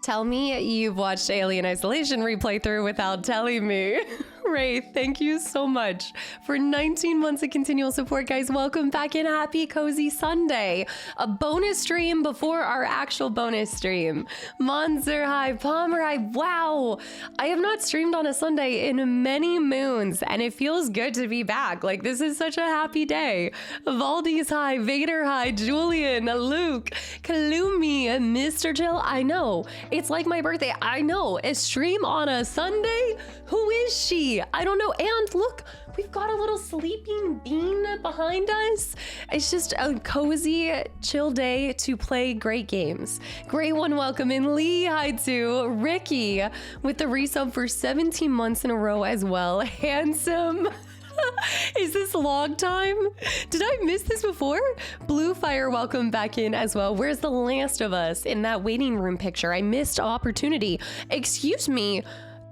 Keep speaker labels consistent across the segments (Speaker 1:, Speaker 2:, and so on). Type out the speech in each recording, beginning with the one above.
Speaker 1: Tell me you've watched Alien Isolation replay through without telling me. Ray, thank you so much for 19 months of continual support, guys. Welcome back in. Happy Cozy Sunday. A bonus stream before our actual bonus stream. Monster High, Palmer High. Wow. I have not streamed on a Sunday in many moons, and it feels good to be back. Like, this is such a happy day. Valdi's High, Vader High, Julian, Luke, Kalumi, Mr. Chill. I know. It's like my birthday. I know. A stream on a Sunday? Who is she? I don't know. And look, we've got a little sleeping bean behind us. It's just a cozy, chill day to play great games. Great one, welcome in Lee. Hi to Ricky with the resub for 17 months in a row as well. Handsome. Is this log time? Did I miss this before? Blue Fire, welcome back in as well. Where's the last of us in that waiting room picture? I missed opportunity. Excuse me.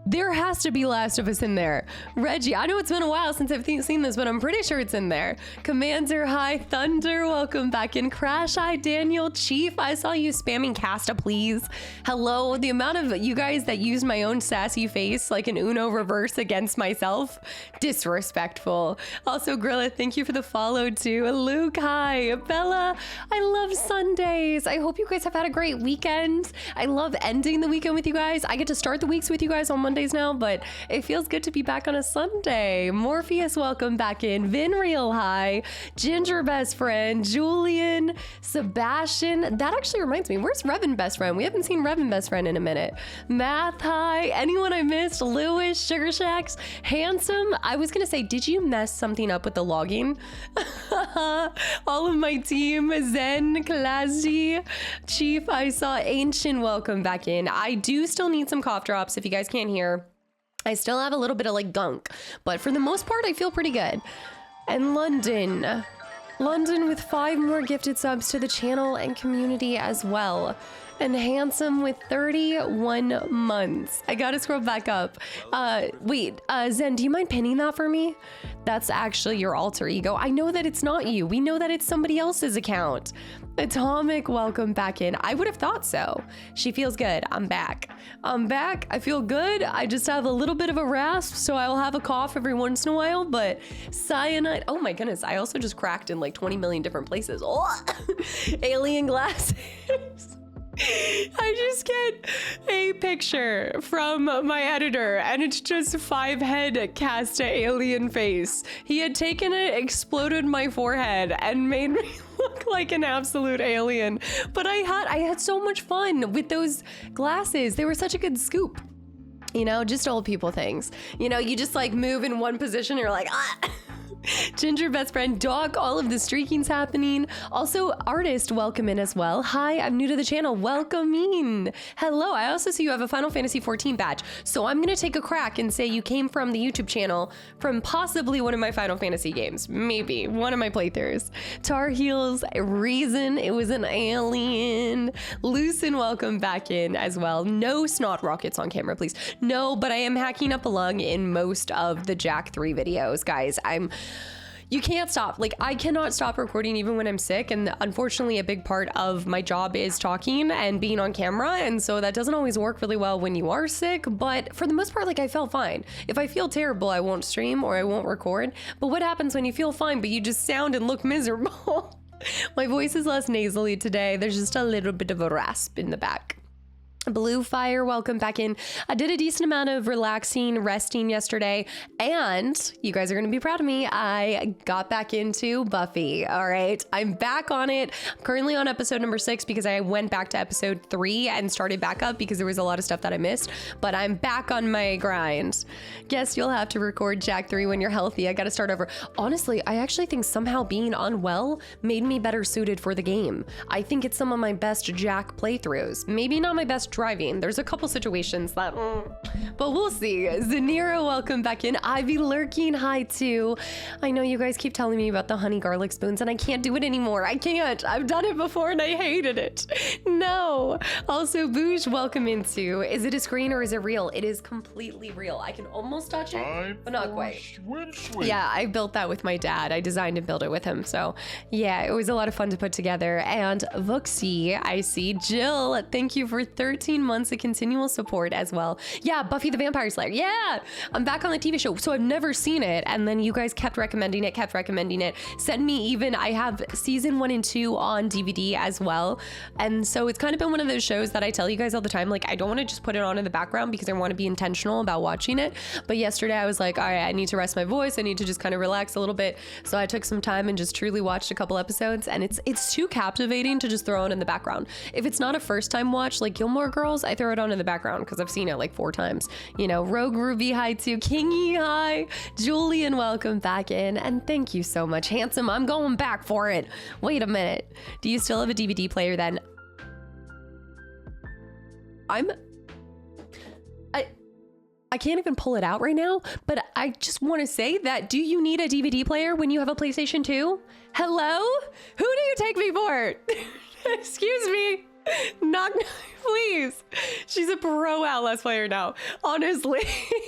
Speaker 1: There has to be Last of Us in there. Reggie, I know it's been a while since I've seen this, but I'm pretty sure it's in there. Commander High Thunder, welcome back in. Crash Eye Daniel, Chief, I saw you spamming Casta, please. Hello, the amount of you guys that use my own sassy face like an Uno reverse against myself, disrespectful. Also, Grilla, thank you for the follow too. Luke, hi. Bella, I love Sundays. I hope you guys have had a great weekend. I love ending the weekend with you guys. I get to start the weeks with you guys on Mondays now, but it feels good to be back on a Sunday. Morpheus, welcome back in. Vin Real High, Ginger Best Friend, Julian, Sebastian. That actually reminds me, where's Revan Best Friend? We haven't seen Revan Best Friend in a minute. Math High, anyone I missed? Lewis, Sugar Shacks, Handsome. I was gonna say, did you mess something up with the logging? All of my team, Zen, Classy, Chief, I saw Ancient, welcome back in. I do still need some cough drops if you guys can't hear. I still have a little bit of like gunk, but for the most part, I feel pretty good. And London with 5 more gifted subs to the channel and community as well. And Handsome with 31 months. I gotta scroll back up. Wait, Zen, do you mind pinning that for me? That's actually your alter ego. I know that it's not you. We know that it's somebody else's account. Atomic, welcome back in. I would have thought so. She feels good. I'm back. I feel good. I just have a little bit of a rasp, so I'll have a cough every once in a while, but cyanide. Oh my goodness. I also just cracked in like 20 million different places. Oh. Alien glasses. I just get a picture from my editor and it's just 5-head cast alien face. He had taken it, exploded my forehead and made me look like an absolute alien. But I had so much fun with those glasses. They were such a good scoop. You know, just old people things. You know, you just like move in one position, you're like, ah. Ginger Best Friend, Doc, all of the streaking's happening. Also, Artist, welcome in as well. Hi, I'm new to the channel. Welcome in. Hello, I also see you have a Final Fantasy 14 badge. So I'm gonna take a crack and say you came from the YouTube channel from possibly one of my Final Fantasy games. Maybe one of my playthroughs. Tar Heels, Reason, it was an alien. Lucen, welcome back in as well. No snot rockets on camera, please. No, but I am hacking up a lung in most of the Jack 3 videos, guys. You can't stop. Like, I cannot stop recording even when I'm sick. And unfortunately, a big part of my job is talking and being on camera. And so that doesn't always work really well when you are sick. But for the most part, like, I felt fine. If I feel terrible, I won't stream or I won't record. But what happens when you feel fine, but you just sound and look miserable? My voice is less nasally today. There's just a little bit of a rasp in the back. Blue Fire, welcome back in. I did a decent amount of relaxing, resting yesterday, and you guys are going to be proud of me. I got back into Buffy. All right, I'm back on it. I'm currently on episode number 6 because I went back to episode 3 and started back up because there was a lot of stuff that I missed, but I'm back on my grind. Guess you'll have to record Jack 3 when you're healthy. I got to start over. Honestly, I actually think somehow being unwell made me better suited for the game. I think it's some of my best Jack playthroughs. Maybe not my best driving. There's a couple situations that, but we'll see. Zanira, welcome back in. Ivy lurking, hi too. I know you guys keep telling me about the honey garlic spoons and I can't do it anymore. I can't. I've done it before and I hated it. No. Also, Boosh, welcome into. Is it a screen or is it real? It is completely real. I can almost touch it, but not quite.
Speaker 2: Swim.
Speaker 1: Yeah, I built that with my dad. I designed and built it with him. So yeah, it was a lot of fun to put together. And Vuxie, I see. Jill, thank you for 13 13 months of continual support as well. Yeah, Buffy the Vampire Slayer. Yeah, I'm back on the TV show. So I've never seen it. And then you guys kept recommending it. Send me even, I have season 1 and 2 on DVD as well. And so it's kind of been one of those shows that I tell you guys all the time, like I don't want to just put it on in the background because I want to be intentional about watching it. But yesterday I was like, all right, I need to rest my voice. I need to just kind of relax a little bit. So I took some time and just truly watched a couple episodes, and it's too captivating to just throw on in the background. If it's not a first time watch like Gilmore Girls, I throw it on in the background because I've seen it like 4 times. You know, Rogue Ruby, hi to Kingy, hi. Julian, welcome back in. And thank you so much. Handsome, I'm going back for it. Wait a minute. Do you still have a DVD player then? I can't even pull it out right now, but I just want to say that, do you need a DVD player when you have a PlayStation 2? Hello? Who do you take me for? Excuse me. Knock, please. She's a pro Outlast player now. Honestly,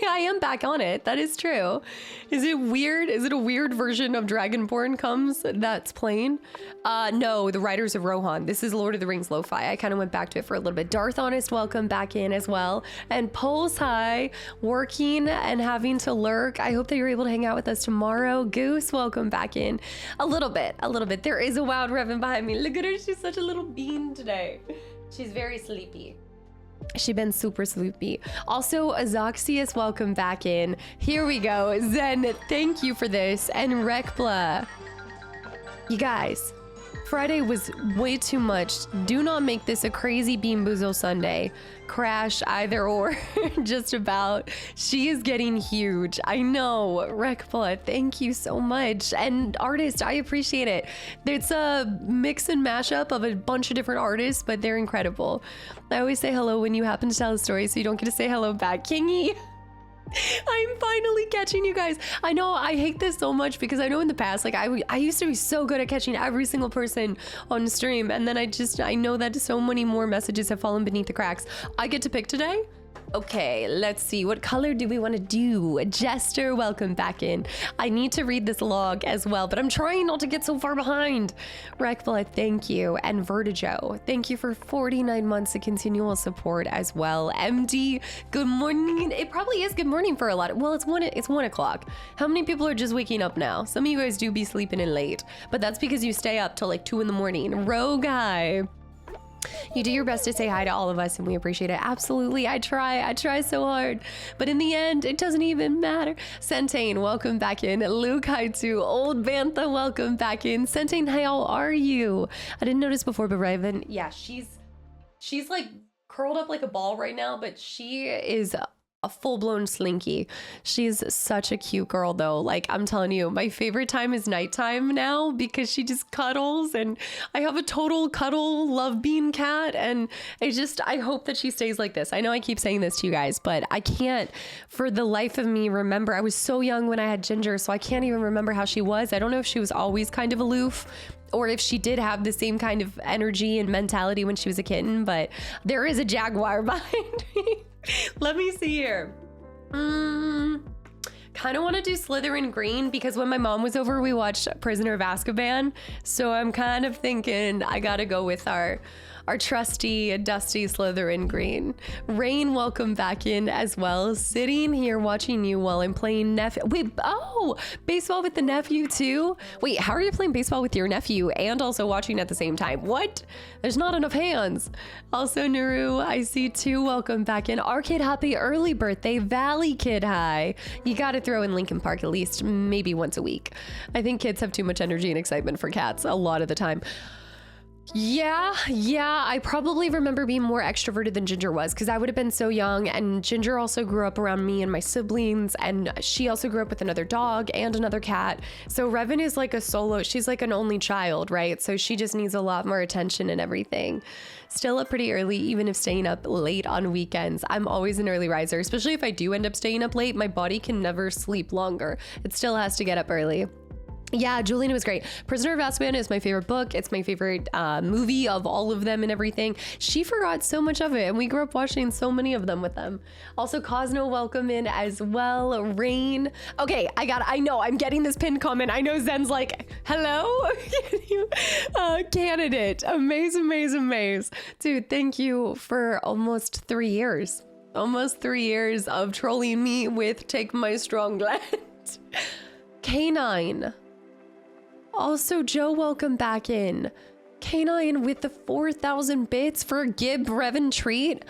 Speaker 1: I am back on it. That is true. Is it weird? Is it a weird version of Dragonborn comes that's playing? No, the Riders of Rohan. This is Lord of the Rings lo-fi. I kind of went back to it for a little bit. Darth Honest, welcome back in as well. And Pulse, hi. Working and having to lurk. I hope that you're able to hang out with us tomorrow. Goose, welcome back in. A little bit. There is a wild Revan behind me. Look at her. She's such a little bean today. She's very sleepy. She's been super sleepy. Also, Azoxius, welcome back in. Here we go. Zen, thank you for this. And Rekbla. You guys, Friday was way too much. Do not make this a crazy Bean Boozle Sunday. Crash either or. Just about. She is getting huge. I know. Rekbla, thank you so much. And artist, I appreciate it. It's a mix and mashup of a bunch of different artists, but they're incredible. I always say hello when you happen to tell a story, so you don't get to say hello back. Kingy. I'm finally catching you guys. I know I hate this so much because I know in the past, like I used to be so good at catching every single person on stream, and then I know that so many more messages have fallen beneath the cracks. I get to pick today. Okay, let's see. What color do we want to do? Jester, welcome back in. I need to read this log as well, but I'm trying not to get so far behind. Rekbla, thank you. And Vertigo, thank you for 49 months of continual support as well. MD, good morning. It probably is good morning for a lot. Well, it's 1 o'clock. How many people are just waking up now? Some of you guys do be sleeping in late, but that's because you stay up till like 2 in the morning. Rogue guy. You do your best to say hi to all of us, and we appreciate it. Absolutely. I try so hard, but in the end, it doesn't even matter. Centane, welcome back in. Luke, hi too. Old Bantha, welcome back in. Centane, how are you? I didn't notice before, but Raven, yeah, she's like curled up like a ball right now, but she is a full-blown slinky. She's such a cute girl though. Like, I'm telling you, my favorite time is nighttime now because she just cuddles, and I have a total cuddle love bean cat, and I hope that she stays like this. I know I keep saying this to you guys, but I can't for the life of me remember. I was so young when I had Ginger, so I can't even remember how she was. I don't know if she was always kind of aloof or if she did have the same kind of energy and mentality when she was a kitten, but there is a jaguar behind me. Let me see here. Kind of want to do Slytherin green because when my mom was over, we watched Prisoner of Azkaban. So I'm kind of thinking I got to go with our trusty, dusty Slytherin green. Rain, welcome back in as well. Sitting here watching you while I'm playing nephew. Wait, oh, baseball with the nephew too? Wait, how are you playing baseball with your nephew and also watching at the same time? What? There's not enough hands. Also, Naru, I see too. Welcome back in. Arcade, happy early birthday. Valley Kid, hi. You got to throw in Lincoln Park at least maybe once a week. I think kids have too much energy and excitement for cats a lot of the time. Yeah, I probably remember being more extroverted than Ginger was because I would have been so young, and Ginger also grew up around me and my siblings, and she also grew up with another dog and another cat. So Revan is like a solo, she's like an only child, right? So she just needs a lot more attention and everything. Still up pretty early, even if staying up late on weekends. I'm always an early riser, especially if I do end up staying up late. My body can never sleep longer. It still has to get up early. Yeah, Julian was great. Prisoner of Azkaban is my favorite book. It's my favorite movie of all of them and everything. She forgot so much of it, and we grew up watching so many of them with them. Also, Cosno, welcome in as well. Rain. Okay, I know, I'm getting this pinned comment. I know Zen's like, hello? Candidate. Amaze. Dude, thank you for almost 3 years. Almost 3 years of trolling me with Take My Strong Land. K9. Also, Joe, welcome back in. K9 with the 4,000 bits for Gib Revan treat.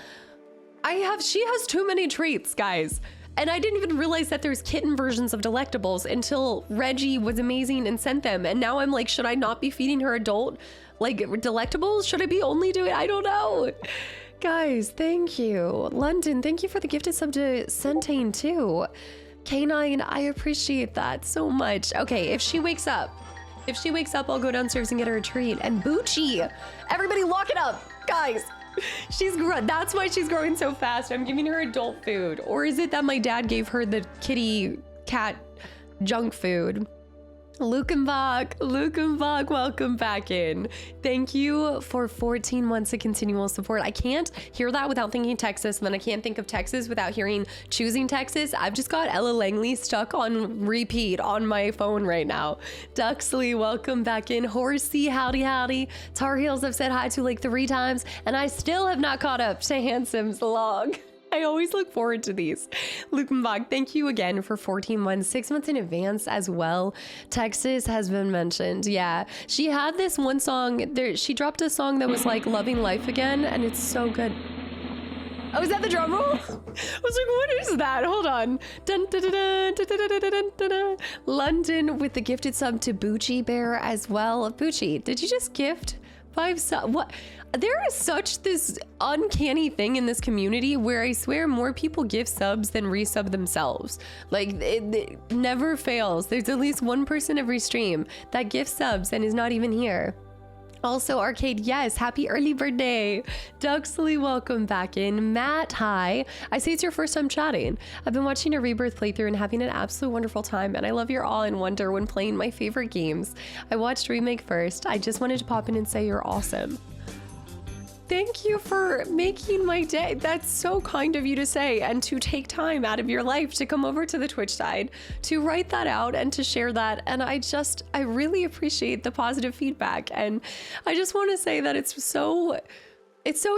Speaker 1: She has too many treats, guys. And I didn't even realize that there's kitten versions of Delectables until Reggie was amazing and sent them. And now I'm like, should I not be feeding her adult, like, Delectables? Should I be only doing, I don't know. Guys, thank you. London, thank you for the gifted sub to Centane too. K9, I appreciate that so much. Okay, if she wakes up, I'll go downstairs and get her a treat. And Bucci, everybody lock it up, guys. That's why she's growing so fast. I'm giving her adult food. Or is it that my dad gave her the kitty cat junk food? Lukenbach, welcome back in. Thank you for 14 months of continual support. I can't hear that without thinking Texas, and then I can't think of Texas without hearing choosing Texas. I've just got Ella Langley stuck on repeat on my phone right now. Duxley, welcome back in. Horsey, howdy. Tar Heels, I've said hi to like 3 times, and I still have not caught up to Handsome's log. I always look forward to these. Lukenbach, thank you again for 14 months, 6 months in advance as well. Texas has been mentioned. Yeah, she had this one song there. She dropped a song that was like Loving Life Again, and it's so good. Oh, is that the drum roll? I was like, what is that? Hold on. Dun, dun, dun, dun, dun, dun, dun, dun, dun, dun. London with the gifted sub to Bucci Bear as well. Bucci, did you just gift 5 subs? What? There is such this uncanny thing in this community where I swear more people give subs than resub themselves. Like it never fails. There's at least one person every stream that gifts subs and is not even here. Also, Arcade, yes, happy early birthday. Duxley, welcome back in. Matt, hi. I see it's your first time chatting. I've been watching a Rebirth playthrough and having an absolute wonderful time, and I love your awe and wonder when playing my favorite games. I watched Remake first. I just wanted to pop in and say you're awesome. Thank you for making my day. That's so kind of you to say, and to take time out of your life to come over to the Twitch side, to write that out and to share that. And I really appreciate the positive feedback. And I just want to say that it's so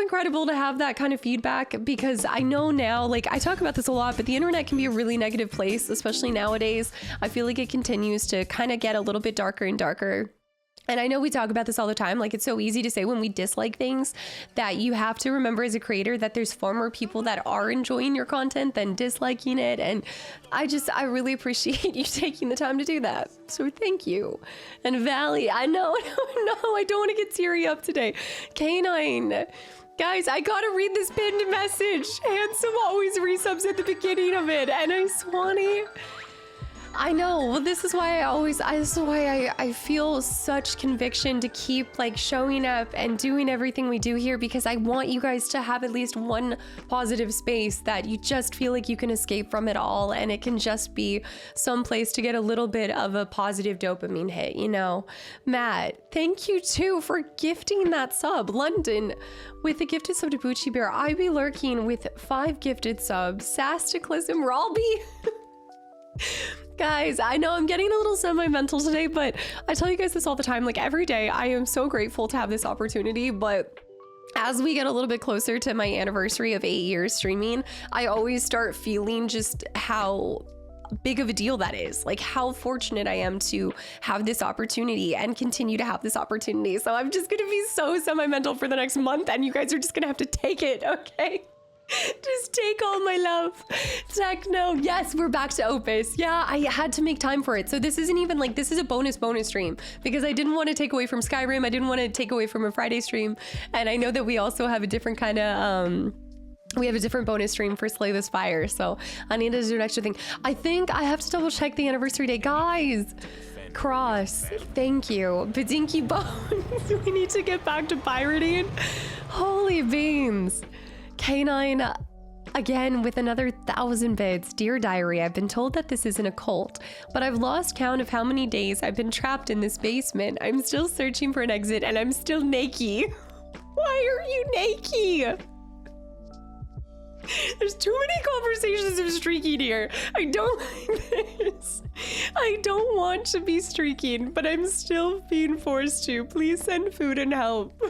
Speaker 1: incredible to have that kind of feedback, because I know now, like I talk about this a lot, but the internet can be a really negative place, especially nowadays. I feel like it continues to kind of get a little bit darker and darker. And I know we talk about this all the time, like it's so easy to say when we dislike things that you have to remember as a creator that there's far more people that are enjoying your content than disliking it. And I really appreciate you taking the time to do that. So thank you. And Valley, I know, I don't want to get teary up today. K9. Guys, I gotta read this pinned message. Handsome always resubs at the beginning of it. And I Swanee. I know. Well, this is why I feel such conviction to keep like showing up and doing everything we do here, because I want you guys to have at least one positive space that you just feel like you can escape from it all, and it can just be some place to get a little bit of a positive dopamine hit, you know. Matt, thank you too for gifting that sub. London with a gifted sub to Bucci Bear. I be lurking with 5 gifted subs. Kastaclysm, Ralby. Guys, I know I'm getting a little semi-mental today, but I tell you guys this all the time. Like every day, I am so grateful to have this opportunity. But as we get a little bit closer to my anniversary of 8 years streaming, I always start feeling just how big of a deal that is, like how fortunate I am to have this opportunity and continue to have this opportunity. So I'm just gonna be so semi-mental for the next month, and you guys are just gonna have to take it, okay? Just take all my love. Techno, yes, we're back to Opus. Yeah, I had to make time for it. So this isn't even like, this is a bonus stream, because I didn't want to take away from Skyrim. I didn't want to take away from a Friday stream. And I know that we also have a different kind of, we have a different bonus stream for Slay This Fire. So I need to do an extra thing. I think I have to double check the anniversary date. Guys, Cross, thank you. Badinky Bones, we need to get back to pirating. Holy beans. K9, Again, with another 1,000 bits. Dear Diary, I've been told that this isn't a cult, but I've lost count of how many days I've been trapped in this basement. I'm still searching for an exit and I'm still naked. Why are you naked? There's too many conversations of streaking here. I don't like this. I don't want to be streaking, but I'm still being forced to. Please send food and help.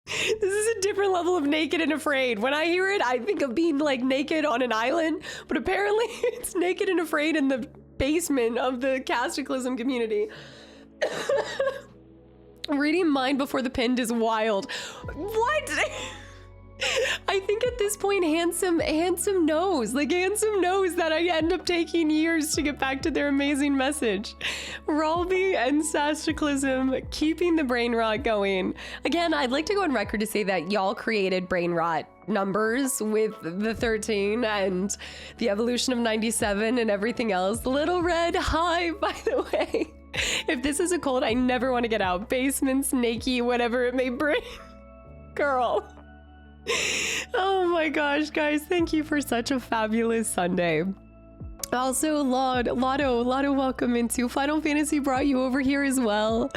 Speaker 1: This is a different level of naked and afraid. When I hear it, I think of being like naked on an island, but apparently it's naked and afraid in the basement of the Kastaclysm community. Reading Mind Before the Pinned is wild. What? I think at this point, Handsome knows that I end up taking years to get back to their amazing message. Ralby and Kastaclysm keeping the brain rot going. Again, I'd like to go on record to say that y'all created brain rot numbers with the 13 and the evolution of 97 and everything else. Little Red, hi, by the way. If this is a cult, I never want to get out. Basements, naked, whatever it may bring. Girl. Oh my gosh, guys, thank you for such a fabulous Sunday. Also, Lotto, welcome into Final Fantasy brought you over here as well.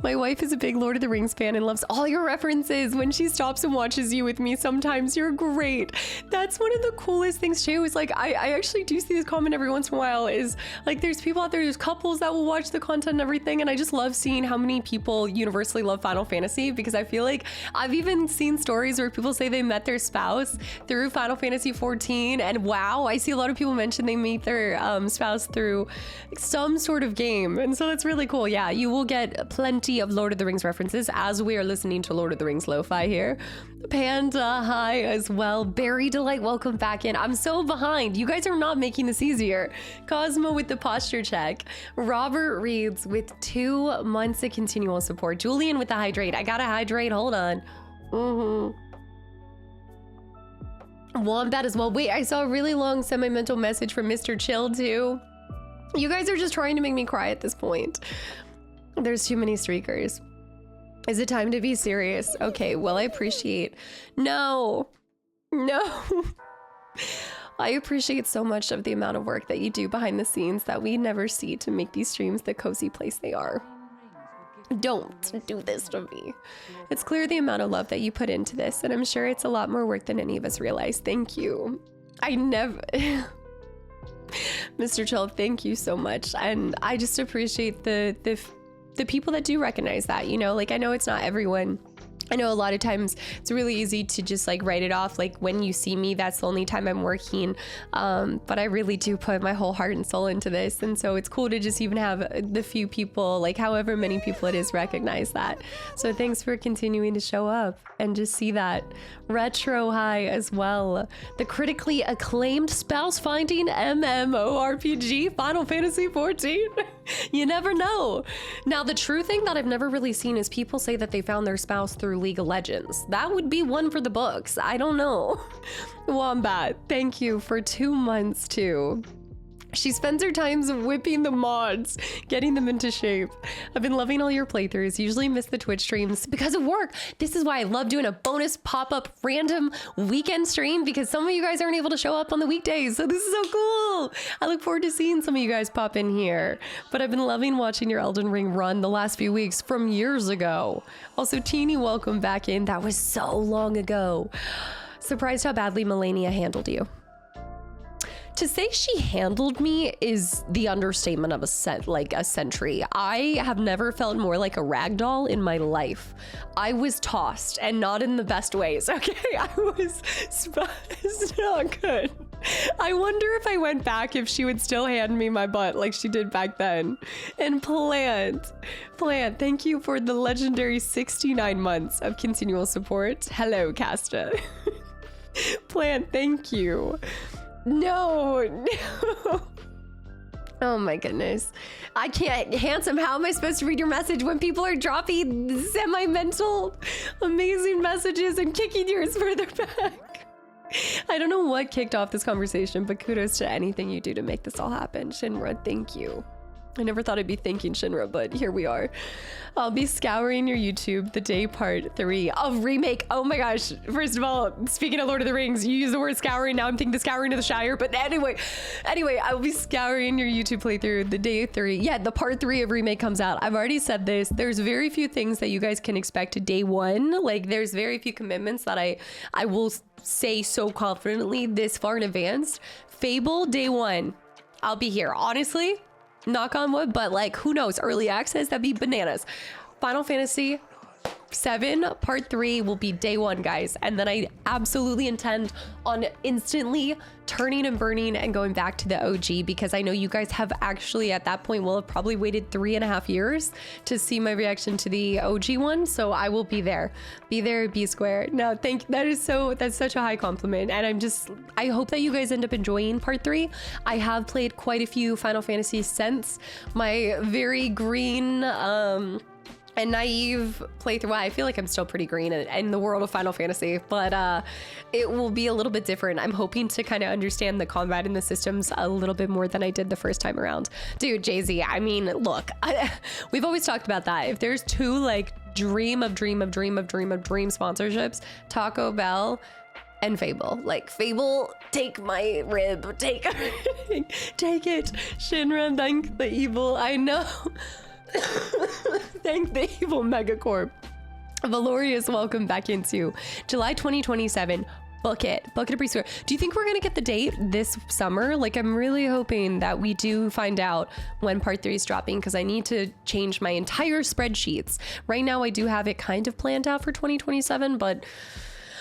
Speaker 1: My wife is a big Lord of the Rings fan and loves all your references. When she stops and watches you with me, sometimes you're great. That's one of the coolest things too, is like, I actually do see this comment every once in a while, is like, there's people out there, there's couples that will watch the content and everything, and I just love seeing how many people universally love Final Fantasy, because I feel like I've even seen stories where people say they met their spouse through Final Fantasy 14, and wow, I see a lot of people mention they meet their spouse through some sort of game, and so that's really cool. Yeah, you will get plenty of Lord of the Rings references as we are listening to Lord of the Rings lo-fi here. Panda, hi as well. Berry Delight, welcome back in. I'm so behind. You guys are not making this easier. Cosmo with the posture check. Robert Reeds with 2 months of continual support. Julian with the hydrate. I gotta hydrate. Hold on. Wombat as well. Wait, I saw a really long semi-mental message from Mr. Chill too. You guys are just trying to make me cry at this point. There's too many streakers. Is it time to be serious? Okay, well, I appreciate... No. I appreciate so much of the amount of work that you do behind the scenes that we never see to make these streams the cozy place they are. Don't do this to me. It's clear the amount of love that you put into this, and I'm sure it's a lot more work than any of us realize. Thank you. I never... Mr. Chill, thank you so much. And I just appreciate the people that do recognize that, you know, like, I know it's not everyone. I know a lot of times it's really easy to just like write it off. Like, when you see me, that's the only time I'm working. But I really do put my whole heart and soul into this. And so it's cool to just even have the few people, like however many people it is, recognize that. So thanks for continuing to show up and just see that. Retro high as well. The critically acclaimed spouse finding MMORPG Final Fantasy 14. You never know. Now, the true thing that I've never really seen is people say that they found their spouse through League of Legends. That would be one for the books. I don't know. Wombat, thank you for 2 months too. She spends her times whipping the mods, getting them into shape. I've been loving all your playthroughs. Usually miss the Twitch streams because of work. This is why I love doing a bonus pop-up random weekend stream, because some of you guys aren't able to show up on the weekdays. So this is so cool. I look forward to seeing some of you guys pop in here. But I've been loving watching your Elden Ring run the last few weeks from years ago. Also, Teeny, welcome back in. That was so long ago. Surprised how badly Melania handled you. To say she handled me is the understatement of a century. I have never felt more like a rag doll in my life. I was tossed, and not in the best ways, okay? It's not good. I wonder if I went back if she would still hand me my butt like she did back then. And Plant, thank you for the legendary 69 months of continual support. Hello, Casta. Plant, thank you. No. Oh my goodness. I can't. Handsome, how am I supposed to read your message when people are dropping semi-mental amazing messages and kicking yours further back? I don't know what kicked off this conversation, but kudos to anything you do to make this all happen. Shinra, thank you. I never thought I'd be thanking Shinra, but here we are. I'll be scouring your YouTube the day part 3 of remake. Oh my gosh. First of all, speaking of Lord of the Rings, you use the word scouring. Now I'm thinking the scouring of the Shire. But anyway, I will be scouring your YouTube playthrough the day 3. Yeah, the part 3 of remake comes out. I've already said this. There's very few things that you guys can expect to day 1. Like there's very few commitments that I will say so confidently this far in advance. Fable day 1. I'll be here. Honestly, knock on wood, but like who knows, early access, that'd be bananas. Final Fantasy 7 part 3 will be day 1, guys, and then I absolutely intend on instantly turning and burning and going back to the OG, because I know you guys have actually at that point will have probably waited 3.5 years to see my reaction to the OG one, so I will be there, be square. No, that's such a high compliment, and I hope that you guys end up enjoying part 3. I have played quite a few Final Fantasy since my very green and naive playthrough. Well, I feel like I'm still pretty green in the world of Final Fantasy, but it will be a little bit different. I'm hoping to kind of understand the combat and the systems a little bit more than I did the first time around. Dude, Jay-Z, I mean, look, we've always talked about that. If there's two like dream sponsorships, Taco Bell and Fable. Like, Fable, take my rib, take it. Shinra, thank the evil, I know. Thank the evil megacorp. Valorious, welcome back into July 2027. Book it a pre-score. Do you think we're gonna get the date this summer? Like, I'm really hoping that we do find out when part 3 is dropping, because I need to change my entire spreadsheets. Right now I do have it kind of planned out for 2027, but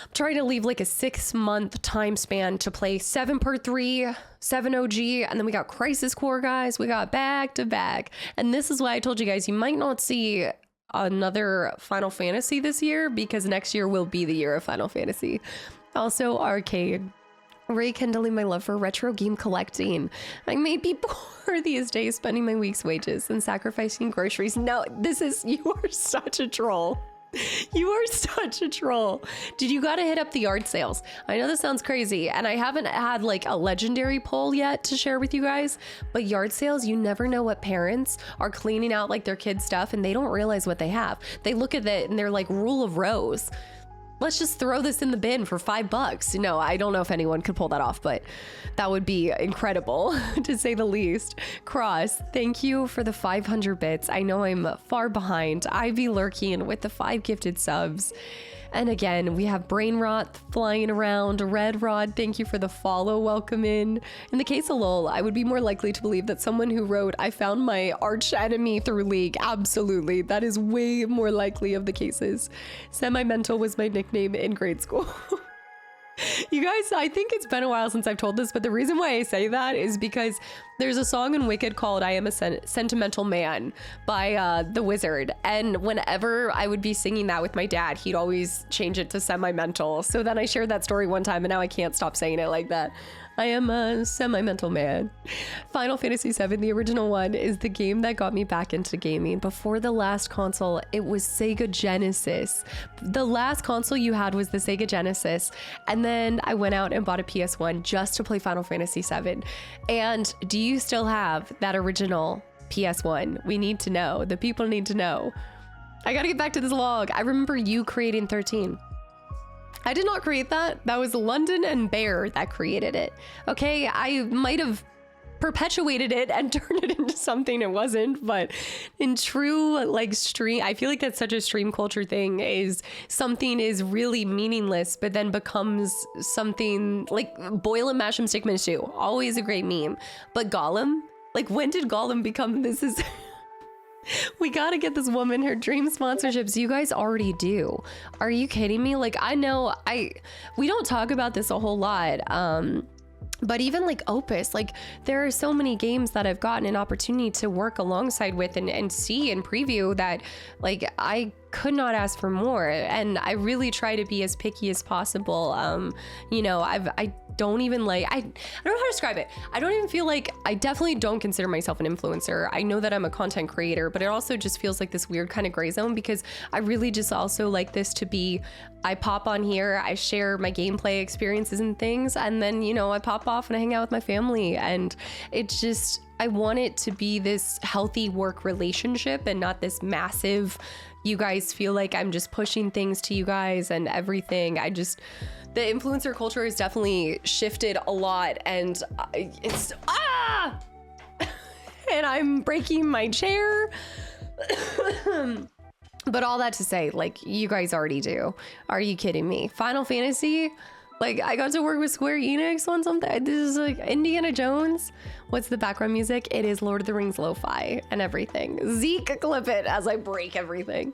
Speaker 1: I'm trying to leave like a 6-month time span to play 7 part 3, 7 OG, and then we got Crisis Core, guys. We got back to back. And this is why I told you guys, you might not see another Final Fantasy this year, because next year will be the year of Final Fantasy. Also, arcade. Rekindling my love for retro game collecting. I may be poor these days, spending my week's wages and sacrificing groceries. No, you are such a troll. You are such a troll. Did you gotta hit up the yard sales? I know this sounds crazy, and I haven't had like a legendary poll yet to share with you guys, but yard sales, you never know what parents are cleaning out like their kids' stuff and they don't realize what they have. They look at it and they're like, rule of rose. Let's just throw this in the bin for $5. No, I don't know if anyone could pull that off, but that would be incredible to say the least. Cross, thank you for the 500 bits. I know I'm far behind. Ivy lurking with the 5 gifted subs. And again, we have Brain Rot flying around. Red Rod, thank you for the follow. Welcome in. In the case of LOL, I would be more likely to believe that someone who wrote, I found my arch enemy through League. Absolutely. That is way more likely of the cases. Semi-mental was my nickname in grade school. You guys, I think it's been a while since I've told this, but the reason why I say that is because there's a song in Wicked called I Am a Sentimental Man by The Wizard. And whenever I would be singing that with my dad, he'd always change it to semi-mental. So then I shared that story one time and now I can't stop saying it like that. I am a semi-mental man. Final Fantasy VII, the original one, is the game that got me back into gaming. Before the last console, it was Sega Genesis. The last console you had was the Sega Genesis. And then I went out and bought a PS1 just to play Final Fantasy VII. And do you still have that original PS1? We need to know. The people need to know. I gotta get back to this log. I remember you creating 13. I did not create that. That was London and Bear that created it. Okay, I might have perpetuated it and turned it into something it wasn't, but in true like stream, I feel like that's such a stream culture thing, is something is really meaningless but then becomes something like boil and mash 'em stick 'em in stew. Always a great meme. But Gollum, like when did Gollum become this? Is we gotta get this woman her dream sponsorships. You guys already do. Are you kidding me? Like, I know we don't talk about this a whole lot, but even like Opus, like there are so many games that I've gotten an opportunity to work alongside with and see and preview that like I could not ask for more. And I really try to be as picky as possible. You know, I don't even like, I don't know how to describe it. I don't even feel like, I definitely don't consider myself an influencer. I know that I'm a content creator, but it also just feels like this weird kind of gray zone, because I really just also like this to be, I pop on here, I share my gameplay experiences and things, and then, you know, I pop off and I hang out with my family. And it's just, I want it to be this healthy work relationship and not this massive, you guys feel like I'm just pushing things to you guys and everything. The influencer culture has definitely shifted a lot, and it's, and I'm breaking my chair. But all that to say, like, you guys already do. Are you kidding me? Final Fantasy? Like, I got to work with Square Enix on something. This is like Indiana Jones. What's the background music? It is Lord of the Rings lo-fi and everything. Zeke, clip it as I break everything.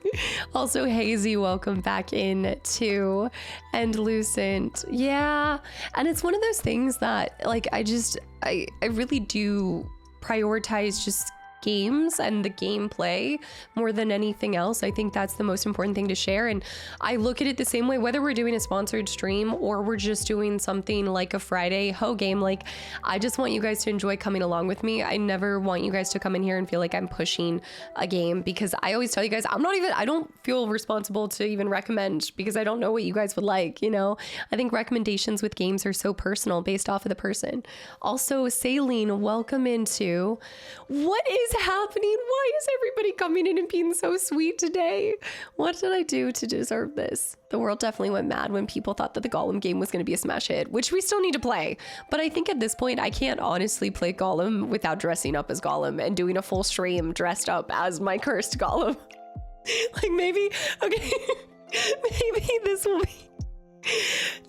Speaker 1: Also, Hazy, welcome back in too. And Lucent. Yeah. And it's one of those things that, like, I really do prioritize just games and the gameplay more than anything else. I think that's the most important thing to share, and I look at it the same way, whether we're doing a sponsored stream or we're just doing something like a Friday ho game. Like, I just want you guys to enjoy coming along with me. I never want you guys to come in here and feel like I'm pushing a game, because I always tell you guys, I don't feel responsible to even recommend, because I don't know what you guys would like, you know. I think recommendations with games are so personal based off of the person. Also, Saline, welcome into. What is happening? Why is everybody coming in and being so sweet today? What did I do to deserve this? The world definitely went mad when people thought that the Gollum game was going to be a smash hit, which we still need to play. But I think at this point, I can't honestly play Gollum without dressing up as Gollum and doing a full stream dressed up as my cursed Gollum. Like, maybe, okay, maybe this will be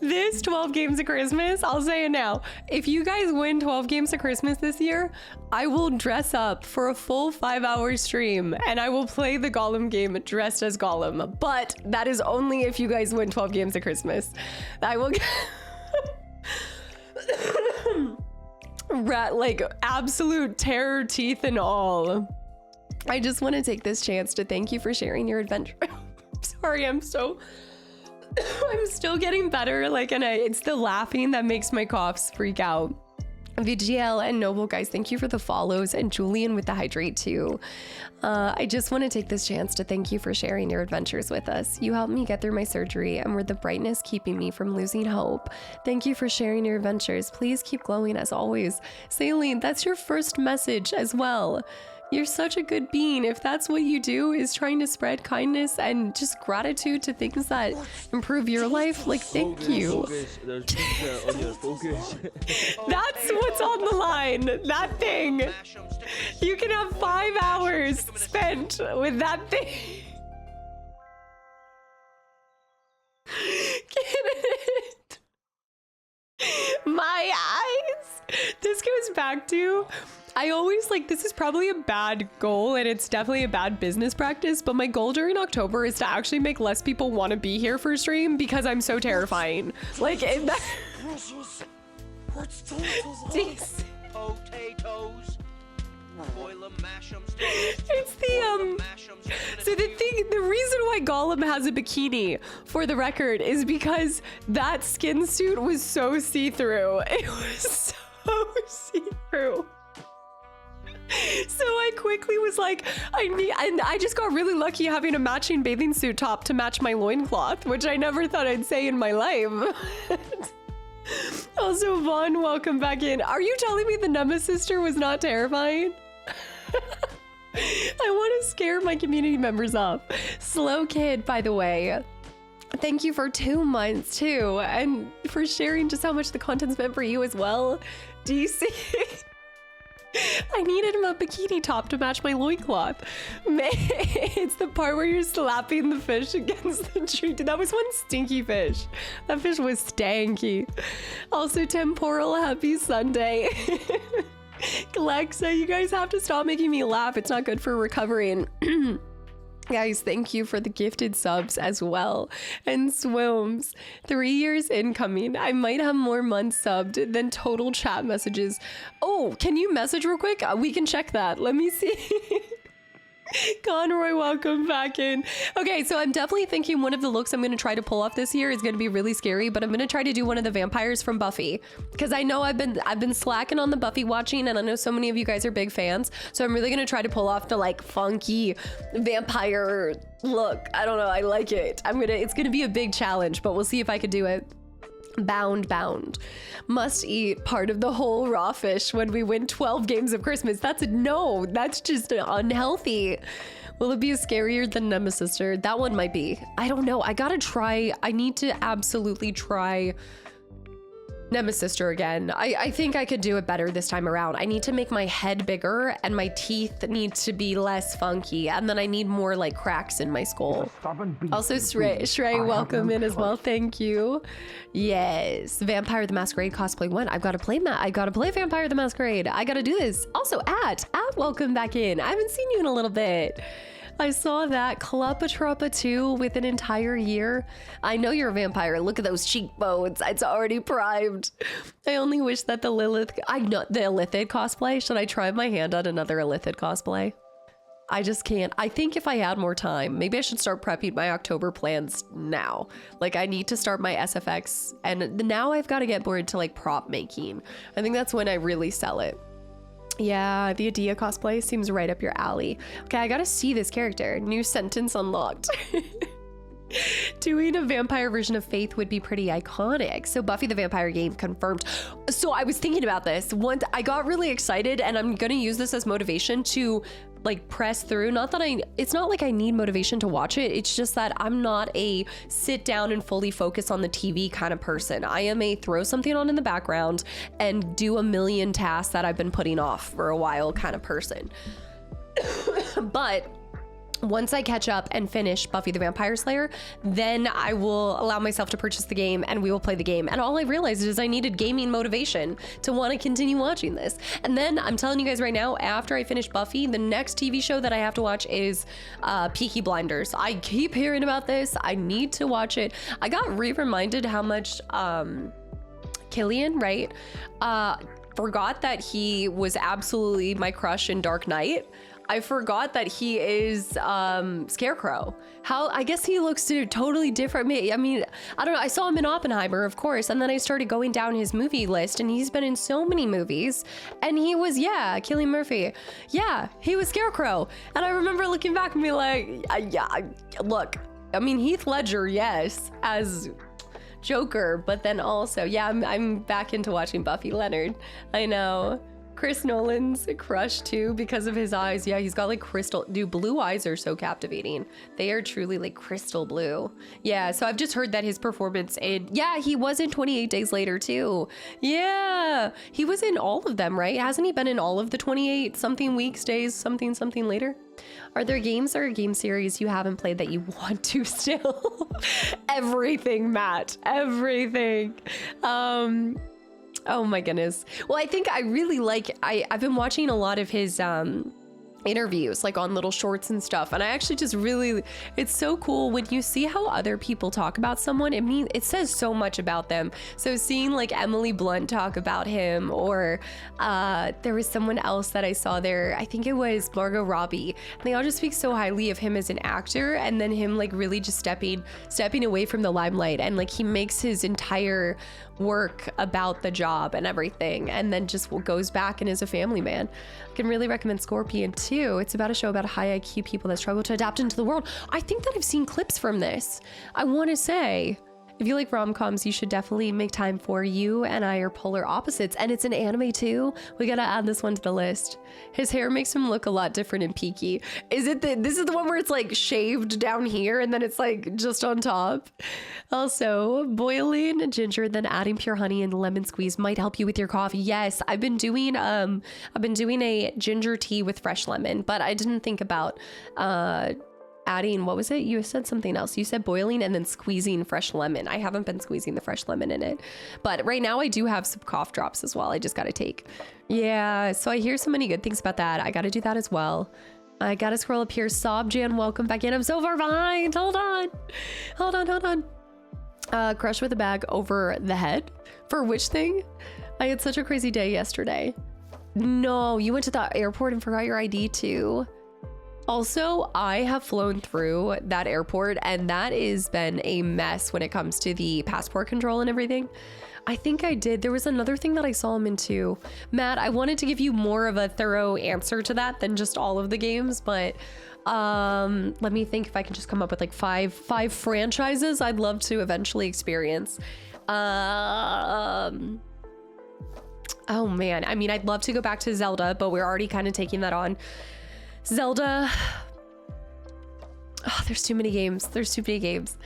Speaker 1: this 12 games of Christmas. I'll say it now. If you guys win 12 games of Christmas this year, I will dress up for a full 5-hour stream and I will play the Gollum game dressed as Gollum. But that is only if you guys win 12 games of Christmas. I will like absolute terror teeth and all. I just want to take this chance to thank you for sharing your adventure. Sorry, I'm still getting better. Like, and it's the laughing that makes my coughs freak out. VGL and Noble, guys, thank you for the follows, and Julian with the hydrate too. I just want to take this chance to thank you for sharing your adventures with us. You helped me get through my surgery and were the brightness keeping me from losing hope. Thank you for sharing your adventures. Please keep glowing as always. Saline, that's your first message as well. You're such a good being. If that's what you do, is trying to spread kindness and just gratitude to things that improve your life, like, thank you. That's what's on the line. That thing. You can have 5 hours spent with that thing. Get it? My eyes. This goes back to, I always, like, this is probably a bad goal and it's definitely a bad business practice, but my goal during October is to actually make less people want to be here for stream because I'm so terrifying. Like, in that potatoes. It's the so the reason why Gollum has a bikini, for the record, is because that skin suit was so see-through. It was so see-through. So I quickly was like, and I just got really lucky having a matching bathing suit top to match my loincloth, which I never thought I'd say in my life. Also, Vaughn, welcome back in. Are you telling me the Nemesis sister was not terrifying? I want to scare my community members off. Slow Kid, by the way, thank you for 2 months too, and for sharing just how much the content's meant for you as well. DC. I needed a bikini top to match my loincloth. Man, it's the part where you're slapping the fish against the tree. Dude, that was one stinky fish. That fish was stanky. Also, temporal, happy Sunday. Alexa, you guys have to stop making me laugh. It's not good for recovery. And guys, thank you for the gifted subs as well. And Swims, 3 years incoming. I might have more months subbed than total chat messages. Oh, can you message real quick? We can check that. Let me see. Conroy, welcome back in. Okay, so I'm definitely thinking one of the looks I'm going to try to pull off this year is going to be really scary, but I'm going to try to do one of the vampires from Buffy, because I know I've been slacking on the Buffy watching, and I know so many of you guys are big fans, so I'm really going to try to pull off the like funky vampire look. I don't know, I like it. It's going to be a big challenge, but we'll see if I could do it. Bound. Must eat part of the whole raw fish when we win 12 games of Christmas. That's just unhealthy. Will it be scarier than Nemesis? That one might be. I don't know. I need to absolutely try Nemesis again. I think I could do it better this time around. I need to make my head bigger and my teeth need to be less funky, and then I need more like cracks in my skull. Also, Shrey, welcome in as well. Thank you. Yes, Vampire the Masquerade cosplay one. I gotta play Vampire the Masquerade. I gotta do this. Also, at welcome back in. I haven't seen you in a little bit. I saw that Pt.2 with an entire year. I know you're a vampire. Look at those cheekbones. It's already primed. I only wish that the Illithid cosplay. Should I try my hand on another Illithid cosplay? I just can't. I think if I had more time, maybe I should start prepping my October plans now. Like, I need to start my SFX, and now I've got to get more into like prop making. I think that's when I really sell it. Yeah, the Adia cosplay seems right up your alley. Okay, I gotta see this character. New sentence unlocked. Doing a vampire version of Faith would be pretty iconic. So Buffy the Vampire game confirmed. So I was thinking about this. Once I got really excited, and I'm gonna use this as motivation to like press through. It's not like I need motivation to watch it. It's just that I'm not a sit down and fully focus on the TV kind of person. I am a throw something on in the background and do a million tasks that I've been putting off for a while kind of person. But once I catch up and finish Buffy the Vampire Slayer, then I will allow myself to purchase the game and we will play the game. And all I realized is I needed gaming motivation to want to continue watching this. And then I'm telling you guys right now, after I finish Buffy, the next TV show that I have to watch is Peaky Blinders. I keep hearing about this. I need to watch it. I got reminded how much Killian, right? Forgot that he was absolutely my crush in Dark Knight. I forgot that he is Scarecrow. I guess he looks totally different. I mean, I don't know. I saw him in Oppenheimer, of course, and then I started going down his movie list, and he's been in so many movies. And he was, Cillian Murphy. Yeah, he was Scarecrow. And I remember looking back and being like, look, I mean, Heath Ledger, yes, as Joker, but then also, I'm back into watching Buffy. Leonard, I know. Chris Nolan's crush too because of his eyes. Yeah, he's got like crystal. Dude, blue eyes are so captivating. They are truly like crystal blue. Yeah, so I've just heard that his performance in, he was in 28 Days Later too. Yeah, he was in all of them, right? Hasn't he been in all of the 28 something weeks, days, something later? Are there games or a game series you haven't played that you want to still? Everything, Matt, everything. Oh my goodness. Well, I think I really I've been watching a lot of his interviews, like on little shorts and stuff, and I actually just really, it's so cool when you see how other people talk about someone. It says so much about them. So seeing like Emily Blunt talk about him, or there was someone else that I saw there, I think it was Margot Robbie, and they all just speak so highly of him as an actor, and then him like really just stepping away from the limelight, and like he makes his entire work about the job and everything, and then just goes back and is a family man. I can really recommend Scorpion too. It's about a show about high IQ people that struggle to adapt into the world. I think that I've seen clips from this. I want to say, if you like rom-coms, you should definitely make time for You and I Are Polar Opposites, and it's an anime too. We gotta add this one to the list. His hair makes him look a lot different in Peaky. This is the one where it's like shaved down here and then it's like just on top. Also, boiling ginger, then adding pure honey and lemon squeeze might help you with your cough. Yes, I've been doing a ginger tea with fresh lemon, but I didn't think about adding, what was it? You said something else. You said boiling and then squeezing fresh lemon. I haven't been squeezing the fresh lemon in it, but right now I do have some cough drops as well. I just got to take. Yeah, so I hear so many good things about that. I got to do that as well. I got to scroll up here. Sobjan, welcome back in. I'm so far behind. Hold on. Crush with a bag over the head. For which thing? I had such a crazy day yesterday. No, you went to the airport and forgot your ID too. Also, I have flown through that airport and that has been a mess when it comes to the passport control and everything. I think I did. There was another thing that I saw him into. Matt, I wanted to give you more of a thorough answer to that than just all of the games, but let me think if I can just come up with like five franchises I'd love to eventually experience. Oh man, I mean, I'd love to go back to Zelda, but we're already kind of taking that on. Zelda. Oh, there's too many games. There's too many games.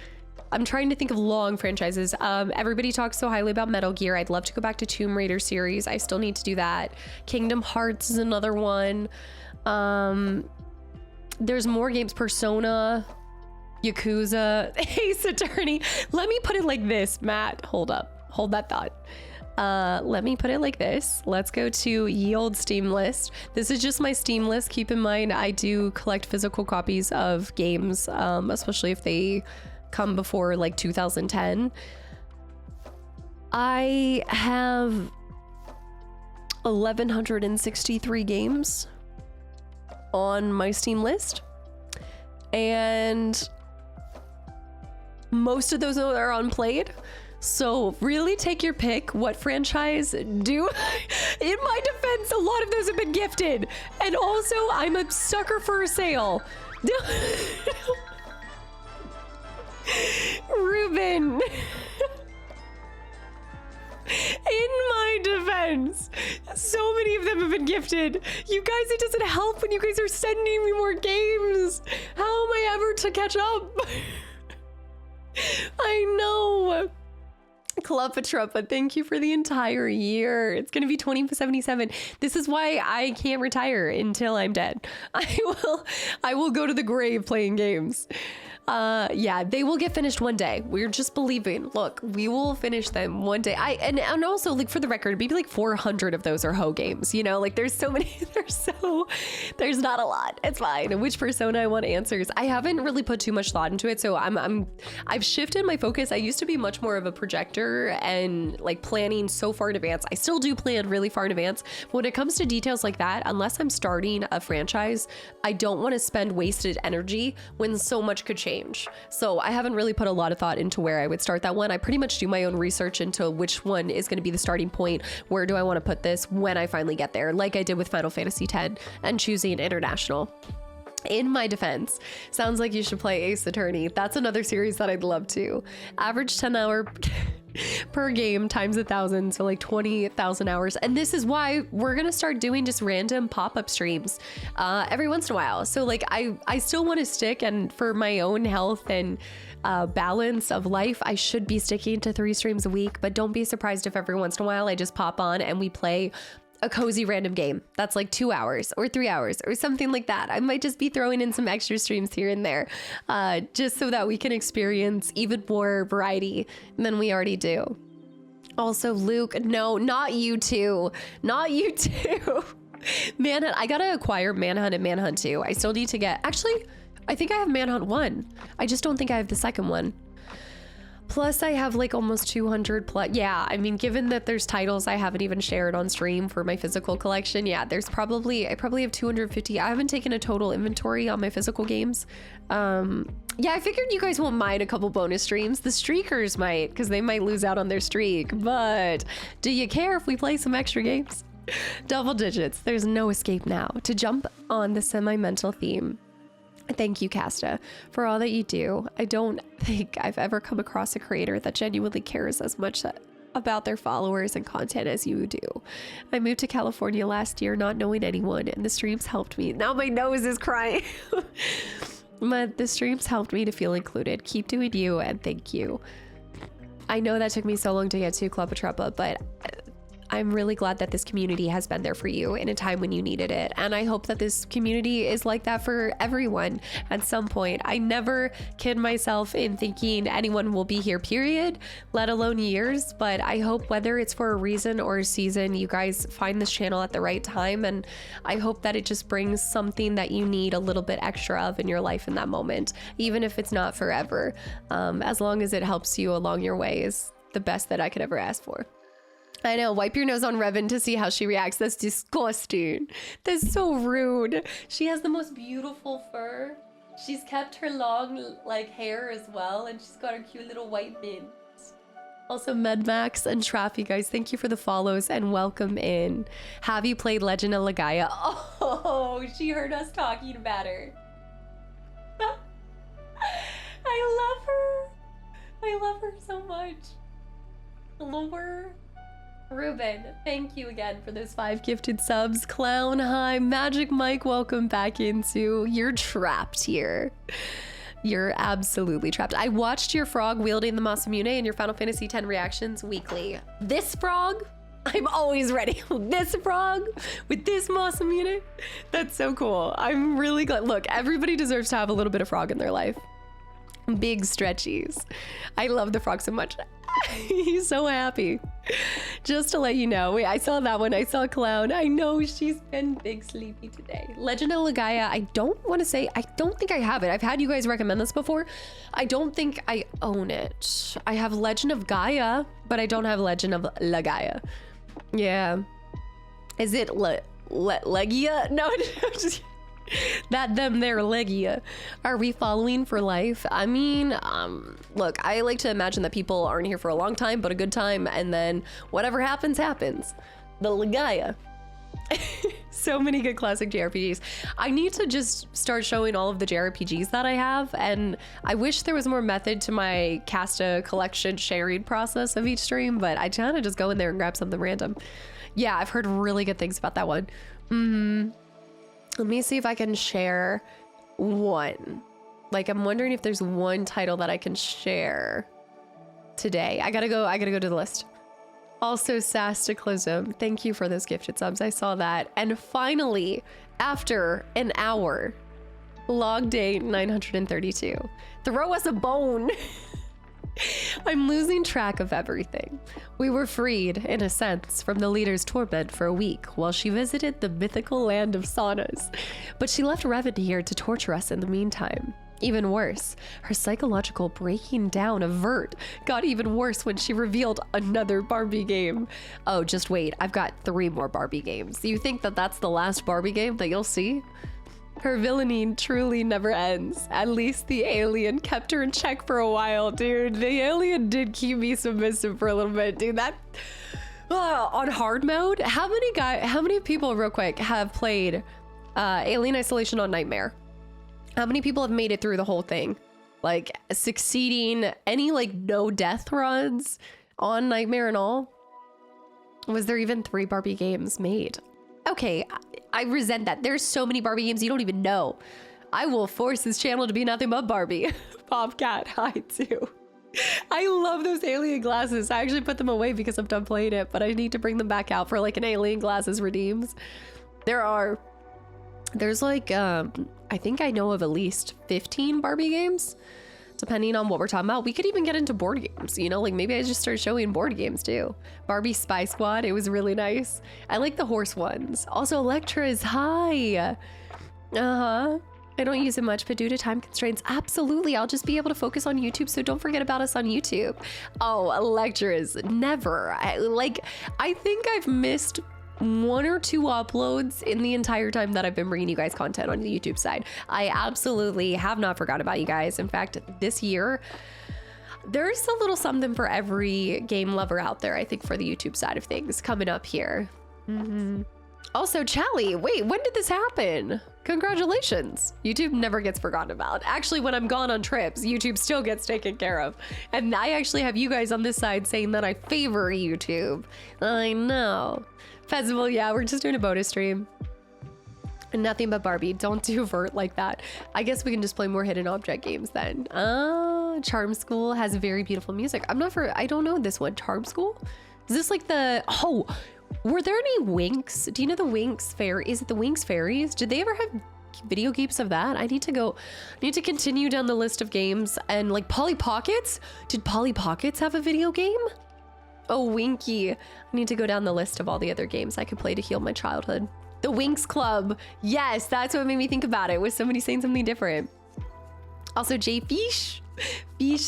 Speaker 1: I'm trying to think of long franchises. Everybody talks so highly about Metal Gear. I'd love to go back to Tomb Raider series. I still need to do that. Kingdom Hearts is another one. There's more games. Persona, Yakuza, Ace Attorney. Let me put it like this, Matt. Hold up. Hold that thought. Let me put it like this. Let's go to ye old Steam list. This is just my Steam list. Keep in mind, I do collect physical copies of games, especially if they come before like 2010. I have 1,163 games on my Steam list, and most of those are unplayed. So really take your pick. What franchise do? In my defense, a lot of those have been gifted. And also, I'm a sucker for a sale. Ruben. In my defense, so many of them have been gifted. You guys, it doesn't help when you guys are sending me more games. How am I ever to catch up? I know. Club Patruppa, thank you for the entire year. It's gonna be 2077. This is why I can't retire until I'm dead. I will go to the grave playing games. Yeah, they will get finished one day. We're just believing. Look, we will finish them one day. And also, like, for the record, maybe like 400 of those are Ho games, you know? Like, there's so many. There's not a lot. It's fine. Which persona I want answers. I haven't really put too much thought into it, so I've shifted my focus. I used to be much more of a projector and like planning so far in advance. I still do plan really far in advance, but when it comes to details like that, unless I'm starting a franchise, I don't want to spend wasted energy when so much could change. So I haven't really put a lot of thought into where I would start that one. I pretty much do my own research into which one is going to be the starting point. Where do I want to put this when I finally get there? Like I did with Final Fantasy X and choosing international. In my defense, sounds like you should play Ace Attorney. That's another series that I'd love to. Average 10-hour per game times 1,000, so like 20,000 hours. And this is why we're gonna start doing just random pop-up streams every once in a while. So like I still want to stick, and for my own health and balance of life, I should be sticking to 3 streams a week, but don't be surprised if every once in a while I just pop on and we play a cozy random game that's like 2 hours or 3 hours or something like that. I might just be throwing in some extra streams here and there, just so that we can experience even more variety than we already do. Also, Luke, no, not you two. Not you two. Manhunt, I gotta acquire Manhunt and Manhunt 2. I still need to get, actually, I think I have Manhunt 1. I just don't think I have the second one. Plus I have like almost 200 plus. Yeah, I mean, given that there's titles I haven't even shared on stream for my physical collection, yeah, I probably have 250. I haven't taken a total inventory on my physical games. Yeah, I figured you guys won't mind a couple bonus streams. The streakers might, because they might lose out on their streak, but do you care if we play some extra games? Double digits, there's no escape now. To jump on the semi-mental theme, thank you, Casta, for all that you do. I don't think I've ever come across a creator that genuinely cares as much about their followers and content as you do. I moved to California last year not knowing anyone, and the streams helped me. Now my nose is crying. But the streams helped me to feel included. Keep doing you, and thank you. I know that took me so long to get to Club Patruppa, but I'm really glad that this community has been there for you in a time when you needed it. And I hope that this community is like that for everyone at some point. I never kid myself in thinking anyone will be here, period, let alone years. But I hope whether it's for a reason or a season, you guys find this channel at the right time. And I hope that it just brings something that you need a little bit extra of in your life in that moment, even if it's not forever. As long as it helps you along your way is the best that I could ever ask for. I know. Wipe your nose on Revan to see how she reacts. That's disgusting. That's so rude. She has the most beautiful fur. She's kept her long, like, hair as well, and she's got her cute little white mitt. Also, Medmax and Traffy, guys, thank you for the follows and welcome in. Have you played Legend of Legaia? Oh, she heard us talking about her. I love her. I love her so much. Lore. Ruben, thank you again for those 5 gifted subs. Clown, hi. Magic Mike, welcome back into. You're trapped here. You're absolutely trapped. I watched your frog wielding the Masamune and your Final Fantasy X reactions weekly. This frog, I'm always ready. This frog with this Masamune, that's so cool. I'm really glad. Look, everybody deserves to have a little bit of frog in their life. Big stretchies. I love the frog so much. He's so happy. Just to let you know, wait, I saw that one. I saw Clown. I know she's been big sleepy today. Legend of Legaia, I don't think I have it. I've had you guys recommend this before. I don't think I own it. I have Legend of Gaia, but I don't have Legend of Legaia. Yeah. Is it Legia? No, just that them there Legia. Are we following for life? I mean, look, I like to imagine that people aren't here for a long time, but a good time, and then whatever happens, happens. The Legaia. So many good classic JRPGs. I need to just start showing all of the JRPGs that I have, and I wish there was more method to my Casta collection sharing process of each stream, but I kind of just go in there and grab something random. Yeah, I've heard really good things about that one. Let me see if I can share one. Like, I'm wondering if there's one title that I can share today. I gotta go to the list. Also, Kastaclysm, thank you for those gifted subs. I saw that. And finally, after an hour, log day 932. Throw us a bone. I'm losing track of everything. We were freed, in a sense, from the leader's torment for a week while she visited the mythical land of saunas. But she left Revan here to torture us in the meantime. Even worse, her psychological breaking down of Vert got even worse when she revealed another Barbie game. Oh, just wait, I've got 3 more Barbie games. You think that that's the last Barbie game that you'll see? Her villainy truly never ends. At least the alien kept her in check for a while, dude. The alien did keep me submissive for a little bit, dude. That on hard mode, how many people, real quick, have played Alien Isolation on Nightmare? How many people have made it through the whole thing? Like, succeeding, any like no death runs on Nightmare and all? Was there even 3 Barbie games made? Okay, I resent that. There's so many Barbie games you don't even know. I will force this channel to be nothing but Barbie. Popcat, hi too. I love those alien glasses. I actually put them away because I'm done playing it, but I need to bring them back out for like an alien glasses redeems. There's like, I think I know of at least 15 Barbie games, depending on what we're talking about. We could even get into board games, you know, like maybe I just start showing board games too. Barbie Spy Squad, it was really nice. I like the horse ones. Also, Electra's, hi. I don't use it much, but due to time constraints, absolutely, I'll just be able to focus on YouTube, so don't forget about us on YouTube. Oh, Electra's, never. I think I've missed 1 or 2 uploads in the entire time that I've been bringing you guys content on the YouTube side. I absolutely have not forgot about you guys. In fact, this year, there's a little something for every game lover out there, I think, for the YouTube side of things coming up here. Also, Chally, wait, when did this happen? Congratulations. YouTube never gets forgotten about. Actually, when I'm gone on trips, YouTube still gets taken care of. And I actually have you guys on this side saying that I favor YouTube. I know. Festival, yeah, we're just doing a bonus stream. Nothing but Barbie. Don't do Vert like that. I guess we can just play more hidden object games then. Charm School has very beautiful music. I don't know this one. Charm School? Is this like were there any Winx? Do you know the Winx Fairy? Is it the Winx Fairies? Did they ever have video games of that? I need to continue down the list of games. And like Polly Pockets? Did Polly Pockets have a video game? Oh, Winky. I need to go down the list of all the other games I could play to heal my childhood. The Winx Club. Yes, that's what made me think about it. Was somebody saying something different? Also, J Fish,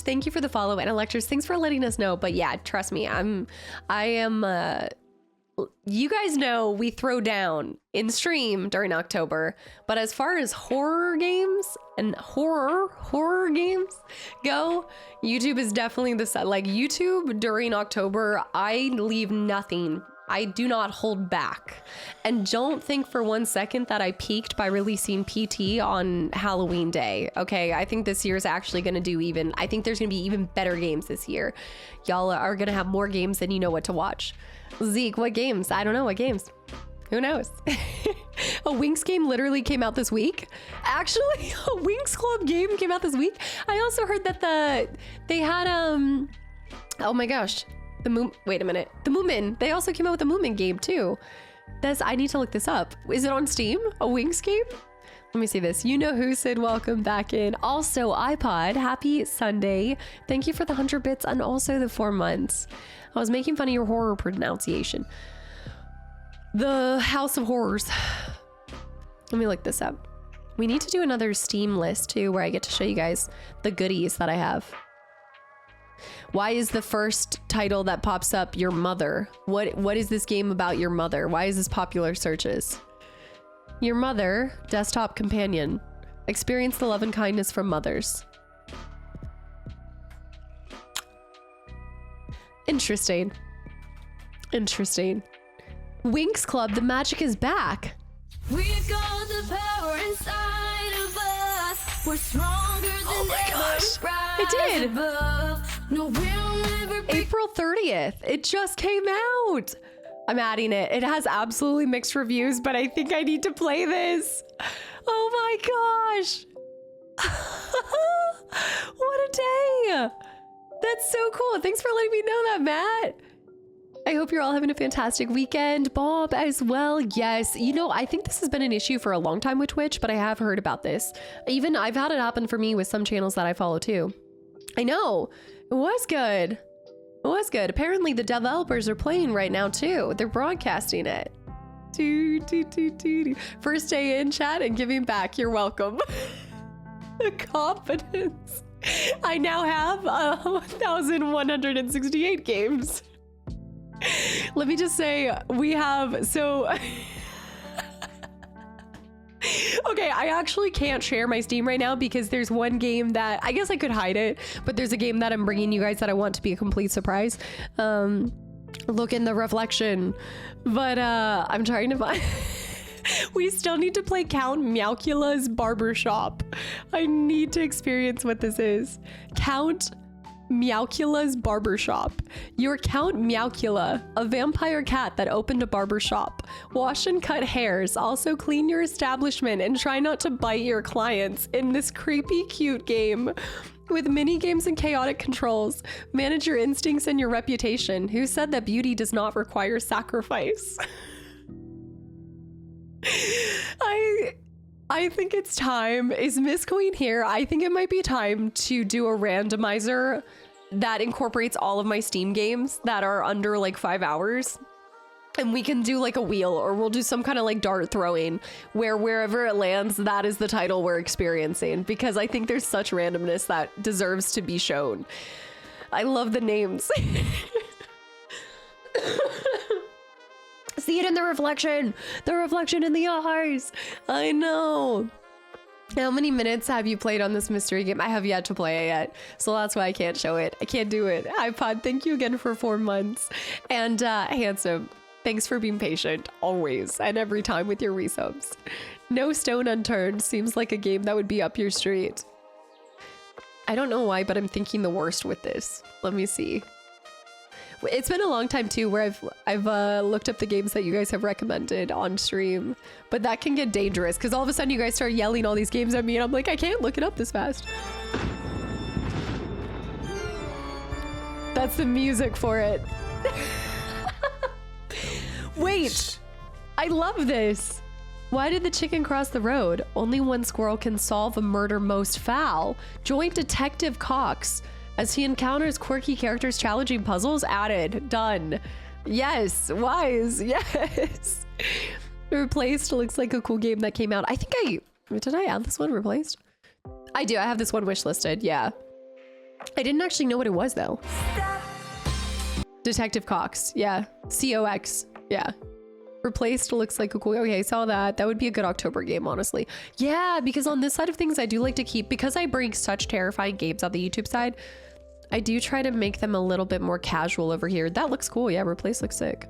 Speaker 1: thank you for the follow, and Electors, thanks for letting us know. But yeah, trust me, I am. You guys know we throw down in stream during October, but as far as horror games and horror games go, YouTube is definitely the set. Like YouTube during October, I leave nothing. I do not hold back. And don't think for 1 second that I peaked by releasing PT on Halloween Day. Okay, I think this year is actually going to do even, I think there's going to be even better games this year. Y'all are going to have more games than you know what to watch. Zeke, what games? I don't know what games. Who knows? A Winx game literally came out this week. Actually, a Winx Club game came out this week. I also heard that they had oh my gosh, wait a minute, the Moomin. They also came out with a Moomin game too. I need to look this up. Is it on Steam? A Winx game? Let me see this. You know who said welcome back in. Also, iPod, happy Sunday. Thank you for the 100 bits and also the 4 months. I was making fun of your horror pronunciation. The House of Horrors. Let me look this up. We need to do another Steam list too, where I get to show you guys the goodies that I have. Why is the first title that pops up your mother? What is this game about your mother? Why is this popular searches? Your mother, desktop companion. Experience the love and kindness from mothers. Interesting. Interesting. Winx Club, the magic is back.
Speaker 2: We've got the power inside of us. We're stronger than ever.
Speaker 1: It did.
Speaker 2: No, we'll never be.
Speaker 1: April 30th. It just came out. I'm adding it. It has absolutely mixed reviews, but I think I need to play this. Oh my gosh. What a day. That's so cool. Thanks for letting me know that, Matt. I hope you're all having a fantastic weekend. Bob as well. Yes. You know, I think this has been an issue for a long time with Twitch, but I have heard about this. Even I've had it happen for me with some channels that I follow too. I know. It was good. It was good. Apparently the developers are playing right now too. They're broadcasting it. First day in, chat, and giving back. You're welcome. The confidence. I now have 1,168 games. Let me just say, we have, so... Okay, I actually can't share my Steam right now because there's one game that, I guess I could hide it, but there's a game that I'm bringing you guys that I want to be a complete surprise. Look in the reflection. But I'm trying to find... We still need to play Count Meowcula's Barbershop. I need to experience what this is. Count Meowcula's Barbershop. You're Count Meowcula, a vampire cat that opened a barbershop. Wash and cut hairs, also clean your establishment and try not to bite your clients in this creepy cute game. With mini games and chaotic controls, manage your instincts and your reputation. Who said that beauty does not require sacrifice? I think it's time. Is Miss Queen here? I think it might be time to do a randomizer that incorporates all of my Steam games that are under like 5 hours. And we can do like a wheel, or we'll do some kind of like dart throwing where wherever it lands, that is the title we're experiencing, because I think there's such randomness that deserves to be shown. I love the names. See it in the reflection in the eyes. I know. How many minutes have you played on this mystery game? I have yet to play it yet, so that's why I can't show it. I can't do it. iPod, thank you again for 4 months. And Handsome, thanks for being patient always and every time with your resubs. No Stone Unturned seems like a game that would be up your street. I don't know why, but I'm thinking the worst with this. Let me see. It's been a long time too where I've looked up the games that you guys have recommended on stream, but that can get dangerous because all of a sudden you guys start yelling all these games at me and I'm like, I can't look it up this fast. That's the music for it. Wait, I love this. Why did the chicken cross the road? Only one squirrel can solve a murder most foul. Join Detective Cox as he encounters quirky characters challenging puzzles. Added. Done. Yes. Wise. Yes. Replaced looks like a cool game that came out. I think did I add this one? Replaced? I do. I have this one wish listed. Yeah. I didn't actually know what it was though. Detective Cox. Yeah. COX. Yeah. Replaced looks like a cool. Okay, I saw that. That would be a good October game, honestly. Yeah, because on this side of things, I do like to keep, because I bring such terrifying games on the YouTube side, I do try to make them a little bit more casual over here. That looks cool. Yeah, Replace looks sick.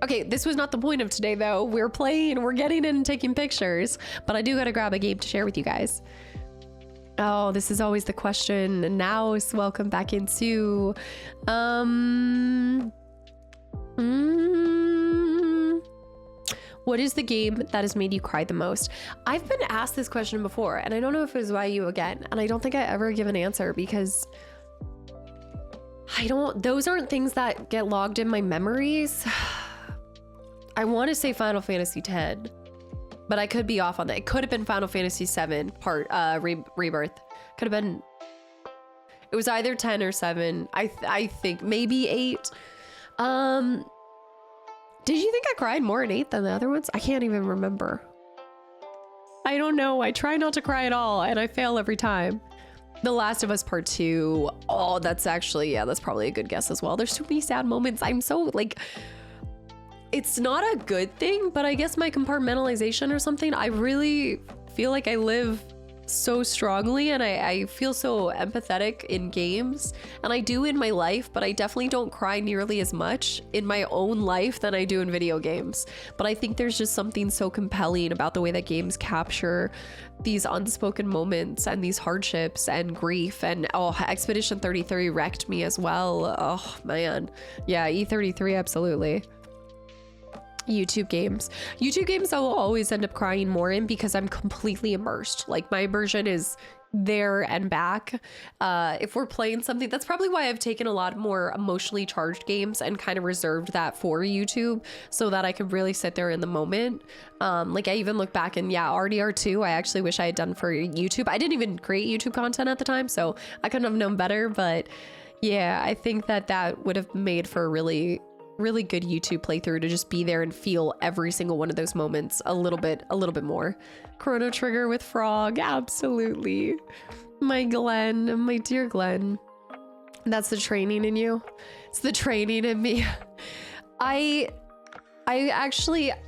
Speaker 1: Okay, this was not the point of today though. We're playing, we're getting in and taking pictures, but I do gotta grab a game to share with you guys. Oh, this is always the question. And now is welcome back into, what is the game that has made you cry the most? I've been asked this question before, and I don't know if it was by you again, and I don't think I ever give an answer because those aren't things that get logged in my memories. I want to say Final Fantasy X, but I could be off on that. It could have been Final Fantasy VII Rebirth. Could have been, it was either 10 or 7. I think maybe 8. Did you think I cried more in 8 than the other ones? I can't even remember. I don't know. I try not to cry at all, and I fail every time. The Last of Us Part 2. Oh, that's actually, yeah, that's probably a good guess as well. There's too many sad moments. I'm so, like, it's not a good thing, but I guess my compartmentalization or something, I really feel like I live so strongly, and I feel so empathetic in games, and I do in my life, but I definitely don't cry nearly as much in my own life than I do in video games. But I think there's just something so compelling about the way that games capture these unspoken moments and these hardships and grief. And oh, Expedition 33 wrecked me as well. Oh man, yeah, E33, absolutely. YouTube games I will always end up crying more in because I'm completely immersed. Like, my immersion is there and back. If we're playing something, that's probably why I've taken a lot more emotionally charged games and kind of reserved that for YouTube so that I could really sit there in the moment. Like, I even look back and yeah, RDR2 I actually wish I had done for YouTube. I didn't even create YouTube content at the time, so I couldn't have known better. But yeah, I think that would have made for a really good YouTube playthrough, to just be there and feel every single one of those moments a little bit more. Chrono Trigger with Frog, absolutely. My Glenn, my dear Glenn. That's the training in you. It's the training in me. I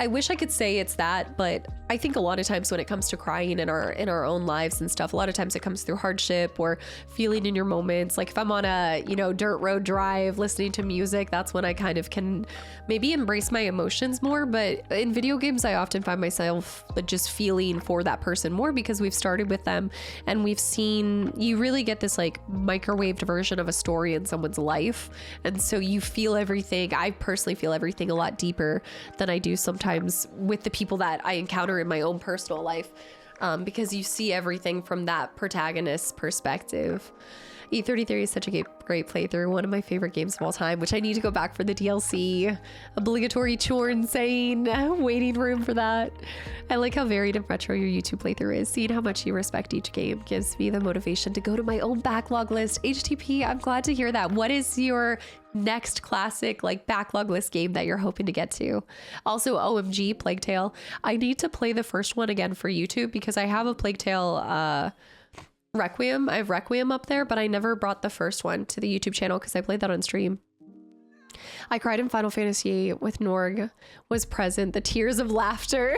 Speaker 1: wish I could say it's that, but I think a lot of times when it comes to crying in our own lives and stuff, a lot of times it comes through hardship or feeling in your moments. Like if I'm on a, dirt road drive listening to music, that's when I kind of can maybe embrace my emotions more. But in video games, I often find myself just feeling for that person more because we've started with them and we've seen, you really get this like microwaved version of a story in someone's life. And so you feel everything. I personally feel everything a lot deeper than I do sometimes with the people that I encounter in my own personal life, because you see everything from that protagonist's perspective. E33 is such a great playthrough, one of my favorite games of all time, which I need to go back for the DLC. Obligatory chore insane, waiting room for that. I like how varied and retro your YouTube playthrough is. Seeing how much you respect each game gives me the motivation to go to my own backlog list. HTP, I'm glad to hear that. What is your next classic like backlog list game that you're hoping to get to? Also, OMG, Plague Tale. I need to play the first one again for YouTube because I have a Plague Tale Requiem. I have Requiem up there, but I never brought the first one to the YouTube channel because I played that on stream. I cried in Final Fantasy VIII with Norg was present. The tears of laughter.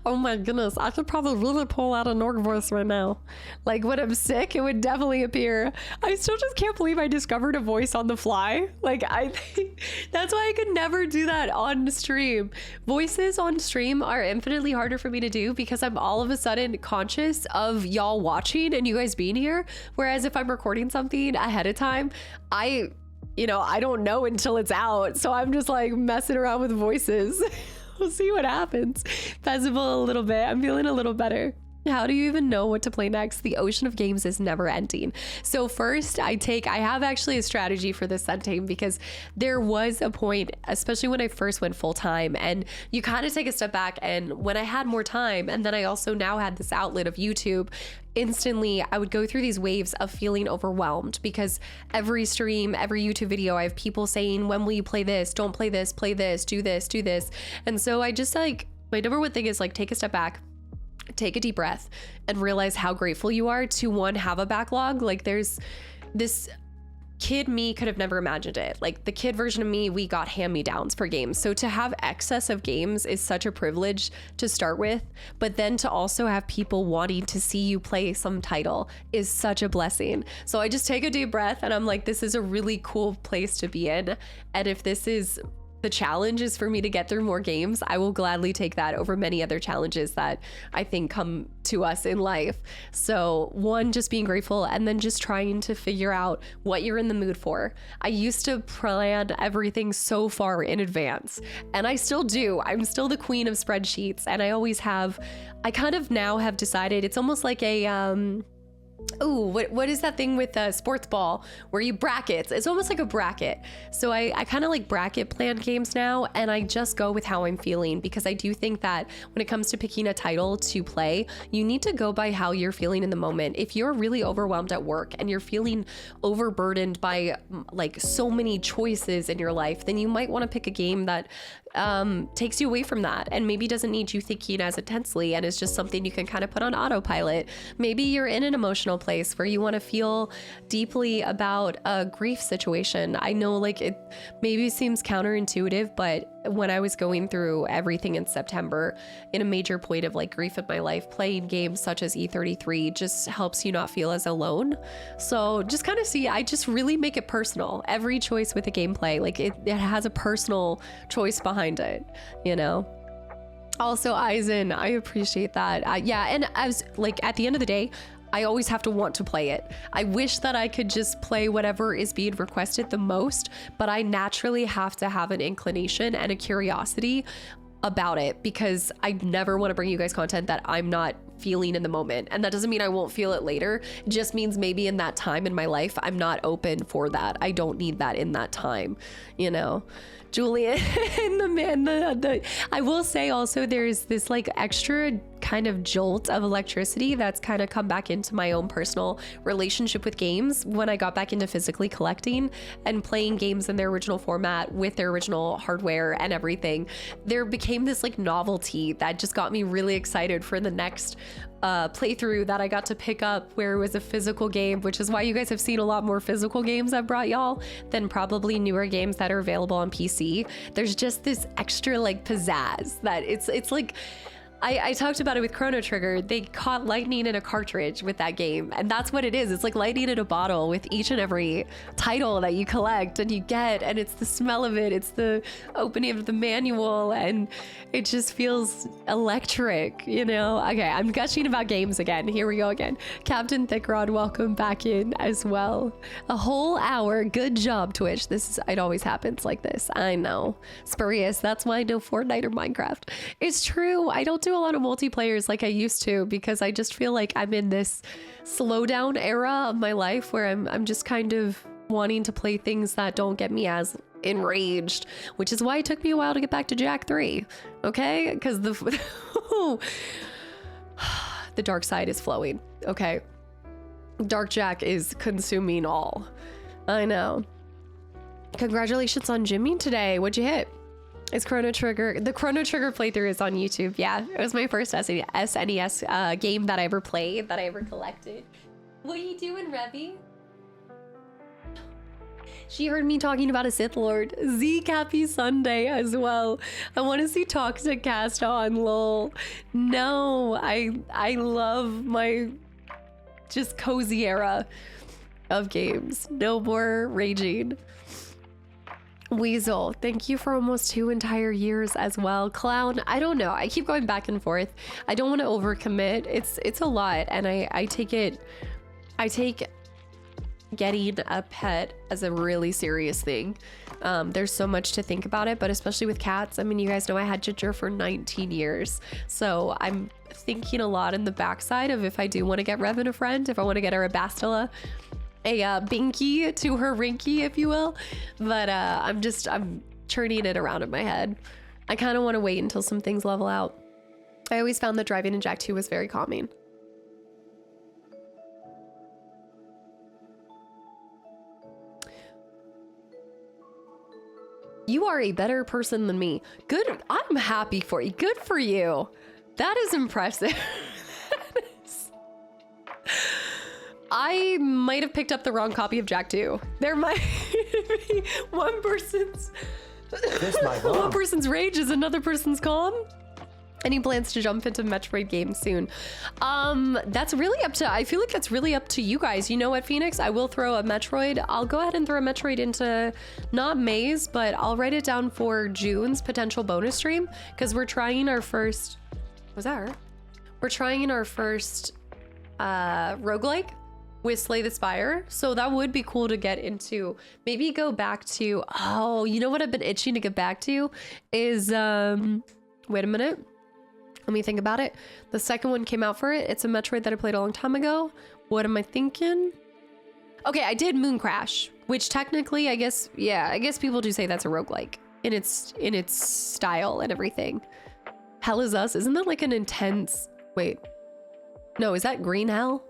Speaker 1: Oh my goodness, I could probably really pull out a Norg voice right now. Like when I'm sick, it would definitely appear. I still just can't believe I discovered a voice on the fly. Like I think that's why I could never do that on stream. Voices on stream are infinitely harder for me to do because I'm all of a sudden conscious of y'all watching and you guys being here. Whereas if I'm recording something ahead of time, I don't know until it's out. So I'm just like messing around with voices. We'll see what happens. Festival a little bit. I'm feeling a little better. How do you even know what to play next? The ocean of games is never ending. So first I have actually a strategy for this Sunday because there was a point, especially when I first went full time, and you kind of take a step back, and when I had more time, and then I also now had this outlet of YouTube, instantly I would go through these waves of feeling overwhelmed because every stream, every YouTube video, I have people saying, when will you play this? Don't play this, do this. And so I just like, my number one thing is like, take a step back, take a deep breath and realize how grateful you are to, one, have a backlog. Like, there's this kid me could have never imagined it. Like, the kid version of me, we got hand-me-downs for games. So to have excess of games is such a privilege to start with, but then to also have people wanting to see you play some title is such a blessing. So I just take a deep breath and I'm like, this is a really cool place to be in. And if this is the challenge is for me to get through more games, I will gladly take that over many other challenges that I think come to us in life. So one, just being grateful, and then just trying to figure out what you're in the mood for. I used to plan everything so far in advance, and I still do. I'm still the queen of spreadsheets, and I always have. I kind of now have decided it's almost like a what is that thing with sports ball where you brackets? It's almost like a bracket. So I kind of like bracket plan games now, and I just go with how I'm feeling, because I do think that when it comes to picking a title to play, you need to go by how you're feeling in the moment. If you're really overwhelmed at work and you're feeling overburdened by like so many choices in your life, then you might want to pick a game that takes you away from that and maybe doesn't need you thinking as intensely and is just something you can kind of put on autopilot. Maybe you're in an emotional place where you want to feel deeply about a grief situation. I know, like, it maybe seems counterintuitive, but when I was going through everything in September, in a major point of like grief in my life, playing games such as E33 just helps you not feel as alone. So just kind of see, I just really make it personal. Every choice with a gameplay, like it has a personal choice behind it, you know? Also, Eisen, I appreciate that. Yeah, and I was like, at the end of the day, I always have to want to play it. I wish that I could just play whatever is being requested the most, but I naturally have to have an inclination and a curiosity about it, because I never want to bring you guys content that I'm not feeling in the moment. And that doesn't mean I won't feel it later. It just means maybe in that time in my life, I'm not open for that. I don't need that in that time, you know? Julian and the man, I will say also there's this like extra kind of jolt of electricity that's kind of come back into my own personal relationship with games when I got back into physically collecting and playing games in their original format with their original hardware and everything. There became this like novelty that just got me really excited for the next playthrough that I got to pick up, where it was a physical game, which is why you guys have seen a lot more physical games I've brought y'all than probably newer games that are available on PC. There's just this extra like pizzazz that it's like, I talked about it with Chrono Trigger. They caught lightning in a cartridge with that game, and that's what it is. It's like lightning in a bottle with each and every title that you collect and you get, and it's the smell of it, it's the opening of the manual, and it just feels electric, you know? Okay, I'm gushing about games again. Here we go again. Captain Thickrod, welcome back in as well. A whole hour. Good job, Twitch. It always happens like this. I know. Spurious. That's why I know Fortnite or Minecraft. It's true. I don't do a lot of multiplayers like I used to, because I just feel like I'm in this slowdown era of my life where I'm just kind of wanting to play things that don't get me as enraged, which is why it took me a while to get back to Jack 3. Okay? Because the dark side is flowing. Okay? Dark Jack is consuming all. I know. Congratulations on gymming today. What'd you hit? Is Chrono Trigger, the Chrono Trigger playthrough is on YouTube. Yeah, it was my first SNES game that I ever played, that I ever collected. What are you doing, Revy? She heard me talking about a Sith Lord. Zeke, happy Sunday as well. I want to see Toxic Cast on, lol. No, I love my just cozy era of games. No more raging. Weasel, thank you for almost 2 entire years as well. Clown, I don't know. I keep going back and forth. I don't want to overcommit. It's a lot, and I take getting a pet as a really serious thing. There's so much to think about it, but especially with cats. I mean, you guys know I had Ginger for 19 years. So I'm thinking a lot in the backside of if I do want to get Revan a friend, if I want to get her a Bastila, a Binky to her Rinky, if you will. But I'm churning it around in my head. I kind of want to wait until some things level out. I always found that driving in Jack 2 was very calming. You are a better person than me. Good. I'm happy for you. Good for you. That is impressive. I might have picked up the wrong copy of Jak 2. There might be one person's rage is another person's calm. And he plans to jump into Metroid games soon. That's really up to, I feel like that's really up to you guys. You know what, Phoenix? I will throw a Metroid. I'll go ahead and throw a Metroid into, not May's, but I'll write it down for June's potential bonus stream. Because we're trying our first, was that her? We're trying our first roguelike with Slay the Spire. So that would be cool to get into. Maybe go back to, oh, you know what I've been itching to get back to is, wait a minute. Let me think about it. The second one came out for it. It's a Metroid that I played a long time ago. What am I thinking? Okay, I did Moon Crash, which technically, I guess, yeah, I guess people do say that's a roguelike in its style and everything. Hell is Us, isn't that like an intense, wait, no, is that Green Hell?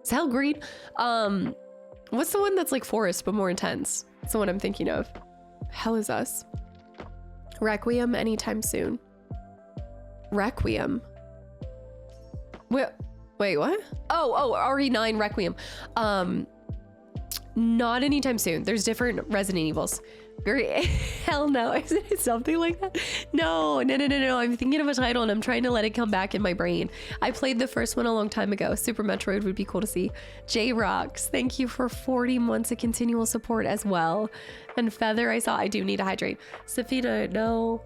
Speaker 1: Is Hell green? What's the one that's like Forest but more intense? That's the one I'm thinking of. Hell is Us. Requiem anytime soon. Requiem. Wait, what? Oh, RE9 Requiem. Not anytime soon. There's different Resident Evils. Hell no. Is it something like that? No. I'm thinking of a title and I'm trying to let it come back in my brain. I played the first one a long time ago. Super Metroid would be cool to see. J-Rocks, thank you for 40 months of continual support as well. And Feather, I do need to hydrate. Safina, no.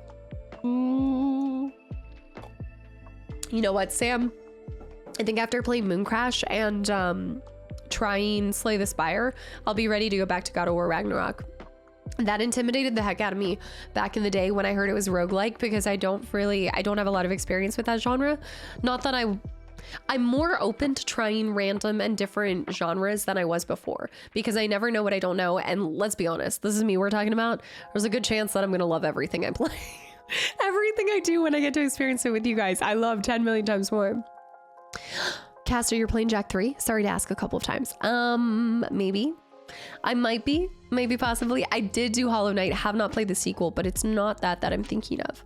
Speaker 1: You know what, Sam? I think after playing Moon Crash and trying Slay the Spire, I'll be ready to go back to God of War Ragnarok. That intimidated the heck out of me back in the day when I heard it was roguelike, because I don't have a lot of experience with that genre. Not that I'm more open to trying random and different genres than I was before, because I never know what I don't know. And let's be honest, this is me we're talking about. There's a good chance that I'm going to love everything I play. Everything I do when I get to experience it with you guys, I love 10 million times more. Caster, you're playing Jak 3? Sorry to ask a couple of times. Maybe. I might be. Maybe possibly. I did do Hollow Knight. Have not played the sequel, but it's not that I'm thinking of.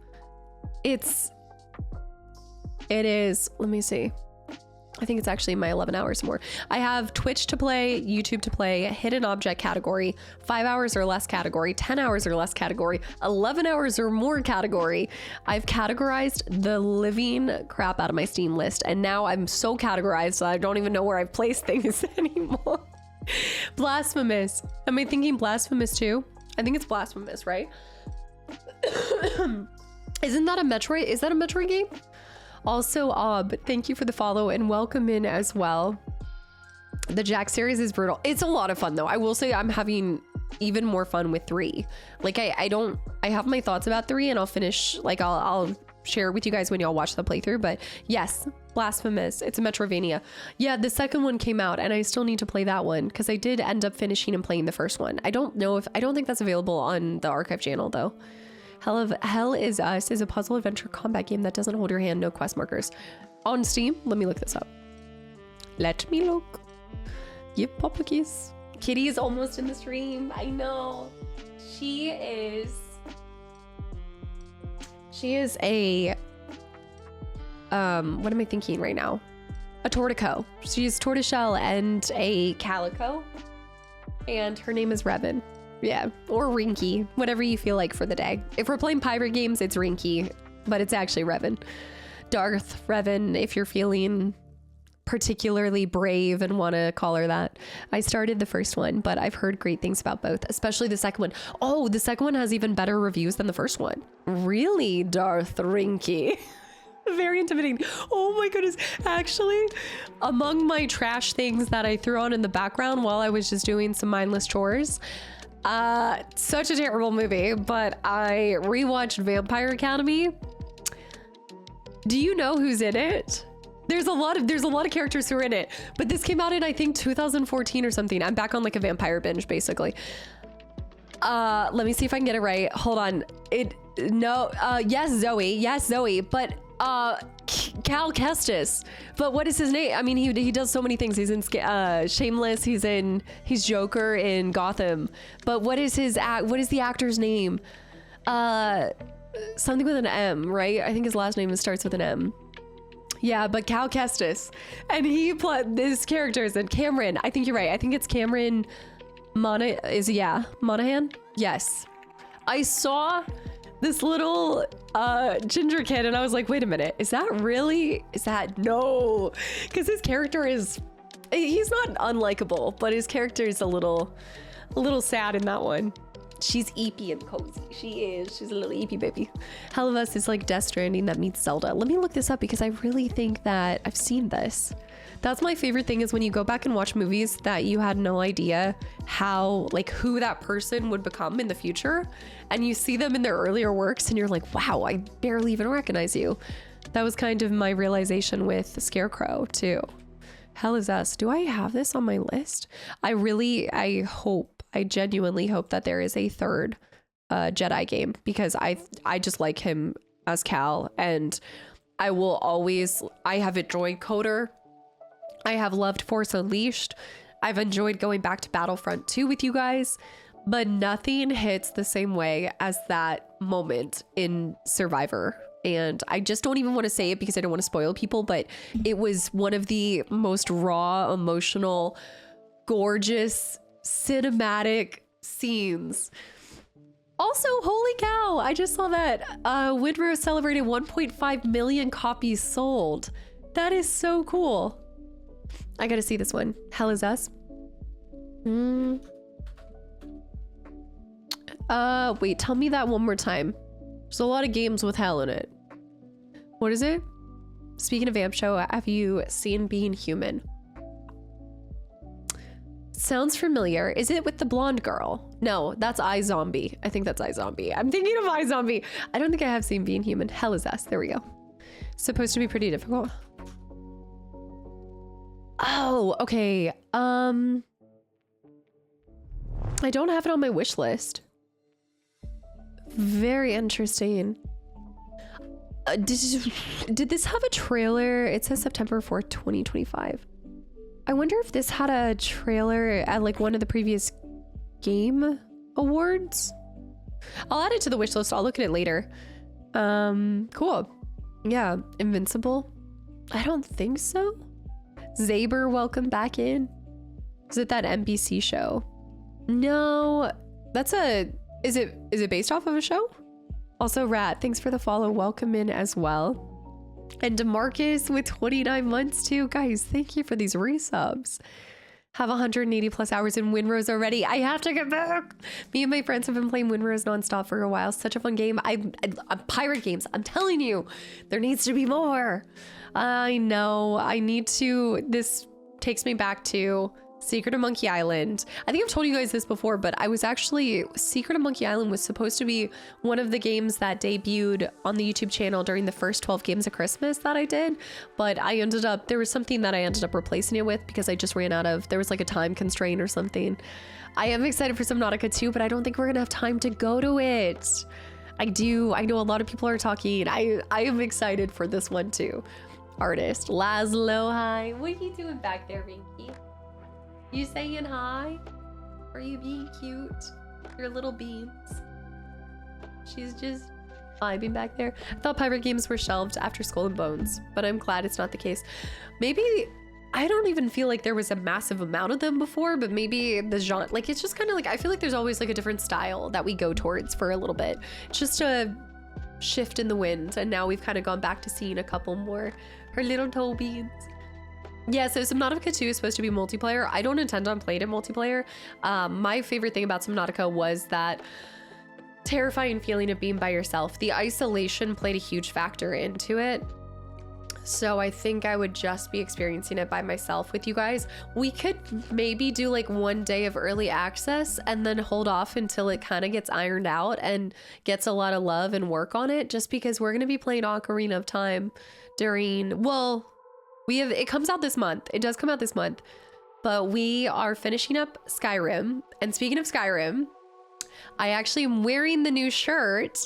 Speaker 1: It is, let me see. I think it's actually my 11 hours more. I have Twitch to play, YouTube to play, hidden object category, 5 hours or less category, 10 hours or less category, 11 hours or more category. I've categorized the living crap out of my Steam list, and now I'm so categorized so I don't even know where I've placed things anymore. Blasphemous. Am I thinking Blasphemous too? I think it's Blasphemous, right? Isn't that a Metroid? Is that a Metroid game? Also, thank you for the follow and welcome in as well. The Jak series is brutal. It's a lot of fun though. I will say I'm having even more fun with 3. Like I have my thoughts about 3 and I'll finish, like I'll share it with you guys when y'all watch the playthrough. But yes, Blasphemous. It's a Metroidvania. Yeah, the second one came out and I still need to play that one because I did end up finishing and playing the first one. I don't think that's available on the archive channel though. Hell is Us is a puzzle adventure combat game that doesn't hold your hand, no quest markers. On Steam, let me look this up. Let me look. Yep, Papa Kiss. Kitty is almost in the stream. I know. She is a, what am I thinking right now? A Tortico. She's Tortoiseshell and a Calico. And her name is Revan. Yeah, or Rinky, whatever you feel like for the day. If we're playing pirate games, it's Rinky, but it's actually Revan. Darth Revan, if you're feeling particularly brave and want to call her that. I started the first one, but I've heard great things about both, especially the second one. Oh, the second one has even better reviews than the first one. Really, Darth Rinky? Very intimidating. Oh my goodness. Actually, among my trash things that I threw on in the background while I was just doing some mindless chores, such a terrible movie, but I rewatched Vampire Academy. Do you know who's in it? There's a lot of characters who are in it, but this came out in I think 2014 or something. I'm back on like a vampire binge basically. Let me see if I can get it right. Hold on. Yes, Zoe, but Cal Kestis. But what is his name? I mean, he does so many things. He's in Shameless. He's Joker in Gotham. But what is the actor's name? Something with an M, right? I think his last name starts with an M. Yeah, but Cal Kestis. And he played this character is in Cameron. I think you're right. I think it's Cameron Monaghan? Yes. I saw this little ginger kid and I was like, wait a minute, is that no? Because his character he's not unlikable, but his character is a little sad in that one. She's eepy and cozy. She's a little eepy baby. Hell of Us is like Death Stranding that meets Zelda. Let me look this up because I really think that I've seen this. That's my favorite thing, is when you go back and watch movies that you had no idea who that person would become in the future, and you see them in their earlier works and you're like, wow, I barely even recognize you. That was kind of my realization with Scarecrow too. Hell is Us. Do I have this on my list? I genuinely hope that there is a third Jedi game, because I just like him as Cal, and I have enjoyed Coder. I have loved Force Unleashed. I've enjoyed going back to Battlefront 2 with you guys, but nothing hits the same way as that moment in Survivor. And I just don't even want to say it because I don't want to spoil people, but it was one of the most raw, emotional, gorgeous, cinematic scenes. Also, holy cow, I just saw that Windrose celebrated 1.5 million copies sold. That is so cool. I gotta see this one. Hell is Us. Wait, tell me that one more time. There's a lot of games with hell in it. What is it? Speaking of Vamp Show, have you seen Being Human? Sounds familiar. Is it with the blonde girl? No, that's iZombie. I think that's iZombie. I'm thinking of iZombie. I don't think I have seen Being Human. Hell is Us. There we go. Supposed to be pretty difficult. Oh, okay. I don't have it on my wish list. Very interesting. Did this have a trailer? It says September 4th, 2025. I wonder if this had a trailer at like one of the previous game awards. I'll add it to the wish list. I'll look at it later. Cool. Yeah, Invincible. I don't think so. Zaber, welcome back in. Is it that NBC show? No, that's is it based off of a show? Also, Rat, thanks for the follow. Welcome in as well. And DeMarcus with 29 months too. Guys, thank you for these resubs. Have 180 plus hours in Windrose already. I have to get back. Me and my friends have been playing Windrose nonstop for a while. Such a fun game. I'm pirate games. I'm telling you, there needs to be more. I know. I need to. This takes me back to Secret of Monkey Island. I think I've told you guys this before, but Secret of Monkey Island was supposed to be one of the games that debuted on the YouTube channel during the first 12 games of Christmas that I did. But there was something that I ended up replacing it with because I just ran out of, there was like a time constraint or something. I am excited for Subnautica 2, but I don't think we're gonna have time to go to it. I know a lot of people are talking. I am excited for this one too. Artist, Laszlo, hi. What are you doing back there, Rinky? You saying hi? Are you being cute? Your little beans. She's just vibing back there. I thought pirate games were shelved after Skull and Bones, but I'm glad it's not the case. Maybe, I don't even feel like there was a massive amount of them before, but maybe the genre, like it's just kind of like, I feel like there's always like a different style that we go towards for a little bit. It's just a shift in the wind, and now we've kind of gone back to seeing a couple more. Her little toe beans. Yeah, so Subnautica 2 is supposed to be multiplayer. I don't intend on playing it multiplayer. My favorite thing about Subnautica was that terrifying feeling of being by yourself. The isolation played a huge factor into it. So I think I would just be experiencing it by myself with you guys. We could maybe do like one day of early access and then hold off until it kind of gets ironed out and gets a lot of love and work on it, just because we're going to be playing Ocarina of Time during, well, it comes out this month. It does come out this month, but we are finishing up Skyrim. And speaking of Skyrim, I actually am wearing the new shirt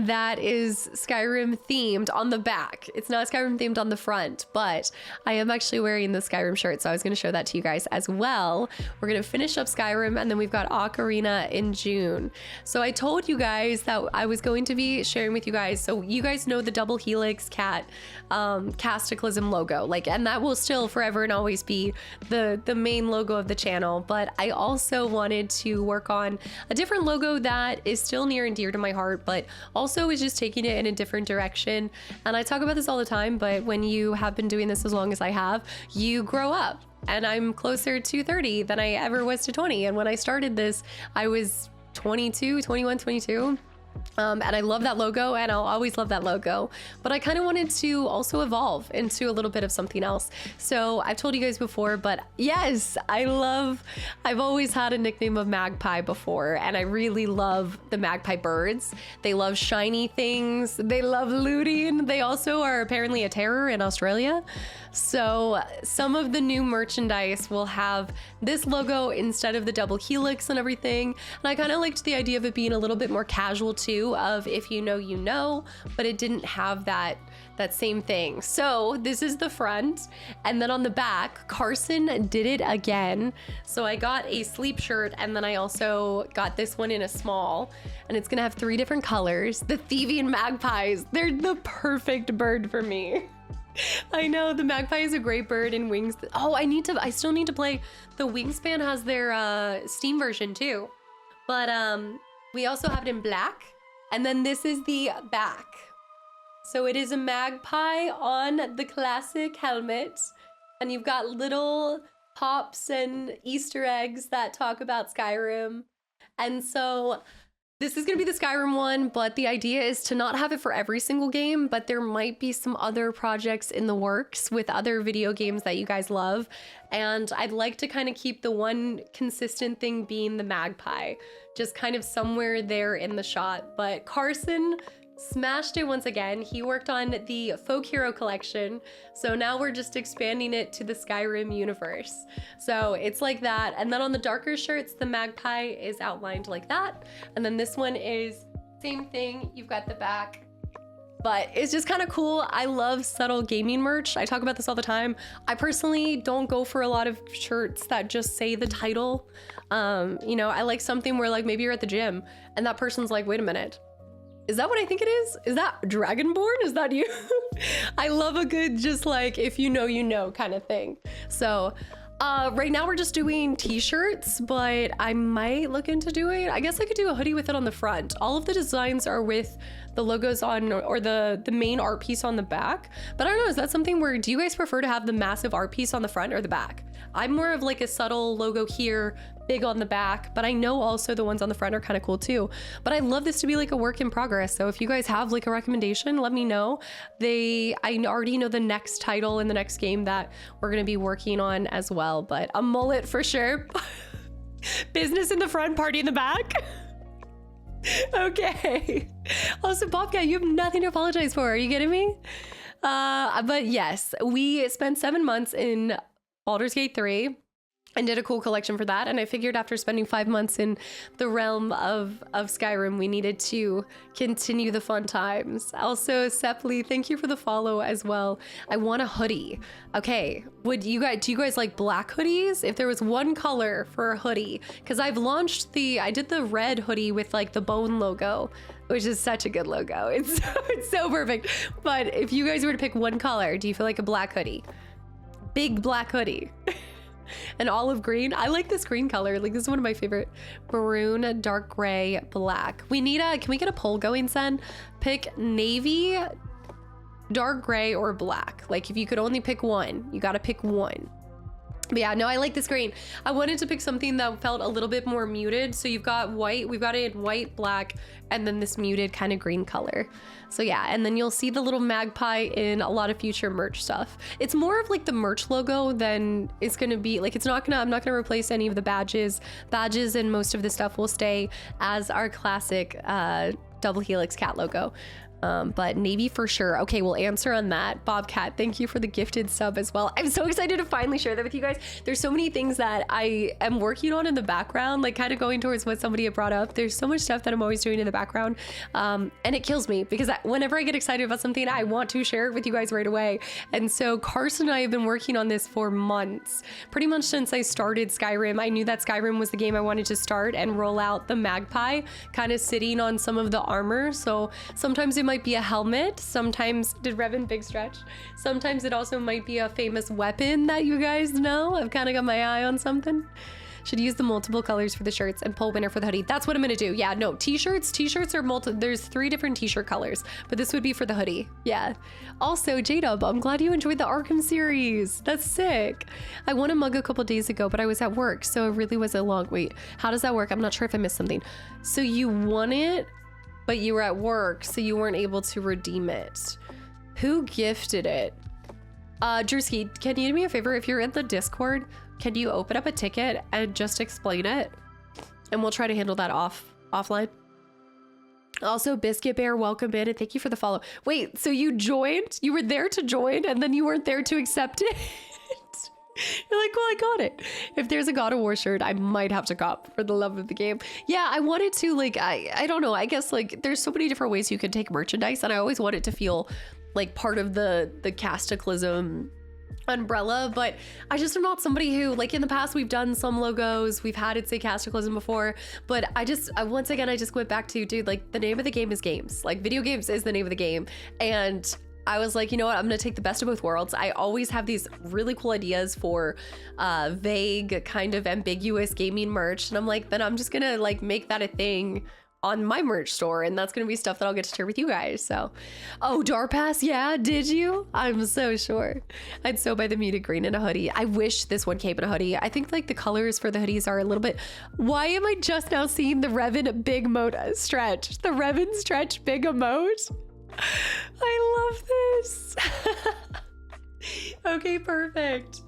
Speaker 1: that is Skyrim themed on the back. It's not Skyrim themed on the front, but I am actually wearing the Skyrim shirt, so I was going to show that to you guys as well. We're going to finish up Skyrim, and then we've got Ocarina in June. So I told you guys that I was going to be sharing with you guys, so you guys know the double helix cat Kastaclysm logo, like, and that will still forever and always be the main logo of the channel. But I also wanted to work on a different logo that is still near and dear to my heart, but also is just taking it in a different direction. And I talk about this all the time, but when you have been doing this as long as I have, you grow up. And I'm closer to 30 than I ever was to 20. And when I started this, I was 22, 21, 22. And I love that logo, and I'll always love that logo, but I kind of wanted to also evolve into a little bit of something else. So I've told you guys before, but yes, I've always had a nickname of Magpie before, and I really love the magpie birds. They love shiny things. They love looting. They also are apparently a terror in Australia. So some of the new merchandise will have this logo instead of the double helix and everything. And I kind of liked the idea of it being a little bit more casual too, of if you know, you know, but it didn't have that same thing. So this is the front, and then on the back, Carson did it again. So I got a sleep shirt, and then I also got this one in a small, and it's gonna have 3 different colors. The thieving magpies, they're the perfect bird for me. I know the magpie is a great bird, and wings. Oh, I still need to play. The Wingspan has their Steam version too, but we also have it in black. And then this is the back. So it is a magpie on the classic helmet, and you've got little pops and Easter eggs that talk about Skyrim. And so this is going to be the Skyrim one, but the idea is to not have it for every single game, but there might be some other projects in the works with other video games that you guys love. And I'd like to kind of keep the one consistent thing being the magpie, just kind of somewhere there in the shot. But Carson smashed it once again. He worked on the Folk Hero collection, so now we're just expanding it to the Skyrim universe. So it's like that, and then on the darker shirts, the magpie is outlined like that, and then this one is same thing. You've got the back, but it's just kind of cool. I love subtle gaming merch. I talk about this all the time. I personally don't go for a lot of shirts that just say the title. You know, I like something where, like, maybe you're at the gym and that person's like, wait a minute, is that what I think it is? Is that Dragonborn? Is that you? I love a good, just like, if you know, you know kind of thing. So right now we're just doing t-shirts, but I might look into doing, I guess I could do a hoodie with it on the front. All of the designs are with the logos on, or the main art piece on the back. But I don't know, is that something where, do you guys prefer to have the massive art piece on the front or the back? I'm more of like a subtle logo here, big on the back, but I know also the ones on the front are kind of cool too. But I love this to be like a work in progress. So if you guys have like a recommendation, let me know. I already know the next title in the next game that we're going to be working on as well, but a mullet for sure. Business in the front, party in the back. Okay. Also, Bobcat, you have nothing to apologize for. Are you kidding me? But yes, we spent 7 months in Baldur's Gate 3 and did a cool collection for that. And I figured after spending 5 months in the realm of Skyrim, we needed to continue the fun times. Also, Sepley, thank you for the follow as well. I want a hoodie. Okay, do you guys like black hoodies? If there was one color for a hoodie, because I did the red hoodie with like the bone logo, which is such a good logo. It's so perfect. But if you guys were to pick one color, do you feel like a black hoodie? Big black hoodie. An olive green. I like this green color. Like, this is one of my favorite. Maroon, dark gray, black. Can we get a poll going, Sen? Pick navy, dark gray, or black. Like, if you could only pick one, you got to pick one. But yeah, no, I like this green. I wanted to pick something that felt a little bit more muted. So you've got white, we've got it in white, black, and then this muted kind of green color. So yeah, and then you'll see the little magpie in a lot of future merch stuff. It's more of like the merch logo than it's gonna be, like, I'm not gonna replace any of the badges. Badges and most of the stuff will stay as our classic double helix cat logo. But navy for sure. Okay, we'll answer on that. Bobcat, thank you for the gifted sub as well. I'm so excited to finally share that with you guys. There's so many things that I am working on in the background, like kind of going towards what somebody had brought up. There's so much stuff that I'm always doing in the background. And it kills me because whenever I get excited about something, I want to share it with you guys right away. And so Carson and I have been working on this for months, pretty much since I started Skyrim. I knew that Skyrim was the game I wanted to start and roll out the magpie kind of sitting on some of the armor. So sometimes it might be a helmet. Sometimes, did Revan big stretch? Sometimes it also might be a famous weapon that you guys know. I've kind of got my eye on something. Should use the multiple colors for the shirts and pull winner for the hoodie. That's what I'm gonna do. Yeah, no, t-shirts are there's 3 different t-shirt colors, but this would be for the hoodie. Yeah. Also, J-Dub, I'm glad you enjoyed the Arkham series. That's sick. I won a mug a couple days ago, but I was at work, so it really was a long wait. How does that work? I'm not sure if I missed something. So you won it, but you were at work, so you weren't able to redeem it. Who gifted it? Drewski, can you do me a favor? If you're in the Discord, can you open up a ticket and just explain it? And we'll try to handle that offline. Also, Biscuit Bear, welcome in and thank you for the follow. Wait, so you joined? You were there to join and then you weren't there to accept it? You're like, well, I got it. If there's a God of War shirt, I might have to cop for the love of the game. Yeah, I wanted to, like, I don't know. I guess, like, there's so many different ways you can take merchandise, and I always want it to feel like part of the Kastaclysm umbrella, but I just am not somebody who, like, in the past we've done some logos, we've had it say Kastaclysm before, but I once again I just went back to, dude, like, the name of the game is games. Like, video games is the name of the game, and I was like, you know what, I'm gonna take the best of both worlds. I always have these really cool ideas for vague, kind of ambiguous gaming merch, and I'm like, then I'm just gonna, like, make that a thing on my merch store, and that's gonna be stuff that I'll get to share with you guys. So, oh, Darpass, yeah, did you? I'm so sure. I'd so buy the muted green in a hoodie. I wish this one came in a hoodie. I think, like, the colors for the hoodies are a little bit. Why am I just now seeing the Revan big emote stretch? The Revan stretch big emote? I love this. Okay, perfect.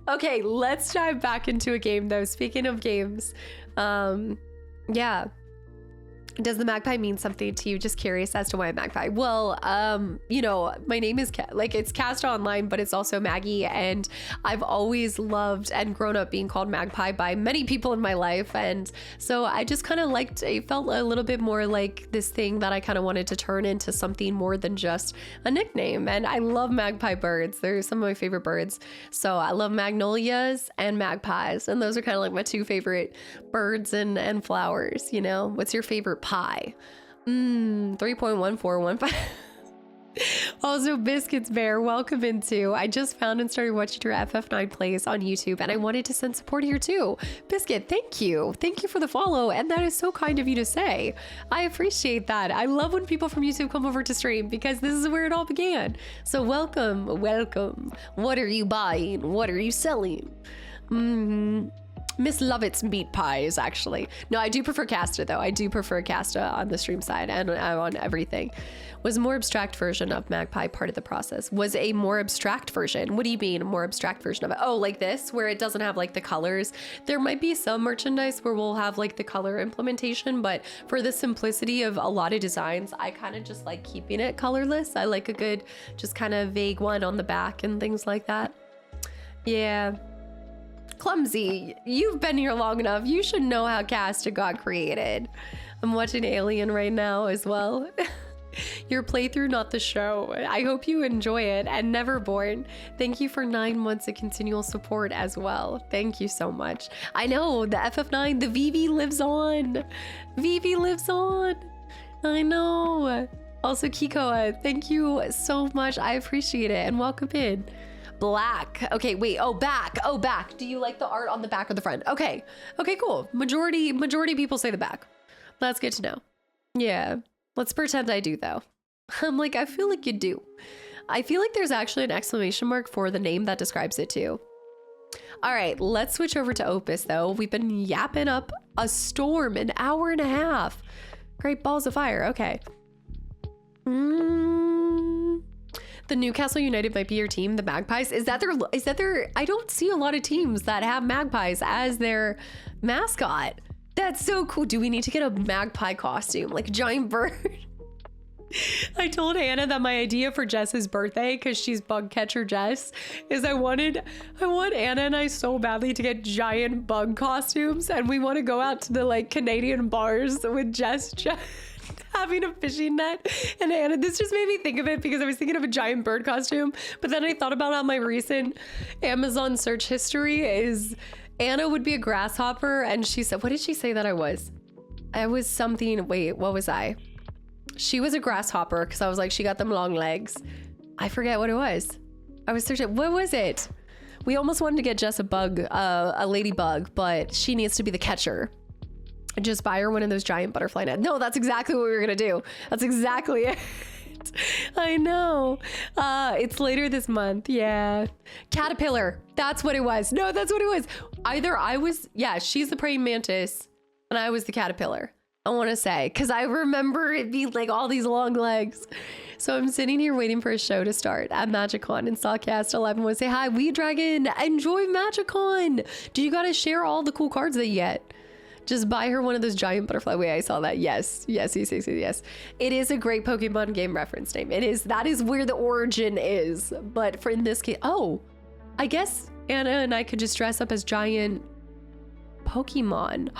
Speaker 1: Okay, let's dive back into a game though. Speaking of games, yeah. Does the magpie mean something to you? Just curious as to why magpie. Well, you know, my name is it's cast online, but it's also Maggie, and I've always loved and grown up being called magpie by many people in my life, and so I just kind of liked. It felt a little bit more like this thing that I kind of wanted to turn into something more than just a nickname. And I love magpie birds. They're some of my favorite birds. So I love magnolias and magpies, and those are kind of like my 2 favorite birds and flowers. You know, what's your favorite pie? 3.1415. Also, Biscuits Bear, welcome in too. I just found and started watching your FF9 plays on YouTube, and I wanted to send support here too. Biscuit, thank you. Thank you for the follow, and that is so kind of you to say. I appreciate that. I love when people from YouTube come over to stream because this is where it all began. So welcome, welcome. What are you buying? What are you selling? Miss Lovett's meat pies, actually. No, I do prefer Casta, though. I do prefer Casta on the stream side and on everything. Was a more abstract version of Magpie part of the process? Was a more abstract version? What do you mean, a more abstract version of it? Oh, like this, where it doesn't have, like, the colors. There might be some merchandise where we'll have, like, the color implementation, but for the simplicity of a lot of designs, I kind of just like keeping it colorless. I like a good, just kind of vague one on the back and things like that. Yeah. Clumsy, you've been here long enough. You should know how Casta got created. I'm watching Alien right now as well. Your playthrough, not the show. I hope you enjoy it. And Neverborn, thank you for 9 months of continual support as well. Thank you so much. I know, the FF9, the VV lives on. VV lives on. I know. Also, Kikoa, thank you so much. I appreciate it. And welcome in. Black. Okay, wait. Oh, back. Oh, back. Do you like the art on the back or the front? Okay. Okay, cool. Majority people say the back. That's good to know. Yeah. Let's pretend I do, though. I'm like, I feel like you do. I feel like there's actually an exclamation mark for the name that describes it, too. All right, let's switch over to Opus, though. We've been yapping up a storm, an hour and a half. Great balls of fire. Okay. The Newcastle United might be your team, the Magpies. Is that their, I don't see a lot of teams that have magpies as their mascot. That's so cool. Do we need to get a magpie costume, like a giant bird? I told Anna that my idea for Jess's birthday, because she's bug catcher Jess, is I want Anna and I so badly to get giant bug costumes, and we want to go out to the like Canadian bars with Jess having a fishing net. And Anna, this just made me think of it because I was thinking of a giant bird costume, but then I thought about how my recent Amazon search history is Anna would be a grasshopper, and she said, what did she say that I was? I was something, wait, what was I? She was a grasshopper because I was like, she got them long legs. I forget what it was. I was searching, what was it? We almost wanted to get Jess a ladybug, but she needs to be the catcher. Just buy her one of those giant butterfly nets. No, that's exactly what we were gonna do. That's exactly it. I know. It's later this month. Yeah. Caterpillar. That's what it was. No, that's what it was. Either I was, yeah, she's the praying mantis and I was the caterpillar. I want to say, because I remember it being like all these long legs. So I'm sitting here waiting for a show to start at MagicCon, and Stockcast 11 would say, hi, We Dragon, enjoy MagicCon. Do you got to share all the cool cards that you get? Just buy her one of those giant butterfly. Wait, I saw that. Yes. It is a great Pokemon game reference name. It is. That is where the origin is. But for in this case, oh, I guess Anna and I could just dress up as giant Pokemon.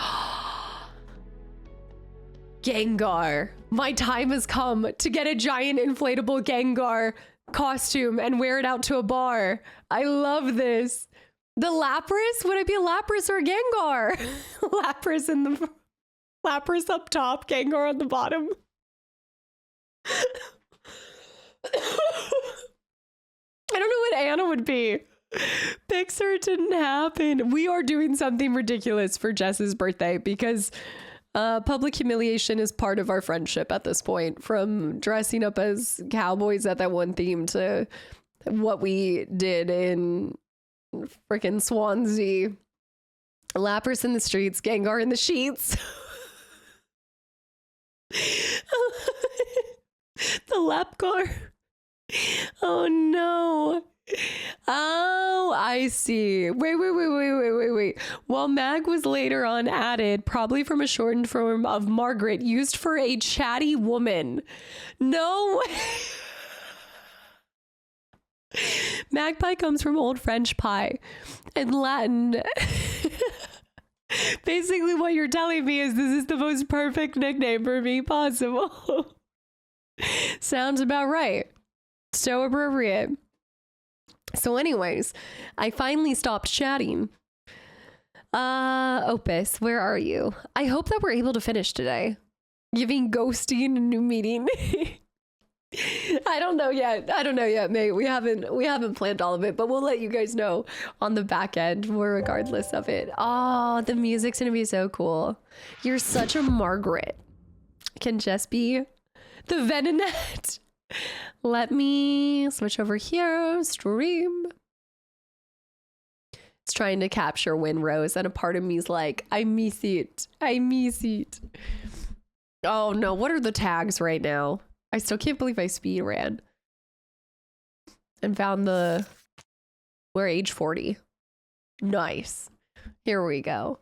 Speaker 1: Gengar. My time has come to get a giant inflatable Gengar costume and wear it out to a bar. I love this. The Lapras? Would I be a Lapras or a Gengar? Lapras up top, Gengar on the bottom. I don't know what Anna would be. Pixar didn't happen. We are doing something ridiculous for Jess's birthday because public humiliation is part of our friendship at this point. From dressing up as cowboys at that one theme to what we did in freaking Swansea. Lapras in the streets, Gengar in the sheets. The Lapgar. Oh no. Oh, I see. Wait. While Mag was later on added, probably from a shortened form of Margaret, used for a chatty woman. No way. Magpie comes from Old French pie and Latin. Basically, what you're telling me is this is the most perfect nickname for me possible. Sounds about right. So appropriate. So anyways, I finally stopped chatting. Opus, where are you? I hope that we're able to finish today. Giving ghosting a new meeting. I don't know yet, mate. We haven't planned all of it, but we'll let you guys know on the back end regardless of it. Oh, the music's gonna be so cool. You're such a Margaret. Can Jess be the Venonette? Let me switch over here. Stream. It's trying to capture Winrose, and a part of me's like, I miss it. Oh no, what are the tags right now? I still can't believe I speed ran and found we're age 40. Nice. Here we go.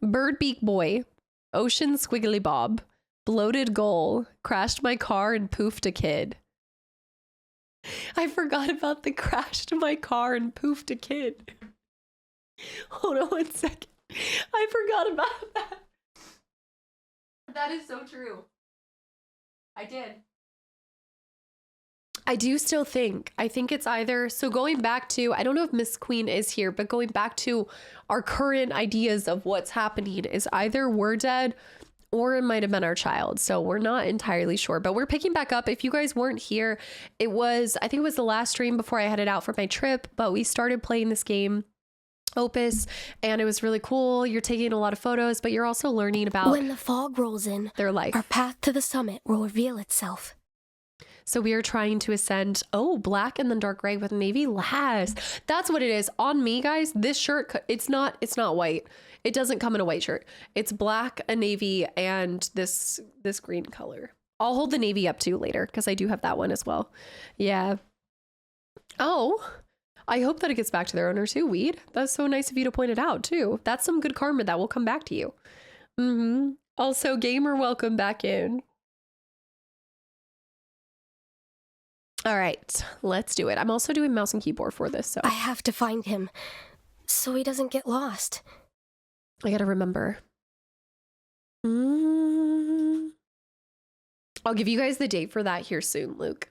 Speaker 1: Birdbeak Boy, Ocean Squiggly Bob, Bloated Goal, crashed my car and poofed a kid. I forgot about the crashed my car and poofed a kid. Hold on 1 second. I forgot about that. That is so true. I did. I do still think, I think it's either, so going back to, I don't know if Miss Queen is here, but going back to our current ideas of what's happening is either we're dead or it might have been our child. So we're not entirely sure, but we're picking back up. If you guys weren't here, I think it was the last stream before I headed out for my trip, but we started playing this game, Opus, and it was really cool. You're taking a lot of photos, but you're also learning about
Speaker 3: when the fog rolls in,
Speaker 1: their life.
Speaker 3: Our path to the summit will reveal itself.
Speaker 1: So we are trying to ascend. Oh, black and then dark gray with navy last. That's what it is. On me, guys, this shirt, it's not white. It doesn't come in a white shirt. It's black, a navy, and this green color. I'll hold the navy up too later because I do have that one as well. Yeah. Oh, I hope that it gets back to their owner too, Weed. That's so nice of you to point it out too. That's some good karma that will come back to you. Also, Gamer, welcome back in. All right, let's do it. I'm also doing mouse and keyboard for this, so
Speaker 3: I have to find him so he doesn't get lost.
Speaker 1: I gotta remember. I'll give you guys the date for that here soon, Luke.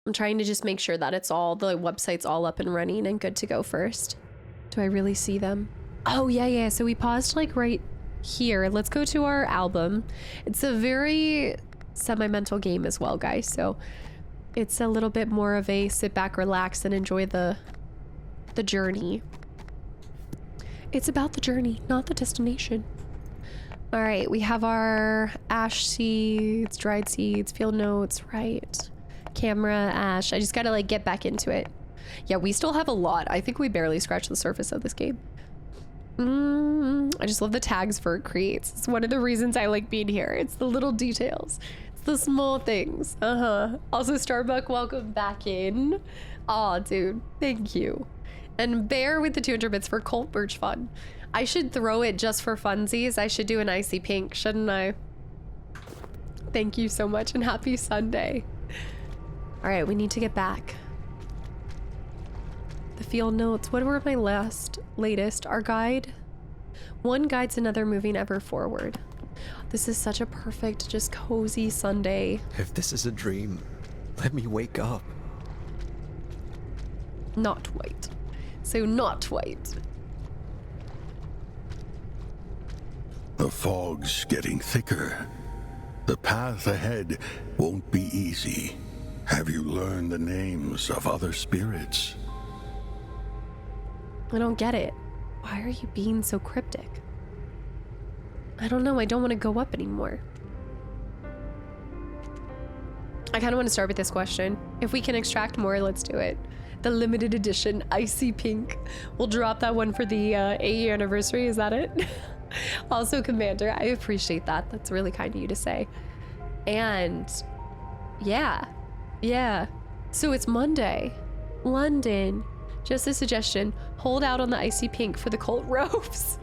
Speaker 1: I'm trying to just make sure that it's all, the website's all up and running and good to go first. Do I really see them? Oh, yeah. So we paused like right here. Let's go to our album. It's a very semi-mental game as well, guys. So it's a little bit more of a sit back, relax, and enjoy the journey. It's about the journey, not the destination. All right, we have our ash seeds, dried seeds, field notes, right? Camera, ash. I just gotta like get back into it. Yeah, we still have a lot. I think we barely scratched the surface of this game. I just love the tags for it creates. It's one of the reasons I like being here. It's the little details. It's the small things. Also, Starbuck, welcome back in. Aw, dude, thank you. And Bear with the 200 bits for Cult Merch Fun. I should throw it just for funsies. I should do an icy pink, shouldn't I? Thank you so much and happy Sunday. All right, we need to get back. The field notes. What were my latest? Our guide. One guides another moving ever forward. This is such a perfect, just cozy Sunday.
Speaker 4: If this is a dream, let me wake up.
Speaker 1: Not white. So not white.
Speaker 5: The fog's getting thicker. The path ahead won't be easy. Have you learned the names of other spirits?
Speaker 1: I don't get it. Why are you being so cryptic? I don't know. I don't want to go up anymore. I kind of want to start with this question. If we can extract more, let's do it. The limited edition icy pink. We'll drop that one for the 8-year anniversary. Is that it? Also, Commander, I appreciate that. That's really kind of you to say. And yeah. So it's Monday. London. Just a suggestion. Hold out on the icy pink for the cult robes.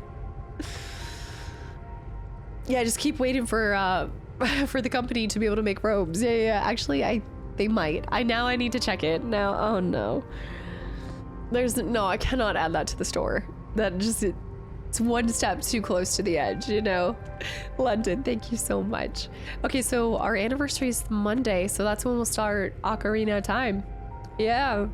Speaker 1: Yeah, just keep waiting for the company to be able to make robes. Yeah. Actually, they might. I need to check it now. Oh no. I cannot add that to the store. It's one step too close to the edge, you know. London, thank you so much. Okay, so our anniversary is Monday, so that's when we'll start Ocarina time. Yeah.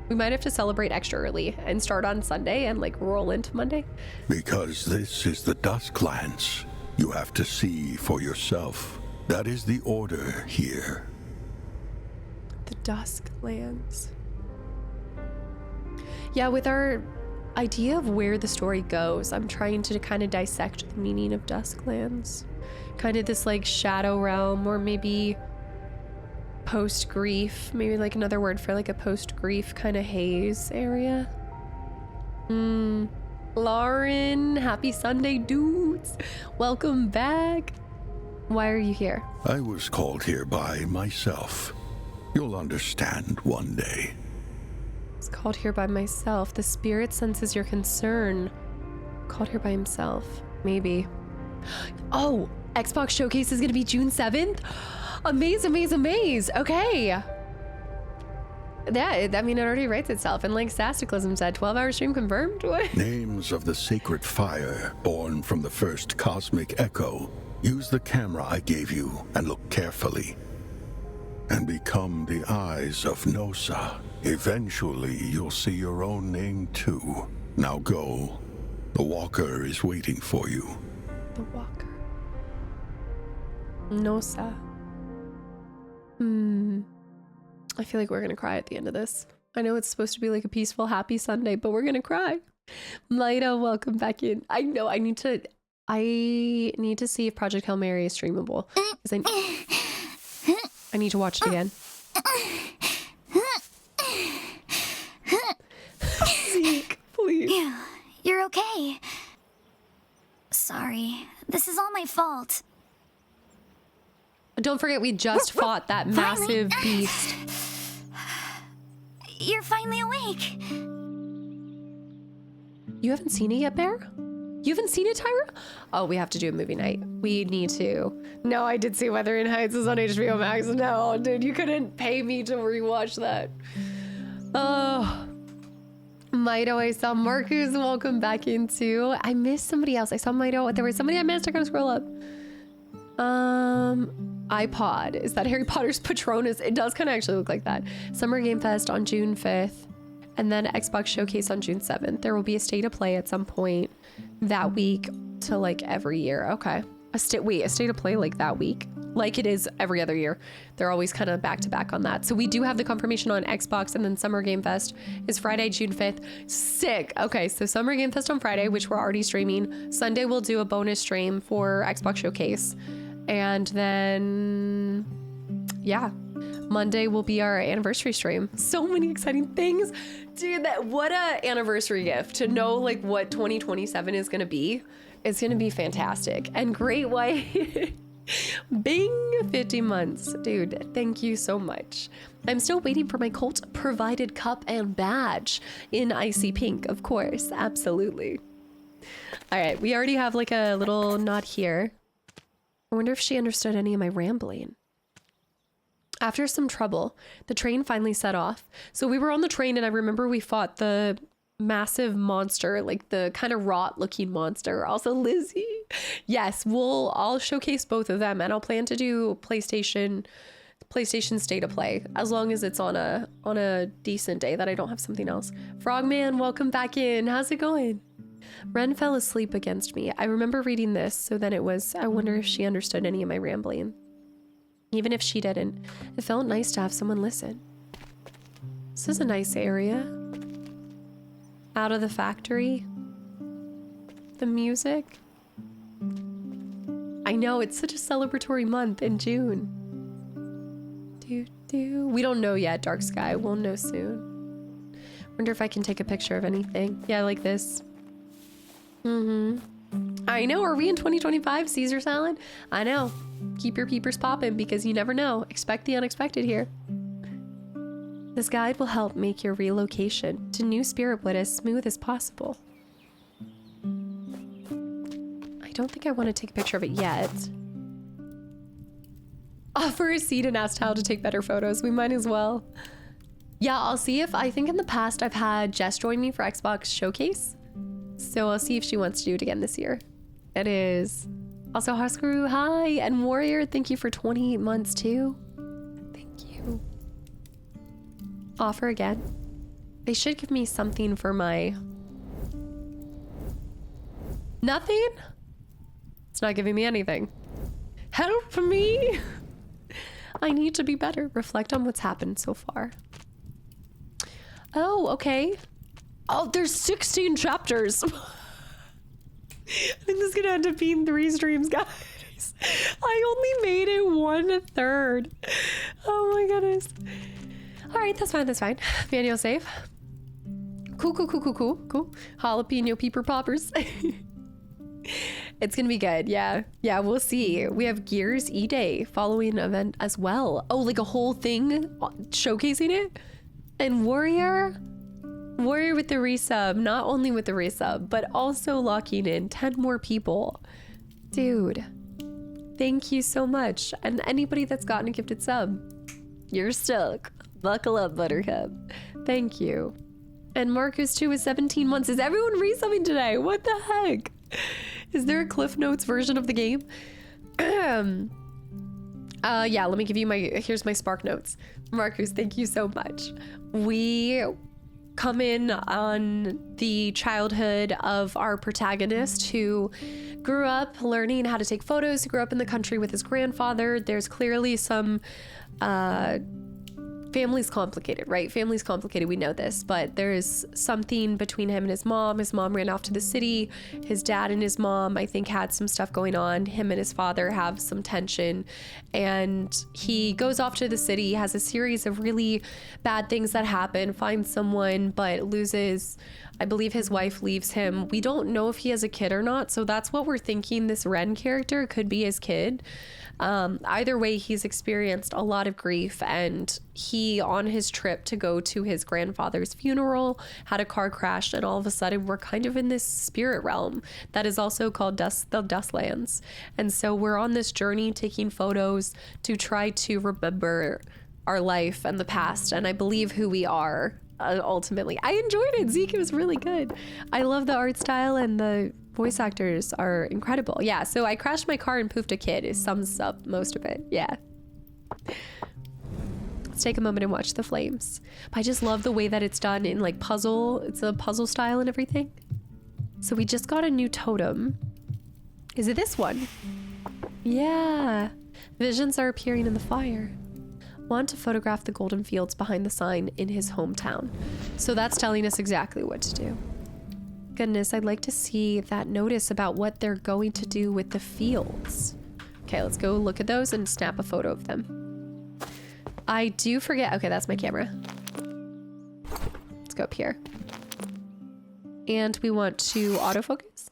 Speaker 1: We might have to celebrate extra early and start on Sunday and like roll into Monday.
Speaker 5: Because this is the Dusklands. You have to see for yourself. That is the order here.
Speaker 1: The Dusklands. Yeah, with our idea of where the story goes, I'm trying to kind of dissect the meaning of Dusklands. Kind of this like shadow realm, or maybe post-grief, maybe like another word for like a post-grief kind of haze area. Lauren, happy Sunday, dudes. Welcome back. Why are you here?
Speaker 5: I was called here by myself. You'll understand one day.
Speaker 1: It's called here by myself. The spirit senses your concern. Called here by himself. Maybe. Oh, Xbox Showcase is going to be June 7th? Amaze. Okay. Yeah, I mean, it already writes itself. And like Kastaclysm said, 12-hour stream confirmed? What?
Speaker 5: Names of the sacred fire born from the first cosmic echo. Use the camera I gave you and look carefully. And become the eyes of Nosa. Eventually, you'll see your own name too. Now go. The walker is waiting for you.
Speaker 1: The walker. Nosa. I feel like we're gonna cry at the end of this. I know it's supposed to be like a peaceful, happy Sunday, but we're gonna cry. Maida, welcome back in. I know I need to see if Project Hail Mary is streamable. I need to watch it again. Zeke, please.
Speaker 6: You're okay. Sorry. This is all my fault.
Speaker 1: Don't forget, we just fought that massive beast.
Speaker 6: You're finally awake.
Speaker 1: You haven't seen it yet, Bear? You haven't seen it, Tyra? Oh, we have to do a movie night. We need to. No, I did see Wuthering Heights is on HBO Max. No, dude, you couldn't pay me to rewatch that. Oh. Mido, I saw Marcus. Welcome back into. I missed somebody else. I saw Mido. There was somebody I missed. I gotta scroll up. iPod. Is that Harry Potter's Patronus? It does kind of actually look like that. Summer Game Fest on June 5th. And then Xbox Showcase on June 7th. There will be a state of play at some point that week to like every year. Okay. A state of play like that week. Like it is every other year. They're always kind of back to back on that. So we do have the confirmation on Xbox, and then Summer Game Fest is Friday, June 5th. Sick. Okay, so Summer Game Fest on Friday, which we're already streaming. Sunday we'll do a bonus stream for Xbox Showcase. And then, yeah, Monday will be our anniversary stream. So many exciting things. Dude, what a anniversary gift to know like what 2027 is gonna be. It's gonna be fantastic. And Great White, bing, 50 months. Dude, thank you so much. I'm still waiting for my cult provided cup and badge in icy pink, of course, absolutely. All right, we already have like a little nod here. I wonder if she understood any of my rambling. After some trouble, the train finally set off. So we were on the train and I remember we fought the massive monster, like the kind of rot looking monster. Also Lizzie. Yes, I'll showcase both of them, and I'll plan to do PlayStation State of Play as long as it's on a decent day that I don't have something else. Frogman, welcome back in. How's it going? Ren fell asleep against me. I remember reading this, so then it was, I wonder if she understood any of my rambling. Even if she didn't, it felt nice to have someone listen. This is a nice area. Out of the factory. The music. I know, it's such a celebratory month in June. We don't know yet, Dark Sky. We'll know soon. Wonder if I can take a picture of anything. Yeah, like this. I know, are we in 2025, Caesar salad? I know. Keep your peepers popping because you never know. Expect the unexpected here. This guide will help make your relocation to New Spiritwood as smooth as possible. I don't think I want to take a picture of it yet. Offer a seat and ask how to take better photos. We might as well. Yeah, I'll see if, I think in the past I've had Jess join me for Xbox Showcase. So I'll see if she wants to do it again this year. It is. Also, Huskuru, hi. And Warrior, thank you for 28 months too. Thank you. Offer again. They should give me something for my... Nothing? It's not giving me anything. Help me! I need to be better. Reflect on what's happened so far. Oh, okay. Oh, there's 16 chapters. I think this is gonna end up being 3 streams, guys. I only made it 1/3. Oh my goodness. All right, that's fine, that's fine. Manual save. Cool. Jalapeno peeper poppers. It's gonna be good, yeah. Yeah, we'll see. We have Gears E-Day following event as well. Oh, like a whole thing showcasing it? And Warrior with the resub, not only with the resub, but also locking in 10 more people. Dude, thank you so much. And anybody that's gotten a gifted sub, you're stuck. Buckle up, Buttercup. Thank you. And Marcus too is 17 months. Is everyone resubbing today? What the heck? Is there a Cliff Notes version of the game? Yeah, let me give you here's my Spark Notes. Marcus, thank you so much. We come in on the childhood of our protagonist who grew up learning how to take photos, who grew up in the country with his grandfather. There's clearly some family's complicated, right? Family's complicated, we know this, but there's something between him and his mom. His mom ran off to the city. His dad and his mom, I think, had some stuff going on. Him and his father have some tension, and he goes off to the city, has a series of really bad things that happen, finds someone, but loses I believe his wife leaves him. We don't know if he has a kid or not, so that's what we're thinking. This Ren character could be his kid. Either way, he's experienced a lot of grief, and he, on his trip to go to his grandfather's funeral, had a car crash, and all of a sudden we're kind of in this spirit realm that is also called the Dustlands. And so we're on this journey taking photos to try to remember our life and the past, and I believe who we are. Ultimately, I enjoyed it. Zeke, it was really good. I love the art style, and the voice actors are incredible. Yeah, so I crashed my car and poofed a kid. It sums up most of it. Yeah. Let's take a moment and watch the flames. But I just love the way that it's done in like puzzle. It's a puzzle style and everything. So we just got a new totem. Is it this one? Yeah. Visions are appearing in the fire. Want to photograph the golden fields behind the sign in his hometown. So that's telling us exactly what to do. Goodness, I'd like to see that notice about what they're going to do with the fields. Okay, let's go look at those and snap a photo of them. I do forget. Okay, that's my camera. Let's go up here. And we want to autofocus.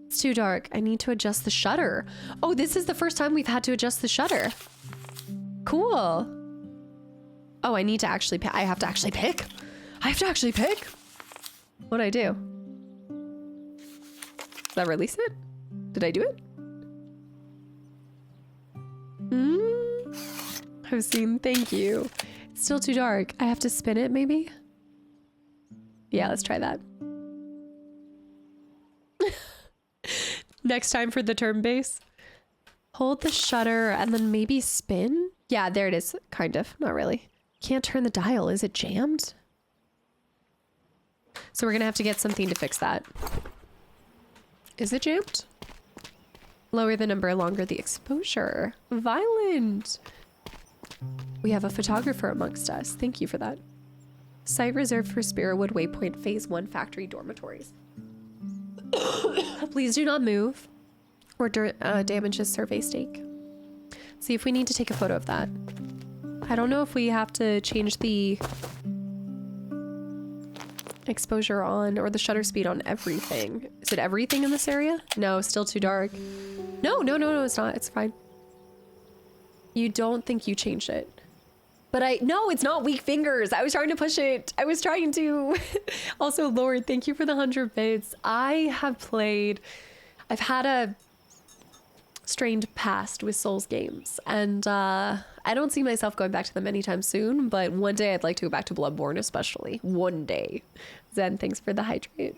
Speaker 1: It's too dark. I need to adjust the shutter. Oh, this is the first time we've had to adjust the shutter. Cool. Oh, I need to actually pick. I have to actually pick. I have to actually pick. What'd I do? Did I release it? Did I do it? I've seen. Thank you. It's still too dark. I have to spin it, maybe? Yeah, let's try that. Next time for the turn base. Hold the shutter and then maybe spin? Yeah, there it is. Kind of. Not really. Can't turn the dial. Is it jammed? So we're gonna have to get something to fix that. Is it jammed? Lower the number, longer the exposure. Violent. We have a photographer amongst us. Thank you for that. Site reserved for Spiritwood Waypoint Phase 1 factory dormitories. Please do not move or damage his survey stake. See if we need to take a photo of that. I don't know if we have to change the exposure on or the shutter speed on everything. Is it everything in this area? No, still too dark. No, it's not. It's fine. You don't think you changed it. But no, it's not weak fingers. I was trying to push it. I was trying to. Also, Lord, thank you for the 100 bits. I've had a strained past with Souls games, and I don't see myself going back to them anytime soon, but one day I'd like to go back to Bloodborne, especially. One day. Zen, thanks for the hydrate.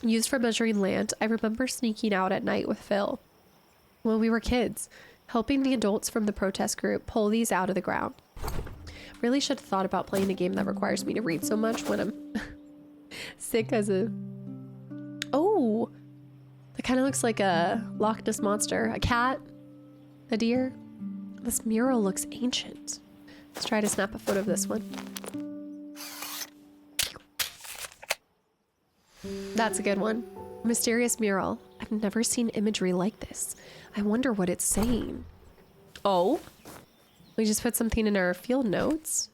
Speaker 1: Used for measuring land. I remember sneaking out at night with Phil when we were kids, helping the adults from the protest group pull these out of the ground. Really should have thought about playing a game that requires me to read so much when I'm sick as a... Oh, that kind of looks like a Loch Ness monster. A cat? A deer? This mural looks ancient. Let's try to snap a photo of this one. That's a good one. Mysterious mural. I've never seen imagery like this. I wonder what it's saying. Oh, we just put something in our field notes.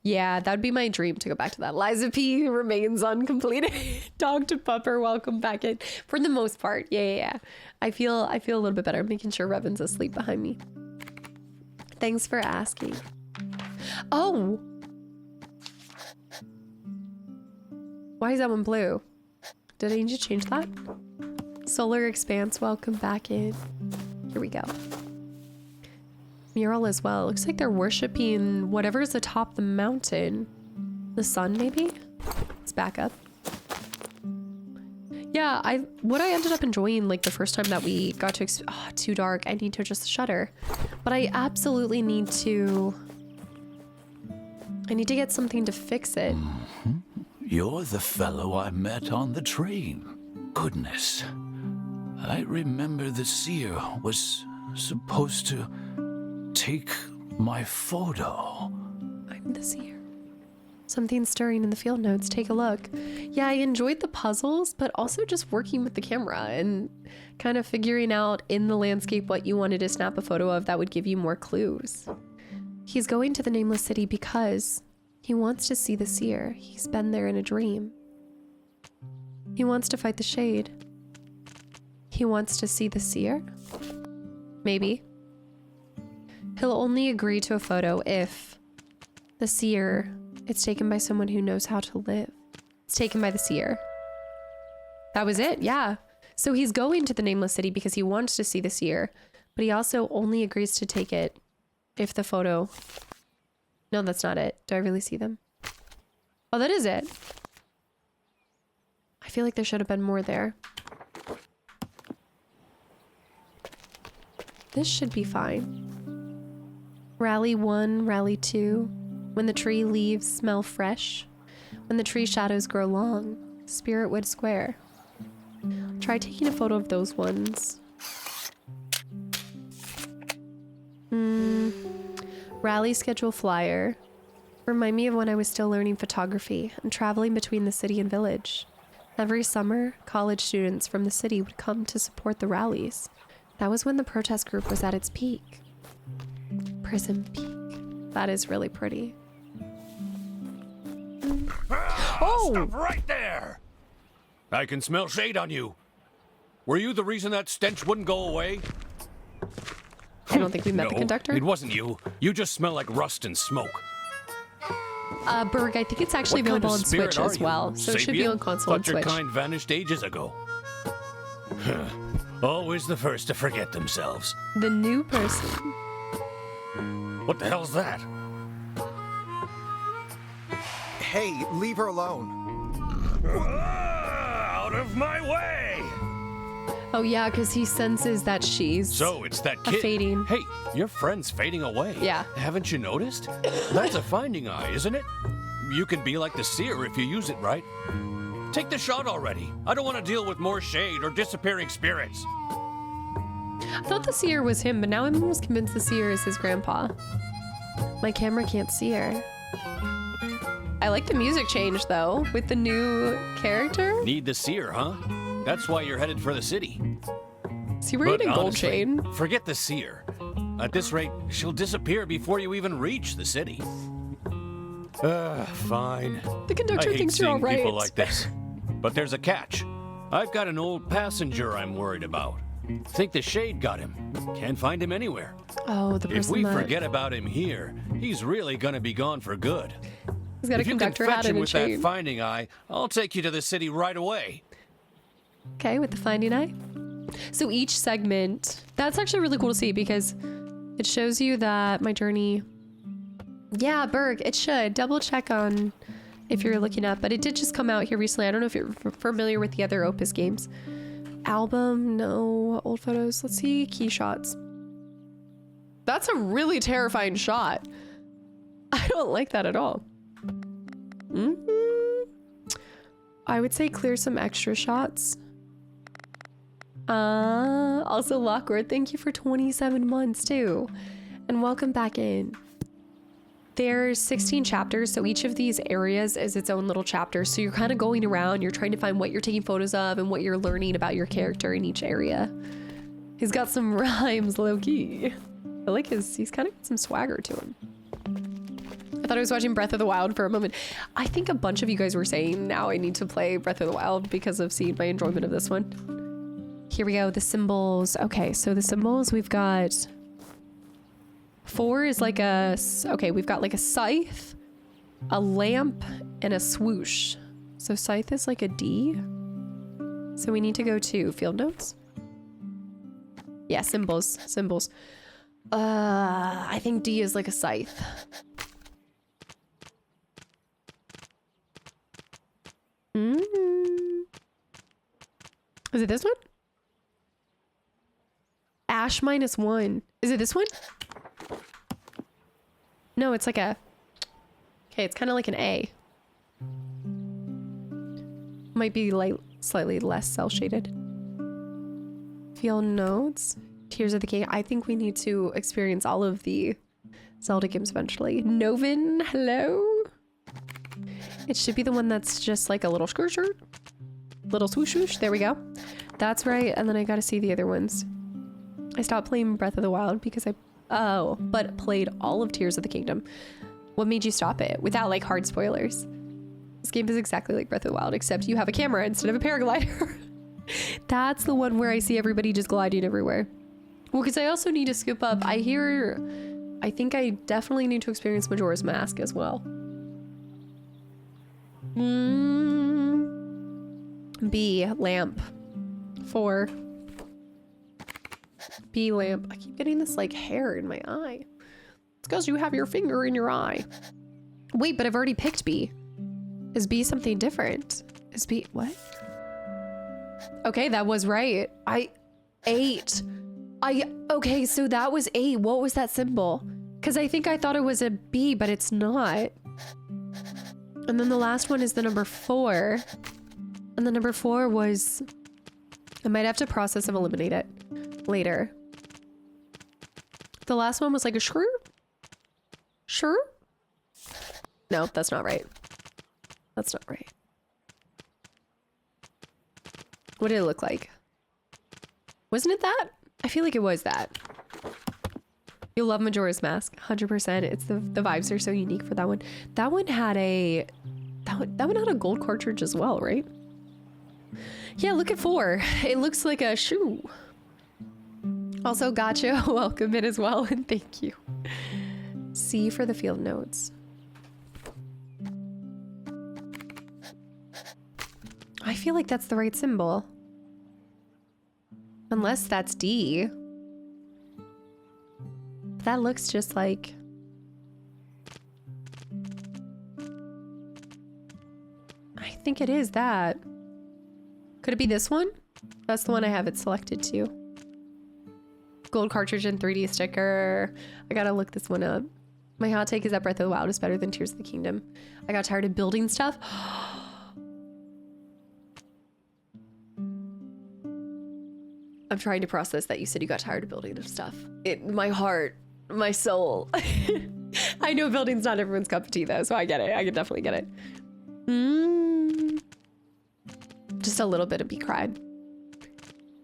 Speaker 1: Yeah, that'd be my dream to go back to that. Liza P remains uncompleted. Dog to pupper, welcome back in. For the most part, yeah. I feel a little bit better. I'm making sure Revan's asleep behind me. Thanks for asking. Oh, why is that one blue? Did I need to change that? Solar Expanse, welcome back in. Here we go. Mural as well. Looks like they're worshiping whatever's atop the mountain. The sun, maybe? Let's back up. Yeah, what I ended up enjoying like the first time that we got to too dark. I need to adjust the shutter. But I absolutely need to get something to fix it.
Speaker 7: You're the fellow I met on the train. Goodness. I remember the seer was supposed to take my photo.
Speaker 1: I'm the seer. Something stirring in the field notes. Take a look. Yeah, I enjoyed the puzzles, but also just working with the camera and kind of figuring out in the landscape what you wanted to snap a photo of that would give you more clues. He's going to the Nameless City because he wants to see the seer. He's been there in a dream. He wants to fight the shade. He wants to see the seer? Maybe. He'll only agree to a photo if the seer is taken by someone who knows how to live. It's taken by the seer. That was it, yeah. So he's going to the Nameless City because he wants to see the seer, but he also only agrees to take it if the photo... No, that's not it. Do I really see them? Oh, that is it. I feel like there should have been more there. This should be fine. Rally 1, Rally 2. When the tree leaves smell fresh. When the tree shadows grow long. Spiritwood Square. Try taking a photo of those ones. Rally schedule flyer. Remind me of when I was still learning photography and traveling between the city and village. Every summer, college students from the city would come to support the rallies. That was when the protest group was at its peak. Prism Peak. That is really pretty.
Speaker 8: Oh! Stop right there! I can smell shade on you. Were you the reason that stench wouldn't go away?
Speaker 1: I don't think we met the
Speaker 8: No,
Speaker 1: conductor.
Speaker 8: it wasn't you. You just smell like rust and smoke.
Speaker 1: Berg, I think it's actually
Speaker 8: What kind
Speaker 1: available
Speaker 8: of
Speaker 1: on
Speaker 8: spirit
Speaker 1: Switch
Speaker 8: are
Speaker 1: as
Speaker 8: you?
Speaker 1: well. So it should be
Speaker 8: Sapien?
Speaker 1: on console and
Speaker 8: Thought your
Speaker 1: Switch.
Speaker 8: kind vanished ages ago. Always the first to forget themselves.
Speaker 1: The new person.
Speaker 8: What the hell's that?
Speaker 4: Hey, leave her alone.
Speaker 8: Out of my way!
Speaker 1: Oh yeah, because he senses that she's
Speaker 8: So it's that
Speaker 1: a
Speaker 8: kid.
Speaker 1: fading.
Speaker 8: Hey, your friend's fading away.
Speaker 1: Yeah.
Speaker 8: Haven't you noticed? That's a finding eye, isn't it? You can be like the seer if you use it right. Take the shot already. I don't want to deal with more shade or disappearing spirits.
Speaker 1: I thought the seer was him, but now I'm almost convinced the seer is his grandpa. My camera can't see her. I like the music change though, with the new character.
Speaker 8: Need the seer, huh? That's why you're headed for the city.
Speaker 1: Is he wearing a gold
Speaker 8: honestly,
Speaker 1: chain?
Speaker 8: Forget the seer. At this rate, she'll disappear before you even reach the city. Fine.
Speaker 1: The
Speaker 8: I
Speaker 1: conductor
Speaker 8: hate
Speaker 1: thinks you're
Speaker 8: seeing
Speaker 1: alright.
Speaker 8: people like this. But there's a catch. I've got an old passenger I'm worried about. Think the shade got him. Can't find him anywhere.
Speaker 1: Oh, the person
Speaker 8: If we
Speaker 1: that...
Speaker 8: forget about him here, he's really gonna be gone for good.
Speaker 1: He's got a
Speaker 8: If you can
Speaker 1: conductor
Speaker 8: fetch
Speaker 1: hat
Speaker 8: him
Speaker 1: and a
Speaker 8: with
Speaker 1: chain.
Speaker 8: that finding eye, I'll take you to the city right away.
Speaker 1: Okay, with the finding eye. So each segment, that's actually really cool to see because it shows you that my journey... Yeah, Berg, it should. Double check on if you're looking up, but it did just come out here recently. I don't know if you're familiar with the other Opus games. Album, no. Old photos. Let's see key shots. That's a really terrifying shot. I don't like that at all. I would say clear some extra shots. Also Lockwood, thank you for 27 months too. And welcome back in. There's 16 chapters, so each of these areas is its own little chapter. So you're kind of going around, you're trying to find what you're taking photos of and what you're learning about your character in each area. He's got some rhymes, low-key. I like he's kind of got some swagger to him. I thought I was watching Breath of the Wild for a moment. I think a bunch of you guys were saying now I need to play Breath of the Wild because of seeing my enjoyment of this one. Here we go, the symbols. Okay, so the symbols we've got... 4 is like a... Okay, we've got like a scythe, a lamp, and a swoosh. So scythe is like a D. So we need to go to field notes. Yeah, symbols. I think D is like a scythe. Is it this one? Ash -1. Is it this one? No, it's like a... Okay, it's kind of like an A. Might be like slightly less cel-shaded. Field notes. Tears of the King. I think we need to experience all of the Zelda games eventually. Novin, hello? It should be the one that's just like a little skirt. Little swoosh swoosh. There we go. That's right. And then I gotta see the other ones. I stopped playing Breath of the Wild because Oh, but played all of Tears of the Kingdom. What made you stop it? Without like hard spoilers. This game is exactly like Breath of the Wild, except you have a camera instead of a paraglider. That's the one where I see everybody just gliding everywhere. Well, because I also need to scoop up. I think I definitely need to experience Majora's Mask as well. B, lamp. 4. B, lamp. I keep getting this like hair in my eye. It's because you have your finger in your eye. Wait, but I've already picked B. Is B something different? Is B, what? Okay, that was right. 8. Okay, so that was 8. What was that symbol? Because I think I thought it was a B, but it's not. And then the last one is the number 4. And the number 4 was... I might have to process and eliminate it later. The last one was like a shrew? Sure? No, that's not right. That's not right. What did it look like? Wasn't it that? I feel like it was that. You'll love Majora's Mask, 100%. It's the vibes are so unique for that one. That one had a that one had a gold cartridge as well, right? Yeah, look at 4. It looks like a shoe. Also, gotcha. Welcome in as well, and thank you. C for the field notes. I feel like that's the right symbol. Unless that's D. That looks just like... I think it is that. Could it be this one? That's the one I have it selected to. Gold cartridge and 3D sticker. I gotta look this one up. My hot take is that Breath of the Wild is better than Tears of the Kingdom. I got tired of building stuff. I'm trying to process that you said you got tired of building stuff. My heart, my soul. I know building's not everyone's cup of tea though, so I get it. I can definitely get it. Just a little bit of me cried.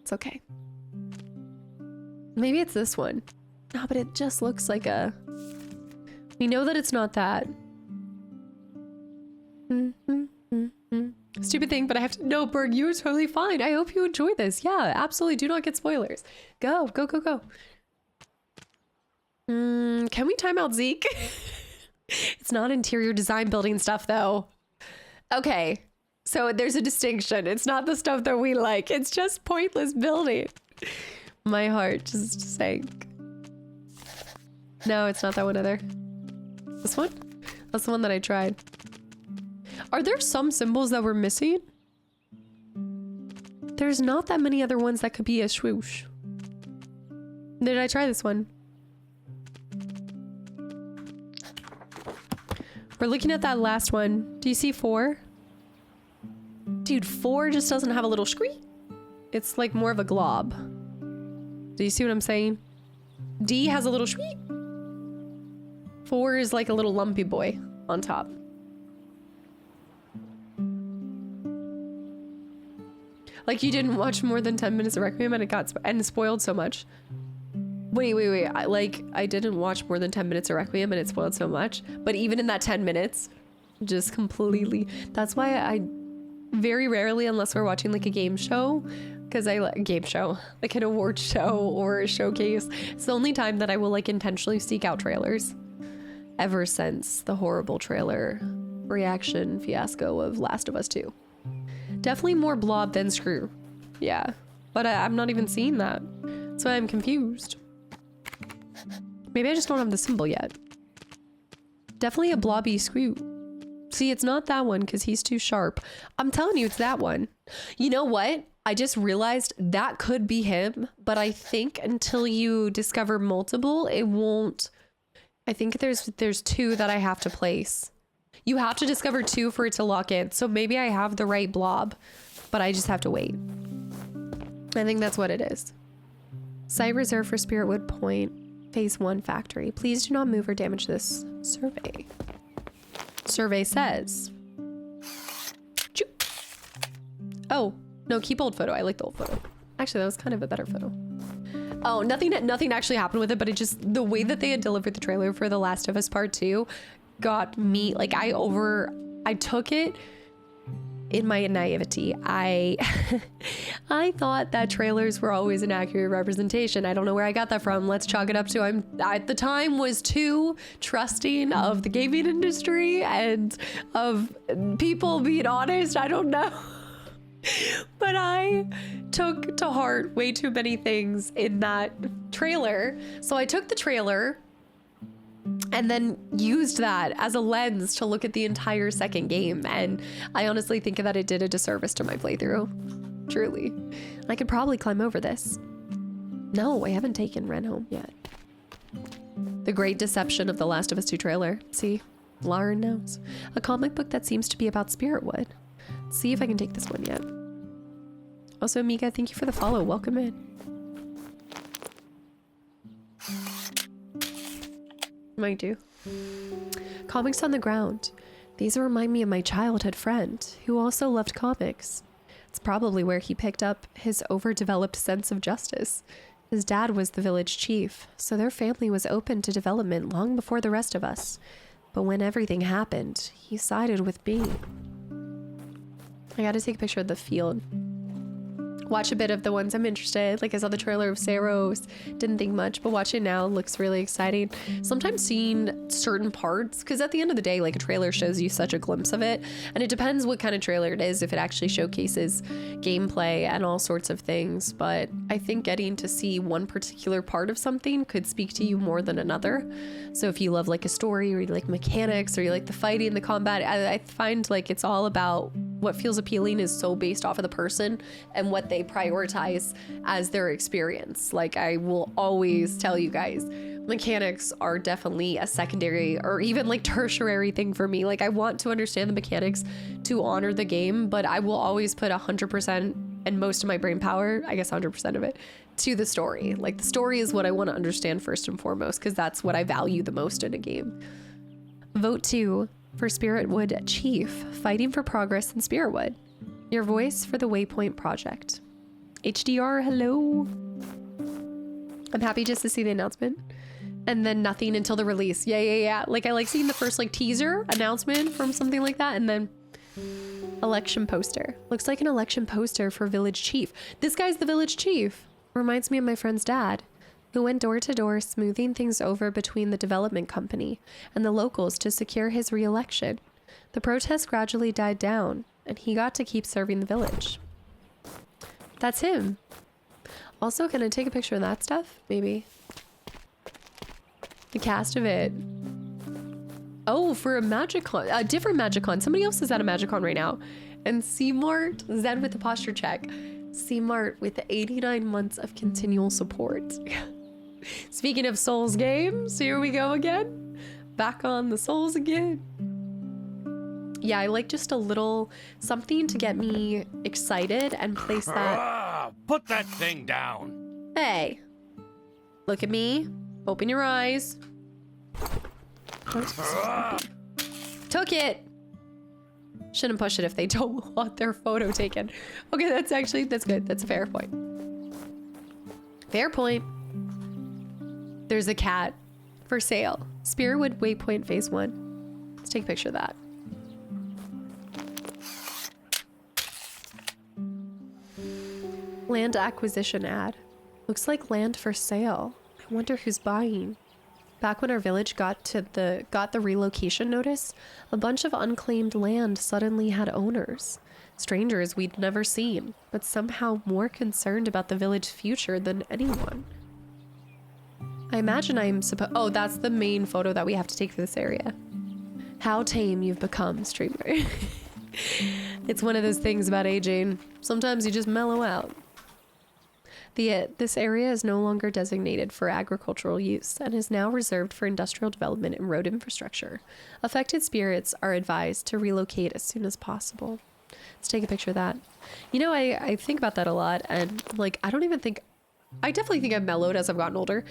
Speaker 1: It's okay. Maybe it's this one. No, but it just looks like a... We know that it's not that. Stupid thing, but I have to... No, Berg, you are totally fine. I hope you enjoy this. Yeah, absolutely. Do not get spoilers. Go, go, go, go. Can we time out Zeke? It's not interior design building stuff, though. Okay, so there's a distinction. It's not the stuff that we like. It's just pointless building. My heart just sank. No, it's not that one either. This one? That's the one that I tried. Are there some symbols that we're missing? There's not that many other ones that could be a swoosh. Did I try this one? We're looking at that last one. Do you see 4? Dude, 4 just doesn't have a little scree. It's like more of a glob. Do you see what I'm saying? D has a little scree. 4 is like a little lumpy boy on top. Like you didn't watch more than 10 minutes of Requiem and it got spoiled so much. Wait. I didn't watch more than 10 minutes of Requiem and it spoiled so much. But even in that 10 minutes, just completely. That's why I very rarely, unless we're watching like a game show, because I like game show, like an award show or a showcase. It's the only time that I will like intentionally seek out trailers. Ever since the horrible trailer reaction fiasco of Last of Us 2. Definitely more blob than screw. Yeah, but I'm not even seeing that. So I'm confused. Maybe I just don't have the symbol yet. Definitely a blobby screw. See, it's not that one because he's too sharp. I'm telling you, it's that one. You know what? I just realized that could be him, but I think until you discover multiple, it won't. I think there's 2 that I have to place. You have to discover 2 for it to lock in. So maybe I have the right blob, but I just have to wait. I think that's what it is. Site reserved for Spiritwood Point, Phase 1 Factory. Please do not move or damage this survey. Survey says. Oh, no, keep old photo. I like the old photo. Actually, that was kind of a better photo. Oh, nothing actually happened with it, but it just, the way that they had delivered the trailer for The Last of Us Part 2 got me, like, I took it in my naivety. I thought that trailers were always an accurate representation. I don't know where I got that from. Let's chalk it up to I at the time was too trusting of the gaming industry and of people being honest. I don't know. But I took to heart way too many things in that trailer. So I took the trailer and then used that as a lens to look at the entire second game. And I honestly think that it did a disservice to my playthrough. Truly. I could probably climb over this. No, I haven't taken Ren home yet. The great deception of the Last of Us 2 trailer. See? Lauren knows. A comic book that seems to be about Spiritwood. Let's see if I can take this one yet. Also, Mika, thank you for the follow. Welcome in. Might do. Comics on the ground. These remind me of my childhood friend, who also loved comics. It's probably where he picked up his overdeveloped sense of justice. His dad was the village chief, so their family was open to development long before the rest of us. But when everything happened, he sided with me. I gotta take a picture of the field. Watch a bit of the ones I'm interested. Like I saw the trailer of Saros, didn't think much, but watch it now, looks really exciting. Sometimes seeing certain parts, because at the end of the day, like a trailer shows you such a glimpse of it, and it depends what kind of trailer it is, if it actually showcases gameplay and all sorts of things. But I think getting to see one particular part of something could speak to you more than another. So if you love like a story, or you like mechanics, or you like the fighting, the combat, I find like it's all about what feels appealing is so based off of the person and what they prioritize as their experience. Like I will always tell you guys, mechanics are definitely a secondary or even like tertiary thing for me. Like I want to understand the mechanics to honor the game, but I will always put 100% and most of my brain power, I guess 100% of it, to the story. Like the story is what I want to understand first and foremost, because that's what I value the most in a game. Vote 2 for Spiritwood Chief, fighting for progress in Spiritwood. Your voice for the Waypoint Project. HDR, hello. I'm happy just to see the announcement. And then nothing until the release. Yeah. Like I like seeing the first like teaser announcement from something like that, and then election poster. Looks like an election poster for Village Chief. This guy's the Village Chief. Reminds me of my friend's dad, who went door to door smoothing things over between the development company and the locals to secure his re-election. The protests gradually died down, and he got to keep serving the village. That's him. Also, can I take a picture of that stuff? Maybe. The cast of it. Oh, for a MagicCon, a different MagicCon. Somebody else is at a MagicCon right now. And C-Mart, Zen with the posture check. C-Mart with 89 months of continual support. Speaking of Souls games, here we go again. Back on the Souls again. Yeah, I like just a little something to get me excited and place that.
Speaker 8: Put that thing down.
Speaker 1: Hey, look at me. Open your eyes. Took it. Shouldn't push it if they don't want their photo taken. Okay, that's good. That's a fair point. Fair point. There's a cat for sale. Spiritwood Waypoint Phase 1. Let's take a picture of that. Land acquisition ad. Looks like land for sale. I wonder who's buying. Back when our village got the relocation notice, a bunch of unclaimed land suddenly had owners. Strangers we'd never seen, but somehow more concerned about the village's future than anyone. I imagine oh, that's the main photo that we have to take for this area. How tame you've become, streamer. It's one of those things about aging. Sometimes you just mellow out. This area is no longer designated for agricultural use and is now reserved for industrial development and road infrastructure. Affected spirits are advised to relocate as soon as possible. Let's take a picture of that. You know, I think about that a lot, and like I definitely think I've mellowed as I've gotten older.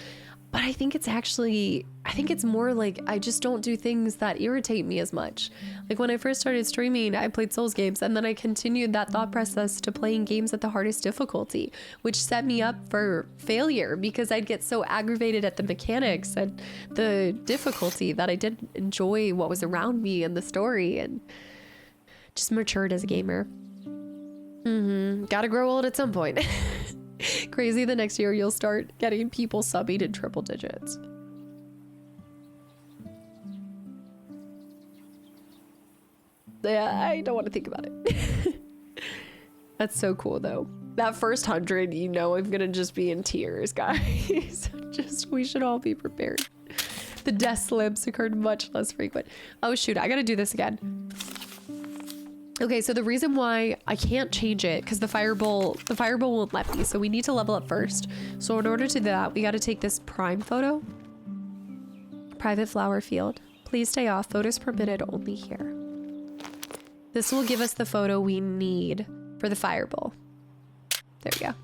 Speaker 1: But I think it's more like I just don't do things that irritate me as much. Like when I first started streaming, I played Souls games, and then I continued that thought process to playing games at the hardest difficulty, which set me up for failure because I'd get so aggravated at the mechanics and the difficulty that I didn't enjoy what was around me and the story, and just matured as a gamer. Gotta grow old at some point. Crazy, the next year you'll start getting people subbing in triple digits. Yeah, I don't want to think about it. That's so cool though. That first 100, you know, I'm gonna just be in tears, guys. We should all be prepared. The death slips occurred much less frequent. Oh shoot, I gotta do this again. Okay, so the reason why I can't change it, because the fireball won't let me, so we need to level up first. So in order to do that, we gotta take this prime photo. Private flower field. Please stay off, photos permitted only here. This will give us the photo we need for the fireball. There we go.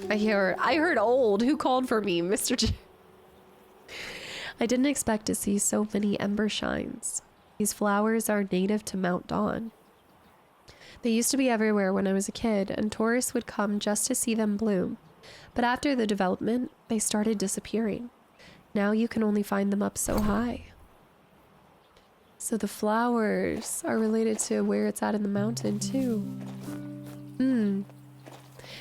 Speaker 1: I heard old. Who called for me, Mr. J? I didn't expect to see so many ember shines. These flowers are native to Mount Dawn. They used to be everywhere when I was a kid, and tourists would come just to see them bloom. But after the development, they started disappearing. Now you can only find them up so high. So the flowers are related to where it's at in the mountain, too.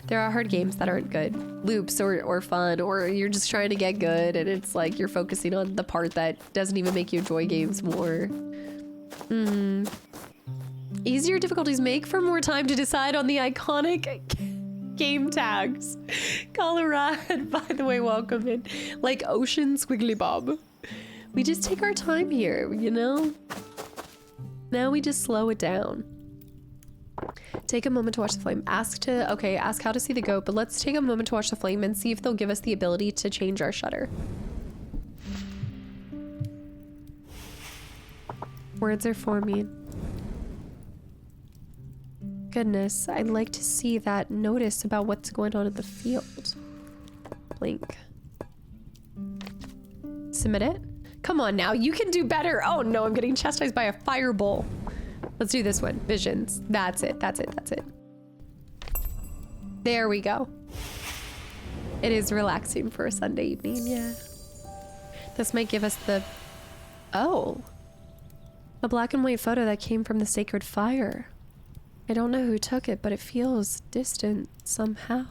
Speaker 1: There are hard games that aren't good. Loops or fun, or you're just trying to get good, and it's like you're focusing on the part that doesn't even make you enjoy games more. Easier difficulties make for more time to decide on the iconic game tags. Colorado, by the way, welcome in. Like Ocean Squiggly Bob. We just take our time here, you know? Now we just slow it down. Take a moment to watch the flame. Ask how to see the goat, but let's take a moment to watch the flame and see if they'll give us the ability to change our shutter. Words are forming. Goodness, I'd like to see that notice about what's going on in the field. Blink. Submit it? Come on now, you can do better. Oh no, I'm getting chastised by a fireball. Let's do this one. Visions. That's it. There we go. It is relaxing for a Sunday evening, yeah. This might give us the... Oh. A black and white photo that came from the sacred fire. I don't know who took it, but it feels distant somehow.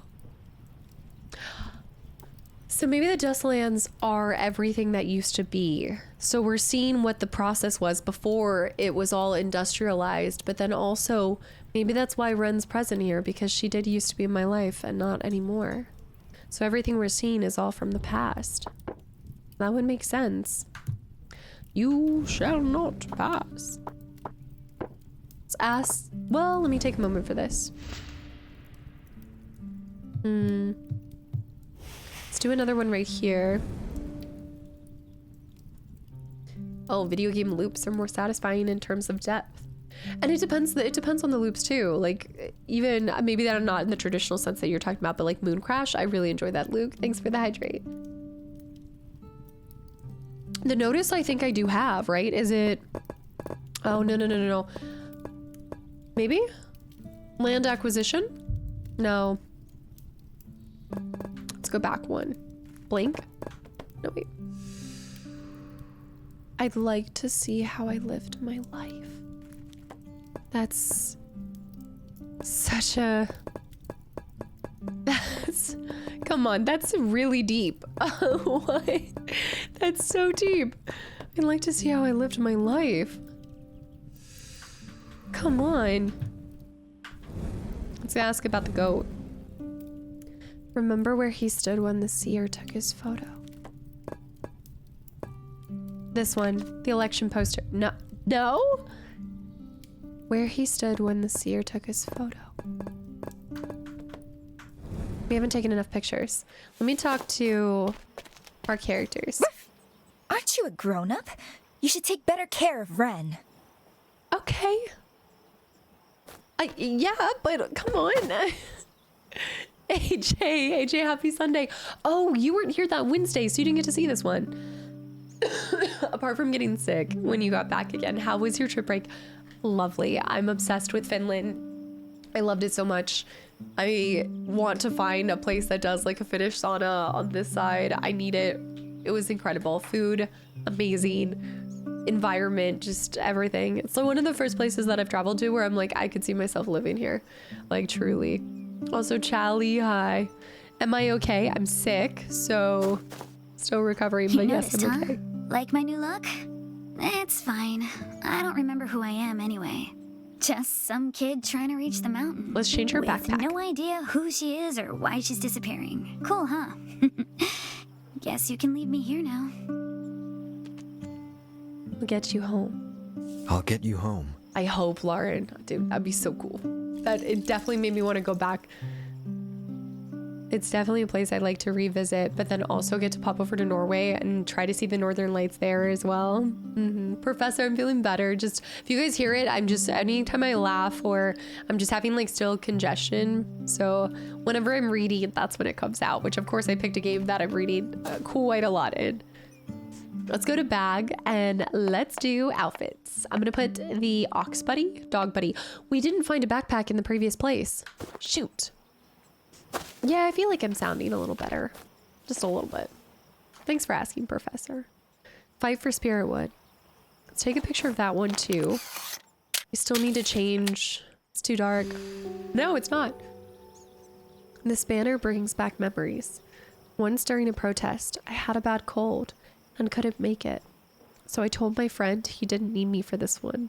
Speaker 1: So maybe the Dustlands are everything that used to be. So we're seeing what the process was before it was all industrialized, but then also maybe that's why Ren's present here, because she did used to be in my life and not anymore. So everything we're seeing is all from the past. That would make sense. You shall not pass. Let's ask. Well, let me take a moment for this. Let's do another one right here. Oh, video game loops are more satisfying in terms of depth. And it depends on the loops too. Like, even maybe that are not in the traditional sense that you're talking about, but like Moon Crash, I really enjoy that, Luke. Thanks for the hydrate. The notice I think I do have, right? Is it... Oh, no. Maybe? Land acquisition? No. Let's go back one. Blink? No, wait. I'd like to see how I lived my life. That's such a... Come on, that's really deep. What? That's so deep. I'd like to see how I lived my life. Come on. Let's ask about the goat. Remember where he stood when the seer took his photo? This one, the election poster. No? Where he stood when the seer took his photo. We haven't taken enough pictures. Let me talk to our characters.
Speaker 9: Aren't you a grown-up? You should take better care of Ren.
Speaker 1: Okay. Yeah, but come on. AJ, happy Sunday. Oh, you weren't here that Wednesday, so you didn't get to see this one. Apart from getting sick when you got back again, how was your trip break? Lovely. I'm obsessed with Finland. I loved it so much. I want to find a place that does like a Finnish sauna on this side. I need it. It was incredible. Food, amazing. Environment, just everything. It's like one of the first places that I've traveled to where I'm like, I could see myself living here. Like, truly. Also, Charlie, hi. Am I okay? I'm sick, so still recovering, but yes, I'm okay.
Speaker 6: Like my new look? It's fine. I don't remember who I am anyway. Just some kid trying to reach the mountain.
Speaker 1: Let's change her backpack.
Speaker 6: No idea who she is or why she's disappearing. Cool, huh? Guess you can leave me here now.
Speaker 1: I'll get you home.
Speaker 4: I'll get you home.
Speaker 1: I hope, Lauren. Dude, that'd be so cool. That it definitely made me want to go back. It's definitely a place I'd like to revisit, but then also get to pop over to Norway and try to see the Northern Lights there as well. Professor, I'm feeling better. Just, if you guys hear it, I'm just, anytime I laugh or I'm just having like still congestion. So whenever I'm reading, that's when it comes out, which of course I picked a game that I'm reading quite a lot in. Let's go to bag and let's do outfits. I'm gonna put the ox buddy, dog buddy. We didn't find a backpack in the previous place. Shoot. Yeah, I feel like I'm sounding a little better. Just a little bit. Thanks for asking, Professor. Fight for Spirit Wood. Let's take a picture of that one too. We still need to change. It's too dark. No, it's not. This banner brings back memories. Once during a protest, I had a bad cold and couldn't make it. So I told my friend he didn't need me for this one.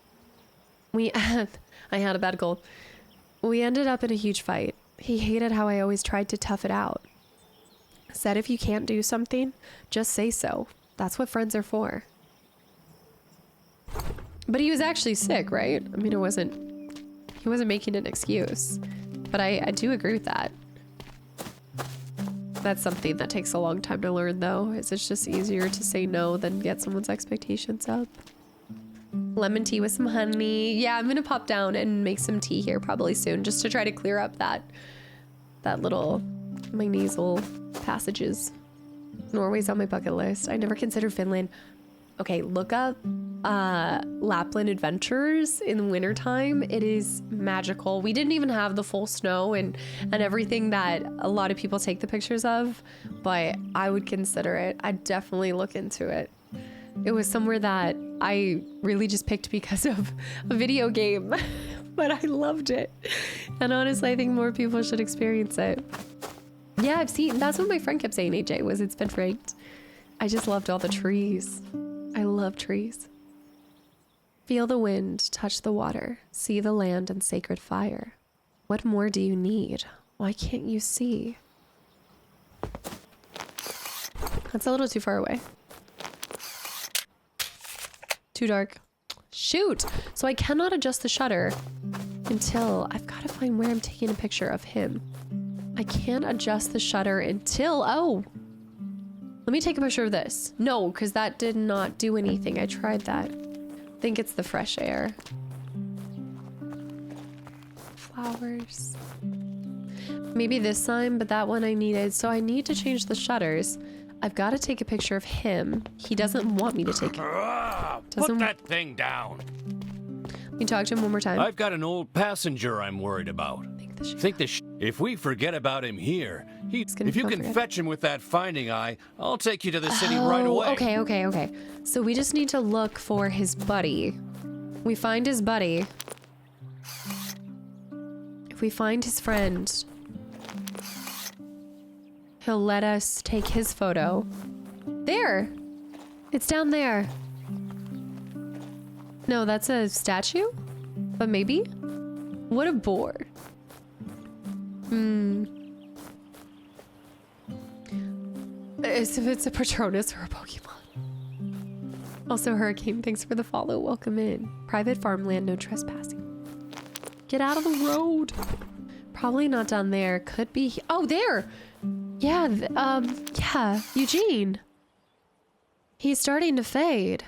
Speaker 1: I had a bad cold. We ended up in a huge fight. He hated how I always tried to tough it out. Said if you can't do something, just say so. That's what friends are for. But he was actually sick, right? I mean, he wasn't making an excuse. But I do agree with that. That's something that takes a long time to learn though, is it's just easier to say no than get someone's expectations up. Lemon tea with some honey. Yeah, I'm gonna pop down and make some tea here probably soon just to try to clear up that little, my nasal passages. Norway's on my bucket list. I never considered Finland. Okay, look up Lapland Adventures in the wintertime. It is magical. We didn't even have the full snow and everything that a lot of people take the pictures of, but I would consider it. I'd definitely look into it. It was somewhere that I really just picked because of a video game, but I loved it. And honestly, I think more people should experience it. Yeah, I've seen, that's what my friend kept saying, AJ, was it's been ranked. I just loved all the trees. I love trees. Feel the wind, touch the water, see the land and sacred fire. What more do you need? Why can't you see? That's a little too far away. Too dark. Shoot! So I cannot adjust the shutter until I've got to find where I'm taking a picture of him. I can't adjust the shutter until, oh! Let me take a picture of this. No, because that did not do anything. I tried that. I think it's the fresh air. Flowers. Maybe this time, but that one I needed. So I need to change the shutters. I've got to take a picture of him. He doesn't want me to take it.
Speaker 8: Put that thing down.
Speaker 1: Can you talk to him one more time?
Speaker 8: I've got an old passenger I'm worried about. If we forget about him here, if you can fetch him with that finding eye, I'll take you to the city right away.
Speaker 1: Okay. So we just need to look for his buddy. We find his buddy. If we find his friend, he'll let us take his photo. There! It's down there. No, that's a statue? But maybe? What a bore. As if it's a Patronus or a Pokemon. Also, Hurricane, thanks for the follow. Welcome in. Private farmland, no trespassing. Get out of the road. Probably not down there. Could be. Oh, there! Yeah, yeah, Eugene. He's starting to fade.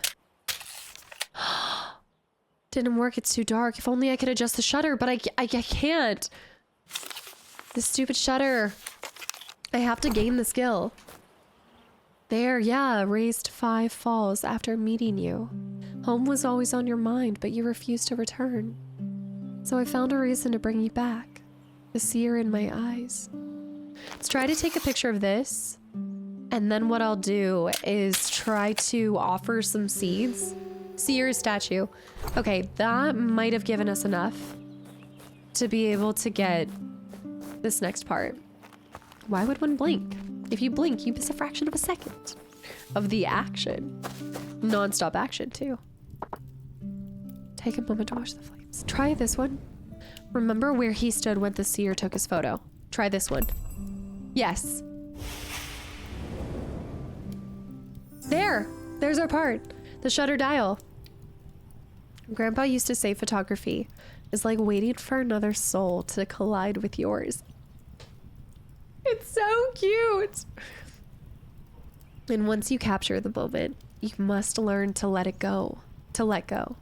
Speaker 1: Didn't work, it's too dark. If only I could adjust the shutter, but I can't. This stupid shutter. I have to gain the skill. There, yeah, raised 5 falls after meeting you. Home was always on your mind, but you refused to return. So I found a reason to bring you back. The seer in my eyes. Let's try to take a picture of this. And then what I'll do is try to offer some seeds. Seer statue. Okay, that might have given us enough to be able to get this next part. Why would one blink? If you blink, you miss a fraction of a second of the action. Non-stop action, too. Take a moment to watch the flames. Try this one. Remember where he stood when the seer took his photo. Try this one. Yes. There's our part. The shutter dial. Grandpa used to say photography is like waiting for another soul to collide with yours. It's so cute. And once you capture the moment, you must learn to let it go. To let go.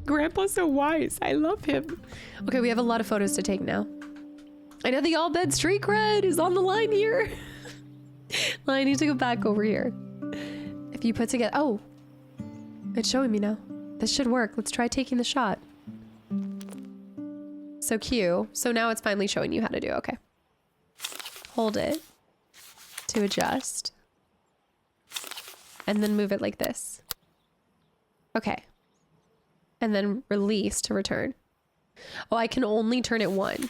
Speaker 1: Grandpa's so wise. I love him. Okay, we have a lot of photos to take now. I know the all bed street cred is on the line here. Well, I need to go back over here. If you put together... Oh. It's showing me now. This should work. Let's try taking the shot. So Q. So now it's finally showing you how to do. Okay. Hold it to adjust. And then move it like this. Okay. And then release to return. Oh, I can only turn it 1.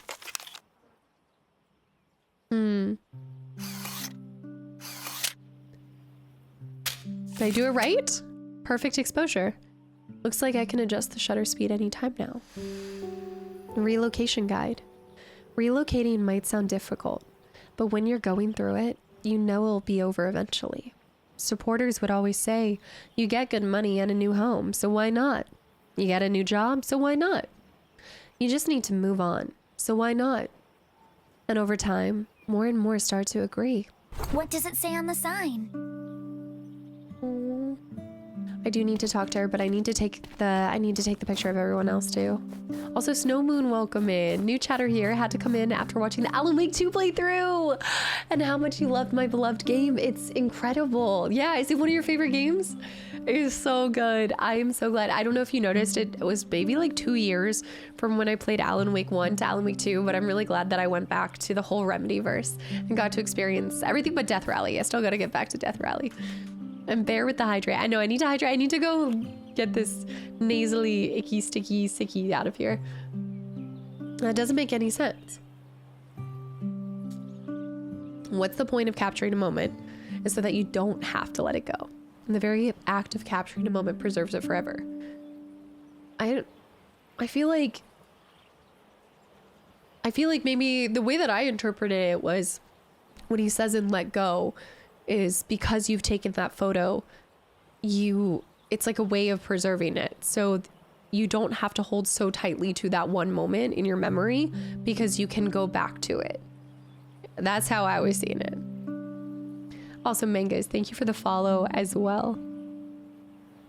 Speaker 1: Did I do it right? Perfect exposure. Looks like I can adjust the shutter speed anytime now. Relocation guide. Relocating might sound difficult, but when you're going through it, you know it'll be over eventually. Supporters would always say, you get good money and a new home, so why not? You get a new job, so why not? You just need to move on, so why not? And over time, more and more start to agree.
Speaker 6: What does it say on the sign?
Speaker 1: I do need to talk to her, but I need to take the picture of everyone else too. Also, Snow Moon, welcome in. New chatter here, had to come in after watching the Alan Wake 2 playthrough and how much you loved my beloved game. It's incredible. Yeah, is it one of your favorite games? It is so good. I am so glad. I don't know if you noticed, it was maybe like 2 years from when I played Alan Wake 1 to Alan Wake 2, but I'm really glad that I went back to the whole Remedy-verse and got to experience everything but Death Rally. I still gotta get back to Death Rally. And bear with the hydrate. I know I need to hydrate. I need to go get this nasally, icky, sticky, sicky out of here. That doesn't make any sense. What's the point of capturing a moment is so that you don't have to let it go. And the very act of capturing a moment preserves it forever. I feel like maybe the way that I interpreted it was when he says in let go is because you've taken that photo, it's like a way of preserving it. So you don't have to hold so tightly to that one moment in your memory because you can go back to it. That's how I was seeing it. Also, Mangas, thank you for the follow as well.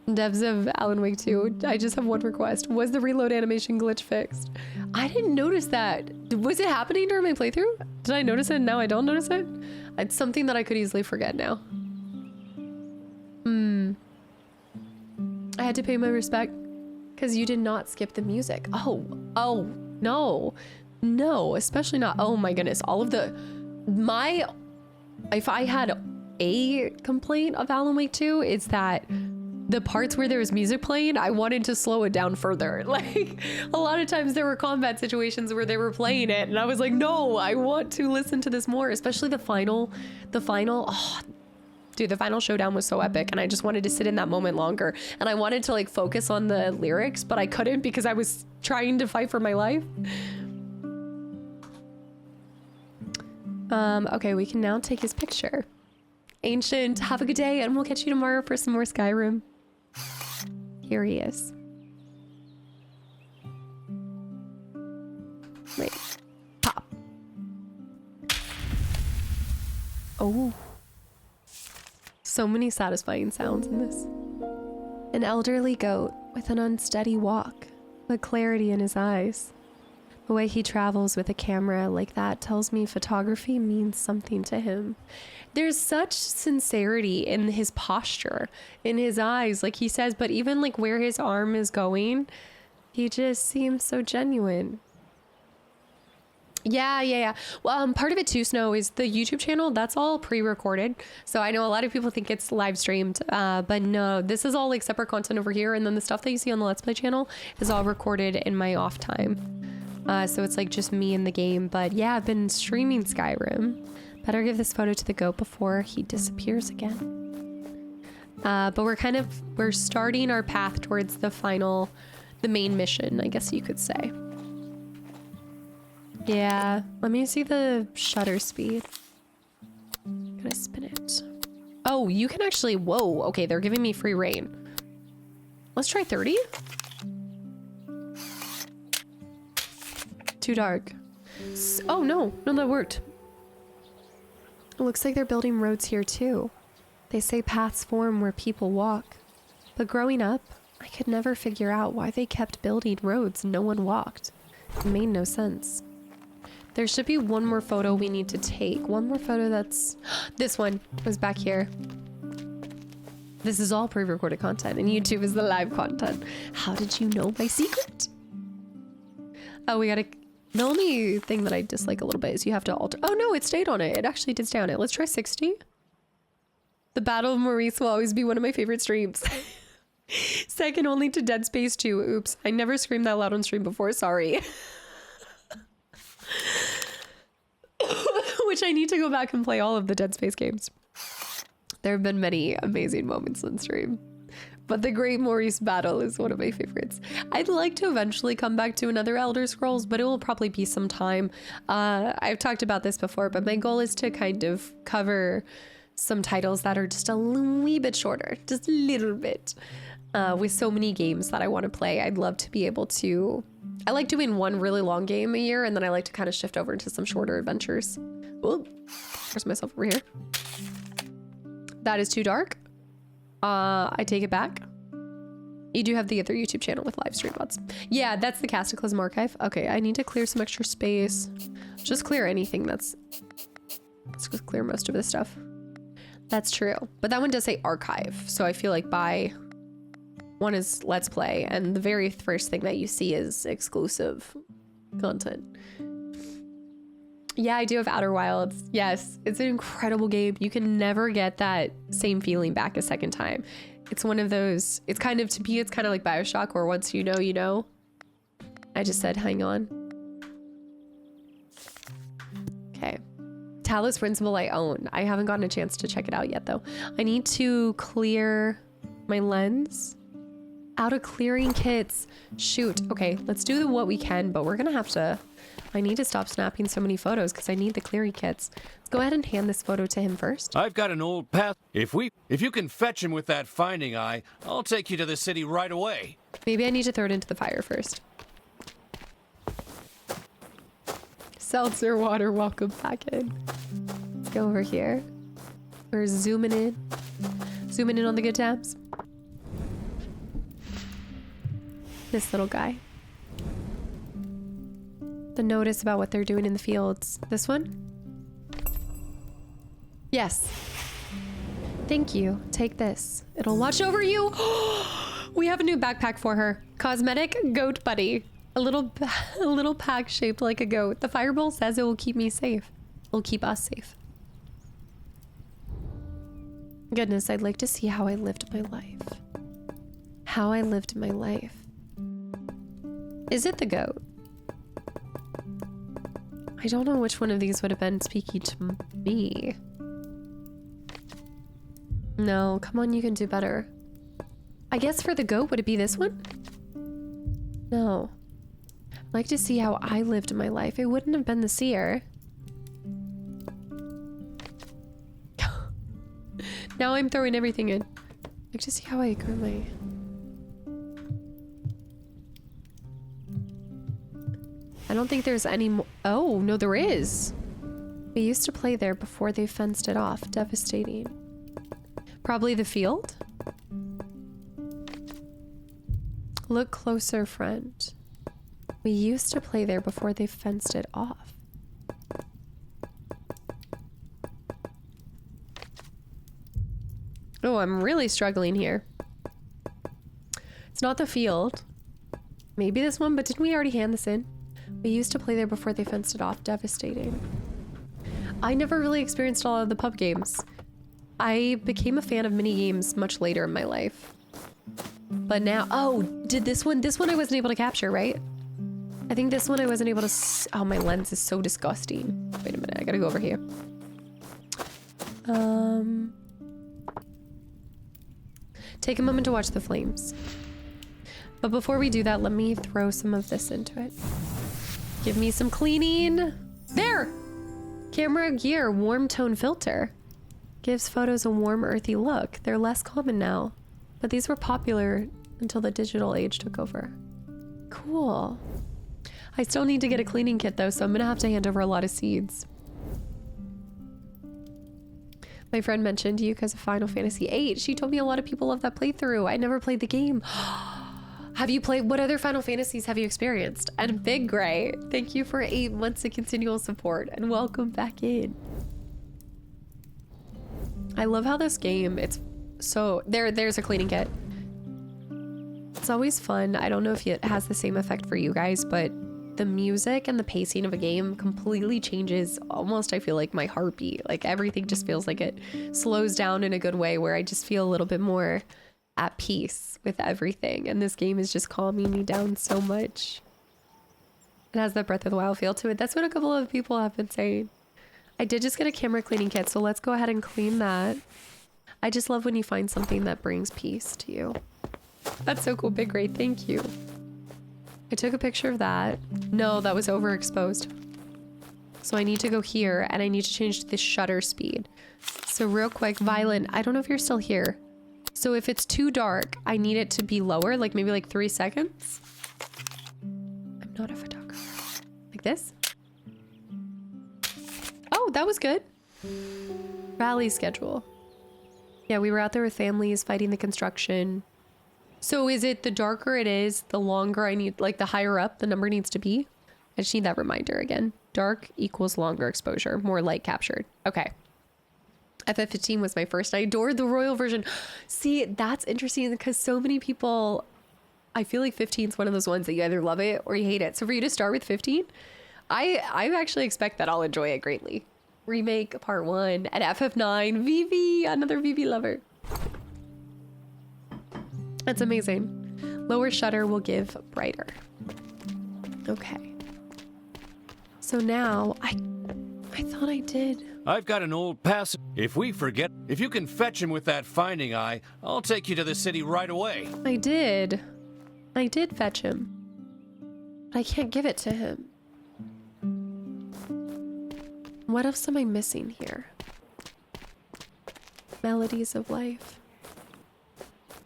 Speaker 1: Devs of Alan Wake 2, I just have one request. Was the reload animation glitch fixed? I didn't notice that. Was it happening during my playthrough? Did I notice it and now I don't notice it? It's something that I could easily forget now. I had to pay my respect because you did not skip the music. Oh, no. No, especially not. Oh my goodness. If I had a complaint of Alan Wake 2, it's that the parts where there was music playing, I wanted to slow it down further. Like, a lot of times there were combat situations where they were playing it and I was like, no, I want to listen to this more, especially the final, oh, dude, the final showdown was so epic and I just wanted to sit in that moment longer. And I wanted to like focus on the lyrics, but I couldn't because I was trying to fight for my life. Okay, we can now take his picture. Ancient, have a good day and we'll catch you tomorrow for some more Skyrim. Here he is. Wait. Pop. Oh. So many satisfying sounds in this. An elderly goat with an unsteady walk, but clarity in his eyes. The way he travels with a camera like that tells me photography means something to him. There's such sincerity in his posture, in his eyes, like he says, but even like where his arm is going, he just seems so genuine. Yeah. Well, part of it too, Snow, is the YouTube channel. That's all pre-recorded. So I know a lot of people think it's live streamed, but no, this is all like separate content over here. And then the stuff that you see on the Let's Play channel is all recorded in my off time. So it's like just me in the game. But yeah, I've been streaming Skyrim. Better give this photo to the goat before he disappears again. But we're starting our path towards the main mission, I guess you could say. Yeah, let me see the shutter speed. Gonna spin it. Oh, you can actually, whoa, okay, they're giving me free reign. Let's try 30. Too dark. Oh, no, that worked. It looks like they're building roads here too. They say paths form where people walk. But growing up, I could never figure out why they kept building roads no one walked. It made no sense. There should be one more photo we need to take. One more photo that's... This one was back here. This is all pre-recorded content and YouTube is the live content. How did you know my secret? Oh, we gotta... The only thing that I dislike a little bit is you have to alter... Oh no, it stayed on it. It actually did stay on it. Let's try 60. The Battle of Maurice will always be one of my favorite streams. Second only to Dead Space 2. Oops, I never screamed that loud on stream before. Sorry. Which I need to go back and play all of the Dead Space games. There have been many amazing moments on stream, but the Great Maurice battle is one of my favorites. I'd like to eventually come back to another Elder Scrolls, but it will probably be some time. I've talked about this before, but my goal is to kind of cover some titles that are just a wee bit shorter, just a little bit. With so many games that I want to play, I'd love to be able to... I like doing one really long game a year, and then I like to kind of shift over into some shorter adventures. Ooh, there's myself over here. That is too dark. I take it back. You do have the other YouTube channel with live stream bots. Yeah, that's the Kastaclysm archive. Okay, I need to clear some extra space. Just clear anything that's... Let's just clear most of this stuff. That's true. But that one does say archive, so I feel like by... One is Let's Play, and the very first thing that you see is exclusive content. Yeah, I do have Outer Wilds. Yes, it's an incredible game. You can never get that same feeling back a second time. It's one of those, it's kind of, to me, it's kind of like Bioshock, where once you know, you know. I just said, hang on. Okay. Talos Principle I own. I haven't gotten a chance to check it out yet, though. I need to clear my lens. Out of clearing kits. Shoot. Okay, let's do what we can, but we're gonna have to... I need to stop snapping so many photos because I need the clearing kits. Let's go ahead and hand this photo to him first.
Speaker 8: I've got an old path. If you can fetch him with that finding eye, I'll take you to the city right away.
Speaker 1: Maybe I need to throw it into the fire first. Seltzer water, welcome back in. Let's go over here. We're zooming in. Zooming in on the good times. This little guy. The notice about what they're doing in the fields. This one? Yes. Thank you. Take this. It'll watch over you. We have a new backpack for her. Cosmetic goat buddy. A little pack shaped like a goat. The fireball says it will keep me safe. It will keep us safe. Goodness, I'd like to see how I lived my life. How I lived my life. Is it the goat? I don't know which one of these would have been speaking to me. No, come on, you can do better. I guess for the goat, would it be this one? No. I'd like to see how I lived my life. It wouldn't have been the seer. Now I'm throwing everything in. I'd like to see how I grew my... I don't think there's any more. Oh, no, there is. We used to play there before they fenced it off. Devastating. Probably the field? Look closer, friend. We used to play there before they fenced it off. Oh, I'm really struggling here. It's not the field. Maybe this one, but didn't we already hand this in? We used to play there before they fenced it off. Devastating. I never really experienced all of the pub games. I became a fan of mini games much later in my life. But now, oh, did this one I wasn't able to capture, right? I think this one I wasn't able to, oh, my lens is so disgusting. Wait a minute, I gotta go over here. Take a moment to watch the flames. But before we do that, let me throw some of this into it. Give me some cleaning. There! Camera gear, warm tone filter. Gives photos a warm, earthy look. They're less common now, but these were popular until the digital age took over. Cool. I still need to get a cleaning kit though, so I'm gonna have to hand over a lot of seeds. My friend mentioned you because of Final Fantasy VIII. She told me a lot of people love that playthrough. I never played the game. Have you played, what other Final Fantasies have you experienced? And Big Gray, thank you for 8 months of continual support and welcome back in. I love how this game, it's so, there's a cleaning kit. It's always fun. I don't know if it has the same effect for you guys, but the music and the pacing of a game completely changes almost, I feel like, my heartbeat. Like everything just feels like it slows down in a good way where I just feel a little bit more at peace with everything. And this game is just calming me down so much. It has that Breath of the Wild feel to it. That's what a couple of people have been saying. I did just get a camera cleaning kit, so let's go ahead and clean that. I just love when you find something that brings peace to you. That's so cool, Big Great. Thank you. I took a picture of that. No, that was overexposed. So I need to go here and I need to change the shutter speed. So real quick, Violent, I don't know if you're still here. So if it's too dark, I need it to be lower, like maybe like 3 seconds. I'm not a photographer. Like this? Oh, that was good. Rally schedule. Yeah, we were out there with families fighting the construction. So is it the darker it is, the longer I need, like the higher up the number needs to be? I just need that reminder again. Dark equals longer exposure, more light captured. Okay. FF15 was my first. I adored the royal version. See, that's interesting because so many people, I feel like 15 is one of those ones that you either love it or you hate it. So for you to start with 15, I actually expect that I'll enjoy it greatly. Remake part 1 and FF9, Vivi, another Vivi lover. That's amazing. Lower shutter will give brighter. Okay. So now I thought I did.
Speaker 8: I've got an old pass. If we forget, if you can fetch him with that finding eye, I'll take you to the city right away.
Speaker 1: I did fetch him. But I can't give it to him. What else am I missing here? Melodies of Life.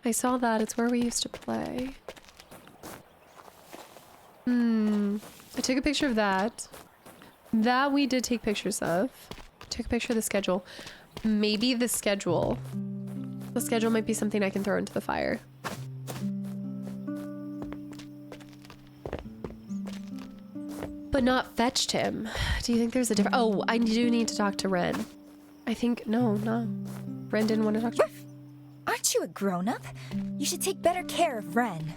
Speaker 1: I saw that. It's where we used to play. I took a picture of that. That we did take pictures of. Took a picture of the schedule. Maybe the schedule. The schedule might be something I can throw into the fire. But not fetched him. Do you think there's a difference? Oh, I do need to talk to Ren. I think, no. Ren didn't want to talk to me.
Speaker 9: Aren't you a grown-up? You should take better care of Ren.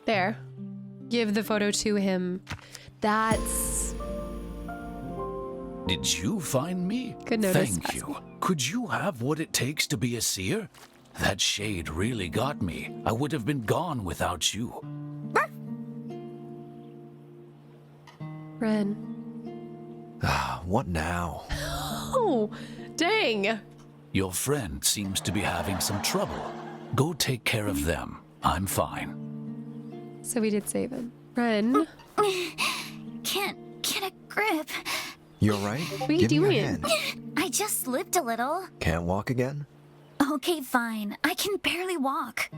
Speaker 1: There. Give the photo to him. That's...
Speaker 7: Did you find me?
Speaker 1: Good notice.
Speaker 7: Thank you. Could you have what it takes to be a seer? That shade really got me. I would have been gone without you.
Speaker 1: Ren.
Speaker 4: What now?
Speaker 1: Oh, dang.
Speaker 7: Your friend seems to be having some trouble. Go take care of them. I'm fine.
Speaker 1: So we did save him. Ren.
Speaker 6: Can't get a grip.
Speaker 4: You alright?
Speaker 1: What are you
Speaker 4: Give me
Speaker 1: doing?
Speaker 4: your hand.
Speaker 6: I just slipped a little.
Speaker 4: Can't walk again?
Speaker 6: Okay, fine. I can barely walk.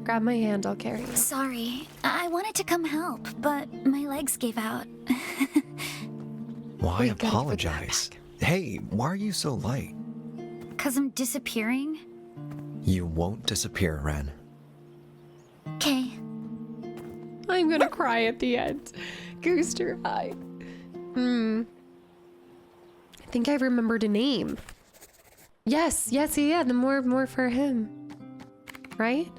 Speaker 1: Grab my hand, I'll carry you.
Speaker 6: Sorry. I wanted to come help, but my legs gave out.
Speaker 4: Why
Speaker 1: We gotta put that
Speaker 4: apologize?
Speaker 1: back.
Speaker 4: Hey, why are you so light?
Speaker 6: 'Cause I'm disappearing?
Speaker 4: You won't disappear, Ren.
Speaker 6: Okay.
Speaker 1: I'm gonna cry at the end. Gooster eye. I think I remembered a name. Yes, yeah, the more for him. Right?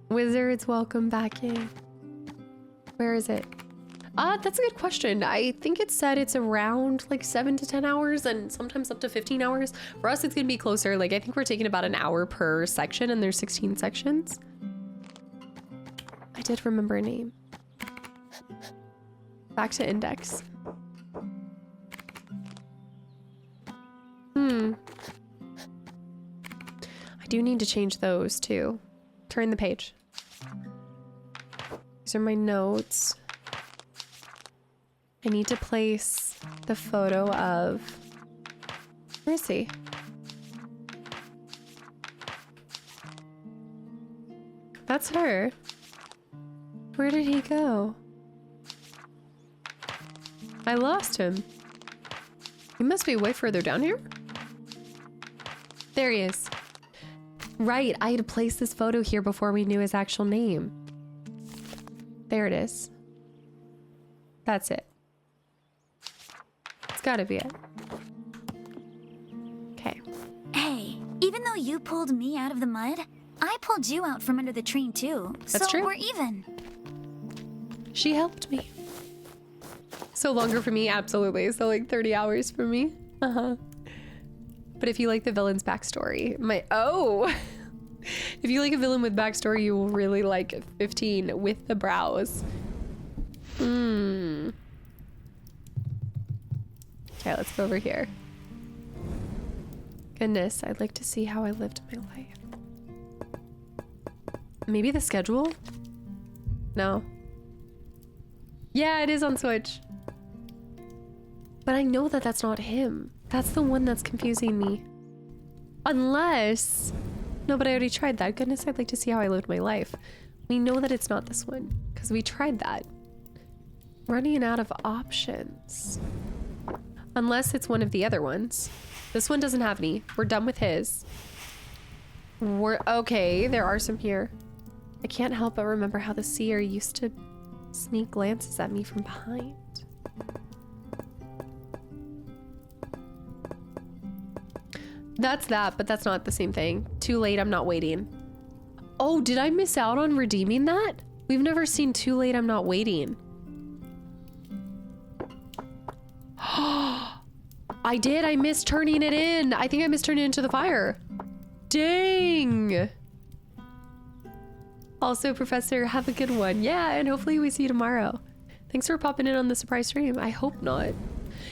Speaker 1: Wizards, welcome back in. Where is it? That's a good question. I think it said it's around like 7 to 10 hours and sometimes up to 15 hours. For us, it's gonna be closer. Like, I think we're taking about an hour per section and there's 16 sections. I did remember a name. Back to index. I do need to change those too. Turn the page. These are my notes. I need to place the photo of... Where is he? That's her. Where did he go? I lost him. He must be way further down here. There he is. Right, I had to place this photo here before we knew his actual name. There it is. That's it. It's gotta be it. Okay.
Speaker 6: Hey, even though you pulled me out of the mud, I pulled you out from under the tree too.
Speaker 1: That's true.
Speaker 6: We're even.
Speaker 1: She helped me. So longer for me, absolutely. So like 30 hours for me. But if you like the villain's backstory, if you like a villain with backstory, you will really like 15 with the brows. Okay, let's go over here. Goodness, I'd like to see how I lived my life. Maybe the schedule? No. Yeah, it is on Switch. But I know that that's not him. That's the one that's confusing me. Unless... No, but I already tried that. Goodness, I'd like to see how I lived my life. We know that it's not this one, because we tried that. Running out of options. Unless it's one of the other ones. This one doesn't have any. We're done with his. Okay, there are some here. I can't help but remember how the seer used to sneak glances at me from behind. That's that, but that's not the same thing. Too late, I'm not waiting. Oh, did I miss out on redeeming that? We've never seen Too Late, I'm Not Waiting. I did, I missed turning it in. I think I missed turning it into the fire. Dang. Also, Professor, have a good one. Yeah, and hopefully we see you tomorrow. Thanks for popping in on the surprise stream. I hope not.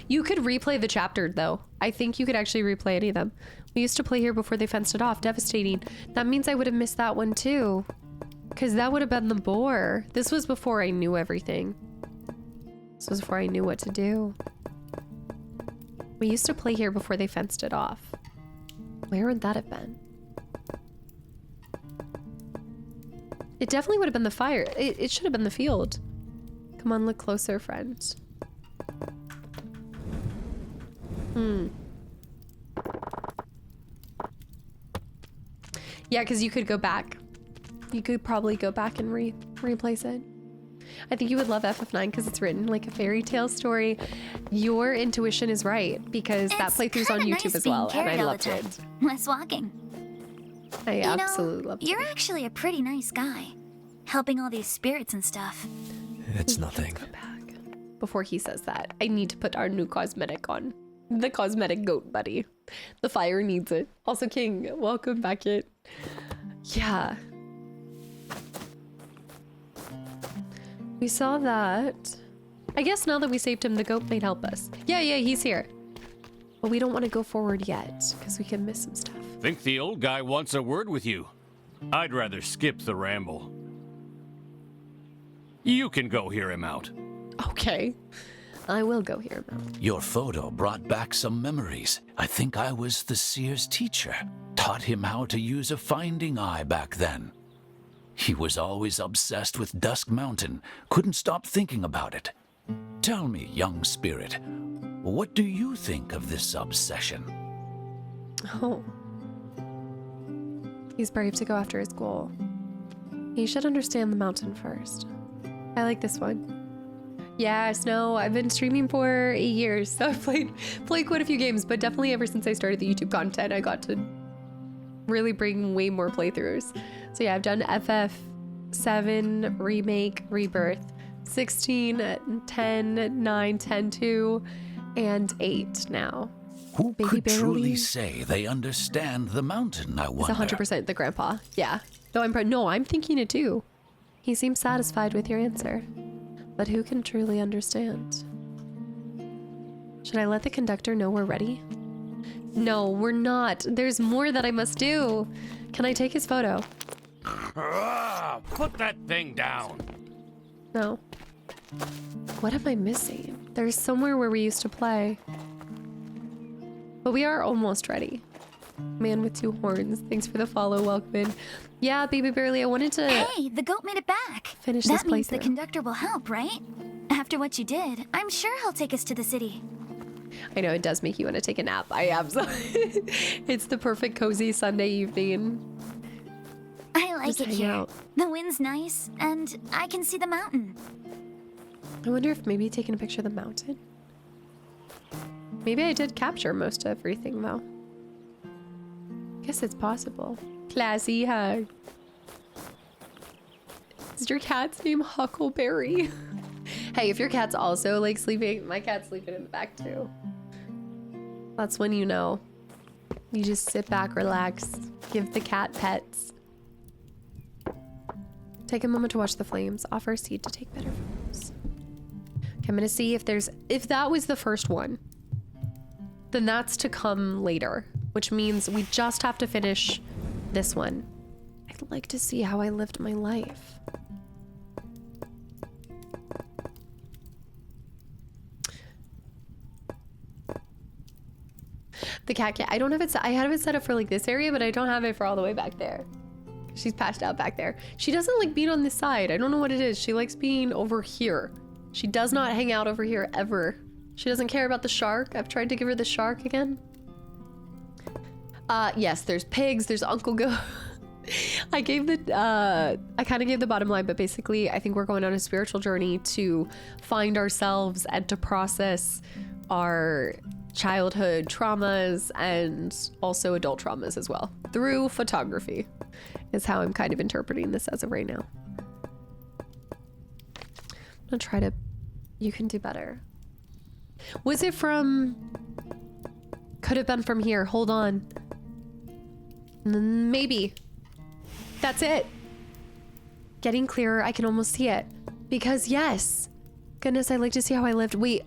Speaker 1: You could replay the chapter, though. I think you could actually replay any of them. We used to play here before they fenced it off. Devastating. That means I would have missed that one, too. Because that would have been the bore. This was before I knew everything. This was before I knew what to do. We used to play here before they fenced it off. Where would that have been? It definitely would have been the fire. It should have been the field. Come on, look closer, friends. Yeah, because you could go back. You could probably go back and replace it. I think you would love FF9 because it's written like a fairy tale story. Your intuition is right because that playthrough's on YouTube as well, and I loved it.
Speaker 6: Less walking.
Speaker 1: I absolutely loved it.
Speaker 6: You're actually a pretty nice guy, helping all these spirits and stuff.
Speaker 4: It's nothing.
Speaker 1: Go back. Before he says that, I need to put our new cosmetic on. The cosmetic goat buddy. The fire needs it. Also, King, welcome back in. Yeah. We saw that. I guess now that we saved him, the goat might help us. Yeah, he's here. But we don't want to go forward yet, because we can miss some stuff.
Speaker 8: Think the old guy wants a word with you. I'd rather skip the ramble. You can go hear him out.
Speaker 1: Okay. I will go hear him out.
Speaker 7: Your photo brought back some memories. I think I was the seer's teacher. Taught him how to use a finding eye back then. He was always obsessed with Dusk Mountain. Couldn't stop thinking about it. Tell me, young spirit, what do you think of this obsession?
Speaker 1: Oh. He's brave to go after his goal. He should understand the mountain first. I like this one. Yes, no, I've been streaming for 8 years, so I've played quite a few games, but definitely ever since I started the YouTube content, I got to really bring way more playthroughs. So yeah, I've done FF7, Remake, Rebirth, 16, 10, 9, 10, 2, and 8 now.
Speaker 7: Who
Speaker 1: Baby
Speaker 7: could
Speaker 1: barely.
Speaker 7: truly say they understand the mountain, I
Speaker 1: It's
Speaker 7: wonder?
Speaker 1: 100% the grandpa. Yeah. No, I'm thinking it too. He seems satisfied with your answer. But who can truly understand? Should I let the conductor know we're ready? No, we're not. There's more that I must do. Can I take his photo?
Speaker 8: Put that thing down.
Speaker 1: No. What am I missing? There's somewhere where we used to play. But we are almost ready. Man with two horns. Thanks for the follow. Welcome in. Yeah, baby barely. I wanted to
Speaker 6: Hey, the goat made it back.
Speaker 1: finish this
Speaker 6: That means the
Speaker 1: playthrough.
Speaker 6: conductor will help, right? After what you did, I'm sure he'll take us to the city.
Speaker 1: I know it does make you want to take a nap. I absolutely. It's the perfect cozy Sunday evening.
Speaker 6: I like
Speaker 1: Just
Speaker 6: it
Speaker 1: hang
Speaker 6: here.
Speaker 1: out.
Speaker 6: The wind's nice, and I can see the mountain.
Speaker 1: I wonder if maybe taking a picture of the mountain. Maybe I did capture most everything though. Guess it's possible. Classy hug. Is your cat's name Huckleberry? Hey, if your cat's also like sleeping, my cat's sleeping in the back too. That's when you know. You just sit back, relax, give the cat pets. Take a moment to watch the flames. Offer a seed to take better photos. Okay, I'm gonna see if that was the first one, then that's to come later, which means we just have to finish this one. I'd like to see how I lived my life. The cat, I don't have it I have it set up for like this area, but I don't have it for all the way back there. She's passed out back there. She doesn't like being on this side. I don't know what it is. She likes being over here. She does not hang out over here ever. She doesn't care about the shark. I've tried to give her the shark again. Yes, there's pigs, there's Uncle Go. I kind of gave the bottom line, but basically I think we're going on a spiritual journey to find ourselves and to process our childhood traumas and also adult traumas as well through photography is how I'm kind of interpreting this as of right now. I'm gonna try to, you can do better. Was it from, could have been from here. Hold on. Maybe. That's it. Getting clearer. I can almost see it. Because yes. Goodness, I'd like to see how I lived. Wait.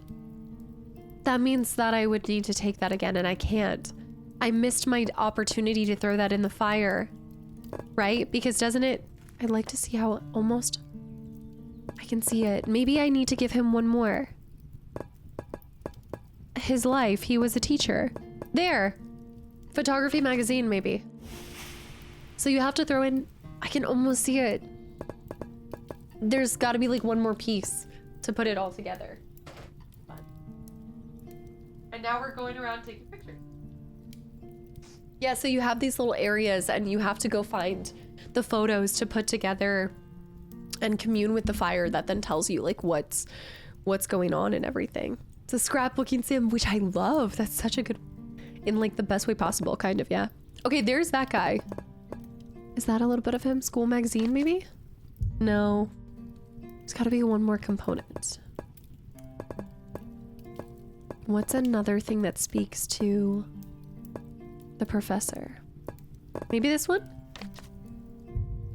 Speaker 1: That means that I would need to take that again and I can't. I missed my opportunity to throw that in the fire. Right? Because doesn't it, I'd like to see how almost I can see it. Maybe I need to give him one more. His life, he was a teacher. There. Photography magazine, maybe. So you have to throw in, I can almost see it. There's got to be like one more piece to put it all together. And now we're going around taking pictures. Yeah, so you have these little areas and you have to go find the photos to put together and commune with the fire that then tells you like what's going on and everything. It's a scrapbooking sim, which I love. That's such a good, in like the best way possible, kind of, yeah. Okay, there's that guy. Is that a little bit of him? School magazine, maybe? No. There's gotta be one more component. What's another thing that speaks to the professor? Maybe this one?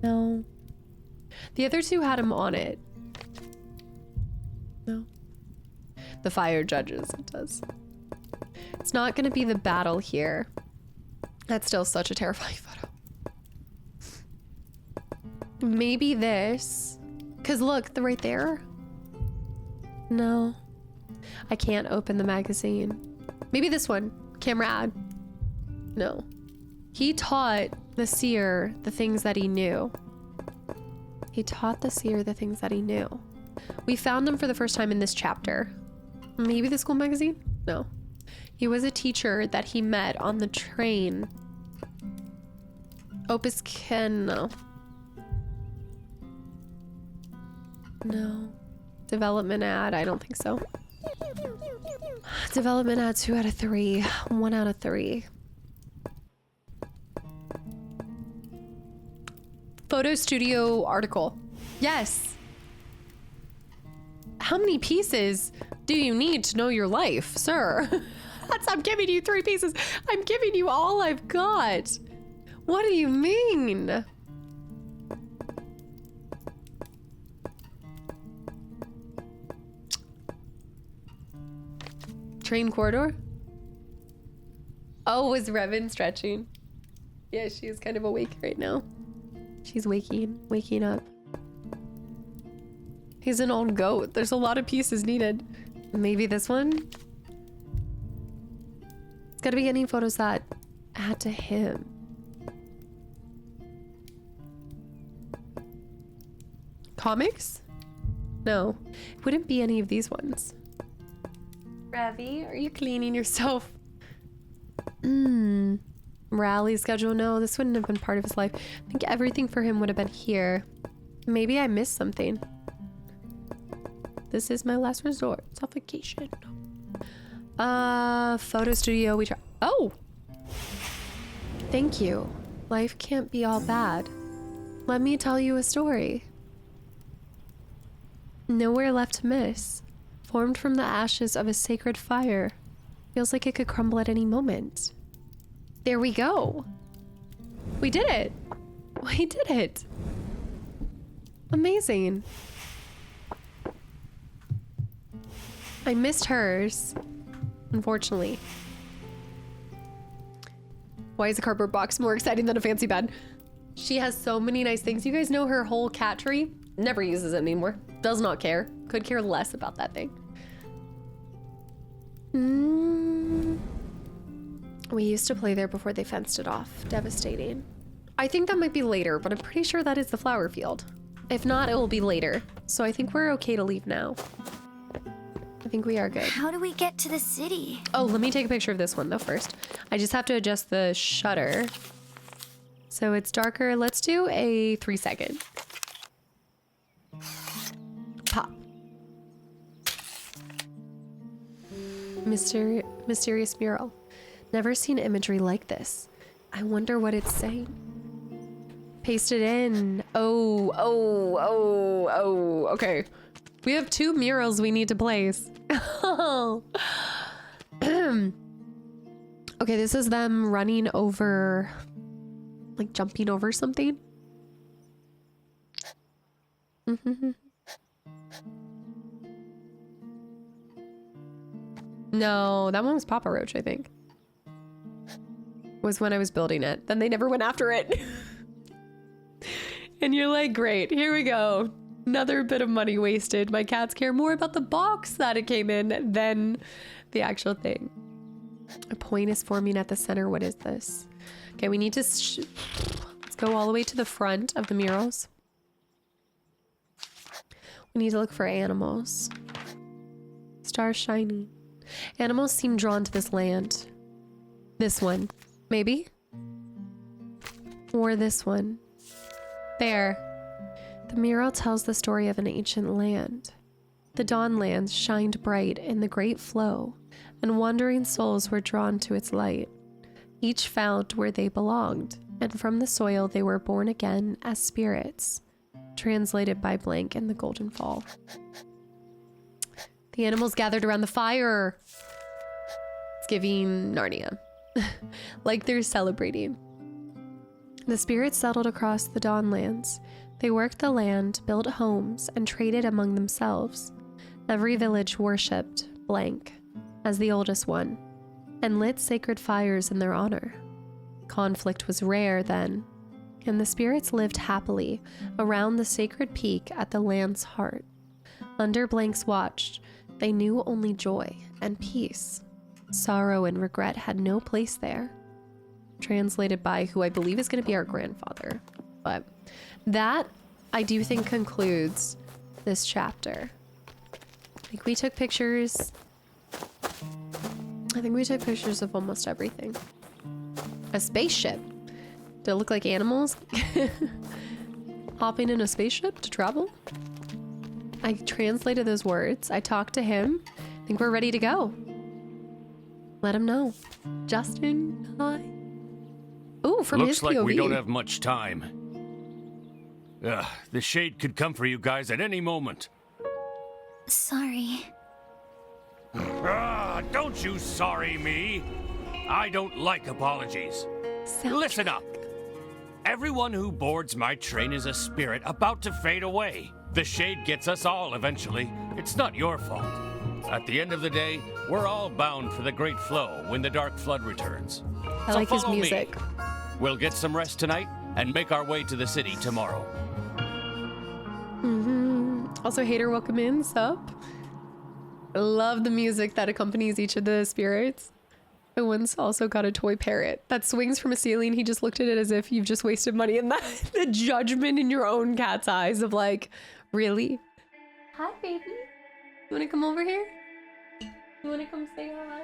Speaker 1: No. The other two had him on it. No. The fire judges, it does. It's not gonna be the battle here. That's still such a terrifying photo. Maybe this. Cause look, right there. No. I can't open the magazine. Maybe this one. Camera. No. He taught the seer the things that he knew. He taught the seer the things that he knew. We found them for the first time in this chapter. Maybe the school magazine? No. He was a teacher that he met on the train. Opus can... No. No. Development ad, I don't think so. Development ad, 2 out of 3. 1 out of 3. Photo studio article. Yes. How many pieces do you need to know your life, sir? I'm giving you 3 pieces. I'm giving you all I've got. What do you mean? Train corridor? Oh, was Revan stretching? Yeah, she is kind of awake right now. She's waking up. He's an old goat. There's a lot of pieces needed. Maybe this one? It's gotta be any photos that add to him. Comics? No, it wouldn't be any of these ones. Ravi, are you cleaning yourself? Rally schedule? No, this wouldn't have been part of his life. I think everything for him would have been here. Maybe I missed something. This is my last resort. Suffocation. Photo studio. We try. Oh! Thank you. Life can't be all bad. Let me tell you a story. Nowhere left to miss. Formed from the ashes of a sacred fire. Feels like it could crumble at any moment. There we go. We did it. We did it. Amazing. I missed hers, unfortunately. Why is a cardboard box more exciting than a fancy bed? She has so many nice things. You guys know her whole cat tree? Never uses it anymore. Does not care. Could care less about that thing. We used to play there before they fenced it off. Devastating. I think that might be later, but I'm pretty sure that is the flower field. If not, it will be later. So I think we're okay to leave now. I think we are good.
Speaker 6: How do we get to the city?
Speaker 1: Oh, let me take a picture of this one though first. I just have to adjust the shutter. So it's darker. Let's do a 3-second. Pop. Mysterious mural. Never seen imagery like this. I wonder what it's saying. Paste it in. Oh, okay. We have 2 murals we need to place. Okay, this is them running over, like jumping over something. No, that one was Papa Roach, I think. Was when I was building it. Then they never went after it. And you're like, great, here we go. Another bit of money wasted. My cats care more about the box that it came in than the actual thing. A point is forming at the center. What is this? Okay, we need to... let's go all the way to the front of the murals. We need to look for animals. Stars shining. Animals seem drawn to this land. This one. Maybe? Or this one. There. The mural tells the story of an ancient land. The dawn lands shined bright in the great flow, and wandering souls were drawn to its light. Each found where they belonged, and from the soil they were born again as spirits. Translated by blank in the Golden Fall. The animals gathered around the fire. It's giving Narnia. Like they're celebrating. The spirits settled across the Dawnlands. They worked the land, built homes, and traded among themselves. Every village worshipped blank as the oldest one, and lit sacred fires in their honor. Conflict was rare then, and the spirits lived happily around the sacred peak at the land's heart. Under Blank's watch, they knew only joy and peace. Sorrow and regret had no place there. Translated by who I believe is going to be our grandfather. But that, I do think, concludes this chapter. I think we took pictures. I think we took pictures of almost everything. A spaceship. Did it look like animals? Hopping in a spaceship to travel? I translated those words. I talked to him. I think we're ready to go. Let him know. Justin, hi. Ooh, from his
Speaker 8: Looks like
Speaker 1: POV.
Speaker 8: we don't have much time. The Shade could come for you guys at any moment.
Speaker 6: Sorry.
Speaker 8: Don't you sorry me. I don't like apologies. Listen up. Everyone who boards my train is a spirit about to fade away. The Shade gets us all eventually. It's not your fault. At the end of the day, we're all bound for the Great Flow when the Dark Flood returns.
Speaker 1: I like his music.
Speaker 8: Me. We'll get some rest tonight and make our way to the city tomorrow.
Speaker 1: Also, Hater, welcome in. Sup? I love the music that accompanies each of the spirits. I once also got a toy parrot that swings from a ceiling. He just looked at it as if you've just wasted money, and that the judgment in your own cat's eyes of like, really? Hi, baby. You wanna come over here? You wanna come say hi?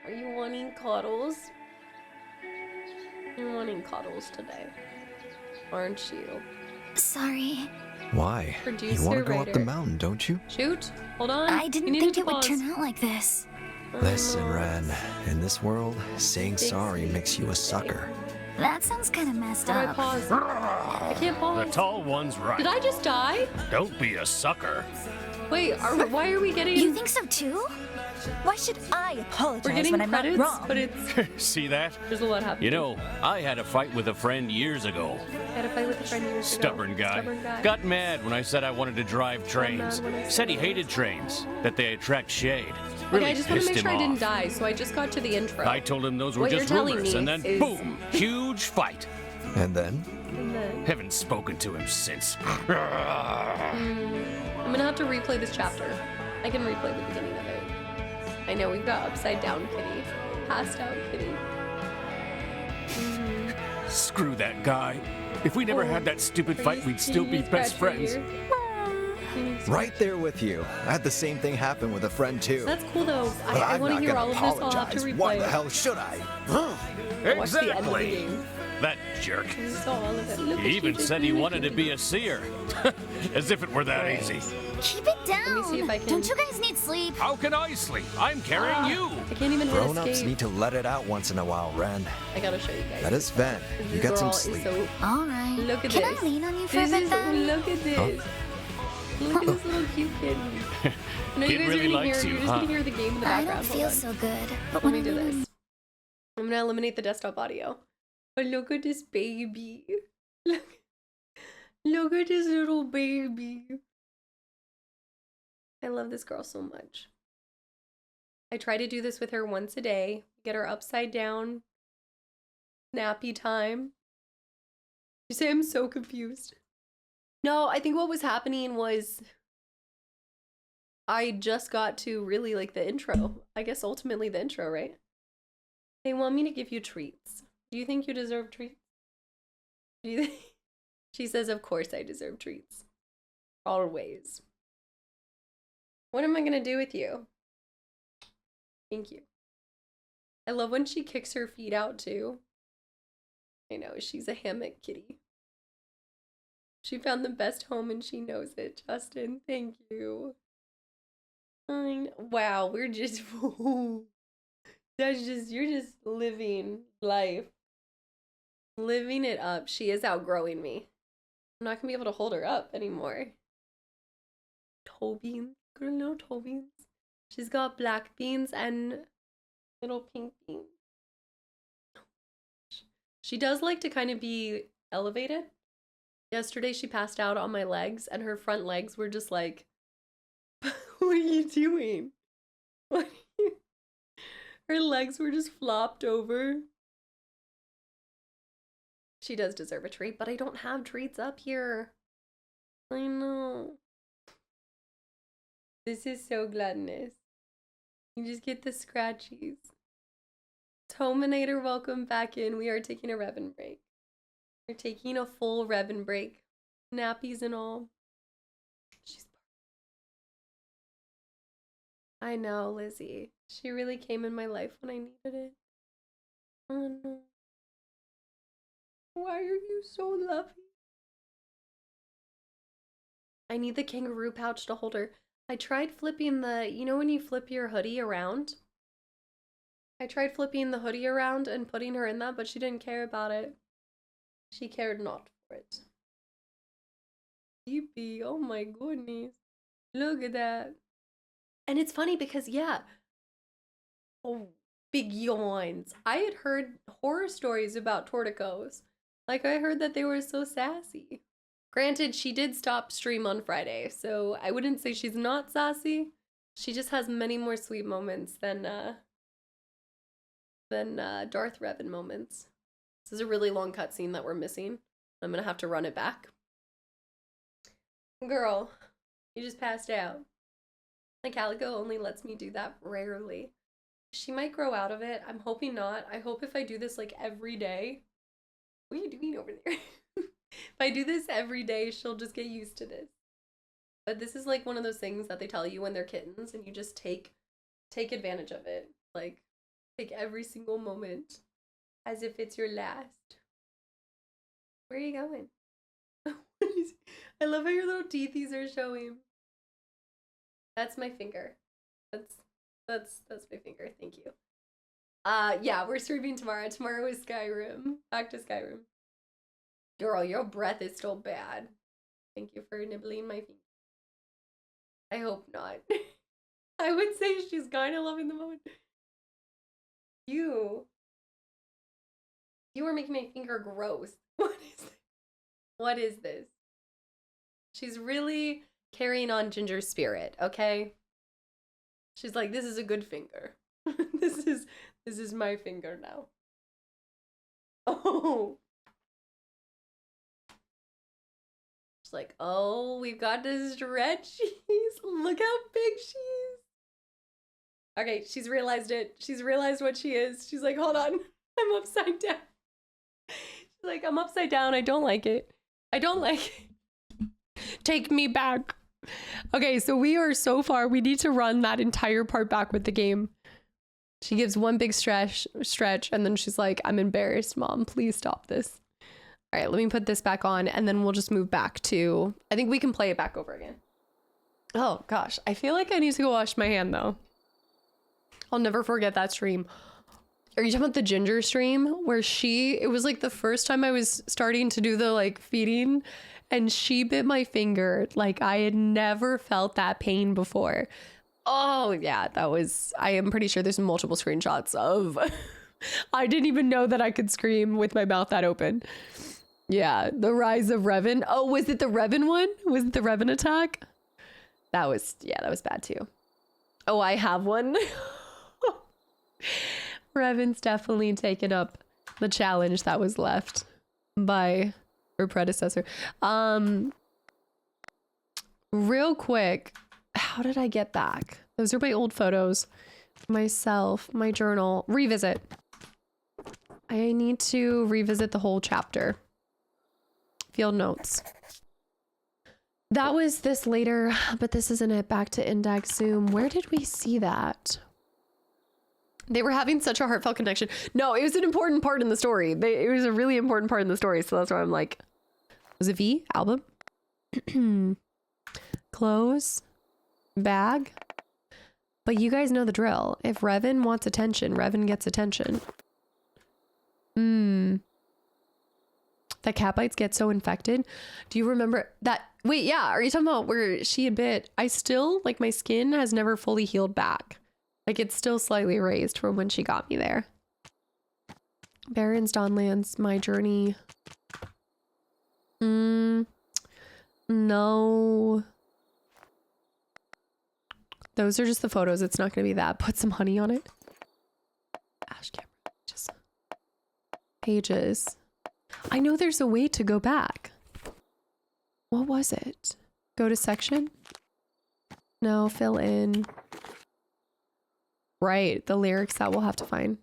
Speaker 1: Are you wanting cuddles? You're wanting cuddles today, aren't you?
Speaker 6: Sorry.
Speaker 4: Why?
Speaker 1: Producer,
Speaker 4: You want to go up the
Speaker 1: writer.
Speaker 4: mountain, don't you?
Speaker 1: Shoot. Hold on.
Speaker 6: I didn't
Speaker 1: You
Speaker 6: think
Speaker 1: needed
Speaker 6: it would
Speaker 1: to
Speaker 6: turn
Speaker 1: pause.
Speaker 6: out like this.
Speaker 4: Listen, Ren. In this world, saying sorry makes you a sucker.
Speaker 6: That sounds kind of messed
Speaker 1: How do I
Speaker 6: up.
Speaker 1: pause? I can't
Speaker 8: The
Speaker 1: pause.
Speaker 8: tall one's right.
Speaker 1: Did I just die?
Speaker 8: Don't be a sucker.
Speaker 1: Wait, why are we getting...
Speaker 6: You think so too?
Speaker 9: Why should I apologize
Speaker 1: We're getting
Speaker 9: when I'm
Speaker 1: credits,
Speaker 9: not wrong?
Speaker 1: but it's...
Speaker 8: See that?
Speaker 1: There's a lot happening.
Speaker 8: You know, I had a fight with a friend years ago.
Speaker 1: I had a fight with a friend years ago.
Speaker 8: Stubborn guy. Got mad when I said I wanted to drive trains.
Speaker 1: when I
Speaker 8: Said he hated trains, that they attract shade.
Speaker 1: Okay,
Speaker 8: Really
Speaker 1: I just want
Speaker 8: pissed
Speaker 1: to make
Speaker 8: him
Speaker 1: sure I didn't
Speaker 8: off.
Speaker 1: die, so I just got to the intro.
Speaker 8: I told him those were
Speaker 1: What
Speaker 8: just
Speaker 1: you're telling
Speaker 8: rumors,
Speaker 1: me
Speaker 8: and then
Speaker 1: is-
Speaker 8: boom, huge fight.
Speaker 4: And then?
Speaker 1: And then
Speaker 8: Haven't spoken to him since.
Speaker 1: I'm gonna have to replay this chapter. I can replay the beginning of it. I know we've got upside down kitty, passed out kitty.
Speaker 8: Screw that guy. If we never had that stupid
Speaker 1: Are
Speaker 8: fight,
Speaker 1: you-
Speaker 8: we'd still
Speaker 1: can
Speaker 8: be
Speaker 1: you
Speaker 8: best
Speaker 1: scratch your
Speaker 8: friends.
Speaker 1: ear?
Speaker 4: Right there with you. I had the same thing happen with a friend too.
Speaker 1: That's cool though.
Speaker 4: But
Speaker 1: I
Speaker 4: I'm
Speaker 1: want to
Speaker 4: not
Speaker 1: hear
Speaker 4: gonna
Speaker 1: all of this. I'll have to
Speaker 4: apologize.
Speaker 1: replay
Speaker 4: Why the
Speaker 1: it.
Speaker 4: hell should I?
Speaker 1: Watch the end of the game.
Speaker 8: That jerk.
Speaker 1: You saw all of it. Look at
Speaker 8: He
Speaker 1: you
Speaker 8: even
Speaker 1: just
Speaker 8: said he wanted to
Speaker 1: looking.
Speaker 8: be a seer. As if it were that easy.
Speaker 6: Keep it down.
Speaker 1: see if I can-
Speaker 6: Don't you guys need sleep?
Speaker 8: How can I sleep? I'm carrying you.
Speaker 1: I can't even hit
Speaker 4: Grown-ups
Speaker 1: escape.
Speaker 4: need to let it out once in a while, Ren.
Speaker 1: I gotta show you guys.
Speaker 4: That is Ven.
Speaker 1: This
Speaker 4: You got some
Speaker 1: girl is
Speaker 4: sleep.
Speaker 1: so-
Speaker 6: All right.
Speaker 1: Look at
Speaker 6: Can
Speaker 1: this.
Speaker 6: I lean on you for a
Speaker 1: This
Speaker 6: bit
Speaker 1: is,
Speaker 6: then?
Speaker 1: look at this. Look at this little cute kitten. No, you
Speaker 8: Kid
Speaker 1: guys
Speaker 8: really
Speaker 1: are gonna
Speaker 8: likes
Speaker 1: hear.
Speaker 8: you,
Speaker 1: You're just
Speaker 8: huh?
Speaker 1: gonna hear the game in the
Speaker 6: I
Speaker 1: background.
Speaker 6: don't
Speaker 1: Hold
Speaker 6: feel
Speaker 1: on.
Speaker 6: so good. But
Speaker 1: Let
Speaker 6: when
Speaker 1: me
Speaker 6: I
Speaker 1: do
Speaker 6: lean
Speaker 1: this. I'm gonna eliminate the desktop audio. But look at this baby. Look at this little baby. I love this girl so much. I try to do this with her once a day. Get her upside down. Nappy time. You say I'm so confused. No, I think what was happening was I just got to really like the intro. I guess ultimately the intro, right? They want me to give you treats. Do you think you deserve treats? Do you think? She says, of course I deserve treats. Always. What am I going to do with you? Thank you. I love when she kicks her feet out too. I know, she's a hammock kitty. She found the best home and she knows it, Justin. Thank you. Wow, we're just... That's just... You're just living life. Living it up. She is outgrowing me. I'm not gonna be able to hold her up anymore. Toe beans. Got little toe beans. She's got black beans and little pink beans. She does like to kind of be elevated. Yesterday she passed out on my legs and her front legs were just like, what are you doing? What are you... Her legs were just flopped over. She does deserve a treat, but I don't have treats up here. I know. This is so gluttonous. You just get the scratchies. Tominator, welcome back in. We are taking a Revan break. We're taking a full Revan break. Nappies and all. She's I know, Lizzie. She really came in my life when I needed it. Oh no. Why are you so lovely? I need the kangaroo pouch to hold her. I tried flipping the, you know when you flip your hoodie around? I tried flipping the hoodie around and putting her in that, but she didn't care about it. She cared not for it. Sleepy, oh my goodness. Look at that. And it's funny because, yeah. Oh, big yawns. I had heard horror stories about torticos. Like, I heard that they were so sassy. Granted, she did stop stream on Friday, so I wouldn't say she's not sassy. She just has many more sweet moments than Darth Revan moments. This is a really long cutscene that we're missing. I'm gonna have to run it back. Girl, you just passed out. The calico only lets me do that rarely. She might grow out of it. I'm hoping not. I hope if I do this like every day. What are you doing over there? If I do this every day, she'll just get used to this. But this is like one of those things that they tell you when they're kittens and you just take advantage of it. Like, take every single moment as if it's your last. Where are you going? I love how your little teethies are showing. That's my finger. That's my finger. Thank you. Yeah, we're streaming tomorrow. Tomorrow is Skyrim. Back to Skyrim. Girl, your breath is still bad. Thank you for nibbling my finger. I hope not. I would say she's kind of loving the moment. You are making my finger gross. What is this? What is this? She's really carrying on Ginger's spirit, okay? She's like, this is a good finger. This is my finger now. Oh. She's like, oh, we've got to stretch. Look how big she is. Okay, she's realized it. She's realized what she is. She's like, hold on. I'm upside down. She's like, I'm upside down. I don't like it. I don't like it. Take me back. Okay, so we are so far. We need to run that entire part back with the game. She gives one big stretch, and then she's like, I'm embarrassed, Mom. Please stop this. All right, let me put this back on, and then we'll just move back to... I think we can play it back over again. Oh, gosh. I feel like I need to go wash my hand, though. I'll never forget that stream. Are you talking about the Ginger stream? Where it was like the first time I was starting to do the, like, feeding, and she bit my finger. Like, I had never felt that pain before. Oh, yeah, that was... I am pretty sure there's multiple screenshots of... I didn't even know that I could scream with my mouth that open. Yeah, the rise of Revan. Oh, was it the Revan one? Was it the Revan attack? That was bad too. Oh, I have one. Revan's definitely taken up the challenge that was left by her predecessor. Real quick, how did I get back? Those are my old photos. Myself, my journal. Revisit. I need to revisit the whole chapter. Field notes. That was this later, but this isn't it. Back to Index Zoom. Where did we see that? They were having such a heartfelt connection. No, it was an important part in the story. It was a really important part in the story. So that's why I'm like, was it V? Album? Clothes? Bag? But you guys know the drill. If Revan wants attention, Revan gets attention. That cat bites get so infected. Do you remember that? Wait, yeah. Are you talking about where she had bit? I still, like, my skin has never fully healed back. Like, it's still slightly raised from when she got me there. Baron's Dawnlands, My Journey. No. Those are just the photos. It's not going to be that. Put some honey on it. Ash camera. Just pages. I know there's a way to go back. What was it? Go to section? No, fill in. Right, the lyrics that we'll have to find.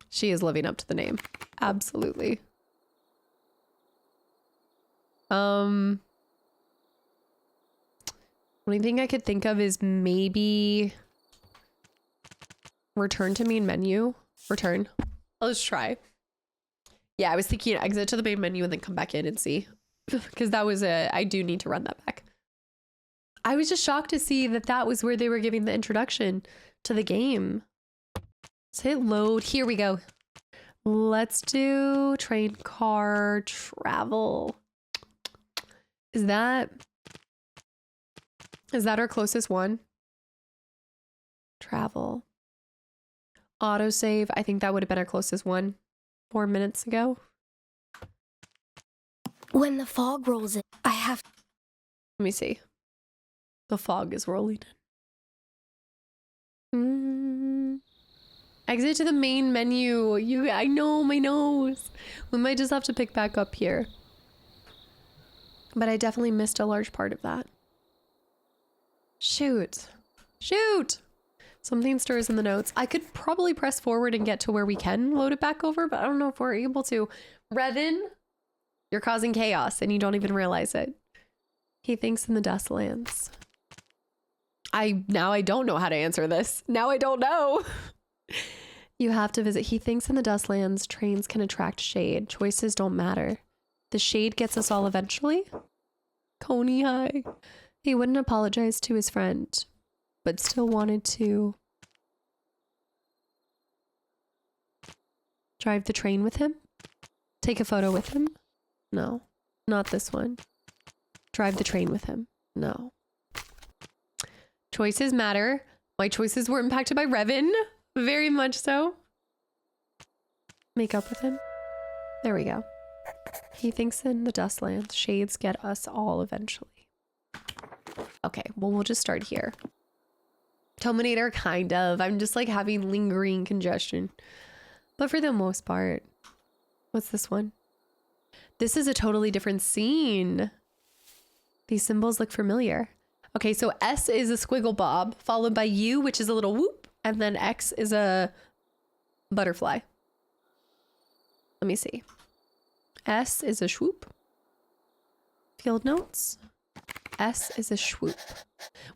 Speaker 1: She is living up to the name. Absolutely. Only thing I could think of is maybe return to main menu. Return. Let's try. Yeah, I was thinking exit to the main menu and then come back in and see. Because that was I do need to run that back. I was just shocked to see that that was where they were giving the introduction to the game. Let's hit load. Here we go. Let's do train, car, travel. Is that our closest one? Travel. Autosave. I think that would have been our closest one 4 minutes ago.
Speaker 3: When the fog rolls in, I have...
Speaker 1: Let me see. The fog is rolling in. Exit to the main menu. I know, my nose. We might just have to pick back up here. But I definitely missed a large part of that. Shoot. Shoot! Something stirs in the notes. I could probably press forward and get to where we can load it back over, but I don't know if we're able to. Revan, you're causing chaos and you don't even realize it. He thinks in the Dustlands. Now I don't know how to answer this. Now I don't know. You have to visit. He thinks in the Dustlands, trains can attract shade. Choices don't matter. The shade gets us all eventually. Coney High. He wouldn't apologize to his friend, but still wanted to drive the train with him. Take a photo with him. No, not this one. Drive the train with him. No. Choices matter. My choices were impacted by Revan. Very much so. Make up with him. There we go. He thinks in the Dustlands, shades get us all eventually. Okay, well, we'll just start here. Terminator, kind of. I'm just like having lingering congestion. But for the most part, what's this one? This is a totally different scene. These symbols look familiar. Okay, so S is a squiggle bob, followed by U, which is a little whoop, and then X is a butterfly. Let me see. S is a swoop. Field notes. S is a swoop.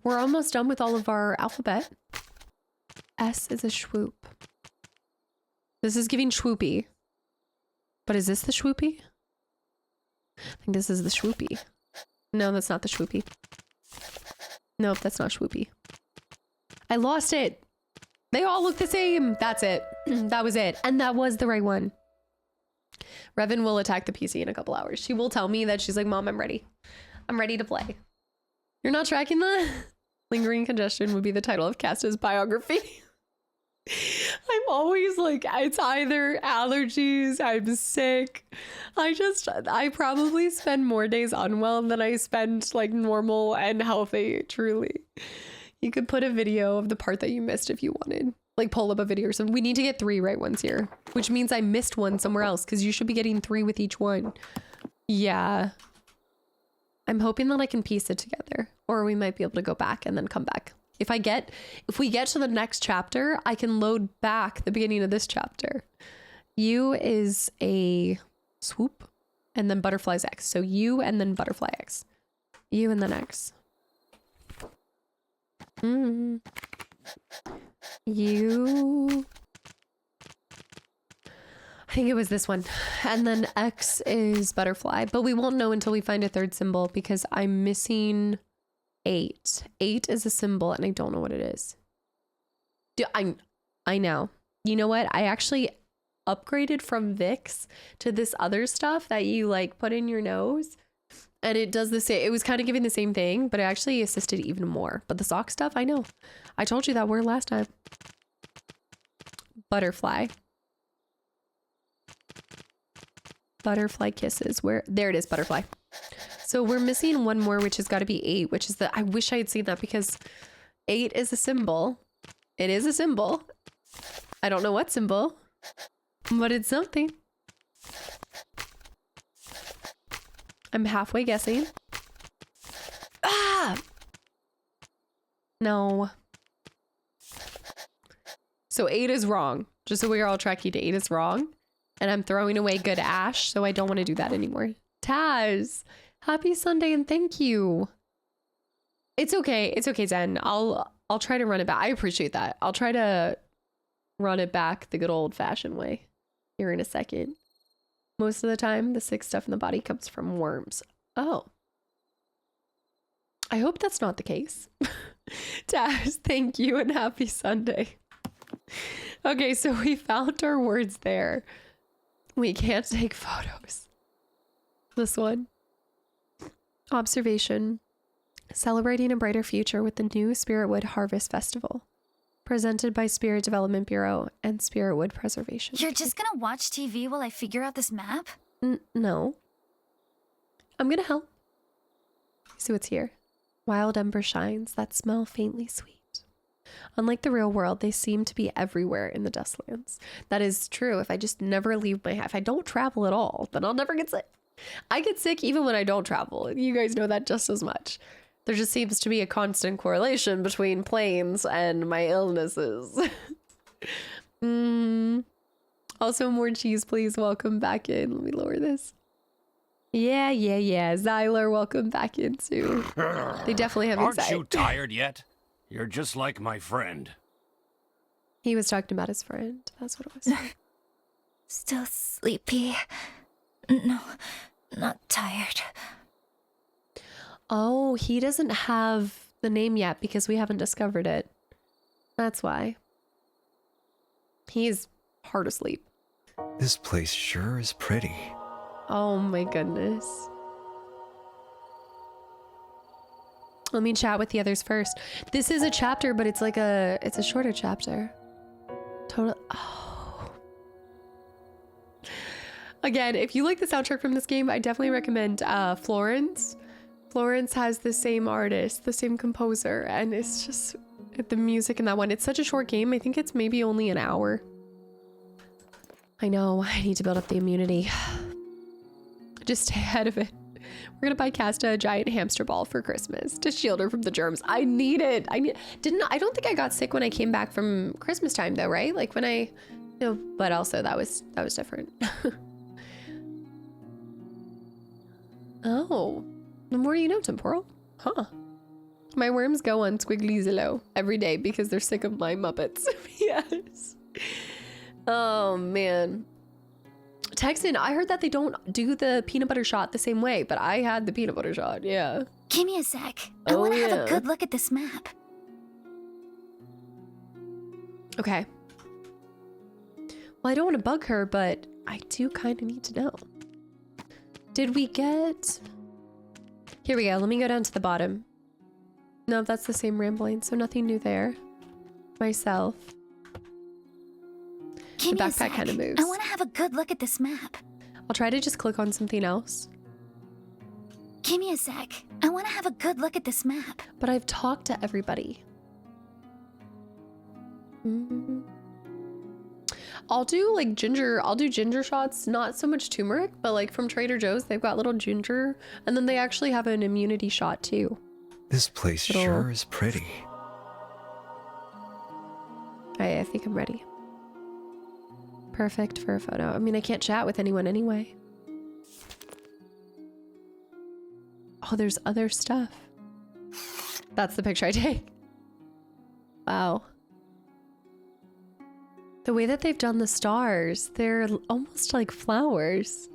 Speaker 1: We're almost done with all of our alphabet. S is a swoop. This is giving swoopy. But is this the swoopy? I think this is the swoopy. No, that's not the swoopy. Nope, that's not swoopy. I lost it. They all look the same. That's it. That was it. And that was the right one. Revan will attack the PC in a couple hours. She will tell me that she's like, Mom, I'm ready. I'm ready to play. You're not tracking that? Lingering congestion would be the title of Casta's biography. I'm always like, it's either allergies, I'm sick. I probably spend more days unwell than I spend like normal and healthy, truly. You could put a video of the part that you missed if you wanted. Like pull up a video or something. We need to get 3 right ones here, which means I missed one somewhere else because you should be getting 3 with each one. Yeah. I'm hoping that I can piece it together, or we might be able to go back and then come back. If we get to the next chapter, I can load back the beginning of this chapter. U is a swoop and then butterfly's X. So U and then butterfly X. U and then X. U. I think it was this one. And then X is butterfly, but we won't know until we find a third symbol because I'm missing 8. 8 is a symbol and I don't know what it is. I know. You know what? I actually upgraded from Vicks to this other stuff that you like put in your nose. And it does the same. It was kind of giving the same thing, but it actually assisted even more. But the sock stuff, I know. I told you that word last time. Butterfly. Butterfly kisses. There it is, butterfly. So we're missing one more, which has got to be 8, which is I wish I had seen that because 8 is a symbol. It is a symbol. I don't know what symbol, but it's something. I'm halfway guessing. Ah! No. So 8 is wrong. Just so we're all tracking to 8 is wrong. And I'm throwing away good ash, so I don't want to do that anymore. Taz, happy Sunday and thank you. It's okay. It's okay, Zen. I'll try to run it back. I appreciate that. I'll try to run it back the good old fashioned way here in a second. Most of the time, the sick stuff in the body comes from worms. Oh. I hope that's not the case. Taz, thank you and happy Sunday. Okay, so we found our words there. We can't take photos. This one. Observation. Celebrating a brighter future with the new Spiritwood Harvest Festival. Presented by Spirit Development Bureau and Spiritwood Preservation.
Speaker 6: You're just gonna watch TV while I figure out this map?
Speaker 1: No. I'm gonna help. See what's here. Wild ember shines that smell faintly sweet. Unlike the real world, they seem to be everywhere in the Dustlands. That is true. If I just never leave my house, if I don't travel at all, then I'll never get sick. I get sick even when I don't travel. You guys know that just as much. There just seems to be a constant correlation between planes and my illnesses. Also, more cheese, please. Welcome back in. Let me lower this. Yeah. Zyler, welcome back in too. They definitely have anxiety.
Speaker 8: Aren't you tired yet? You're just like my friend.
Speaker 1: He was talking about his friend. That's what it was.
Speaker 9: Still sleepy. No, not tired.
Speaker 1: Oh, he doesn't have the name yet because we haven't discovered it. That's why. He's hard asleep.
Speaker 4: This place sure is pretty.
Speaker 1: Oh my goodness. Let me chat with the others first. This is a chapter, but it's like it's a shorter chapter. Total. Oh. Again, if you like the soundtrack from this game, I definitely recommend Florence. Florence has the same artist, the same composer, and it's just the music in that one. It's such a short game. I think it's maybe only an hour. I know, I need to build up the immunity. Just stay ahead of it. We're gonna buy Casta a giant hamster ball for Christmas to shield her from the germs. I need it. I don't think I got sick when I came back from Christmas time though, right? Like when I, no, but also that was different. Oh, the more you know, Temporal. Huh. My worms go on Squiggly every day because they're sick of my Muppets. Yes. Oh man. Texan, I heard that they don't do the peanut butter shot the same way, but I had the peanut butter shot, yeah.
Speaker 6: Give me a sec. I want to have a good look at this map.
Speaker 1: Okay. Well, I don't want to bug her, but I do kind of need to know. Did we get... Here we go. Let me go down to the bottom. No, that's the same rambling, so nothing new there. Myself.
Speaker 6: Give
Speaker 1: the
Speaker 6: me a
Speaker 1: backpack
Speaker 6: sec.
Speaker 1: kind of moves.
Speaker 6: I want to have a good look at this map.
Speaker 1: I'll try to just click on something else.
Speaker 6: Give me a sec. I want to have a good look at this map.
Speaker 1: But I've talked to everybody. I'll do ginger shots, not so much turmeric, but like from Trader Joe's, they've got little ginger, and then they actually have an immunity shot too.
Speaker 4: This place sure is pretty.
Speaker 1: I think I'm ready. Perfect for a photo. I mean, I can't chat with anyone anyway. Oh, there's other stuff. That's the picture I take. Wow. The way that they've done the stars, they're almost like flowers.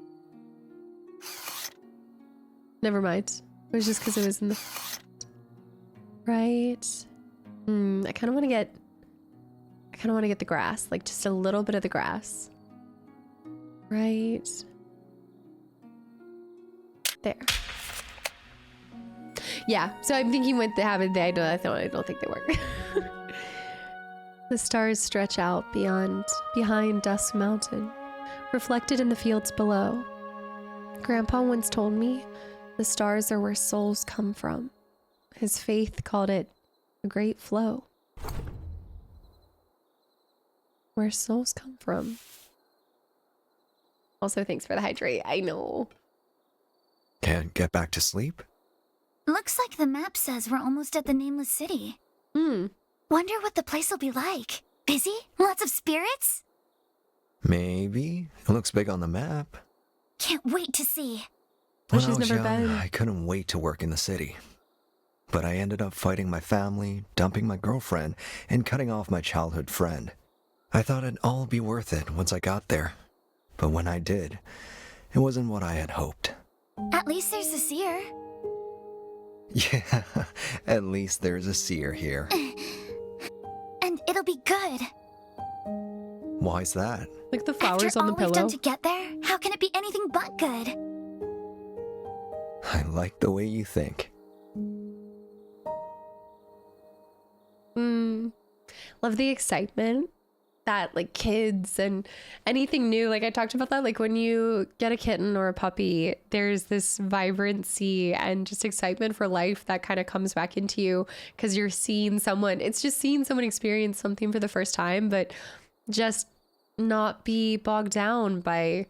Speaker 1: Never mind. It was just because it was in the... Right. I kind of want to get the grass, like just a little bit of the grass. Right. There. Yeah, so I'm thinking with the habit, I don't think they work. The stars stretch out behind Dusk Mountain, reflected in the fields below. Grandpa once told me the stars are where souls come from. His faith called it a great flow. Where souls come from. Also, thanks for the hydrate. I know.
Speaker 4: Can't get back to sleep?
Speaker 6: Looks like the map says we're almost at the Nameless City. Wonder what the place will be like. Busy? Lots of spirits?
Speaker 4: Maybe. It looks big on the map.
Speaker 6: Can't wait to see.
Speaker 1: She's never been.
Speaker 4: I couldn't wait to work in the city. but I ended up fighting my family, dumping my girlfriend, and cutting off my childhood friend. I thought it'd all be worth it once I got there, but when I did, it wasn't what I had hoped.
Speaker 6: At least there's a seer.
Speaker 4: Yeah, at least there's a seer here.
Speaker 6: And it'll be good.
Speaker 4: Why's that?
Speaker 1: Like the flowers
Speaker 6: After
Speaker 1: on the
Speaker 6: all we've
Speaker 1: pillow.
Speaker 6: done to get there, how can it be anything but good?
Speaker 4: I like the way you think.
Speaker 1: Love the excitement that like kids and anything new, like I talked about that, like when you get a kitten or a puppy, there's this vibrancy and just excitement for life that kind of comes back into you because you're seeing someone, it's just seeing someone experience something for the first time, but just not be bogged down by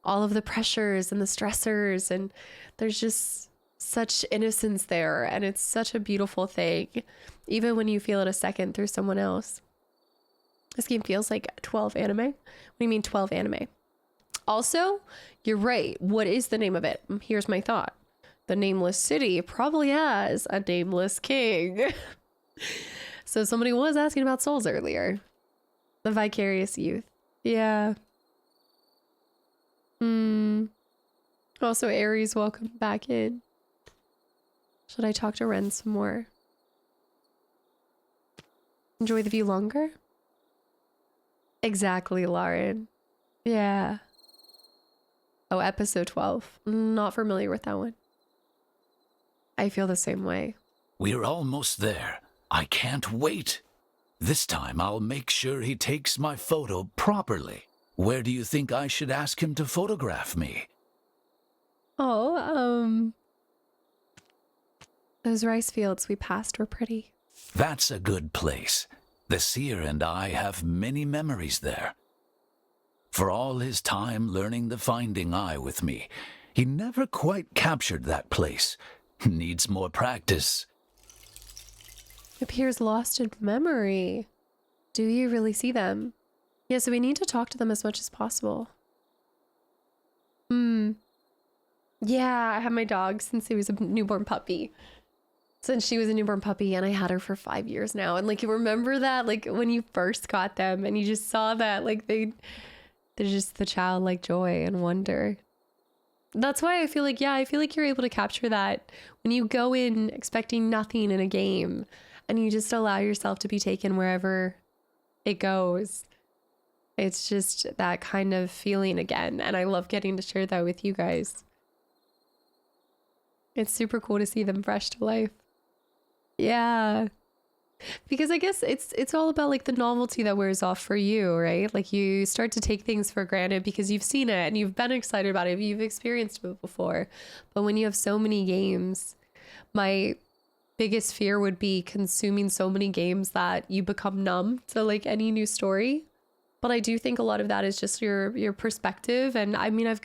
Speaker 1: all of the pressures and the stressors, and there's just such innocence there, and it's such a beautiful thing, even when you feel it a second through someone else. This game feels like 12 anime. What do you mean 12 anime? Also, you're right. What is the name of it? Here's my thought. The Nameless City probably has a nameless king. So somebody was asking about souls earlier. The Vicarious Youth. Yeah. Also, Aries, welcome back in. Should I talk to Ren some more? Enjoy the view longer? Exactly, Lauren. Yeah. Oh, episode 12. Not familiar with that one. I feel the same way.
Speaker 7: We're almost there. I can't wait. This time I'll make sure he takes my photo properly. Where do you think I should ask him to photograph me?
Speaker 1: Oh, those rice fields we passed were pretty.
Speaker 7: That's a good place. The seer and I have many memories there. For all his time learning the Finding Eye with me, he never quite captured that place. Needs more practice.
Speaker 1: Appears lost in memory. Do you really see them? Yeah, so we need to talk to them as much as possible. Yeah, I had my dog since he was a newborn puppy. Since she was a newborn puppy, and I had her for 5 years now. And like, you remember that, like when you first got them and you just saw that, like they're just the childlike joy and wonder. That's why I feel like, yeah, I feel like you're able to capture that when you go in expecting nothing in a game and you just allow yourself to be taken wherever it goes. It's just that kind of feeling again. And I love getting to share that with you guys. It's super cool to see them fresh to life. Yeah. Because I guess it's all about like the novelty that wears off for you, right? Like you start to take things for granted because you've seen it and you've been excited about it. You've experienced it before. But when you have so many games, my biggest fear would be consuming so many games that you become numb to like any new story. But I do think a lot of that is just your perspective. And I mean, I've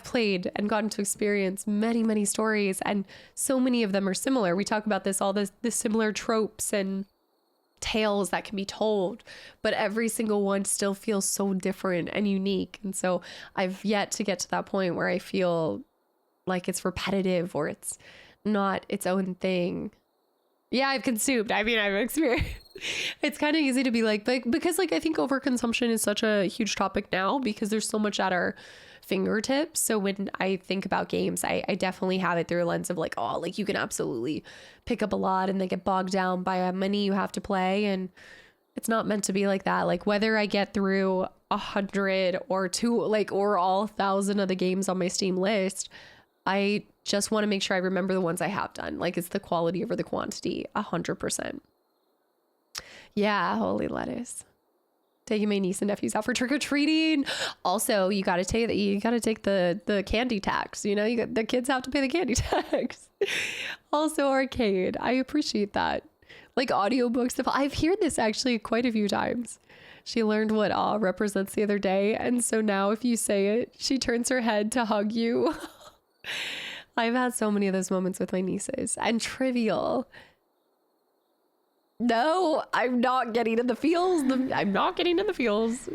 Speaker 1: played and gotten to experience many, many stories, and so many of them are similar. We talk about this, all the similar tropes and tales that can be told, but every single one still feels so different and unique. And so I've yet to get to that point where I feel like it's repetitive or it's not its own thing. Yeah, I've consumed. I mean, I've experienced. It's kind of easy to be like, but because like I think overconsumption is such a huge topic now because there's so much at our fingertips. So when I think about games, I definitely have it through a lens of like, oh, like you can absolutely pick up a lot and they get bogged down by how many you have to play. And it's not meant to be like that. Like whether I get through 100 or 2, like, or all 1,000 of the games on my Steam list, I just want to make sure I remember the ones I have done. Like it's the quality over the quantity, 100%. Yeah, holy lettuce. Taking my niece and nephews out for trick-or-treating. Also, you gotta take the candy tax. You know, the kids have to pay the candy tax. Also, arcade. I appreciate that. Like audiobooks. I've heard this actually quite a few times. She learned what awe represents the other day, and so now if you say it, she turns her head to hug you. I've had so many of those moments with my nieces. And trivial. No, I'm not getting in the feels. I'm not getting in the feels.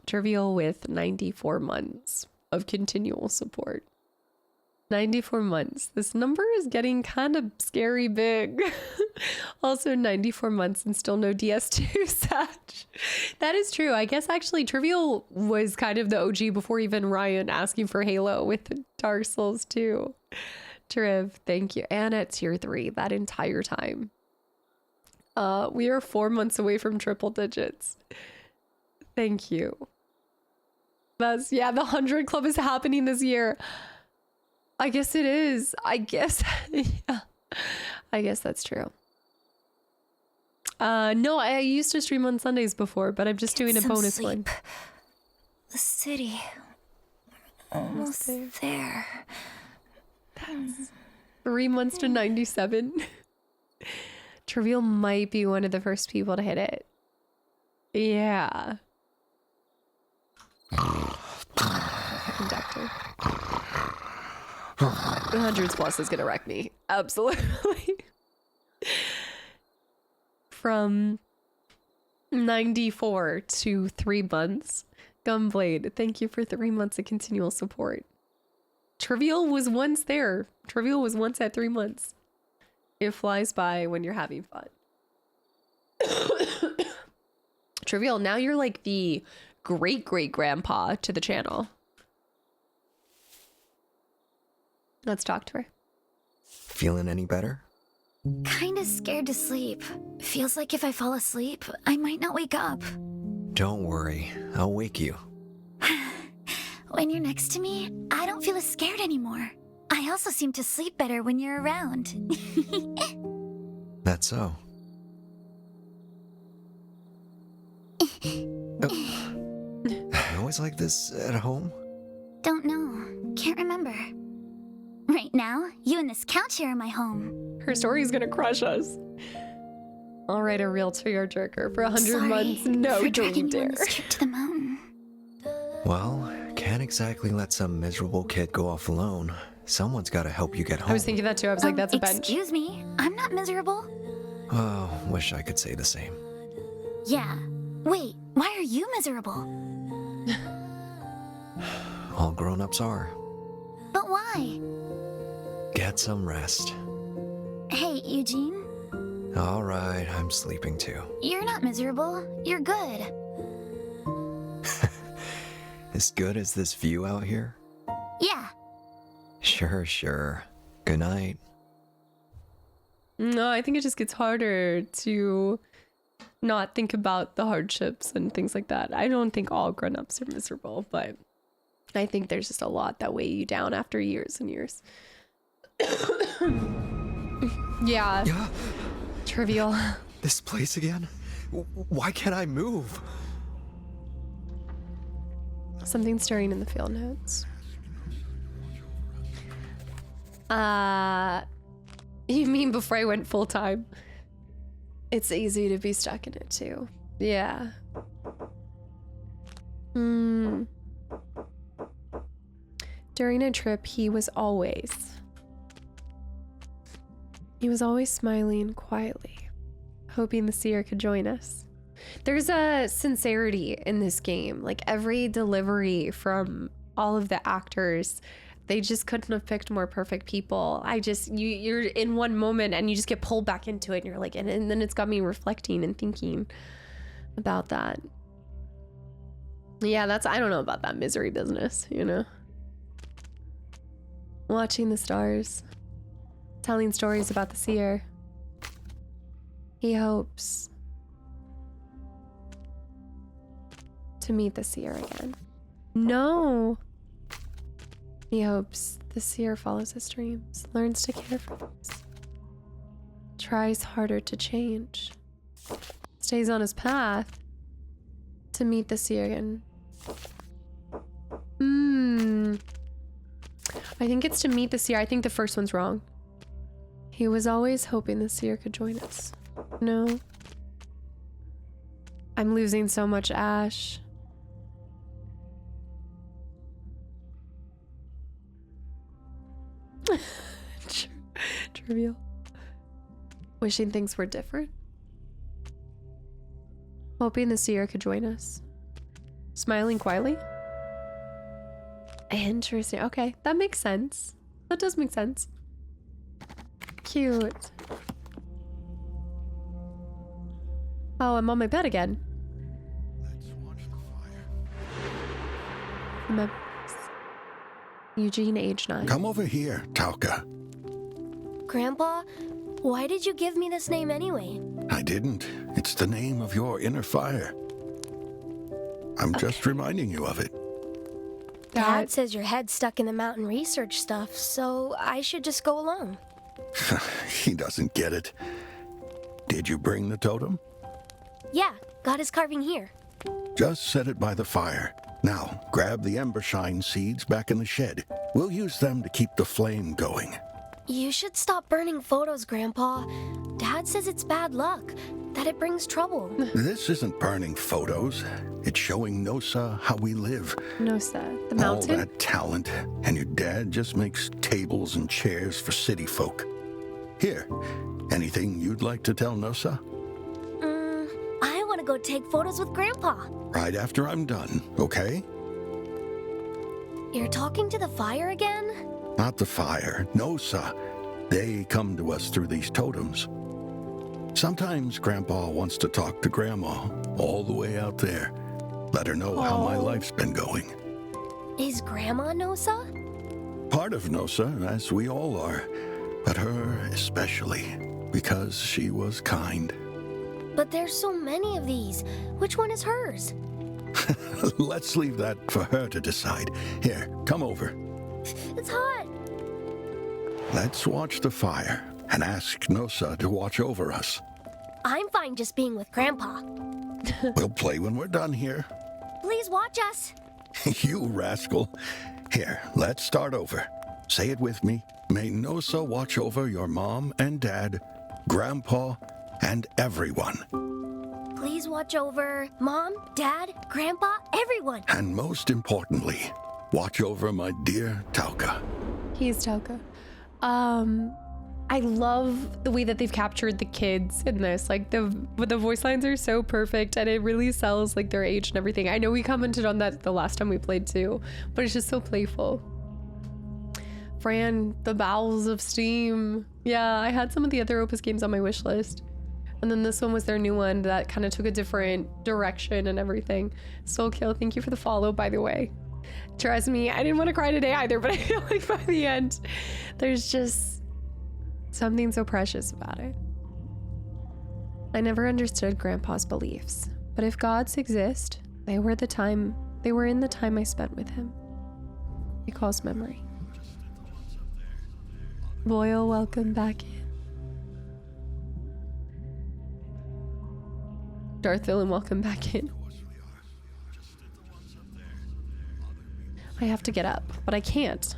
Speaker 1: Trivial with 94 months. of continual support. 94 months. This number is getting kind of scary big. Also 94 months and still no DS2 Satch. That is true. I guess actually Trivial was kind of the OG before even Ryan asking for Halo with Dark Souls 2. Triv, thank you. And at tier 3 that entire time. We are 4 months away from triple digits. Thank you. That's, yeah, the 100 Club is happening this year. I guess it is. I guess, yeah. I guess that's true. No, I used to stream on Sundays before, but I'm just doing a bonus one.
Speaker 6: The city. Almost there.
Speaker 1: That's 3 months to 97. Trivial might be one of the first people to hit it. Yeah. Conductor. 100s plus is gonna wreck me. Absolutely. From 94 to 3 months. Gunblade, thank you for 3 months of continual support. Trivial was once there. Trivial was once at 3 months. It flies by when you're having fun. Trivial, now you're like the great-great-grandpa to the channel. Let's talk to her.
Speaker 4: Feeling any better?
Speaker 6: Kinda scared to sleep. Feels like if I fall asleep, I might not wake up.
Speaker 4: Don't worry, I'll wake you.
Speaker 6: When you're next to me, I don't feel as scared anymore. I also seem to sleep better when you're around.
Speaker 4: That's so. Always like this at home?
Speaker 6: Don't know. Can't remember. Right now, you and this couch here are my home.
Speaker 1: Her story's gonna crush us. I'll write a real tearjerker for 100
Speaker 6: Sorry
Speaker 1: months. No,
Speaker 6: for
Speaker 1: don't
Speaker 6: dragging you
Speaker 1: dare.
Speaker 6: on this trip to the mountain.
Speaker 4: Well, can't exactly let some miserable kid go off alone. Someone's gotta help you get home.
Speaker 1: I was thinking that too. I was like, that's a bench.
Speaker 6: Excuse me, I'm not miserable.
Speaker 4: Oh, wish I could say the same.
Speaker 6: Yeah. Wait, why are you miserable?
Speaker 4: All grown-ups are.
Speaker 6: But why?
Speaker 4: Get some rest.
Speaker 6: Hey, Eugene.
Speaker 4: All right, I'm sleeping too.
Speaker 6: You're not miserable. You're good.
Speaker 4: As good as this view out here?
Speaker 6: Yeah.
Speaker 4: Sure. Good night.
Speaker 1: No, I think it just gets harder to not think about the hardships and things like that. I don't think all grown-ups are miserable, but I think there's just a lot that weigh you down after years and years. Yeah. Trivial.
Speaker 4: This place again? Why can't I move?
Speaker 1: Something stirring in the field notes. You mean before I went full time? It's easy to be stuck in it too. Yeah. During a trip, he was always smiling quietly, hoping the seer could join us. There's a sincerity in this game. Like every delivery from all of the actors, they just couldn't have picked more perfect people. You're in one moment and you just get pulled back into it and you're like, and then it's got me reflecting and thinking about that. Yeah, I don't know about that misery business, you know? Watching the stars, telling stories about the seer. He hopes to meet the seer again. No. He hopes the seer follows his dreams, learns to care for us, tries harder to change, stays on his path to meet the seer again. I think it's to meet the seer. I think the first one's wrong. He was always hoping the seer could join us. No. I'm losing so much ash. Trivial. Wishing things were different. Hoping the seer could join us. Smiling quietly. Interesting. Okay, that makes sense. That does make sense. Cute. Oh, I'm on my bed again.
Speaker 5: Let's watch the fire.
Speaker 1: I'm a Eugene, age 9.
Speaker 5: Come over here, Tauka.
Speaker 3: Grandpa, why did you give me this name anyway?
Speaker 5: I didn't. It's the name of your inner fire. I'm just reminding you of it.
Speaker 3: Dad says your head's stuck in the mountain research stuff, so I should just go along.
Speaker 5: He doesn't get it. Did you bring the totem?
Speaker 3: Yeah, got his carving here.
Speaker 5: Just set it by the fire. Now, grab the embershine seeds back in the shed. We'll use them to keep the flame going.
Speaker 3: You should stop burning photos, Grandpa. Dad says it's bad luck, that it brings trouble.
Speaker 5: This isn't burning photos. It's showing Nosa how we live.
Speaker 1: Nosa, the mountain?
Speaker 5: All that talent, and your dad just makes tables and chairs for city folk. Here, anything you'd like to tell Nosa?
Speaker 3: I want to go take photos with Grandpa.
Speaker 5: Right after I'm done, okay?
Speaker 3: You're talking to the fire again?
Speaker 5: Not the fire, Nosa. They come to us through these totems. Sometimes Grandpa wants to talk to Grandma, all the way out there. Let her know how my life's been going.
Speaker 3: Is Grandma Nosa?
Speaker 5: Part of Nosa, as we all are, but her especially, because she was kind.
Speaker 3: But there's so many of these. Which one is hers?
Speaker 5: Let's leave that for her to decide. Here, come over.
Speaker 3: It's hot.
Speaker 5: Let's watch the fire and ask Nosa to watch over us.
Speaker 3: I'm fine just being with Grandpa.
Speaker 5: We'll play when we're done here.
Speaker 3: Please watch us.
Speaker 5: You rascal. Here, let's start over. Say it with me. May Nosa watch over your mom and dad, Grandpa, and everyone.
Speaker 3: Please watch over Mom, Dad, Grandpa, everyone.
Speaker 5: And most importantly, watch over my dear Tauka.
Speaker 1: He's Tauka. I love the way that they've captured the kids in this. Like the voice lines are so perfect, and it really sells like their age and everything. I know we commented on that the last time we played too, but it's just so playful. Fran, the bowels of steam. Yeah, I had some of the other Opus games on my wish list, and then this one was their new one that kind of took a different direction and everything. Soulkill, thank you for the follow, by the way. Trust me, I didn't want to cry today either, but I feel like by the end, there's just something so precious about it. I never understood Grandpa's beliefs, but if gods exist, they were in the time I spent with him. He calls memory. Boyle, welcome back in. Darth Villain, welcome back in. I have to get up, but I can't.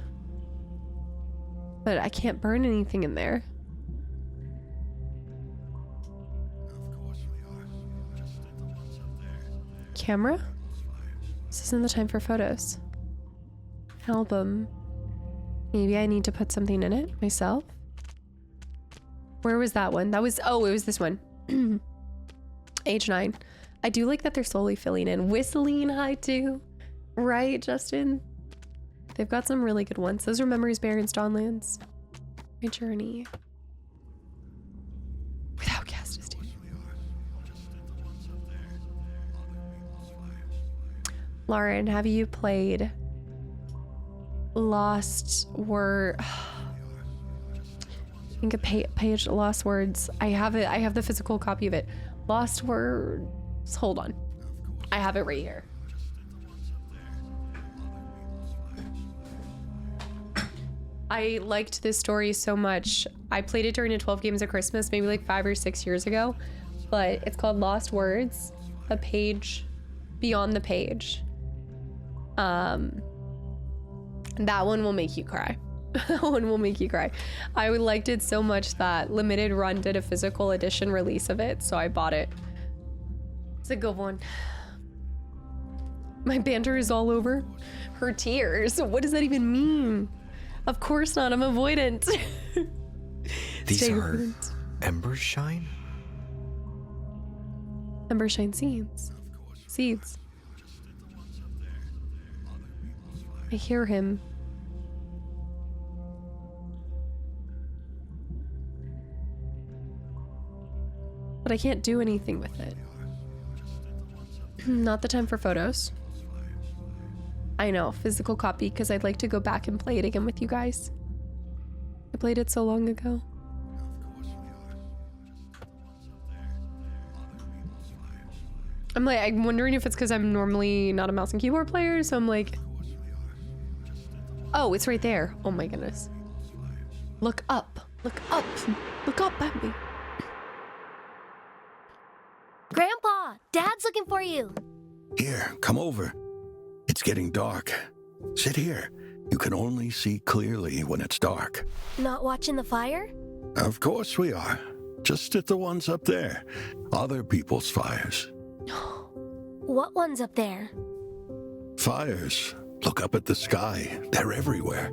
Speaker 1: But I can't burn anything in there. Camera? This isn't the time for photos. Album. Maybe I need to put something in it myself. Where was that one? It was this one. Age 9. I do like that they're slowly filling in. Whistling high too. Right, Justin? They've got some really good ones. Those are Memories, Barrens, Dawnlands. My Journey. Without Kastaclysm. Lauren, have you played Lost Word? I think a page Lost Words. I have it. I have the physical copy of it. Lost Words. Hold on. I have it right here. I liked this story so much. I played it during a 12 Games of Christmas, maybe like 5 or 6 years ago. But it's called Lost Words, a page beyond the page. That one will make you cry. That one will make you cry. I liked it so much that Limited Run did a physical edition release of it, so I bought it. It's a good one. My banter is all over. Her tears. What does that even mean? Of course not. I'm avoidant.
Speaker 4: These
Speaker 1: Stay
Speaker 4: are
Speaker 1: avoidant.
Speaker 4: Embershine?
Speaker 1: Embershine seeds. Seeds. I hear him. But I can't do anything with it. Not the time for photos. I know, physical copy, because I'd like to go back and play it again with you guys. I played it so long ago. I'm wondering if it's because I'm normally not a mouse and keyboard player, so I'm like... Oh, it's right there. Oh my goodness. Look up. Look up. Look up at me.
Speaker 3: Grandpa, Dad's looking for you.
Speaker 5: Here, come over. It's getting dark. Sit here. You can only see clearly when it's dark.
Speaker 3: Not watching the fire?
Speaker 5: Of course we are. Just at the ones up there. Other people's fires.
Speaker 3: What one's up there?
Speaker 5: Fires. Look up at the sky. They're everywhere.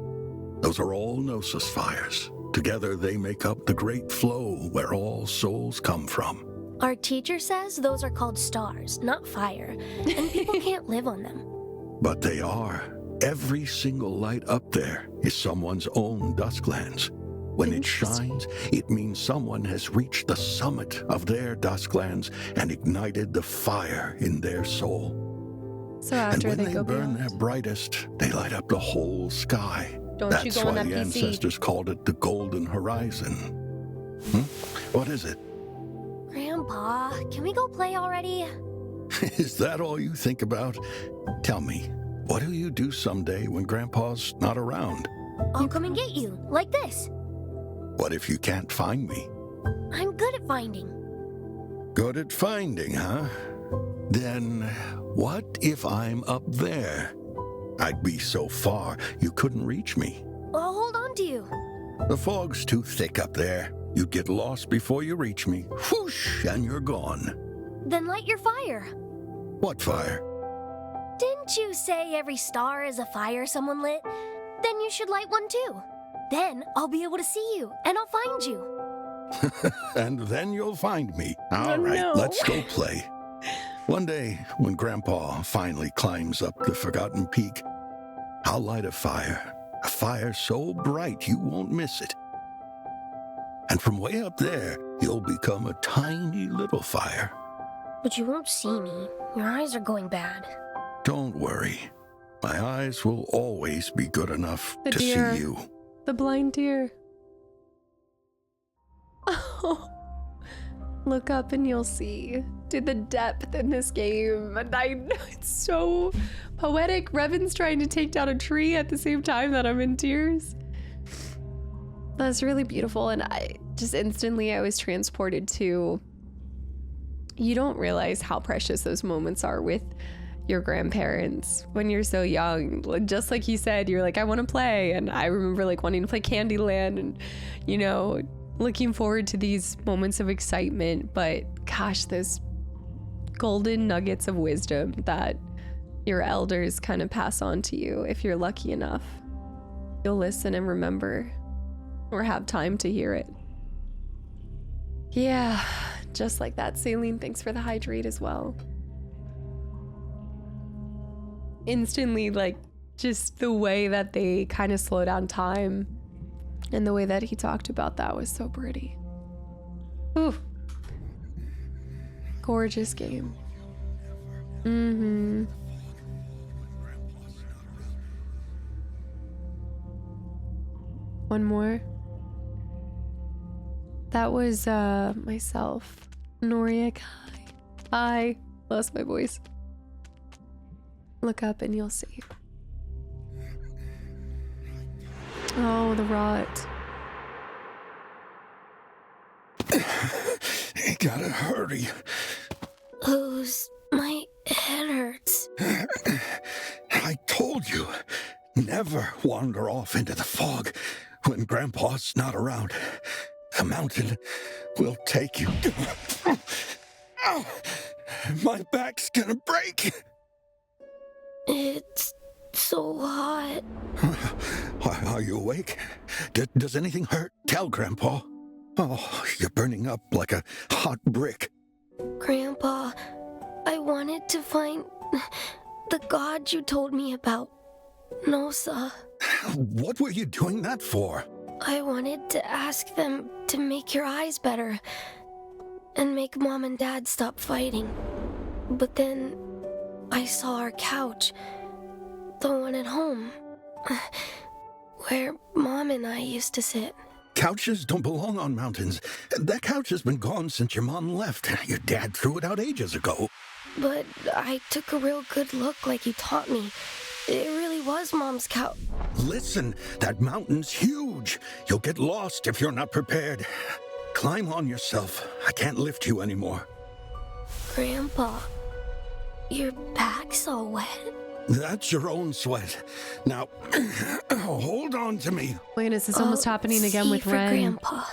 Speaker 5: Those are all Gnosis fires. Together they make up the great flow where all souls come from.
Speaker 3: Our teacher says those are called stars, not fire, and people can't live on them.
Speaker 5: But they are. Every single light up there is someone's own dusklands. When it shines, it means someone has reached the summit of their dusklands and ignited the fire in their soul.
Speaker 1: So after
Speaker 5: and when
Speaker 1: they go
Speaker 5: burn
Speaker 1: beyond.
Speaker 5: their brightest, they light up the whole sky.
Speaker 1: Don't
Speaker 5: That's
Speaker 1: you go
Speaker 5: why
Speaker 1: on that
Speaker 5: the
Speaker 1: PC.
Speaker 5: ancestors called it the Golden Horizon. What is it?
Speaker 3: Grandpa, can we go play already?
Speaker 5: Is that all you think about? Tell me, what do you do someday when Grandpa's not around?
Speaker 3: I'll come and get you, like this.
Speaker 5: What if you can't find me?
Speaker 3: I'm good at finding.
Speaker 5: Good at finding, huh? Then what if I'm up there? I'd be so far you couldn't reach me.
Speaker 3: I'll hold on to you.
Speaker 5: The fog's too thick up there. You'd get lost before you reach me. Whoosh, and you're gone.
Speaker 3: Then light your fire.
Speaker 5: What fire?
Speaker 3: Didn't you say every star is a fire someone lit? Then you should light one too. Then I'll be able to see you, and I'll find you.
Speaker 5: And then you'll find me. All right, let's go play. One day, when Grandpa finally climbs up the Forgotten Peak, I'll light a fire so bright you won't miss it. And from way up there, you'll become a tiny little fire.
Speaker 3: But you won't see me. Your eyes are going bad.
Speaker 5: Don't worry. My eyes will always be good enough
Speaker 1: The
Speaker 5: to
Speaker 1: deer.
Speaker 5: see you.
Speaker 1: The blind deer. Oh. Look up and you'll see. Dude, the depth in this game. And I know it's so poetic. Revan's trying to take down a tree at the same time that I'm in tears. That's really beautiful. And I just instantly, I was transported to, you don't realize how precious those moments are with your grandparents when you're so young. Like, just like you said, you're like, I want to play. And I remember like wanting to play Candyland and, you know, looking forward to these moments of excitement. But gosh, those golden nuggets of wisdom that your elders kind of pass on to you, if you're lucky enough, you'll listen and remember or have time to hear it. Yeah, just like that. Saline, thanks for the hydrate as well. Instantly, like, just the way that they kind of slow down time and the way that he talked about that was so pretty. Ooh. Gorgeous game. Mm-hmm. One more. That was myself. Noria Kai. Hi. Lost my voice. Look up and you'll see. Oh, the rot.
Speaker 5: You gotta hurry.
Speaker 3: My head hurts.
Speaker 5: I told you, never wander off into the fog when Grandpa's not around. The mountain will take you. Ow! My back's gonna break.
Speaker 3: It's so hot.
Speaker 5: Are you awake? Does anything hurt? Tell Grandpa. Oh, you're burning up like a hot brick.
Speaker 3: Grandpa, I wanted to find the god you told me about. Nosa.
Speaker 5: What were you doing that for?
Speaker 3: I wanted to ask them to make your eyes better and make Mom and Dad stop fighting. But then I saw our couch, the one at home, where Mom and I used to sit.
Speaker 5: Couches don't belong on mountains. That couch has been gone since your mom left. Your dad threw it out ages ago.
Speaker 3: But I took a real good look like you taught me. It really was Mom's couch.
Speaker 5: Listen, that mountain's huge. You'll get lost if you're not prepared. Climb on yourself. I can't lift you anymore.
Speaker 3: Grandpa, your back's all wet.
Speaker 5: That's your own sweat. Now, hold on to me.
Speaker 1: Wait, is this almost happening again with
Speaker 3: for
Speaker 1: Ren?
Speaker 3: Grandpa.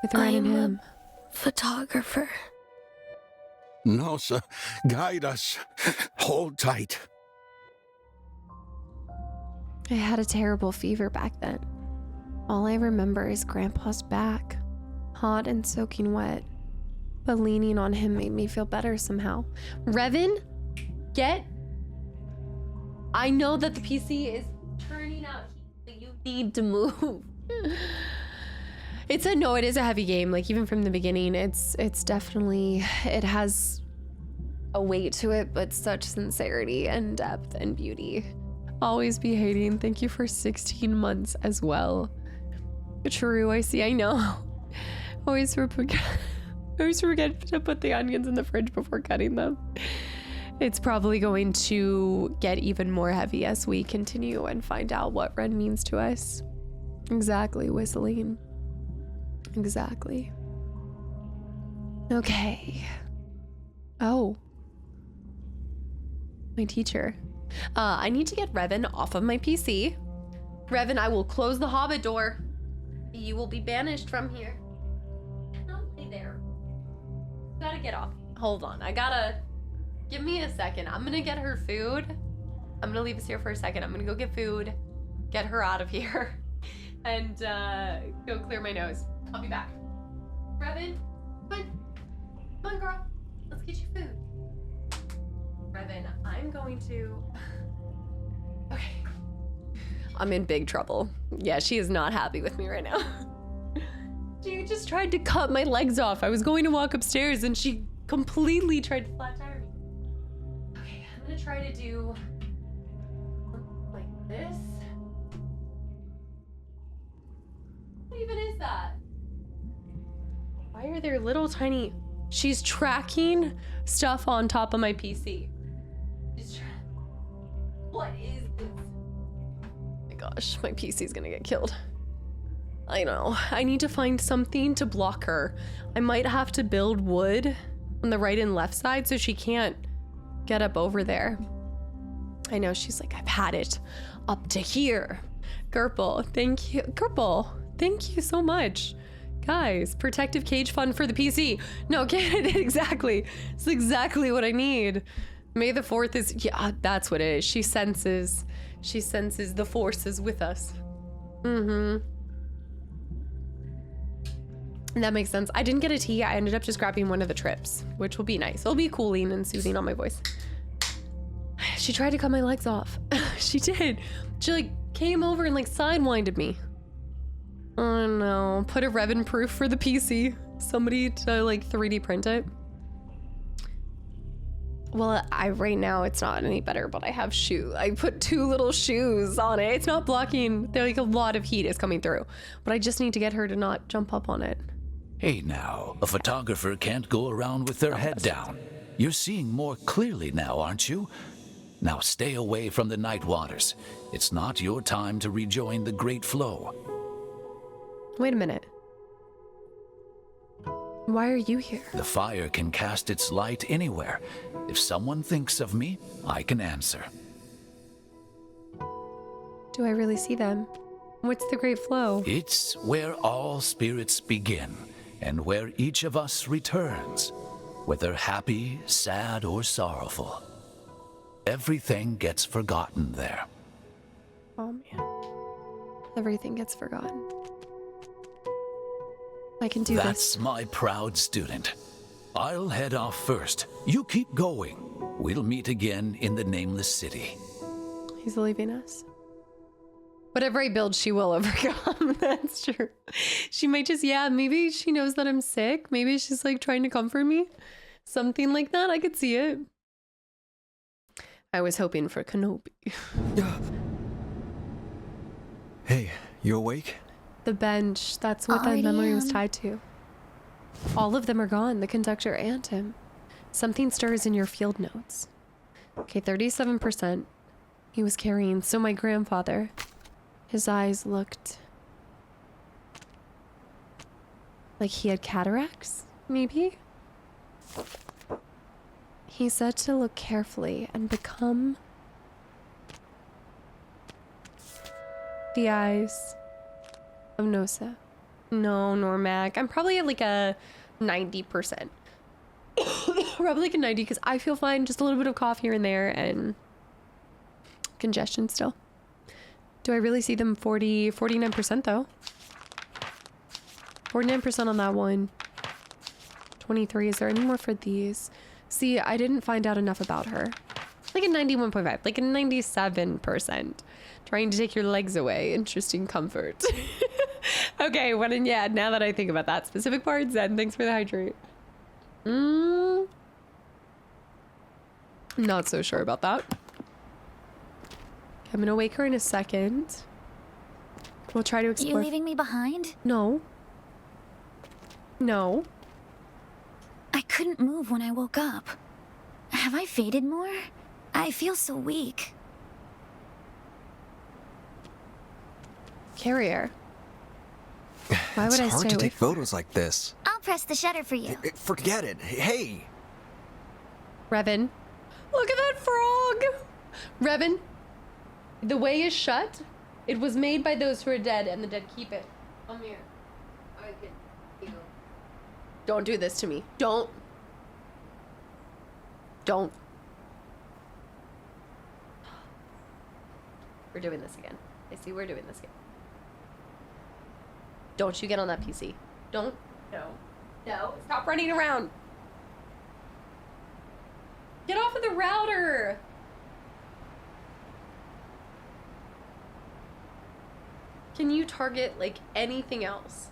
Speaker 1: With Ren and
Speaker 3: I'm
Speaker 1: him.
Speaker 3: a photographer.
Speaker 5: Nosa, guide us. Hold tight.
Speaker 1: I had a terrible fever back then. All I remember is Grandpa's back, hot and soaking wet. But leaning on him made me feel better somehow. Revan, I know that the PC is turning out heat, but you need to move. It is a heavy game. Like, even from the beginning, it's definitely, it has a weight to it, but such sincerity and depth and beauty. Always be hating. Thank you for 16 months as well. True, I know. Always forget to put the onions in the fridge before cutting them. It's probably going to get even more heavy as we continue and find out what Ren means to us. Exactly, whistling. Exactly. Okay. Oh. My teacher. I need to get Revan off of my PC. Revan, I will close the Hobbit door. You will be banished from here. Don't lay there. Gotta get off. Hold on. Give me a second. I'm gonna get her food. I'm gonna leave us here for a second. I'm gonna go get food, get her out of here, and go clear my nose. I'll be back. Revan, come on, girl. Let's get you food. Revan, I'm going to... Okay. I'm in big trouble. Yeah, she is not happy with me right now. She just tried to cut my legs off. I was going to walk upstairs and she completely tried to flat tire me. Okay, I'm gonna try to do something like this. What even is that? Why are there little tiny... She's tracking stuff on top of my PC. What is this? Oh my gosh, my PC's gonna get killed. I know. I need to find something to block her. I might have to build wood on the right and left side so she can't get up over there. I know, she's like, I've had it up to here. Gerbil, thank you. Gerbil, thank you so much. Guys, protective cage fund for the PC. No, get it, exactly. It's exactly what I need. May the 4th is, yeah, that's what it is. She senses the forces with us. Mm-hmm. That makes sense. I didn't get a tea. I ended up just grabbing one of the trips, which will be nice. It'll be cooling and soothing on my voice. She tried to cut my legs off. She did. She like came over and like sidewinded me. Oh no. Put a Revan proof for the PC. Somebody to like 3D print it. Well, right now it's not any better, but I have I put 2 little shoes on it. It's not blocking. There like a lot of heat is coming through, but I just need to get her to not jump up on it.
Speaker 7: Hey now, a photographer can't go around with their head down. You're seeing more clearly now, aren't you? Now stay away from the night waters. It's not your time to rejoin the great flow.
Speaker 1: Wait a minute. Why are you here?
Speaker 7: The fire can cast its light anywhere. If someone thinks of me, I can answer.
Speaker 1: Do I really see them? What's the great flow?
Speaker 7: It's where all spirits begin, and where each of us returns, whether happy, sad, or sorrowful. Everything gets forgotten there.
Speaker 1: Oh man. Everything gets forgotten. I can do this.
Speaker 7: That's my proud student. I'll head off first. You keep going. We'll meet again in the Nameless City.
Speaker 1: He's leaving us. Whatever I build, she will overcome. That's true. She might just, yeah, maybe she knows that I'm sick. Maybe she's like trying to comfort me. Something like that. I could see it. I was hoping for Kenobi.
Speaker 4: Hey, you awake?
Speaker 1: The bench. That's what that
Speaker 6: Already
Speaker 1: memory was
Speaker 6: am.
Speaker 1: tied to. All of them are gone. The conductor and him. Something stirs in your field notes. Okay, 37%. He was carrying. So my grandfather. His eyes looked like he had cataracts, maybe? He said to look carefully and become the eyes of Nosa. No, Normac. I'm probably at like a 90%. Probably like a 90 because I feel fine. Just a little bit of cough here and there and congestion still. Do I really see them 49% though? 49% on that one. 23. Is there any more for these? See, I didn't find out enough about her. Like a 91.5, like a 97%. Trying to take your legs away. Interesting comfort. Okay, yeah, now that I think about that specific part, Zen, thanks for the hydrate. Not so sure about that. I'm gonna wake her in a second. We'll try to explore.
Speaker 6: You leaving me behind?
Speaker 1: No. No.
Speaker 6: I couldn't move when I woke up. Have I faded more? I feel so weak.
Speaker 1: Carrier. Why would I
Speaker 4: It's hard
Speaker 1: stay
Speaker 4: to
Speaker 1: away
Speaker 4: take
Speaker 1: from
Speaker 4: photos like this.
Speaker 6: I'll press the shutter for you.
Speaker 4: Forget it. Hey!
Speaker 1: Revan? Look at that frog! Revan, the way is shut. It was made by those who are dead, and the dead keep it. Come here. I can feel. Don't do this to me. Don't. We're doing this again. I see we're doing this again. Don't you get on that PC. Don't. No. Stop running around. Get off of the router. Can you target like anything else?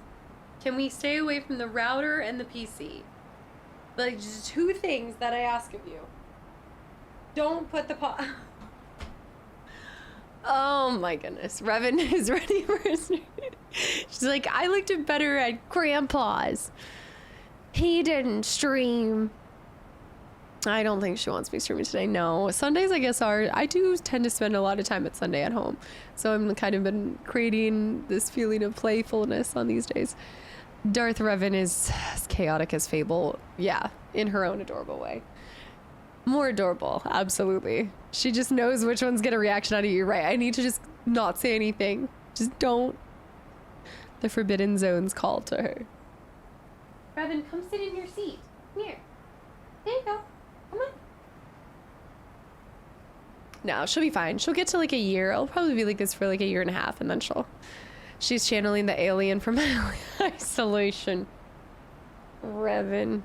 Speaker 1: Can we stay away from the router and the PC? Like just two things that I ask of you. Don't put the Oh my goodness. Revan is ready for a stream. She's like, I looked it better at Grandpa's. He didn't stream. I don't think she wants me streaming today. No. Sundays, I guess, I do tend to spend a lot of time at Sunday at home. So I'm kind of been creating this feeling of playfulness on these days. Darth Revan is as chaotic as Fable. Yeah, in her own adorable way. More adorable, absolutely. She just knows which one's get a reaction out of you, right? I need to just not say anything. Just don't. The Forbidden Zone's called to her. Revan, come sit in your seat. Come here. There you go. Come on. No, she'll be fine. She'll get to like a year. It'll probably be like this for like a year and a half, and then she's channeling the alien from Isolation. Revan.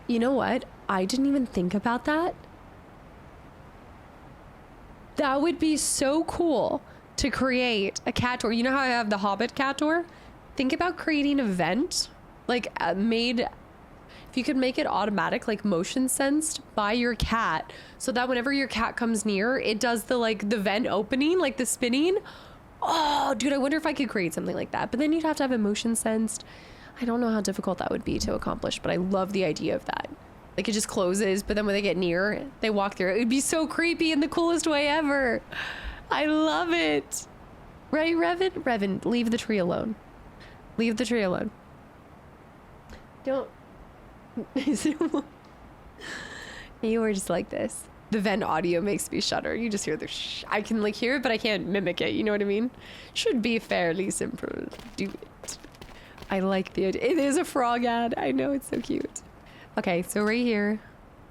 Speaker 1: You know what? I didn't even think about that. That would be so cool to create a cat tour. You know how I have the Hobbit cat tour? Think about creating an event, like if you could make it automatic, like motion sensed by your cat, so that whenever your cat comes near, it does the vent opening, like the spinning. Oh, dude, I wonder if I could create something like that. But then you'd have to have it motion sensed. I don't know how difficult that would be to accomplish, but I love the idea of that. Like it just closes, but then when they get near, they walk through. It would be so creepy in the coolest way ever. I love it. Right, Revan? Revan, leave the tree alone. Leave the tree alone. Don't. You were just like this. The vent audio makes me shudder. You just hear the I can like hear it, but I can't mimic it. You know what I mean? Should be fairly simple. Do it. I like the idea. It is a frog ad. I know, it's so cute. Okay, so right here.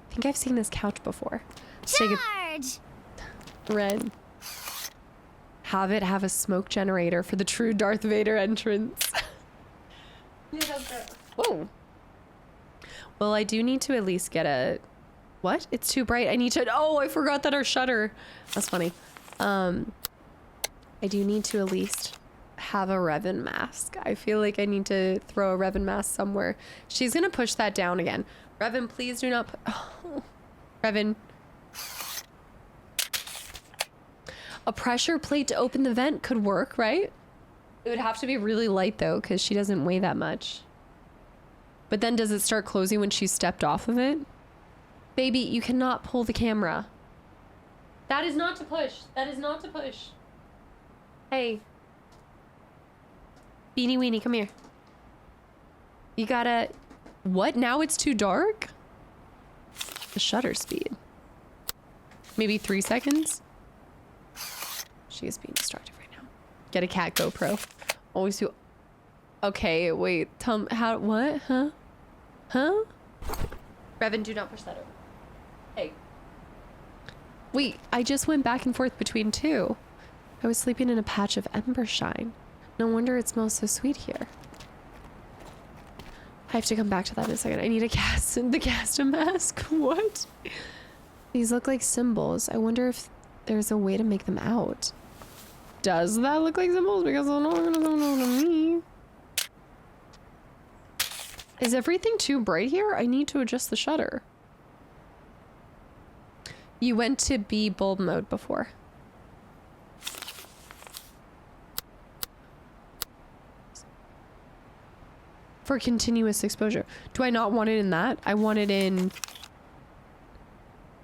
Speaker 1: I think I've seen this couch before.
Speaker 6: Charge!
Speaker 1: Red. Have it have a smoke generator for the true Darth Vader entrance. Whoa. Well, I do need to at least get a... What? It's too bright. I need to... Oh, I forgot that our shutter... That's funny. I do need to at least have a Revan mask. I feel like I need to throw a Revan mask somewhere. She's gonna push that down again. Revan, please do not oh. Revan. A pressure plate to open the vent could work, right? It would have to be really light though, because she doesn't weigh that much. But then does it start closing when she stepped off of it? Baby, you cannot pull the camera. That is not to push. That is not to push. Hey. Beanie Weenie, come here. You gotta... What? Now it's too dark? The shutter speed. Maybe 3 seconds? She is being distracted right now. Get a cat GoPro. Always do... Okay, wait. Tell me how... What? Huh? Huh? Revan, do not push that over. Hey. Wait, I just went back and forth between two. I was sleeping in a patch of ember shine. No wonder it smells so sweet here. I have to come back to that in a second. I need to cast a mask. What? These look like symbols. I wonder if there's a way to make them out. Does that look like symbols? Because I don't know to me. Is everything too bright here? I need to adjust the shutter. You went to be bulb mode before. For continuous exposure. Do I not want it in that? I want it in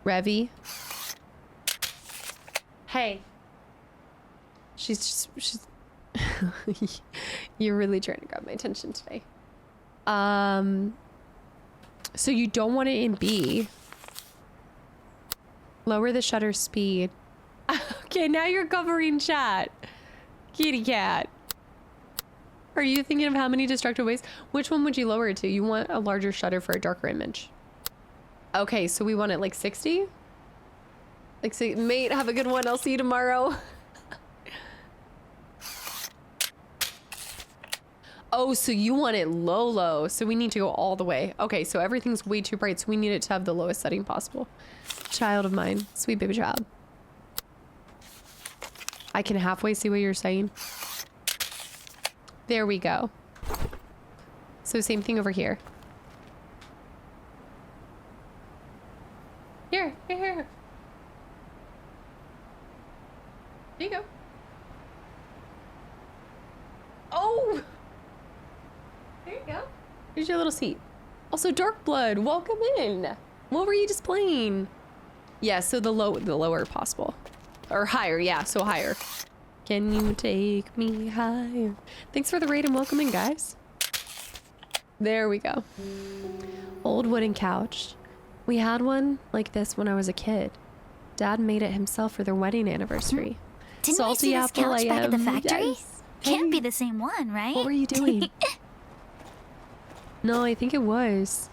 Speaker 1: Revy. Hey. She's You're really trying to grab my attention today. So you don't want it in B. Lower the shutter speed. Okay, now you're covering chat. Kitty cat. Are you thinking of how many destructive ways? Which one would you lower it to? You want a larger shutter for a darker image. Okay, so we want it like 60? Like, say, mate, have a good one. I'll see you tomorrow. Oh, so you want it low. So we need to go all the way. Okay, so everything's way too bright, so we need it to have the lowest setting possible. Child of mine. Sweet baby child. I can halfway see what you're saying. There we go. So same thing over here. Here. There you go. Oh! There you go. Here's your little seat. Also, Dark Blood, welcome in. What were you displaying? Yeah, so the lower possible. Or higher, yeah, so higher. Can you take me higher? Thanks for the raid and welcome in, guys. There we go. Old wooden couch. We had one like this when I was a kid. Dad made it himself for their wedding anniversary.
Speaker 6: Didn't
Speaker 1: Salty
Speaker 6: we see this
Speaker 1: apple
Speaker 6: couch back at the factory?
Speaker 1: Yes.
Speaker 6: Can't be the same one, right?
Speaker 1: What were you doing? No, I think it was.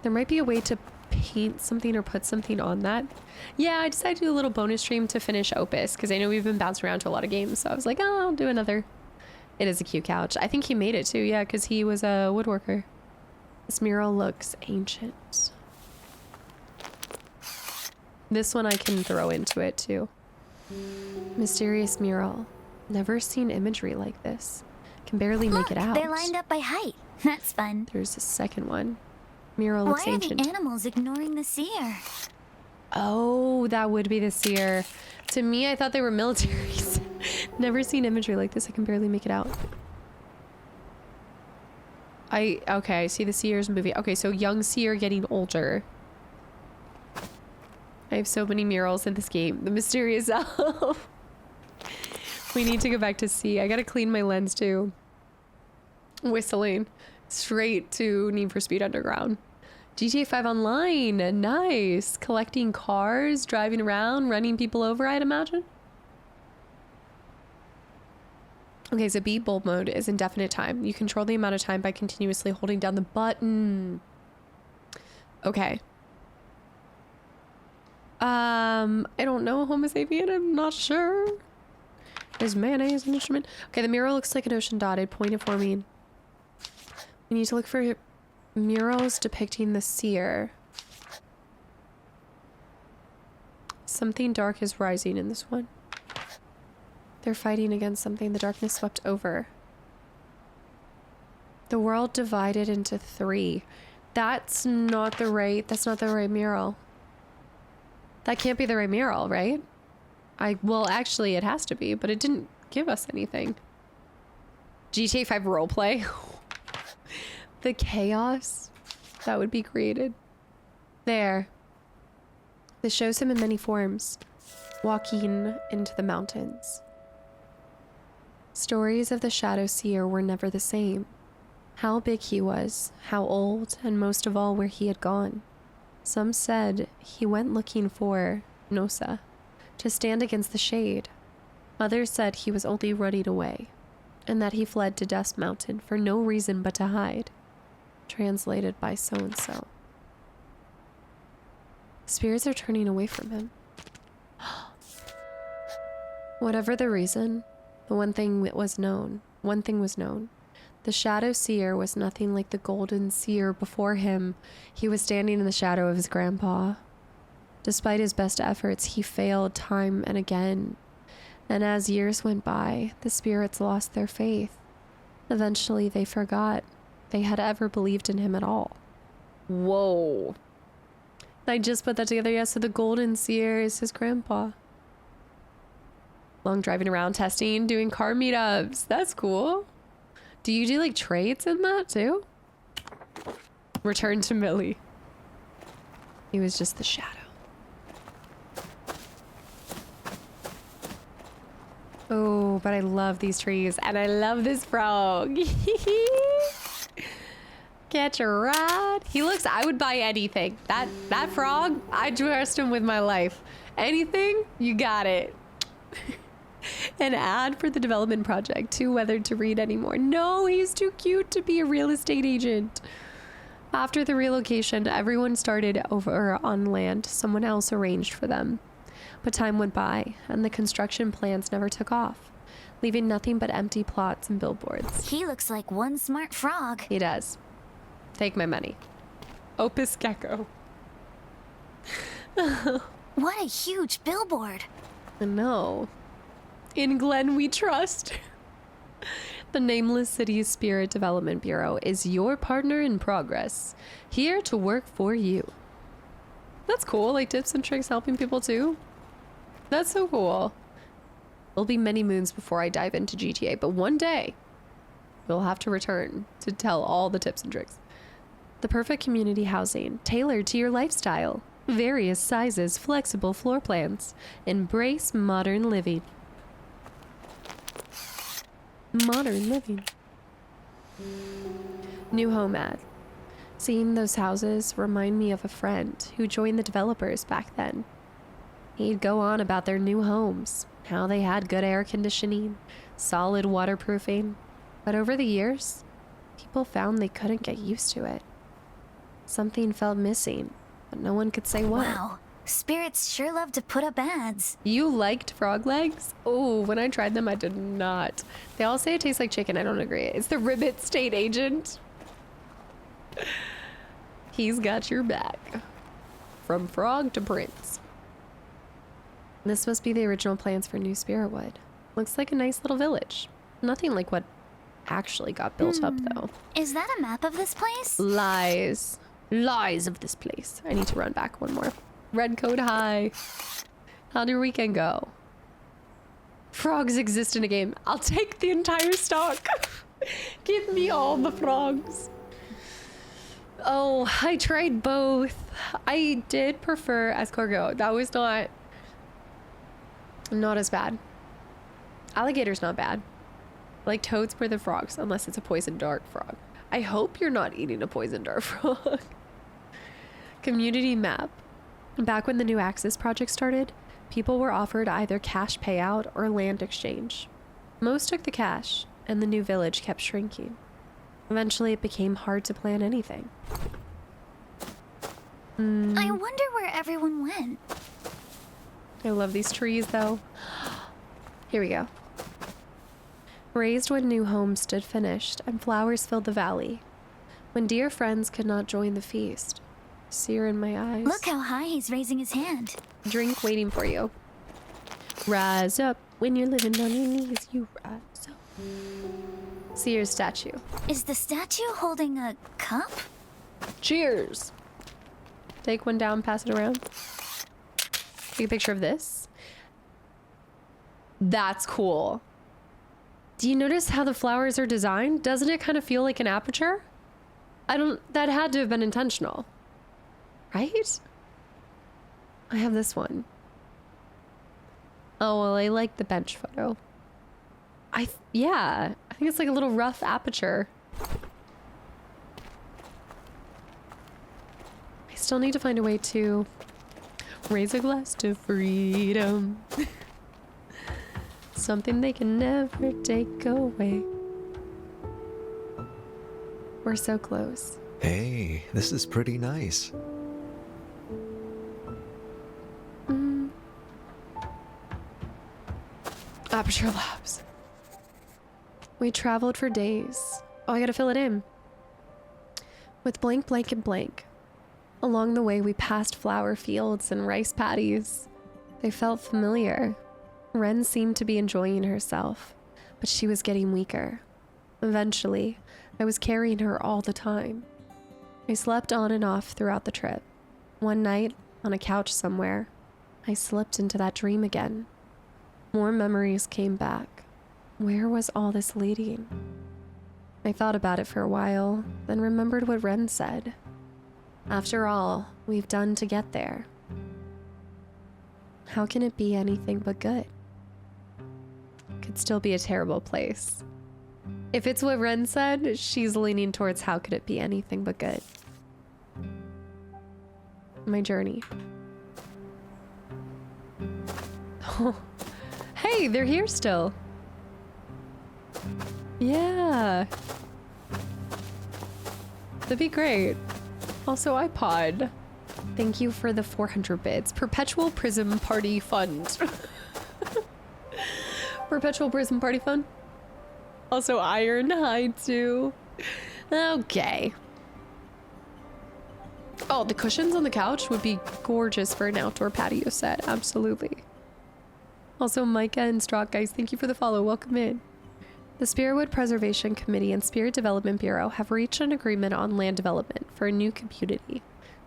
Speaker 1: There might be a way to paint something or put something on that. Yeah, I decided to do a little bonus stream to finish Opus because I know we've been bouncing around to a lot of games. So I was like, oh, I'll do another. It is a cute couch. I think he made it too, yeah, because he was a woodworker. This mural looks ancient. This one I can throw into it too. Mysterious mural. Never seen imagery like this. Can barely make it out.
Speaker 6: They're lined up by height. That's fun.
Speaker 1: There's a second one. Mural looks
Speaker 6: Why are
Speaker 1: ancient.
Speaker 6: the animals ignoring the seer?
Speaker 1: Oh, that would be the seer. To me, I thought they were militaries. Never seen imagery like this. I can barely make it out. Okay, I see the seer's movie. Okay, so young seer getting older. I have so many murals in this game. The mysterious elf. We need to go back to sea. I gotta clean my lens too. Whistling. Straight to Need for Speed Underground. GTA 5 Online. Nice. Collecting cars, driving around, running people over, I'd imagine. Okay, so B bulb mode is indefinite time. You control the amount of time by continuously holding down the button. Okay. I don't know Homo sapien. I'm not sure. Is mayonnaise an instrument? Okay, the mural looks like an ocean dotted, pointed forming. We need to look for murals depicting the seer. Something dark is rising in this one. They're fighting against something the darkness swept over. The world divided into 3. That's not the right mural. That can't be the right mural, right? Well, actually, it has to be, but it didn't give us anything. GTA 5 roleplay. The chaos that would be created. There. This shows him in many forms, walking into the mountains. Stories of the Shadow Seer were never the same. How big he was, how old, and most of all, where he had gone. Some said he went looking for Nosa, to stand against the shade. Others said he was only running away, and that he fled to Dust Mountain for no reason but to hide. Translated by so-and-so. Spirits are turning away from him. Whatever the reason, one thing was known. The Shadow Seer was nothing like the Golden Seer before him. He was standing in the shadow of his grandpa. Despite his best efforts, he failed time and again. And as years went by, the spirits lost their faith. Eventually, they forgot they had ever believed in him at all. Whoa. I just put that together. Yeah, so the Golden Seer is his grandpa. Long driving around, testing, doing car meetups. That's cool. Do you do like trades in that too? Return to Millie. He was just the shadow. Oh, but I love these trees and I love this frog. Catch a ride. He looks, I would buy anything. That frog, I trust him with my life. Anything, you got it. An ad for the development project. Too weathered to read anymore. No, he's too cute to be a real estate agent. After the relocation, everyone started over on land someone else arranged for them. But time went by, and the construction plans never took off, leaving nothing but empty plots and billboards.
Speaker 6: He looks like one smart frog.
Speaker 1: He does. Take my money. Opus Gecko.
Speaker 6: What a huge billboard.
Speaker 1: No. In Glen we trust. The Nameless City Spirit Development Bureau is your partner in progress, here to work for you. That's cool, like tips and tricks helping people too. That's so cool. There'll be many moons before I dive into GTA, but one day you'll have to return to tell all the tips and tricks. The perfect community housing, tailored to your lifestyle. Various sizes, flexible floor plans. Embrace modern living. Modern living. New home ad. Seeing those houses remind me of a friend who joined the developers back then. He'd go on about their new homes, how they had good air conditioning, solid waterproofing, but over the years, people found they couldn't get used to it. Something felt missing, but no one could say what.
Speaker 6: Wow, spirits sure love to put up ads.
Speaker 1: You liked frog legs? Oh, when I tried them, I did not. They all say it tastes like chicken. I don't agree. It's the Ribbit State Agent. He's got your back. From frog to prince. This must be the original plans for New Spiritwood. Looks like a nice little village. Nothing like what actually got built up, though.
Speaker 6: Is that a map of this place?
Speaker 1: Lies. Lies of this place. I need to run back one more. Red coat high. How'd your weekend go? Frogs exist in a game. I'll take the entire stock. Give me all the frogs. Oh, I tried both. I did prefer escargot. That was not as bad. Alligator's not bad. Like toads were the frogs, unless it's a poison dart frog. I hope you're not eating a poison dart frog. Community map. Back when the new Axis project started, people were offered either cash payout or land exchange. Most took the cash, and the new village kept shrinking. Eventually, it became hard to plan anything.
Speaker 6: I wonder where everyone went.
Speaker 1: I love these trees, though. Here we go. Raised when new homes stood finished and flowers filled the valley. When dear friends could not join the feast. Sear in my eyes.
Speaker 6: Look how high he's raising his hand.
Speaker 1: Drink waiting for you. Rise up. When you're living on your knees, you rise up. See your statue.
Speaker 6: Is the statue holding a cup?
Speaker 1: Cheers. Take one down, pass it around. Take a picture of this. That's cool. Do you notice how the flowers are designed? Doesn't it kind of feel like an aperture? That had to have been intentional. Right? I have this one. Oh, well, I like the bench photo. Yeah, I think it's like a little rough aperture. I still need to find a way to raise a glass to freedom. Something they can never take away. We're so close.
Speaker 4: Hey, this is pretty nice.
Speaker 1: Aperture Labs. We traveled for days. Oh, I gotta fill it in. With blank, blank, and blank. Along the way, we passed flower fields and rice paddies. They felt familiar. Ren seemed to be enjoying herself, but she was getting weaker. Eventually, I was carrying her all the time. I slept on and off throughout the trip. One night, on a couch somewhere, I slipped into that dream again. More memories came back. Where was all this leading? I thought about it for a while, then remembered what Ren said. After all we've done to get there, how can it be anything but good? Could still be a terrible place. If it's what Ren said, she's leaning towards how could it be anything but good. My journey. Oh, hey, they're here still. Yeah. That'd be great. Also, iPod. Thank you for the 400 bits. Perpetual Prism Party Fund. Perpetual Prism Party Fund. Also, Iron Hide too. Okay. Oh, the cushions on the couch would be gorgeous for an outdoor patio set. Absolutely. Also, Micah and Strock, guys, thank you for the follow. Welcome in. The Spiritwood Preservation Committee and Spirit Development Bureau have reached an agreement on land development for a new community.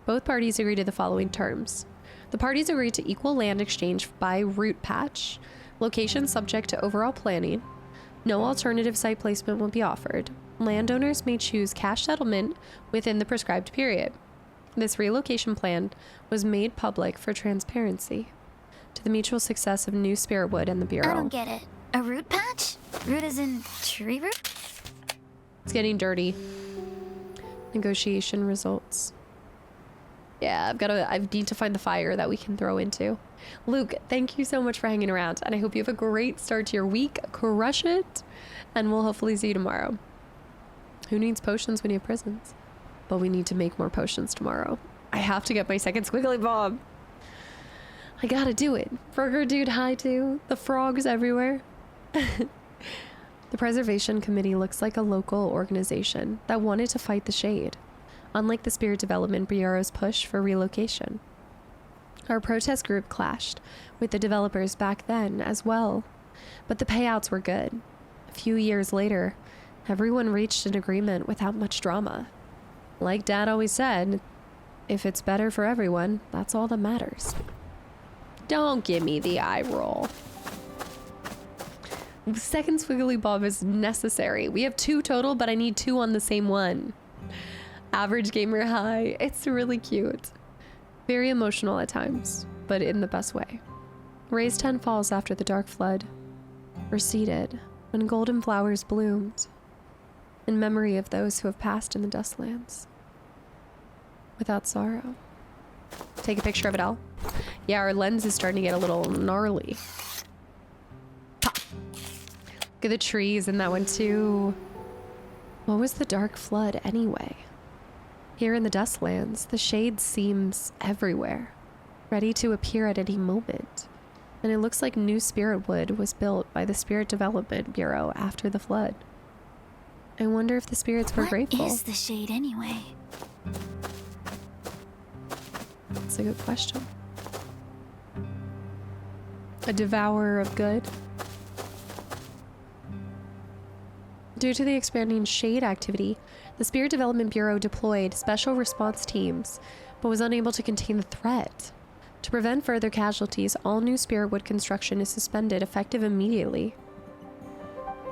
Speaker 1: Both parties agreed to the following terms. The parties agreed to equal land exchange by route patch, location subject to overall planning, no alternative site placement will be offered. Landowners may choose cash settlement within the prescribed period. This relocation plan was made public for transparency to the mutual success of New Spiritwood and the Bureau.
Speaker 6: I don't get it. A root patch? Root as in tree root?
Speaker 1: It's getting dirty. Negotiation results. Yeah, I need to find the fire that we can throw into. Luke, thank you so much for hanging around, and I hope you have a great start to your week. Crush it, and we'll hopefully see you tomorrow. Who needs potions when you have prisons? But we need to make more potions tomorrow. I have to get my second squiggly bomb. I gotta do it. Burger Dude, hi too. The frogs everywhere. The Preservation Committee looks like a local organization that wanted to fight the shade, unlike the Spirit Development Bureau's push for relocation. Our protest group clashed with the developers back then as well, but the payouts were good. A few years later, everyone reached an agreement without much drama. Like Dad always said, if it's better for everyone, that's all that matters. Don't give me the eye roll. Second squiggly bob is necessary. We have 2 total, but I need 2 on the same one. Average gamer high. It's really cute. Very emotional at times, but in the best way. Raised 10 falls after the dark flood. Receded when golden flowers bloomed. In memory of those who have passed in the Dustlands. Without sorrow. Take a picture of it all. Yeah, our lens is starting to get a little gnarly. Pop. Look at the trees in that one too. What was the dark flood anyway? Here in the Dustlands, the shade seems everywhere, ready to appear at any moment. And it looks like New Spiritwood was built by the Spirit Development Bureau after the flood. I wonder if the spirits were grateful.
Speaker 6: What is the shade anyway?
Speaker 1: That's a good question. A devourer of good. Due to the expanding shade activity, the Spirit Development Bureau deployed special response teams, but was unable to contain the threat. To prevent further casualties, all new spirit wood construction is suspended, effective immediately.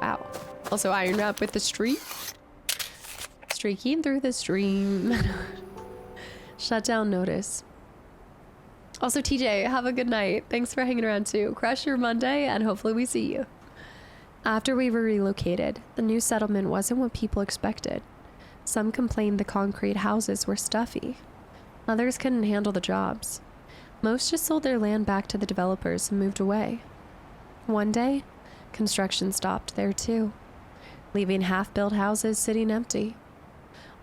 Speaker 1: Wow. Also ironed up with the streak. Streaking through the stream. Shutdown notice. Also, TJ, have a good night. Thanks for hanging around too. Crush your Monday, and hopefully we see you. After we were relocated, the new settlement wasn't what people expected. Some complained the concrete houses were stuffy. Others couldn't handle the jobs. Most just sold their land back to the developers and moved away. One day, construction stopped there too, leaving half-built houses sitting empty.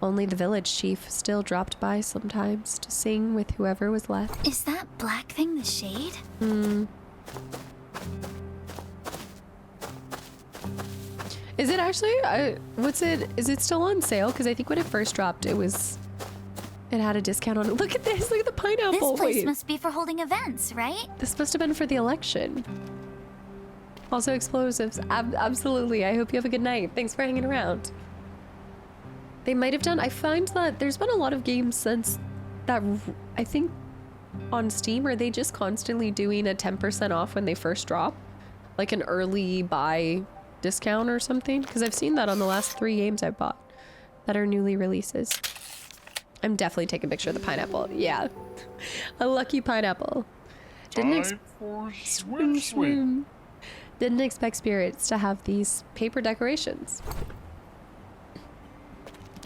Speaker 1: Only the village chief still dropped by sometimes to sing with whoever was left.
Speaker 6: Is that black thing the shade?
Speaker 1: Is it actually? Is it still on sale? Because I think when it first dropped, it had a discount on it. Look at this. Look at the pineapple.
Speaker 6: This place must be for holding events, right?
Speaker 1: This must have been for the election. Also explosives. Absolutely. I hope you have a good night. Thanks for hanging around. They might have done. I find that there's been a lot of games since that. I think on Steam, are they just constantly doing a 10% off when they first drop, like an early buy discount or something? Because I've seen that on the last 3 games I bought that are newly releases. I'm definitely taking a picture of the pineapple. Yeah, a lucky pineapple. Didn't swim. Didn't expect spirits to have these paper decorations.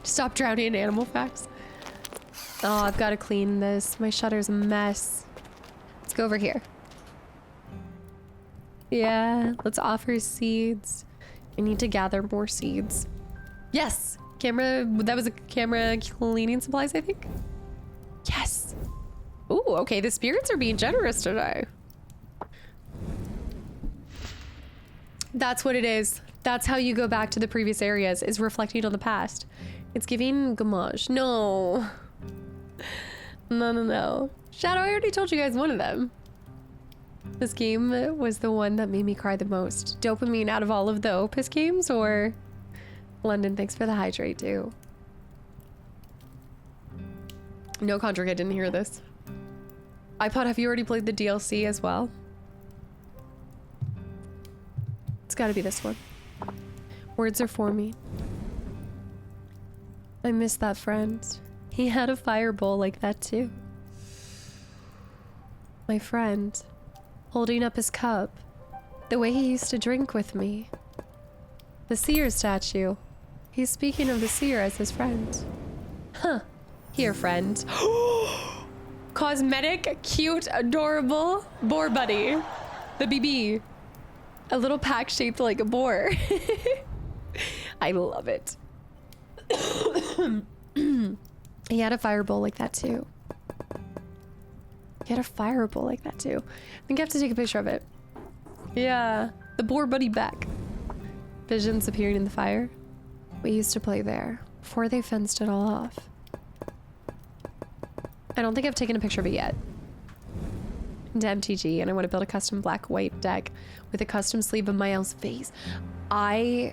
Speaker 1: Stop drowning in animal facts. Oh, I've got to clean this. My shutter's a mess. Let's go over here. Yeah, let's offer seeds. I need to gather more seeds. Yes! Camera, that was a camera cleaning supplies, I think? Yes! Ooh, okay, the spirits are being generous today. That's what it is. That's how you go back to the previous areas, is reflecting on the past. It's giving Gamage. No. No. Shadow, I already told you guys one of them. This game was the one that made me cry the most. Dopamine out of all of the Opus games, or... London, thanks for the hydrate too. No, Condrick, I didn't hear this. iPod, have you already played the DLC as well? It's gotta be this one. Words are forming. I miss that friend. He had a fireball like that too. My friend, holding up his cup, the way he used to drink with me. The seer statue. He's speaking of the seer as his friend. Huh. Here, friend. Cosmetic, cute, adorable boar buddy. The BB. A little pack shaped like a boar. I love it. He had a fireball like that too. I think I have to take a picture of it. Yeah, the boar buddy back. Visions appearing in the fire. We used to play there before they fenced it all off. I don't think I've taken a picture of it yet. Into MTG, and I want to build a custom black-white deck with a custom sleeve of my elf's face. I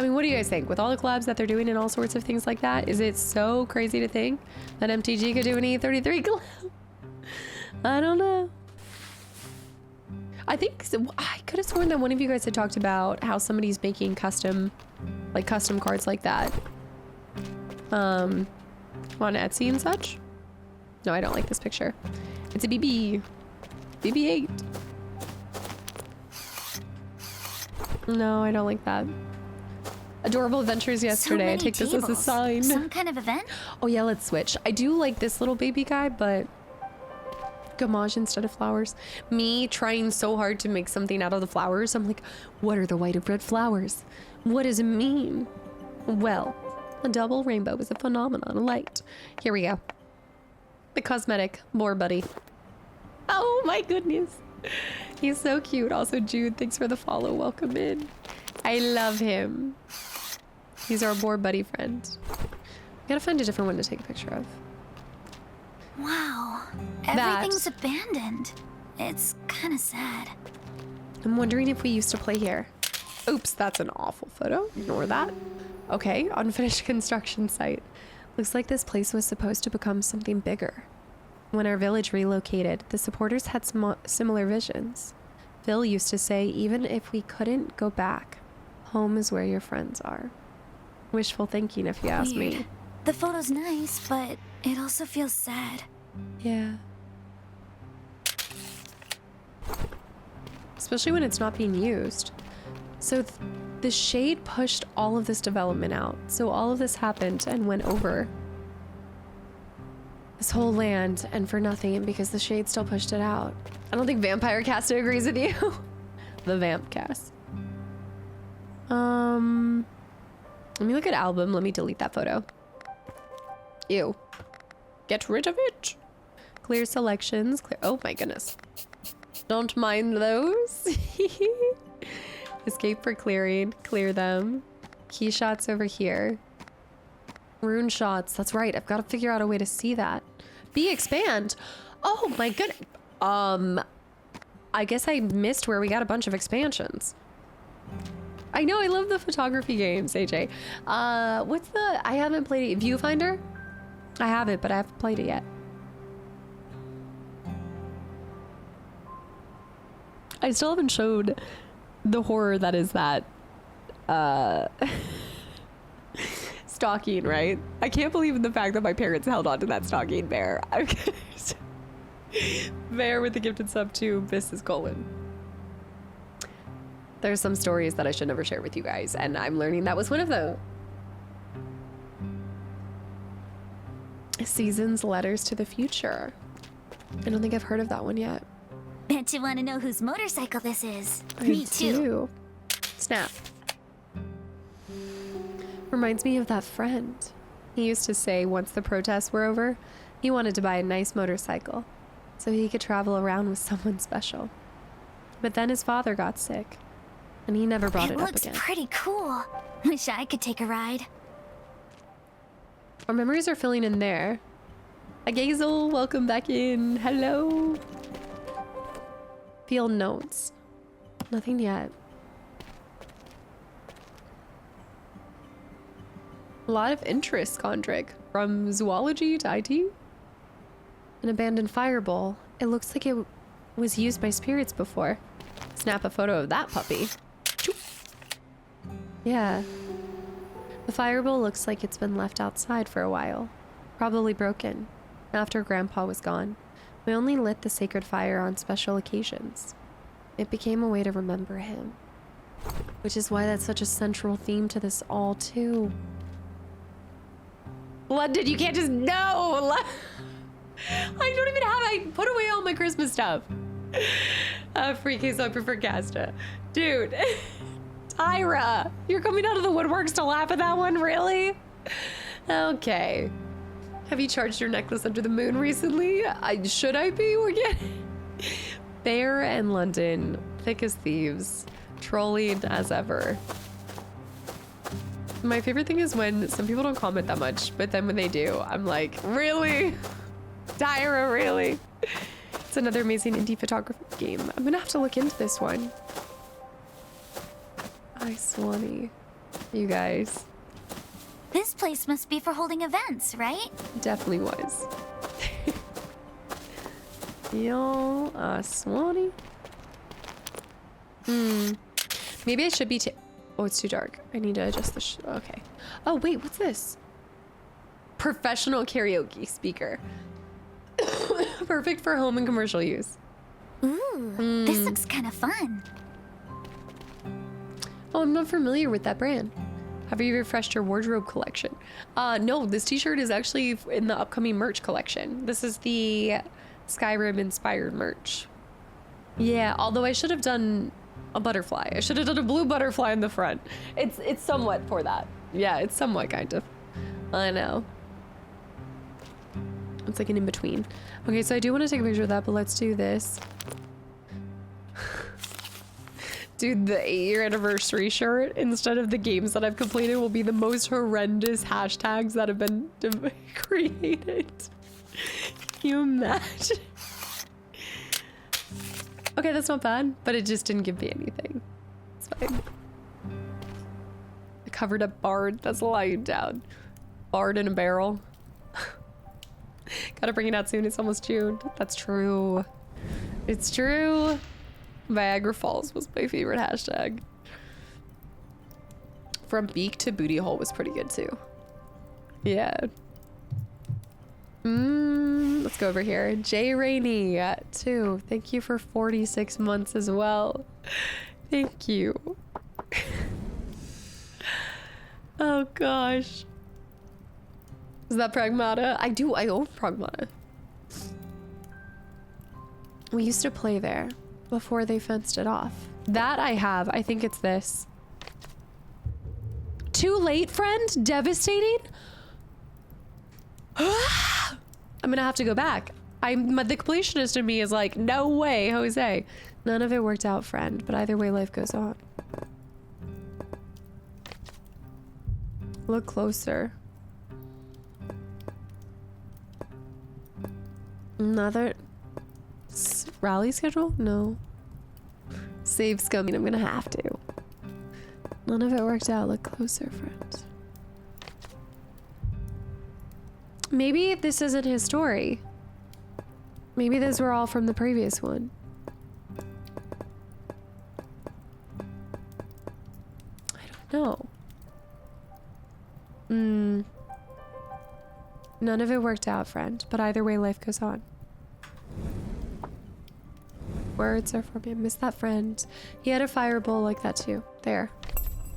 Speaker 1: mean, what do you guys think? With all the collabs that they're doing and all sorts of things like that, is it so crazy to think that MTG could do an E33 collab? I don't know. I think I could have sworn that one of you guys had talked about how somebody's making custom cards like that. On Etsy and such. No, I don't like this picture. It's a BB. BB-8. No, I don't like that. Adorable adventures yesterday. I take this as a sign.
Speaker 6: Some kind of event?
Speaker 1: Oh yeah, let's switch. I do like this little baby guy, but Gamage instead of flowers. Me trying so hard to make something out of the flowers. I'm like, what are the white and red flowers? What does it mean? Well, a double rainbow is a phenomenon. Light. Here we go. The cosmetic boar buddy. Oh my goodness. He's so cute. Also, Jude, thanks for the follow. Welcome in. I love him. He's our boar buddy friend. Gotta find a different one to take a picture of.
Speaker 6: Wow. Everything's abandoned. It's kind of sad.
Speaker 1: I'm wondering if we used to play here. Oops, that's an awful photo. Ignore that. Okay, unfinished construction site. Looks like this place was supposed to become something bigger. When our village relocated, the supporters had similar visions. Phil used to say, even if we couldn't go back, home is where your friends are. Wishful thinking, if you ask me.
Speaker 6: The photo's nice, but it also feels sad.
Speaker 1: Yeah. Especially when it's not being used. So the Shade pushed all of this development out. So all of this happened and went over this whole land, and for nothing, because the Shade still pushed it out. I don't think Vampire Casta agrees with you. The Vamp Cast. Let me look at album. Let me delete that photo. Ew. Get rid of it. Clear selections. Oh my goodness. Don't mind those. Escape for clearing. Clear them. Key shots over here. Rune shots. That's right. I've got to figure out a way to see that. Expand. Oh my goodness. I guess I missed where we got a bunch of expansions. I know. I love the photography games, AJ. What's the... I haven't played it. Viewfinder? I have it, but I haven't played it yet. I still haven't showed the horror that is that stocking, right? I can't believe in the fact that my parents held on to that stocking bear. Bear with the gifted sub to Mrs. Colon. There's some stories that I should never share with you guys, and I'm learning that was one of them. Season's Letters to the Future. I don't think I've heard of that one yet.
Speaker 6: Bet you want to know whose motorcycle this is.
Speaker 1: Me too. Snap. Reminds me of that friend. He used to say once the protests were over, he wanted to buy a nice motorcycle so he could travel around with someone special. But then his father got sick, and he never brought it up again.
Speaker 6: It looks pretty cool. Wish I could take a ride.
Speaker 1: Our memories are filling in there. Agazel, welcome back in. Hello. Field notes. Nothing yet. A lot of interest, Condrick. From zoology to IT. An abandoned fireball. It looks like it was used by spirits before. Snap a photo of that puppy. Yeah. The fireball looks like it's been left outside for a while. Probably broken. After Grandpa was gone, we only lit the sacred fire on special occasions. It became a way to remember him. Which is why that's such a central theme to this all, too. London, you can't just... No! I don't even have... I put away all my Christmas stuff. Free case, I prefer Casta. Dude. Tyra, you're coming out of the woodworks to laugh at that one? Really? Okay. Have you charged your necklace under the moon recently? Should I be? Bear and London, thick as thieves, trolling as ever. My favorite thing is when some people don't comment that much, but then when they do, I'm like, really? Tyra, really? It's another amazing indie photography game. I'm gonna have to look into this one. I Swanee. You guys.
Speaker 6: This place must be for holding events, right?
Speaker 1: Definitely was. Yo, Swanee. Maybe I should be oh, it's too dark. I need to adjust the okay. Oh, wait, what's this? Professional karaoke speaker. Perfect for home and commercial use.
Speaker 6: Ooh, this looks kind of fun.
Speaker 1: Oh, I'm not familiar with that brand. Have you refreshed your wardrobe collection? No, this t-shirt is actually in the upcoming merch collection. This is the Skyrim inspired merch. Yeah, although I should have done a butterfly. I should have done a blue butterfly in the front. It's somewhat for that. Yeah, it's somewhat kind of. I know. It's like an in-between. Okay, so I do want to take a picture of that, but let's do this. Dude, the 8-year anniversary shirt, instead of the games that I've completed, will be the most horrendous hashtags that have been created. Can you imagine? Okay, that's not bad, but it just didn't give me anything. It's fine. I covered up Bard. That's lying down. Bard in a barrel. Gotta bring it out soon. It's almost June. That's true. It's true. Viagra Falls was my favorite hashtag. From beak to booty hole was pretty good too. Yeah. Let's go over here. Jay Rainey, 2. Thank you for 46 months as well. Thank you. Oh gosh. Is that Pragmata? I own Pragmata. We used to play there before they fenced it off. That I have. I think it's this. Too late, friend? Devastating? I'm gonna have to go back. The completionist in me is like, no way, Jose. None of it worked out, friend, but either way, life goes on. Look closer. Another rally schedule? No. Save scum. I'm gonna have to. None of it worked out. Look closer, friends. Maybe this isn't his story. Maybe those were all from the previous one. I don't know. None of it worked out, friend, but either way, life goes on. Words are for me. I miss that friend. He had a fireball like that too. There.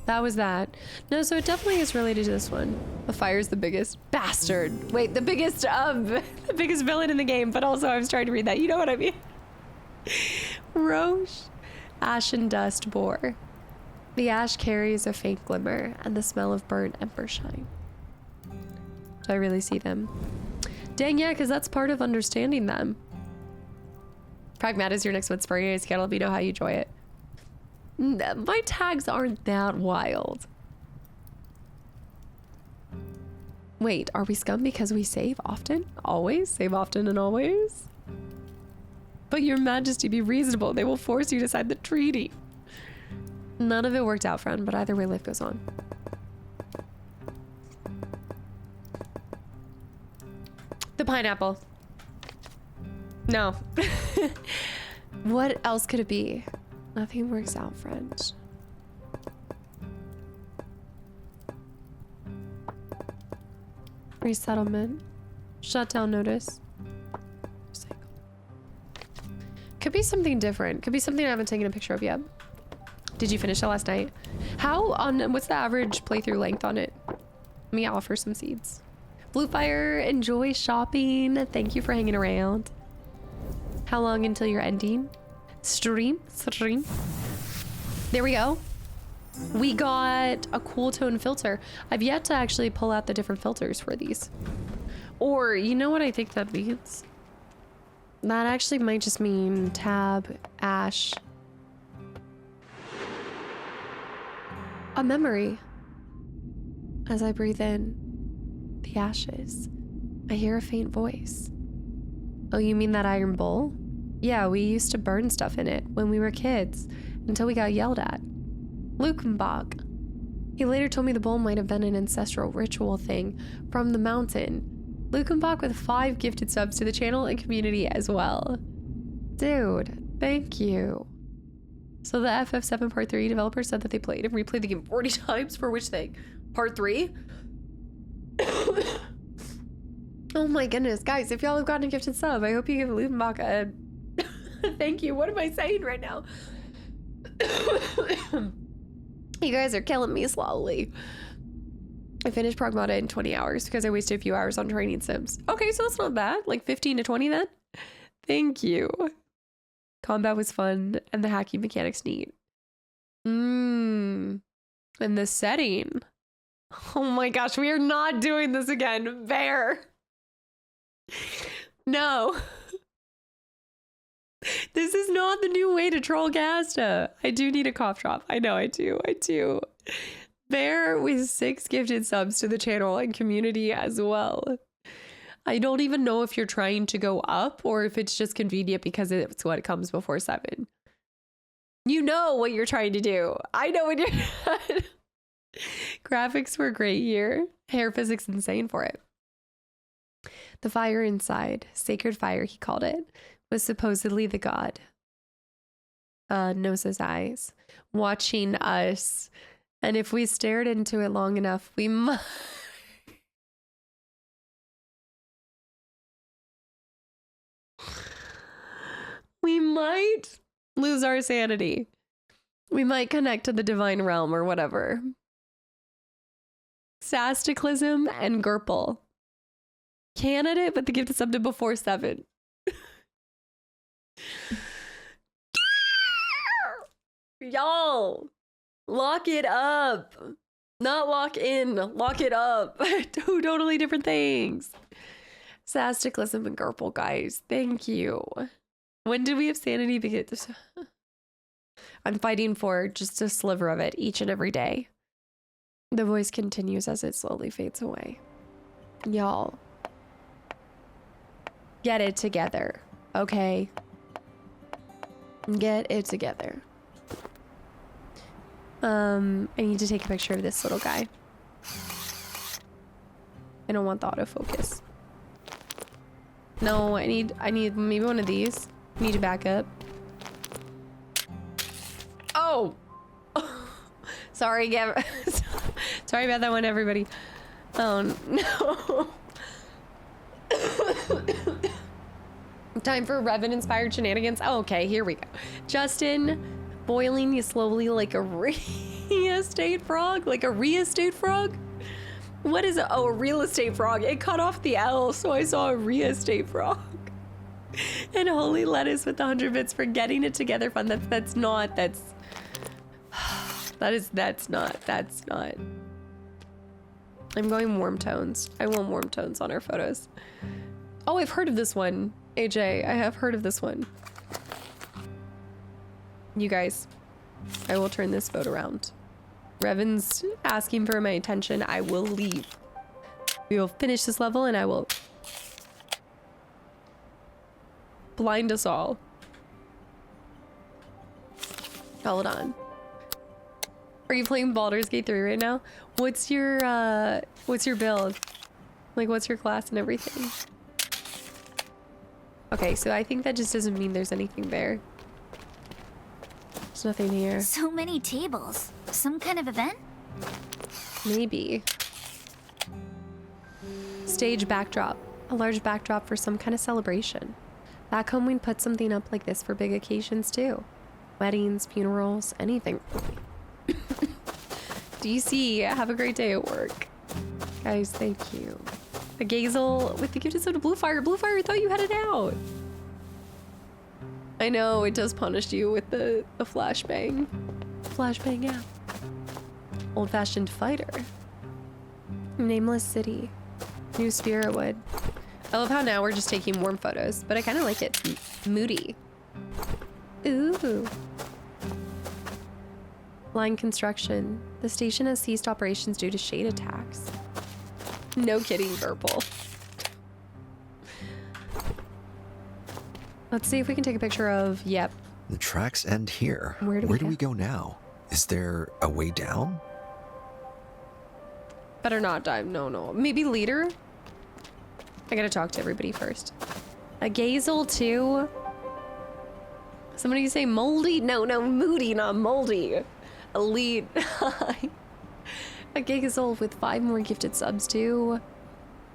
Speaker 1: That was that. No, so it definitely is related to this one. The fire's the biggest bastard. Wait, the biggest villain in the game, but also I was trying to read that. You know what I mean? Roche. Ash and dust bore. The ash carries a faint glimmer and the smell of burnt ember shine. Do I really see them? Dang, yeah, because that's part of understanding them. Pragmat is your next one. Spurrier. You gotta let me know how you enjoy it. My tags aren't that wild. Wait, are we scum because we save often? Always? Save often and always? But your majesty, be reasonable. They will force you to sign the treaty. None of it worked out, friend, but either way, life goes on. The pineapple. No. What else could it be? Nothing works out, friend. Resettlement. Shutdown notice. Could be something different. Could be something I haven't taken a picture of yet. Did you finish it last night? What's the average playthrough length on it? Let me offer some seeds. Bluefire, enjoy shopping. Thank you for hanging around. How long until you're ending? Stream. There we go. We got a cool tone filter. I've yet to actually pull out the different filters for these. Or, you know what I think that means? That actually might just mean tab, ash. A memory. As I breathe in the ashes, I hear a faint voice. Oh, you mean that iron bowl? Yeah, we used to burn stuff in it when we were kids until we got yelled at. Lukenbach. He later told me the bowl might have been an ancestral ritual thing from the mountain. Lukenbach with 5 gifted subs to the channel and community as well. Dude, thank you. So the FF7 Part 3 developer said that they played and replayed the game 40 times for which thing? Part 3? Oh my goodness, guys, if y'all have gotten a gifted sub, I hope you give Lukenbach a thank you. What am I saying right now? You guys are killing me slowly. I finished Pragmata in 20 hours because I wasted a few hours on training sims. Okay, so that's not bad. Like 15 to 20 then? Thank you. Combat was fun and the hacking mechanics neat. And the setting. Oh my gosh, we are not doing this again. Bear. No. This is not the new way to troll Gasta. I do need a cough drop. I know I do. Bear with 6 gifted subs to the channel and community as well. I don't even know if you're trying to go up or if it's just convenient because it's what comes before 7. You know what you're trying to do. I know what you're... Graphics were great here. Hair physics insane for it. The fire inside, sacred fire he called it, was supposedly the god. Nosa's eyes, watching us. And if we stared into it long enough, we might... we might lose our sanity. We might connect to the divine realm or whatever. Kastaclysm and Gurple. Candidate, but the gift is something before 7. Y'all, lock it up. Not lock in, lock it up. Two totally different things. Kastaclysm and Gurple, guys. Thank you. When did we have sanity? Because I'm fighting for just a sliver of it each and every day. The voice continues as it slowly fades away. Y'all, get it together, okay? Get it together. I need to take a picture of this little guy. I don't want the autofocus. No, I need maybe one of these. I need to back up. Oh! Sorry, Gavin. Sorry about that one, everybody. Oh, no. Time for Revan-inspired shenanigans. Oh, okay, here we go. Justin, boiling you slowly like a real estate frog? Like a real estate frog? What is it? Oh, a real estate frog. It cut off the L, so I saw a real estate frog. And holy lettuce with the 100 bits for getting it together fun. That's not. I'm going warm tones. I want warm tones on our photos. Oh, I've heard of this one. AJ, I have heard of this one. You guys, I will turn this boat around. Revan's asking for my attention. I will leave. We will finish this level and I will blind us all. Hold on. Are you playing Baldur's Gate 3 right now? What's your build? Like, what's your class and everything? Okay, so I think that just doesn't mean there's anything there. There's nothing here.
Speaker 6: So many tables. Some kind of event?
Speaker 1: Maybe. Stage backdrop. A large backdrop for some kind of celebration. Back home we'd put something up like this for big occasions too. Weddings, funerals, anything. DC, have a great day at work. Guys, thank you. A Gazel with the gifted soda. Blue Fire, I thought you had it out. I know, it does punish you with the flashbang. Flashbang, yeah. Old-fashioned fighter. Nameless city. New spirit wood. I love how now we're just taking warm photos, but I kind of like it. Moody. Ooh. Line construction. The station has ceased operations due to shade attacks. No kidding, Purple. Let's see if we can take a picture of, yep.
Speaker 4: The tracks end here.
Speaker 1: Where do we
Speaker 4: go now? Is there a way down?
Speaker 1: Better not dive, no. Maybe leader? I gotta talk to everybody first. A Gazel too? Somebody say moldy? No, moody, not moldy. Elite. A Gazel with 5 more gifted subs too.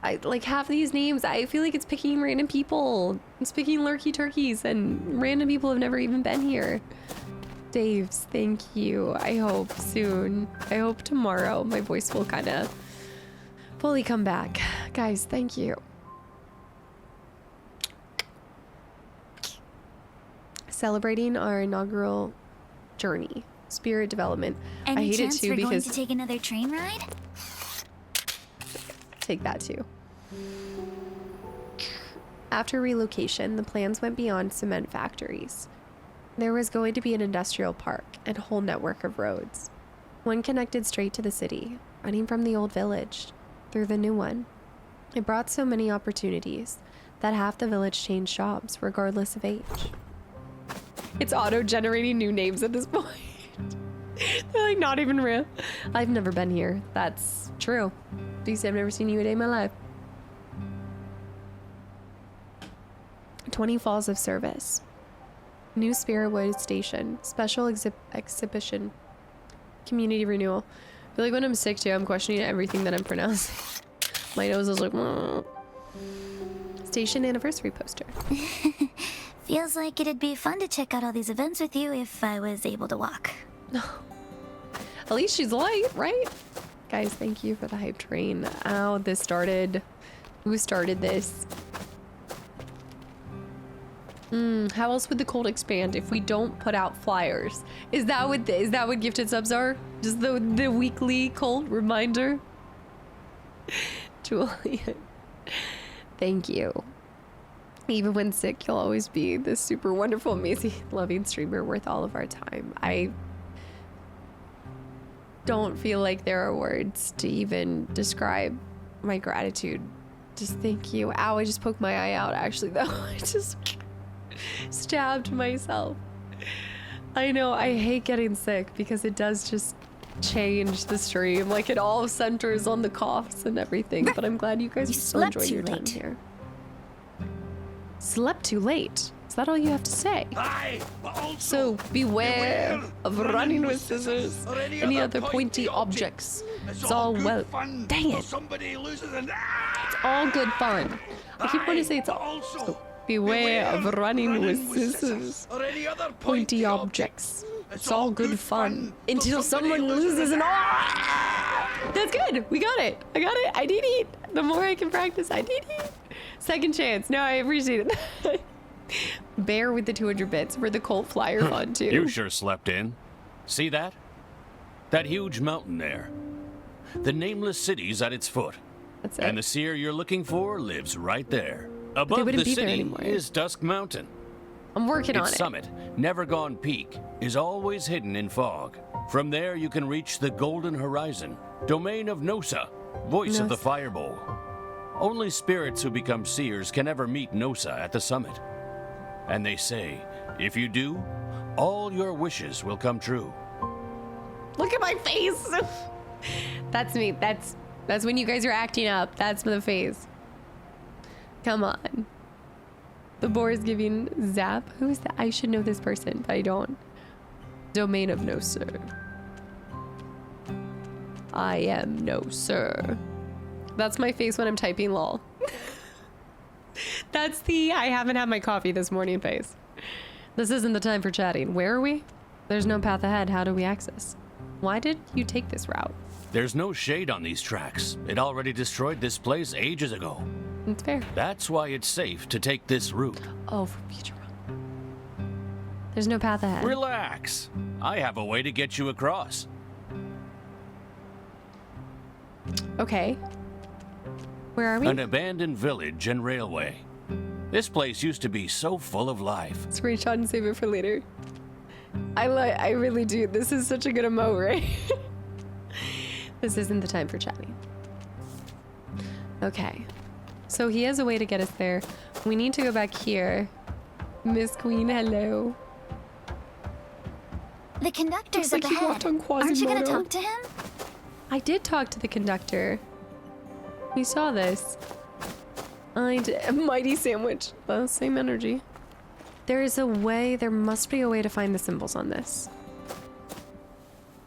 Speaker 1: I like half these names. I feel like it's picking random people. It's picking lurky turkeys and random people have never even been here. Daves, thank you. I hope soon. I hope tomorrow my voice will kind of fully come back. Guys, thank you. Celebrating our inaugural journey. Spirit development.
Speaker 6: Any
Speaker 1: I hate
Speaker 6: chance
Speaker 1: it too
Speaker 6: we're
Speaker 1: because
Speaker 6: going to take another train ride?
Speaker 1: take that too. After relocation, the plans went beyond cement factories. There was going to be an industrial park and a whole network of roads. One connected straight to the city, running from the old village through the new one. It brought so many opportunities that half the village changed jobs, regardless of age. It's auto-generating new names at this point. They're like not even real. I've never been here. That's true. DC, I've never seen you a day in my life. 20 Falls of Service. New Spiritwood Station. Special exhibition. Community renewal. I feel like when I'm sick too, I'm questioning everything that I'm pronouncing. My nose is like... Station anniversary poster.
Speaker 6: Feels like it'd be fun to check out all these events with you if I was able to walk.
Speaker 1: At least she's light, right? Guys, thank you for the hype train. Ow, this started. Who started this? How else would the cult expand if we don't put out flyers? Is that what gifted subs are? Just the weekly cult reminder? Julian, thank you. Even when sick, you'll always be this super wonderful, amazing, loving streamer worth all of our time. I don't feel like there are words to even describe my gratitude. Just thank you. Ow, I just poked my eye out actually though. I just stabbed myself. I know, I hate getting sick because it does just change the stream. Like it all centers on the coughs and everything, but I'm glad you guys are still enjoying your time here. Slept too late. Is that all you have to say? So beware of running with scissors, any other pointy objects. It's all well. Dang it. It's all good fun. I keep wanting to say it's all. So beware of running with scissors, pointy objects. It's all good fun until someone loses an arm. That's good. We got it. I got it. I did it. The more I can practice, I did it. Second chance. No, I appreciate it. Bear with the 200 bits for the cult flyer fun too.
Speaker 8: You sure slept in. See that? That huge mountain there. The nameless city's at its foot.
Speaker 1: That's it.
Speaker 8: And the seer you're looking for lives right there. Above the city is Dusk Mountain.
Speaker 1: I'm working on it.
Speaker 8: Its summit, Never Gone Peak, is always hidden in fog. From there you can reach the Golden Horizon, domain of Nosa, voice of the Firebowl. Only spirits who become seers can ever meet Nosa at the summit. And they say, if you do, all your wishes will come true.
Speaker 1: Look at my face. That's me. That's when you guys are acting up. That's the face. Come on. The boar is giving Zap. Who is that? I should know this person, but I don't. Domain of no sir. I am no sir. That's my face when I'm typing lol. That's the I haven't had my coffee this morning face. This isn't the time for chatting. Where are we? There's no path ahead. How do we access? Why did you take this route?
Speaker 8: There's no shade on these tracks. It already destroyed this place ages ago.
Speaker 1: That's fair.
Speaker 8: That's why it's safe to take this route.
Speaker 1: Oh, for future. There's no path ahead.
Speaker 8: Relax. I have a way to get you across.
Speaker 1: Okay. Where are we?
Speaker 8: An abandoned village and railway. This place used to be so full of life.
Speaker 1: Screenshot and save it for later. I really do. This is such a good emote, right? This isn't the time for chatting. Okay. So he has a way to get us there. We need to go back here. Miss Queen, hello.
Speaker 6: The conductor's
Speaker 1: Looks
Speaker 6: up
Speaker 1: like he
Speaker 6: ahead.
Speaker 1: walked on
Speaker 6: Aren't you gonna
Speaker 1: Quasimodo.
Speaker 6: talk to him?
Speaker 1: I did talk to the conductor. We saw this. I did. Mighty sandwich. The same energy. There is a way. There must be a way to find the symbols on this.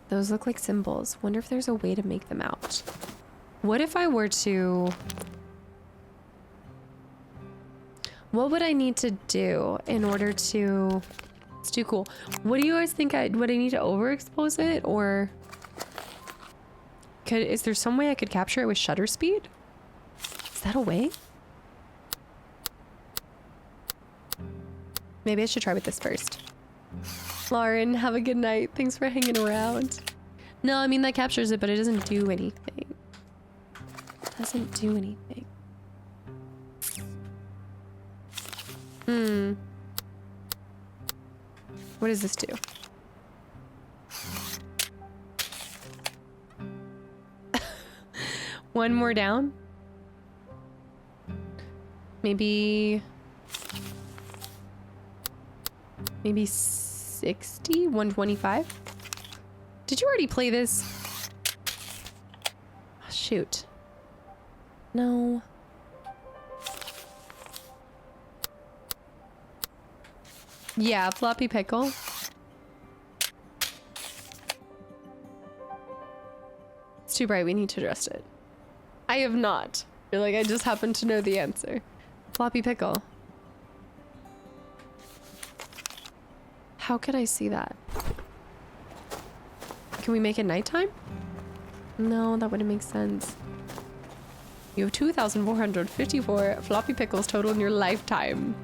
Speaker 1: Those look like symbols. Wonder if there's a way to make them out. What if I were to... What would I need to do in order to... It's too cool. What do you guys think? Would I need to overexpose it, or... Is there some way I could capture it with shutter speed? Is that a way? Maybe I should try with this first. Lauren, have a good night. Thanks for hanging around. No, I mean, that captures it, but it doesn't do anything. It doesn't do anything. What does this do? One more down? Maybe 60, 125. Did you already play this? Oh, shoot. No. Yeah, floppy pickle. It's too bright. We need to adjust it. I have not. You're like, I just happen to know the answer. Floppy pickle. How could I see that? Can we make it nighttime? No, that wouldn't make sense. You have 2,454 floppy pickles total in your lifetime.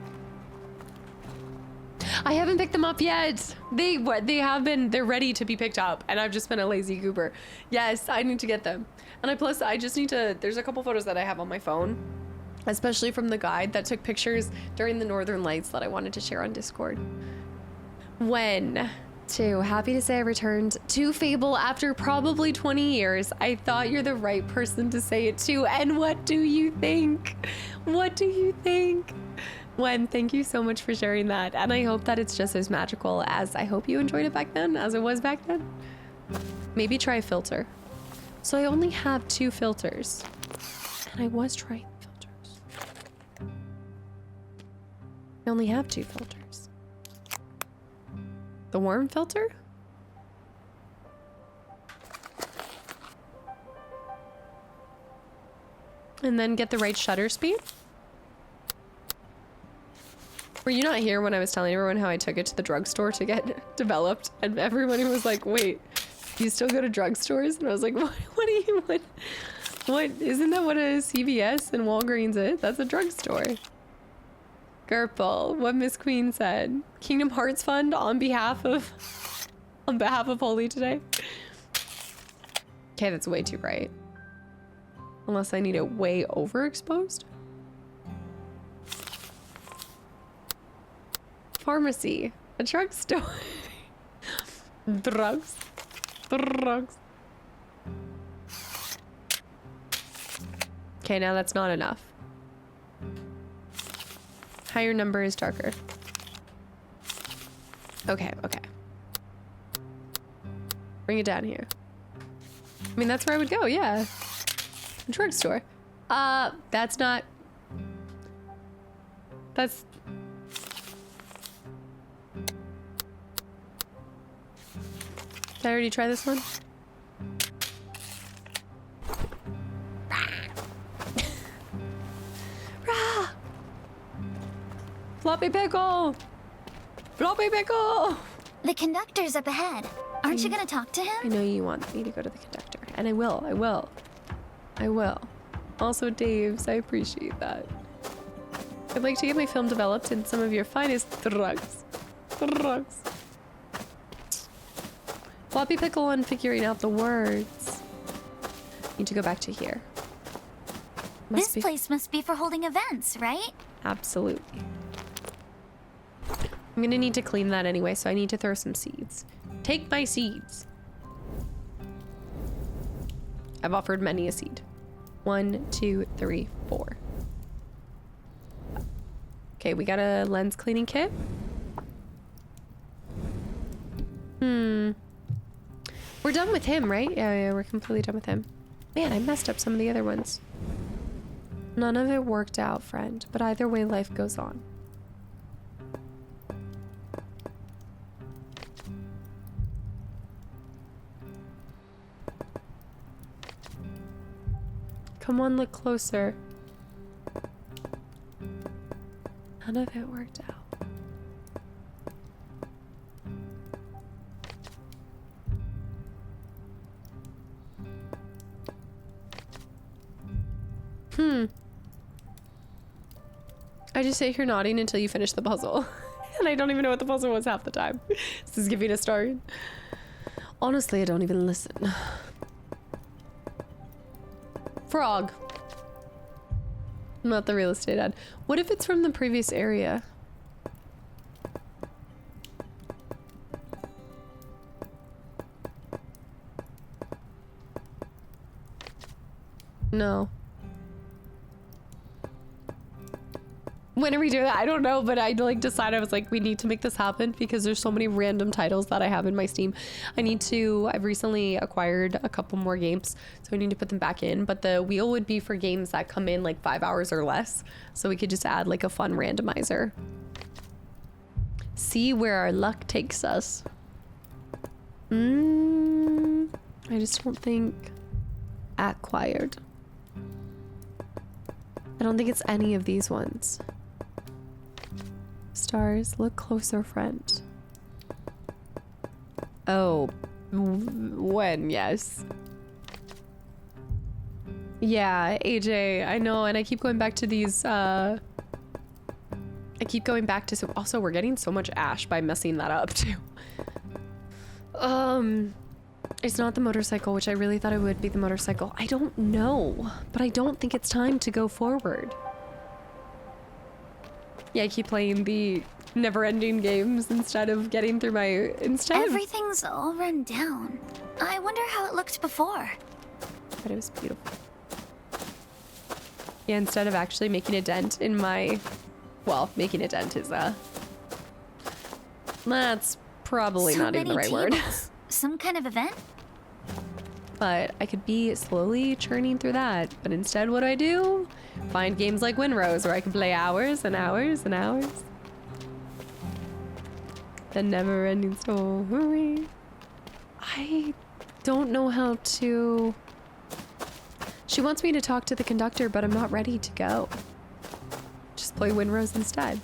Speaker 1: I haven't picked them up yet. They have been, they're ready to be picked up, and I've just been a lazy goober. Yes, I need to get them. And I just need to, there's a couple photos that I have on my phone, especially from the guide that took pictures during the Northern Lights that I wanted to share on Discord. Happy to say I returned to Fable after probably 20 years. I thought you're the right person to say it to. And what do you think? What do you think? Wen, thank you so much for sharing that. And I hope that it's just as magical as I hope you enjoyed it back then, as it was back then. Maybe try a filter. So I only have 2 filters. And I was trying filters. I only have 2 filters. The warm filter? And then get the right shutter speed? Were you not here when I was telling everyone how I took it to the drugstore to get developed? And everybody was like, wait, you still go to drugstores? And I was like, what isn't that what a CVS and Walgreens is? That's a drugstore. Gerpel, what Miss Queen said. Kingdom Hearts Fund on behalf of Holy today. Okay, that's way too bright. Unless I need it way overexposed. Pharmacy, a drugstore. Drugs. Okay, now that's not enough. Higher number is darker. Okay. Bring it down here. I mean, that's where I would go, yeah. A drugstore. That's not... That's... Did I already try this one? Floppy pickle! Floppy pickle!
Speaker 6: The conductor's up ahead. Aren't you gonna talk to him?
Speaker 1: I know you want me to go to the conductor, and I will. Also, Dave's, I appreciate that. I'd like to get my film developed in some of your finest drugs. Floppy pickle on figuring out the words. Need to go back to here.
Speaker 6: This place must be for holding events, right?
Speaker 1: Absolutely. I'm gonna need to clean that anyway, so I need to throw some seeds. Take my seeds. I've offered many a seed. 1, 2, 3, 4. Okay, we got a lens cleaning kit. We're done with him, right? Yeah, we're completely done with him. Man, I messed up some of the other ones. None of it worked out, friend. But either way, life goes on. Come on, look closer. None of it worked out. I just sit here nodding until you finish the puzzle. And I don't even know what the puzzle was half the time. This is giving a start. Honestly, I don't even listen. Frog. Not the real estate ad. What if it's from the previous area? No. When are we doing that? I don't know, but I like decided I was like, we need to make this happen because there's so many random titles that I have in my Steam. I've recently acquired a couple more games, so I need to put them back in, but the wheel would be for games that come in like 5 hours or less. So we could just add like a fun randomizer. See where our luck takes us. I just don't think acquired. I don't think it's any of these ones. Stars, look closer, friend. Oh, when? Yes. Yeah, AJ, I know, and I keep going back to these, so also we're getting so much ash by messing that up too. It's not the motorcycle, which I really thought it would be the motorcycle. I don't know, but I don't think it's time to go forward. Yeah, I keep playing the never-ending games instead of getting through my...
Speaker 6: Everything's all run down. I wonder how it looked before.
Speaker 1: But it was beautiful. Yeah, instead of actually making a dent in my... Well, making a dent is, that's probably not even the right word.
Speaker 6: Some kind of event?
Speaker 1: But I could be slowly churning through that. But instead, what do? Find games like Winrose where I can play hours and hours and hours. The never-ending story. I don't know how to... She wants me to talk to the conductor, but I'm not ready to go. Just play Winrose instead.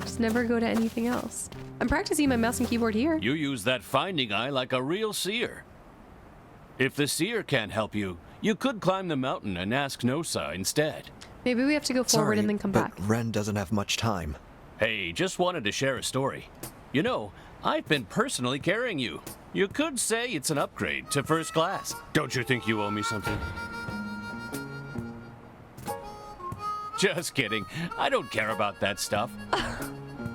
Speaker 1: Just never go to anything else. I'm practicing my mouse and keyboard here.
Speaker 8: You use that finding eye like a real seer. If the seer can't help you, you could climb the mountain and ask Nosa instead.
Speaker 1: Maybe we have to go forward
Speaker 4: Sorry,
Speaker 1: and then come
Speaker 4: but
Speaker 1: back.
Speaker 4: Ren doesn't have much time.
Speaker 8: Hey, just wanted to share a story. You know, I've been personally carrying you. You could say it's an upgrade to first class. Don't you think you owe me something? Just kidding. I don't care about that stuff.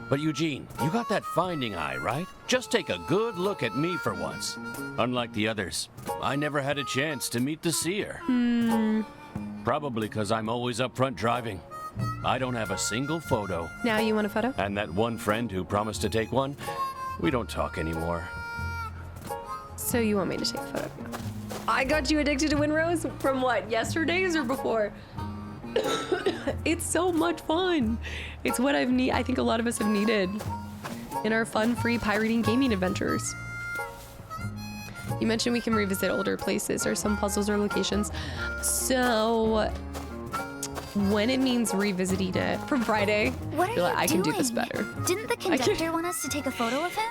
Speaker 8: But Eugene, you got that finding eye, right? Just take a good look at me for once. Unlike the others, I never had a chance to meet the seer. Probably because I'm always up front driving. I don't have a single photo.
Speaker 1: Now you want a photo?
Speaker 8: And that one friend who promised to take one, we don't talk anymore.
Speaker 1: So you want me to take a photo? I got you addicted to Winrose from what, yesterday's or before? It's so much fun. It's what I think a lot of us have needed in our fun, free pirating gaming adventures. You mentioned we can revisit older places or some puzzles or locations. So when it means revisiting it from Friday,
Speaker 6: What are you
Speaker 1: I can do
Speaker 6: doing?
Speaker 1: this better.
Speaker 6: Didn't the conductor want us to take a photo of him?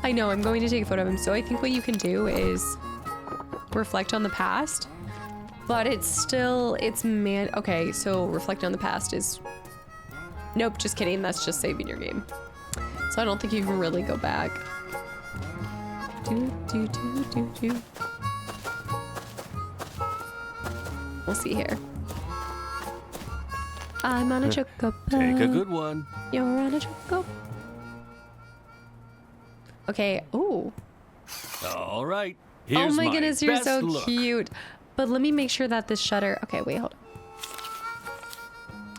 Speaker 1: I know, I'm going to take a photo of him. So I think what you can do is reflect on the past, but it's still, okay, so reflect on the past is, nope, just kidding. That's just saving your game. So I don't think you can really go back. We'll see here. I'm on a chocobo.
Speaker 8: Take a good one.
Speaker 1: You're on a chocobo. Okay. Ooh.
Speaker 8: All right. Here's
Speaker 1: Oh my goodness, you're
Speaker 8: best
Speaker 1: so
Speaker 8: look.
Speaker 1: cute. But let me make sure that this shutter. Okay, wait, hold on.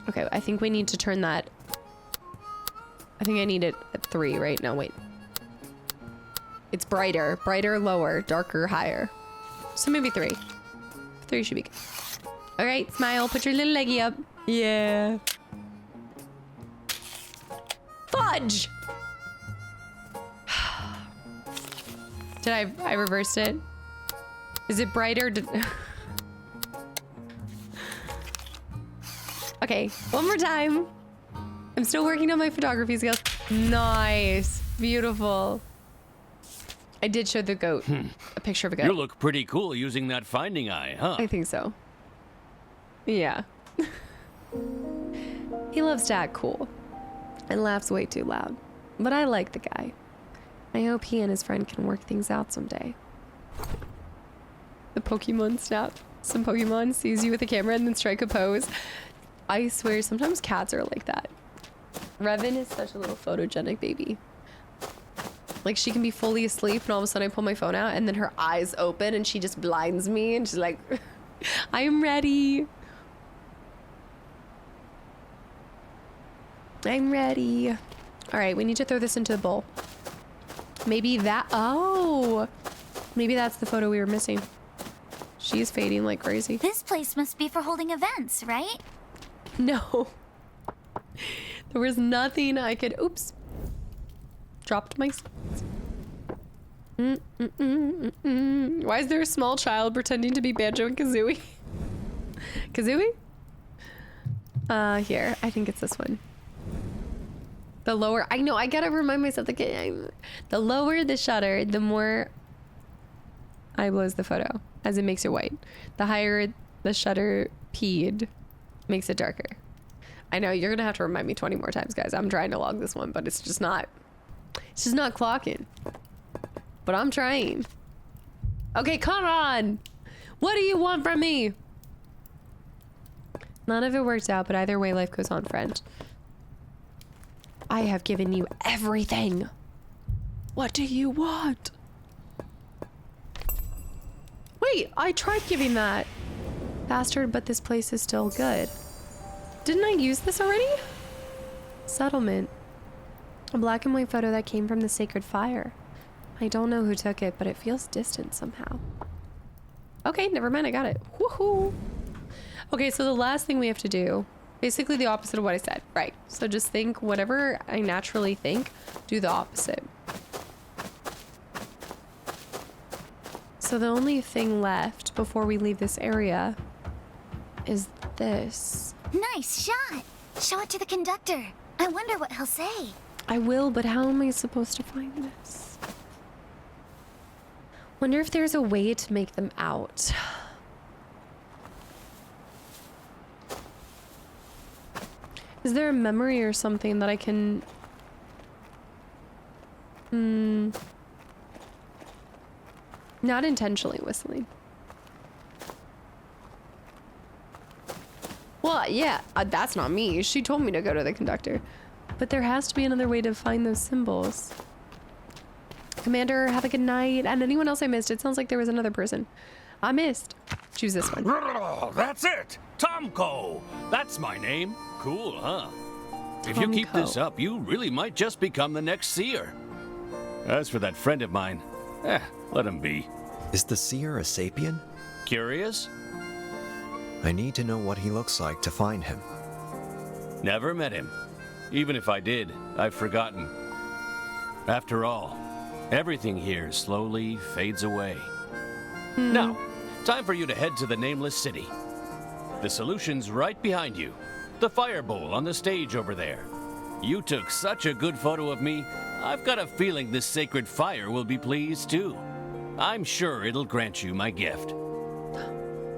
Speaker 1: Okay, I think we need to turn that. I think I need it at 3 right now. Wait. It's brighter, lower, darker, higher. So maybe 3. 3 should be good. All right, smile. Put your little leggy up. Yeah. Fudge. Did I reversed it? Is it brighter? Okay, one more time. I'm still working on my photography skills. Nice, beautiful. I did show the goat, a picture of a goat.
Speaker 8: You look pretty cool using that finding eye, huh?
Speaker 1: I think so. Yeah. He loves to act cool and laughs way too loud. But I like the guy. I hope he and his friend can work things out someday. The Pokemon snap. Some Pokemon sees you with a camera and then strike a pose. I swear, sometimes cats are like that. Revan is such a little photogenic baby. Like, she can be fully asleep and all of a sudden I pull my phone out and then her eyes open and she just blinds me and she's like, I am ready. I'm ready. All right, we need to throw this into the bowl. Maybe that, oh, maybe that's the photo we were missing. She's fading like crazy.
Speaker 6: This place must be for holding events, right?
Speaker 1: No. There was nothing I could, oops. Dropped my spoons. Why is there a small child pretending to be Banjo and Kazooie? Kazooie? Here, I think it's this one. The lower, I know, I gotta remind myself, the lower the shutter, the more I blows the photo, as it makes it white. The higher the shutter peed, makes it darker. I know, you're gonna have to remind me 20 more times, guys. I'm trying to log this one, but it's just not clocking. But I'm trying. Okay, come on! What do you want from me? None of it worked out, but either way, life goes on, friend. I have given you everything. What do you want? Wait, I tried giving that. Bastard, but this place is still good. Didn't I use this already? Settlement. A black and white photo that came from the sacred fire. I don't know who took it, but it feels distant somehow. Okay, never mind, I got it. Woohoo! Okay, so the last thing we have to do, basically the opposite of what I said, right? So just think whatever I naturally think, do the opposite. So the only thing left before we leave this area is this.
Speaker 6: Nice shot. Show it to the conductor. I wonder what he'll say.
Speaker 1: I will, but how am I supposed to find this? Wonder if there's a way to make them out. Is there a memory or something that I can... Not intentionally whistling. Well, yeah, that's not me. She told me to go to the conductor. But there has to be another way to find those symbols. Commander, have a good night. And anyone else I missed? It sounds like there was another person I missed. Choose this one.
Speaker 8: That's it! Tomko! That's my name. Cool, huh? If you keep this up, you really might just become the next seer. As for that friend of mine, let him be.
Speaker 4: Is the seer a sapien?
Speaker 8: Curious?
Speaker 4: I need to know what he looks like to find him.
Speaker 8: Never met him. Even if I did, I've forgotten. After all, everything here slowly fades away. Now, time for you to head to the Nameless City. The solution's right behind you. The fire bowl on the stage over there. You took such a good photo of me, I've got a feeling this sacred fire will be pleased too. I'm sure it'll grant you my gift.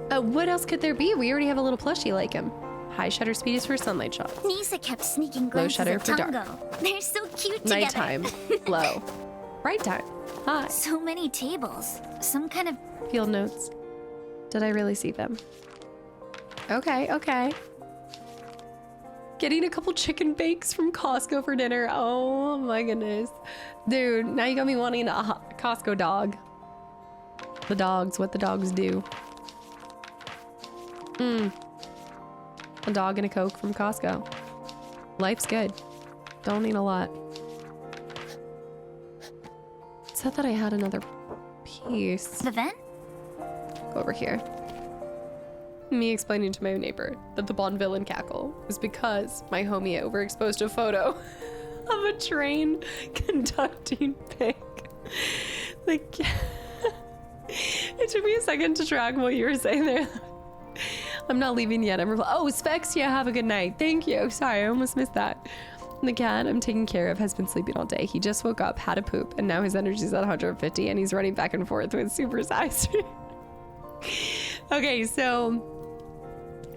Speaker 1: What else could there be? We already have a little plushie like him. High shutter speed is for sunlight shots.
Speaker 6: Nisa kept sneaking
Speaker 1: Low
Speaker 6: glimpses
Speaker 1: shutter
Speaker 6: of
Speaker 1: for
Speaker 6: Tango.
Speaker 1: dark.
Speaker 6: They're so cute together.
Speaker 1: Nighttime. Low. Bright time. High.
Speaker 6: So many tables. Some kind of...
Speaker 1: Field notes. Did I really see them? Okay, okay. Getting a couple chicken bakes from Costco for dinner. Oh my goodness. Dude, now you got me wanting a Costco dog. The dogs, what the dogs do. A dog and a Coke from Costco. Life's good. Don't need a lot. It said that I had another piece.
Speaker 6: The vent?
Speaker 1: Go over here. Me explaining to my neighbor that the Bond villain cackle was because my homie overexposed a photo of a train conducting pig. Like, it took me a second to track what you were saying there. I'm not leaving yet. Oh, Specs, yeah, have a good night. Thank you. Sorry, I almost missed that. The cat I'm taking care of has been sleeping all day. He just woke up, had a poop, and now his energy's at 150, and he's running back and forth with supersized. Okay, so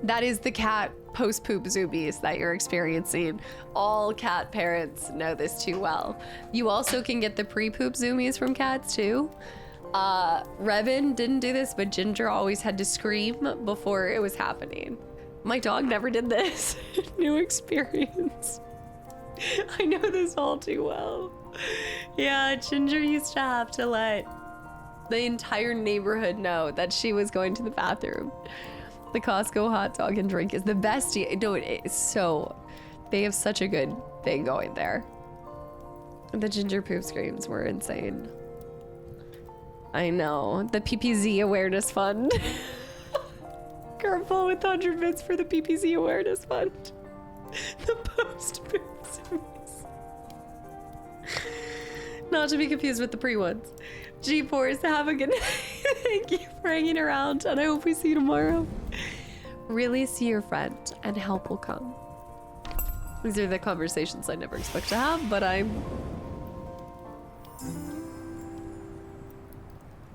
Speaker 1: that is the cat post-poop zoomies that you're experiencing. All cat parents know this too well. You also can get the pre-poop zoomies from cats too. Revan didn't do this, but Ginger always had to scream before it was happening. My dog never did this. New experience. I know this all too well. Yeah, Ginger used to have to let the entire neighborhood know that she was going to the bathroom. The Costco hot dog and drink is the best. No, it is so... They have such a good thing going there. The ginger poop screams were insane. I know. The PPZ Awareness Fund. Careful with 100 bits for the PPZ Awareness Fund. The post-poop screams. Not to be confused with the pre-ones. G-Force, have a good night. Thank you for hanging around, and I hope we see you tomorrow. Really see your friend, and help will come. These are the conversations I never expect to have, but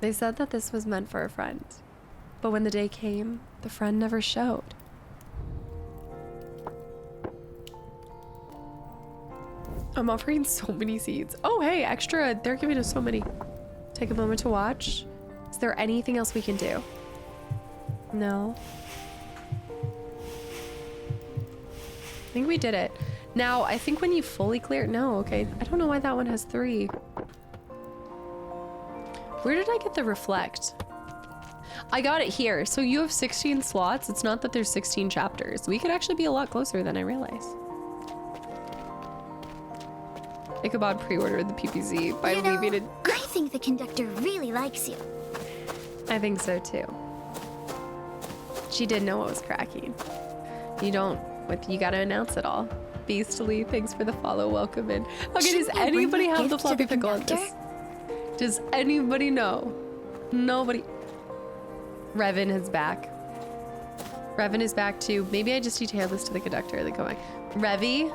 Speaker 1: They said that this was meant for a friend, but when the day came, the friend never showed. I'm offering so many seeds. Oh, hey, extra. They're giving us so many. Take a moment to watch. Is there anything else we can do? No. I think we did it. Now, I think when you fully clear... No, okay. I don't know why that one has 3. Where did I get the reflect? I got it here. So you have 16 slots. It's not that there's 16 chapters. We could actually be a lot closer than I realized. Ichabod pre-ordered the PPZ by leaving it.
Speaker 6: I think the conductor really likes you.
Speaker 1: I think so too. She did know what was cracking. You gotta announce it all. Beastly, thanks for the follow, welcome in. Okay, does anybody have the floppy pickle on this? Does anybody know? Nobody. Revan is back. Revan is back too. Maybe I just need to hand this to the conductor and then come back. Revy,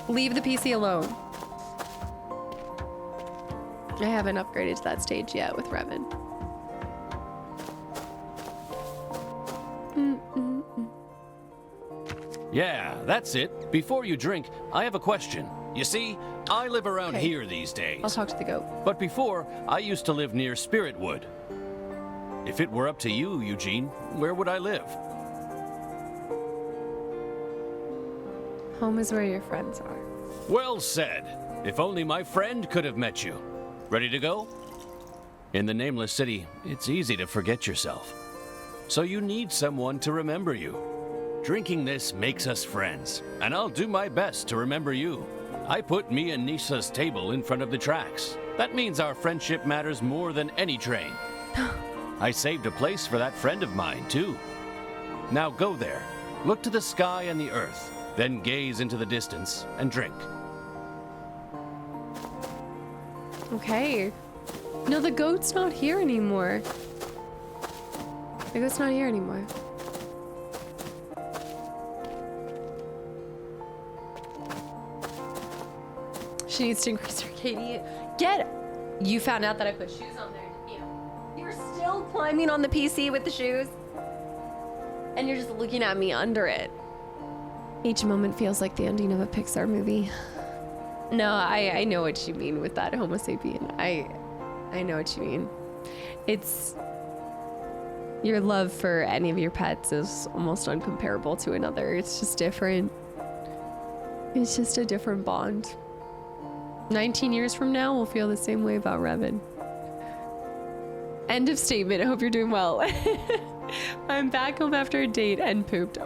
Speaker 1: leave the PC alone. I haven't upgraded to that stage yet with Revan.
Speaker 8: Yeah, that's it. Before you drink, I have a question. You see, I live around here these days.
Speaker 1: I'll talk to the goat.
Speaker 8: But before, I used to live near Spiritwood. If it were up to you, Eugene, where would I live?
Speaker 1: Home is where your friends are.
Speaker 8: Well said. If only my friend could have met you. Ready to go? In the Nameless City, it's easy to forget yourself. So you need someone to remember you. Drinking this makes us friends, and I'll do my best to remember you. I put me and Nisa's table in front of the tracks. That means our friendship matters more than any train. I saved a place for that friend of mine, too. Now go there. Look to the sky and the earth, then gaze into the distance and drink.
Speaker 1: Okay. No, the goat's not here anymore. The goat's not here anymore. She needs to increase her KD. Get it! You found out that I put shoes on there, didn't you? You were still climbing on the PC with the shoes. And you're just looking at me under it. Each moment feels like the ending of a Pixar movie. No, I know what you mean with that Homo sapien. I know what you mean. It's... Your love for any of your pets is almost uncomparable to another. It's just different. It's just a different bond. 19 years from now, we'll feel the same way about Revan. End of statement. I hope you're doing well. I'm back home after a date and pooped.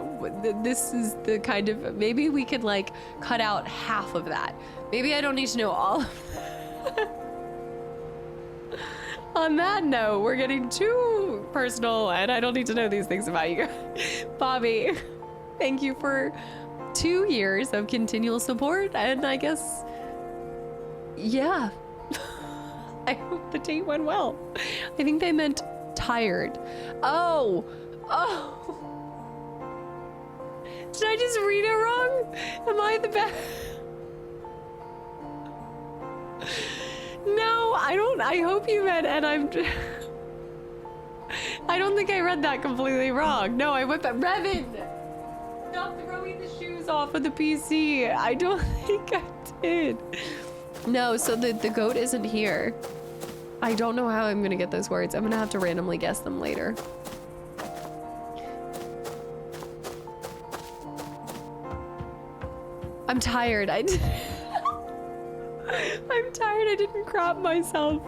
Speaker 1: This is the kind of... Maybe we could, like, cut out half of that. Maybe I don't need to know all of that. On that note, we're getting too personal, and I don't need to know these things about you. Bobby, thank you for 2 years of continual support, and I guess... Yeah. I hope the date went well. I think they meant tired. Oh. Did I just read it wrong? Am I the best? No, I don't. I hope you meant, and I'm... I don't think I read that completely wrong. No, I went back. Revan! Stop throwing the shoes off of the PC. I don't think I did. No, so the goat isn't here. I don't know how I'm gonna get those words. I'm gonna have to randomly guess them later. I'm tired. I'm tired. I didn't crop myself.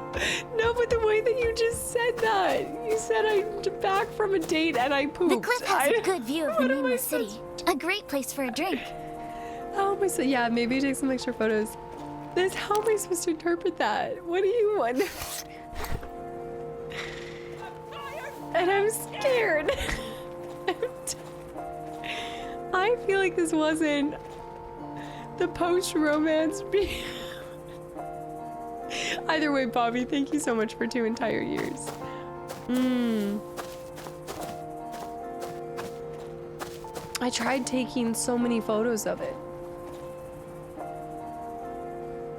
Speaker 1: No, but the way that you just said that. You said I'm back from a date and I pooped.
Speaker 6: The cliff has a good view of the Nameless City. A great place for a drink.
Speaker 1: How am I so? Yeah, maybe take some extra photos. How am I supposed to interpret that? What do you want? And I'm scared. I feel like this wasn't the post-romance. Either way, Bobby, thank you so much for 2 entire years. I tried taking so many photos of it.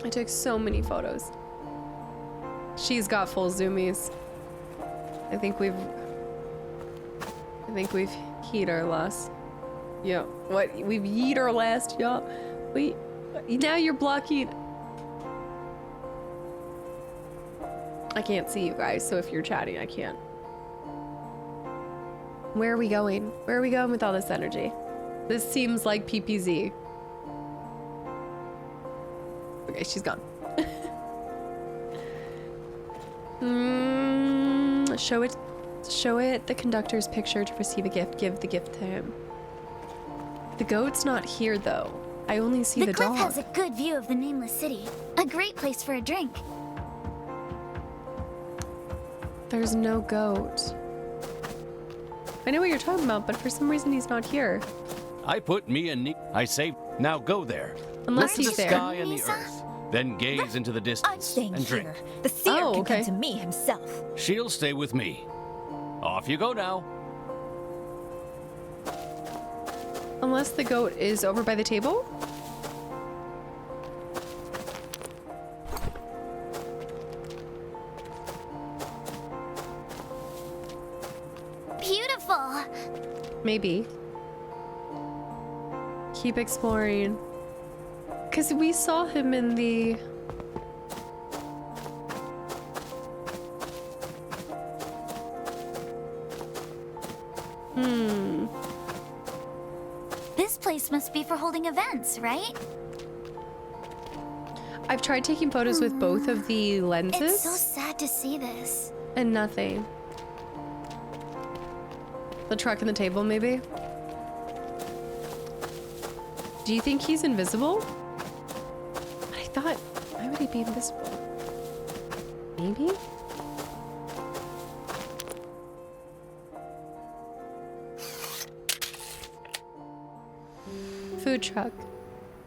Speaker 1: I took so many photos. She's got full zoomies. I think we've heat our last. Yeah. What? We've yeet our last. Yeah. Now you're blocking. I can't see you guys, so if you're chatting, I can't. Where are we going? Where are we going with all this energy? This seems like PPZ. Okay, she's gone. Show it the conductor's picture to receive a gift. Give the gift to him. The goat's not here though. I only see the dog.
Speaker 6: The cliff has a good view of the nameless city. A great place for a drink.
Speaker 1: There's no goat. I know what you're talking about, but for some reason he's not here.
Speaker 8: I put me and I say, now go there.
Speaker 1: Unless
Speaker 8: Look
Speaker 1: he's
Speaker 8: to the
Speaker 1: there.
Speaker 8: sky and the earth. Then gaze into the
Speaker 9: I'm
Speaker 8: distance
Speaker 9: staying
Speaker 8: and drink.
Speaker 9: here. The seer
Speaker 1: Oh,
Speaker 9: can
Speaker 1: okay.
Speaker 9: come to me himself.
Speaker 8: She'll stay with me. Off you go now.
Speaker 1: Unless the goat is over by the table?
Speaker 6: Beautiful.
Speaker 1: Maybe. Keep exploring. Because we saw him in the...
Speaker 6: This place must be for holding events, right?
Speaker 1: I've tried taking photos with both of the lenses
Speaker 6: It's so sad to see this.
Speaker 1: and nothing. The truck and the table, maybe? Do you think he's invisible? I thought, why would he be invisible? Maybe? Food truck.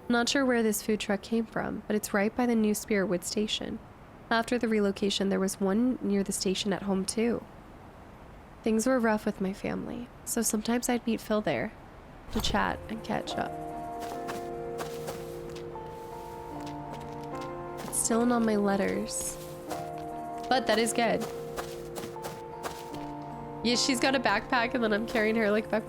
Speaker 1: Not sure where this food truck came from, but it's right by the new Spiritwood station. After the relocation, there was one near the station at home too. Things were rough with my family, so sometimes I'd meet Phil there to chat and catch up. It's still not on my letters, but that is good. Yeah, she's got a backpack and then I'm carrying her like back.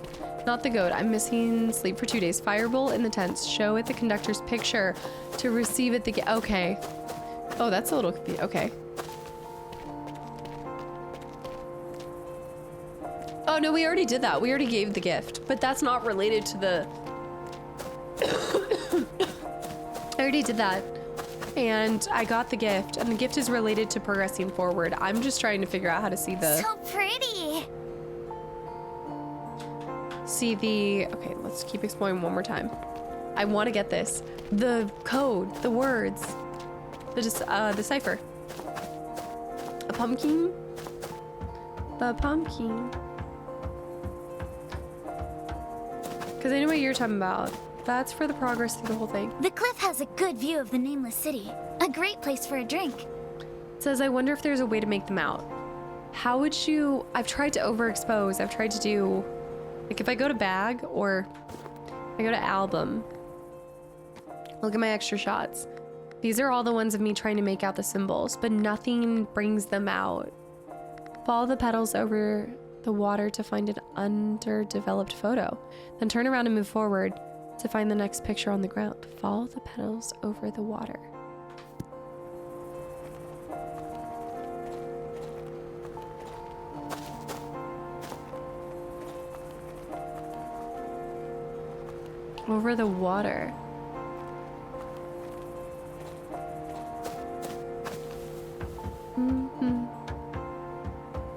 Speaker 1: Not the goat. I'm missing sleep for 2 days. Firebolt in the tents. Show it the conductor's picture to receive it. Okay. Oh, that's a little confusing. Okay. Oh, no, we already did that. We already gave the gift, but that's not related to the... I already did that. And I got the gift, and the gift is related to progressing forward. I'm just trying to figure out how to see the...
Speaker 6: So pretty.
Speaker 1: See the... Okay, let's keep exploring one more time. I want to get this. The code, the words, the cipher. A pumpkin? The pumpkin. Because I know what you're talking about. That's for the progress through the whole thing.
Speaker 6: The cliff has a good view of the nameless city. A great place for a drink.
Speaker 1: It says, I wonder if there's a way to make them out. How would you... I've tried to overexpose. I've tried to do... Like if I go to bag or I go to album, look at my extra shots. These are all the ones of me trying to make out the symbols, but nothing brings them out. Follow the petals over the water to find an underdeveloped photo. Then turn around and move forward to find the next picture on the ground. Follow the petals over the water. Over the water.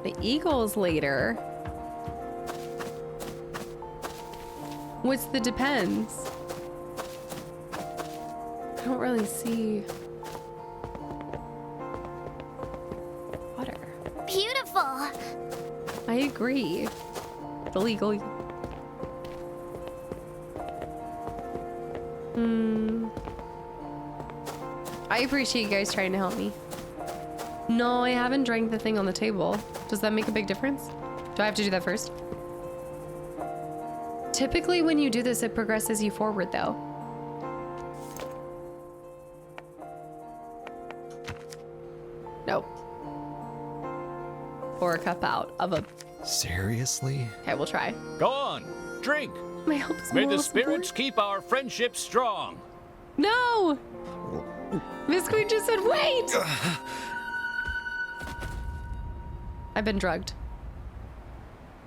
Speaker 1: The eagles later. What's the depends? I don't really see water.
Speaker 6: Beautiful.
Speaker 1: I agree. Illegally. I appreciate you guys trying to help me. No, I haven't drank the thing on the table. Does that make a big difference? Do I have to do that first? Typically when you do this, it progresses you forward though. Nope. Pour a cup out of a...
Speaker 4: Seriously?
Speaker 1: Okay, we'll try.
Speaker 8: Go on, drink.
Speaker 1: My help is
Speaker 8: May
Speaker 1: moral
Speaker 8: the spirits
Speaker 1: support.
Speaker 8: keep our friendship strong.
Speaker 1: No! Miss Queen just said wait! I've been drugged.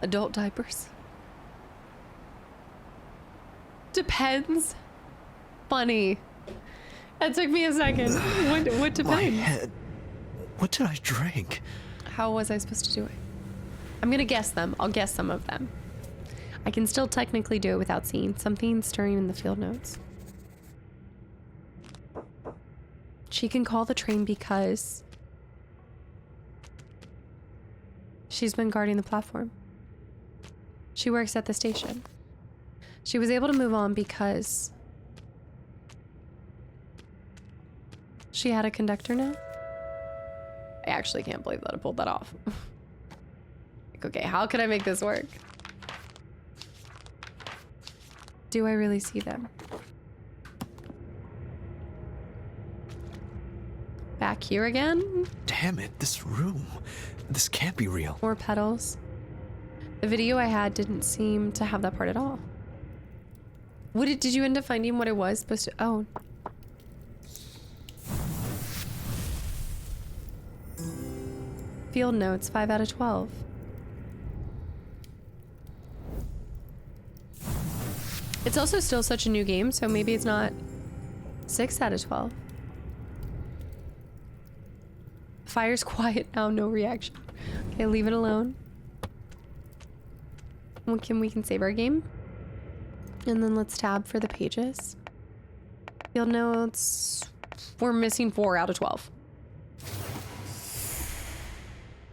Speaker 1: Adult diapers. Depends. Funny. That took me a second. What depends?
Speaker 4: My head. What did I drink?
Speaker 1: How was I supposed to do it? I'm gonna guess them. I'll guess some of them. I can still technically do it without seeing. Something stirring in the field notes. She can call the train because she's been guarding the platform. She works at the station. She was able to move on because she had a conductor now. I actually can't believe that I pulled that off. Like, okay, how can I make this work? Do I really see them? Back here again?
Speaker 4: Damn it, this room. This can't be real.
Speaker 1: More petals. The video I had didn't seem to have that part at all. Did you end up finding what it was supposed to? Oh. Field notes, 5 out of 12. It's also still such a new game, so maybe it's not 6 out of 12. Fire's quiet now, no reaction. Okay, leave it alone. We can save our game. And then let's tab for the pages. Field notes. We're missing 4 out of 12.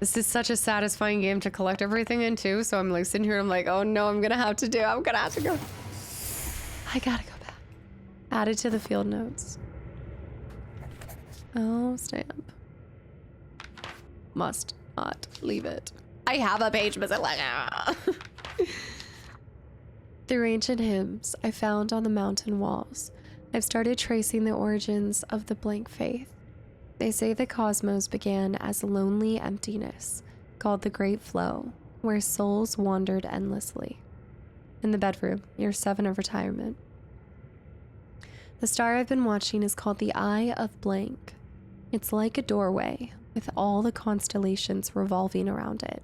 Speaker 1: This is such a satisfying game to collect everything in too, so I'm like sitting here, I'm like, oh no, I'm gonna have to go. I gotta go back. Added to the field notes. Oh, stamp. Must not leave it. I have a page missing. Through ancient hymns I found on the mountain walls, I've started tracing the origins of the blank faith. They say the cosmos began as lonely emptiness, called the Great Flow, where souls wandered endlessly. In the bedroom, year 7 of retirement. The star I've been watching is called the Eye of Blank. It's like a doorway, with all the constellations revolving around it.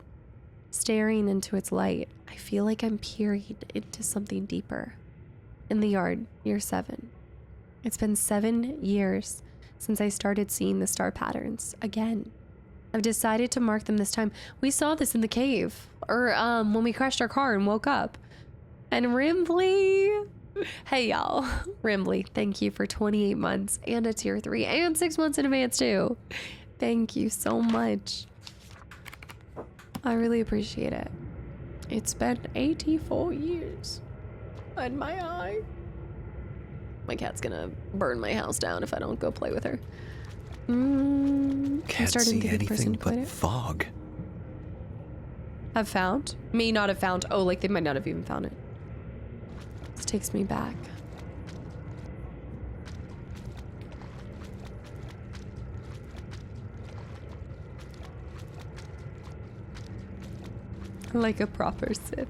Speaker 1: Staring into its light, I feel like I'm peering into something deeper. In the yard, year 7. It's been 7 years since I started seeing the star patterns again. I've decided to mark them this time. We saw this in the cave, or when we crashed our car and woke up. And Rimbly, hey y'all, Rimbly, thank you for 28 months and a tier 3 and 6 months in advance too. Thank you so much. I really appreciate it. It's been 84 years. And my eye. My cat's gonna burn my house down if I don't go play with her.
Speaker 4: Can't see anything but fog.
Speaker 1: Have found? May not have found. Oh, like they might not have even found it. This takes me back. Like a proper Sith.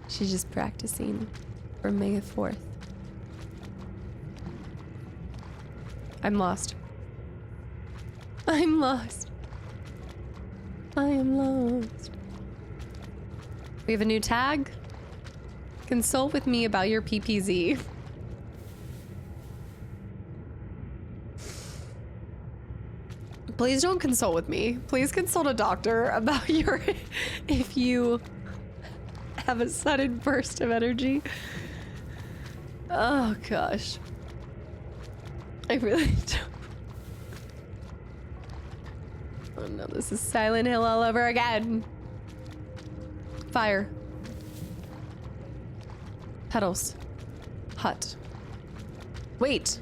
Speaker 1: She's just practicing for May 4th. I'm lost. I'm lost. I am lost. We have a new tag. Consult with me about your PPZ. Please don't consult with me. Please consult a doctor about your... if you have a sudden burst of energy. Oh gosh. I really don't. Oh no, this is Silent Hill all over again. Fire. Petals. Hut. Wait.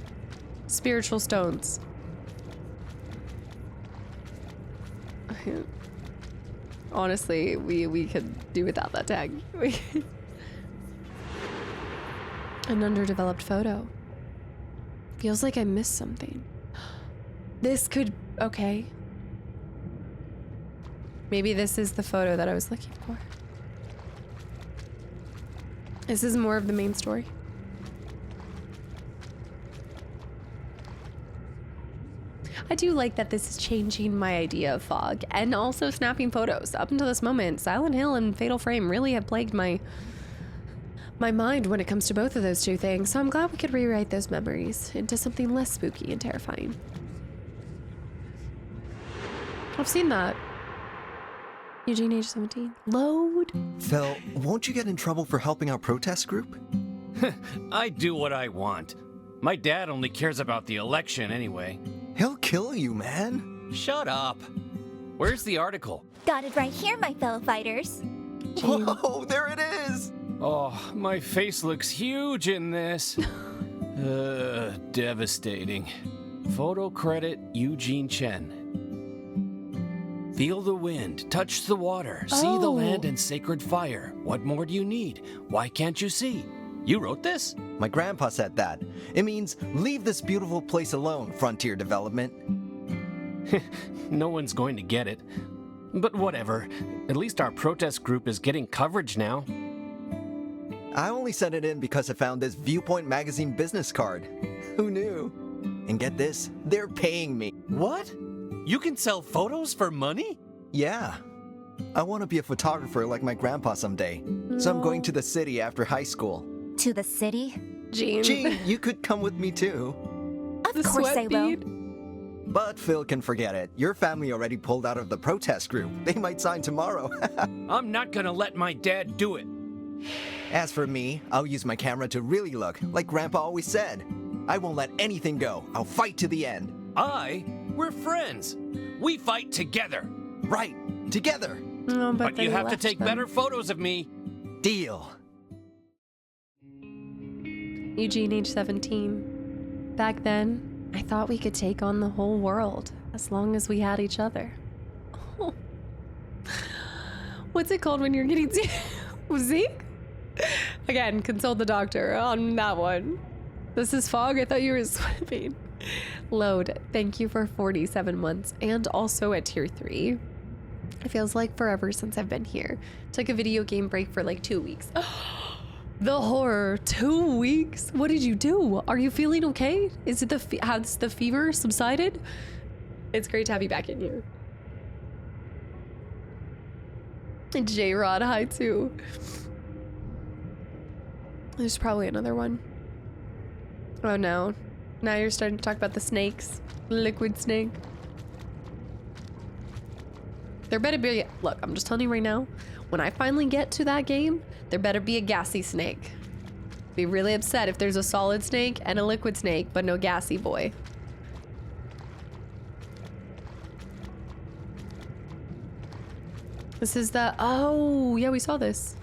Speaker 1: Spiritual stones. Honestly, we could do without that tag. An underdeveloped photo. Feels like I missed something. This could... okay. Maybe this is the photo that I was looking for. This is more of the main story. I do like that this is changing my idea of fog and also snapping photos. Up until this moment, Silent Hill and Fatal Frame really have plagued my mind when it comes to both of those two things, so I'm glad we could rewrite those memories into something less spooky and terrifying. I've seen that. Eugene, age 17. Load.
Speaker 4: Phil, won't you get in trouble for helping our protest group?
Speaker 8: I do what I want. My dad only cares about the election anyway.
Speaker 4: He'll kill you, man.
Speaker 8: Shut up. Where's the article?
Speaker 6: Got it right here, my fellow fighters.
Speaker 4: Whoa, there it is!
Speaker 8: Oh, my face looks huge in this. Devastating. Photo credit Eugene Chen. Feel the wind, touch the water, see the land and sacred fire. What more do you need? Why can't you see? You wrote this?
Speaker 4: My grandpa said that. It means, leave this beautiful place alone, Frontier Development.
Speaker 8: No one's going to get it. But whatever. At least our protest group is getting coverage now.
Speaker 4: I only sent it in because I found this Viewpoint magazine business card. Who knew? And get this, they're paying me.
Speaker 8: What? You can sell photos for money?
Speaker 4: Yeah. I want to be a photographer like my grandpa someday. So I'm going to the city after high school.
Speaker 9: To the city?
Speaker 4: Gene, you could come with me too.
Speaker 9: Of course I will.
Speaker 4: But Phil can forget it. Your family already pulled out of the protest group. They might sign tomorrow.
Speaker 8: I'm not gonna let my dad do it.
Speaker 4: As for me, I'll use my camera to really look, like Grandpa always said. I won't let anything go. I'll fight to the end.
Speaker 8: We're friends. We fight together.
Speaker 4: Right, together.
Speaker 1: Oh,
Speaker 8: but you have to take better photos of me.
Speaker 4: Deal.
Speaker 1: Eugene, age 17. Back then, I thought we could take on the whole world as long as we had each other. Oh. What's it called when you're getting sick? Again, consult the doctor on that one. This is fog. I thought you were swimming. Load. Thank you for 47 months and also at tier 3. It feels like forever since I've been here. Took a video game break for like 2 weeks. The horror. 2 weeks? What did you do? Are you feeling okay? Is it has the fever subsided? It's great to have you back in here. And J-Rod, hi too. There's probably another one. Oh no. Now you're starting to talk about the snakes. Liquid snake. There better be... Look, I'm just telling you right now. When I finally get to that game, there better be a gassy snake. Be really upset if there's a solid snake and a liquid snake, but no gassy boy. This is the... Oh, yeah, we saw this.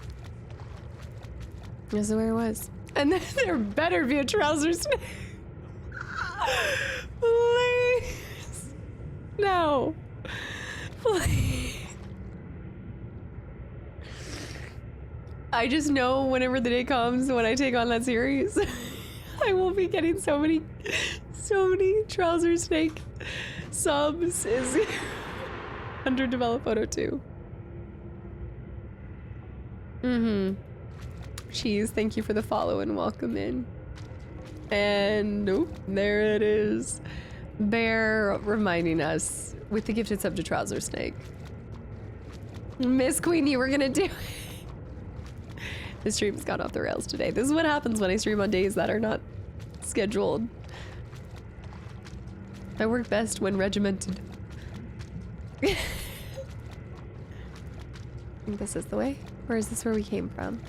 Speaker 1: This is where it was. And then there better be a trouser snake. Please. No. Please. I just know whenever the day comes when I take on that series, I will be getting so many trouser snake subs. Is underdeveloped photo 2. Cheese, thank you for the follow and welcome in. And nope, there it is. Bear reminding us with the gifted sub to trouser snake. Miss Queen, you were gonna do it. The stream's gone off the rails today. This is what happens when I stream on days that are not scheduled. I work best when regimented. think this is the way. Or is this where we came from?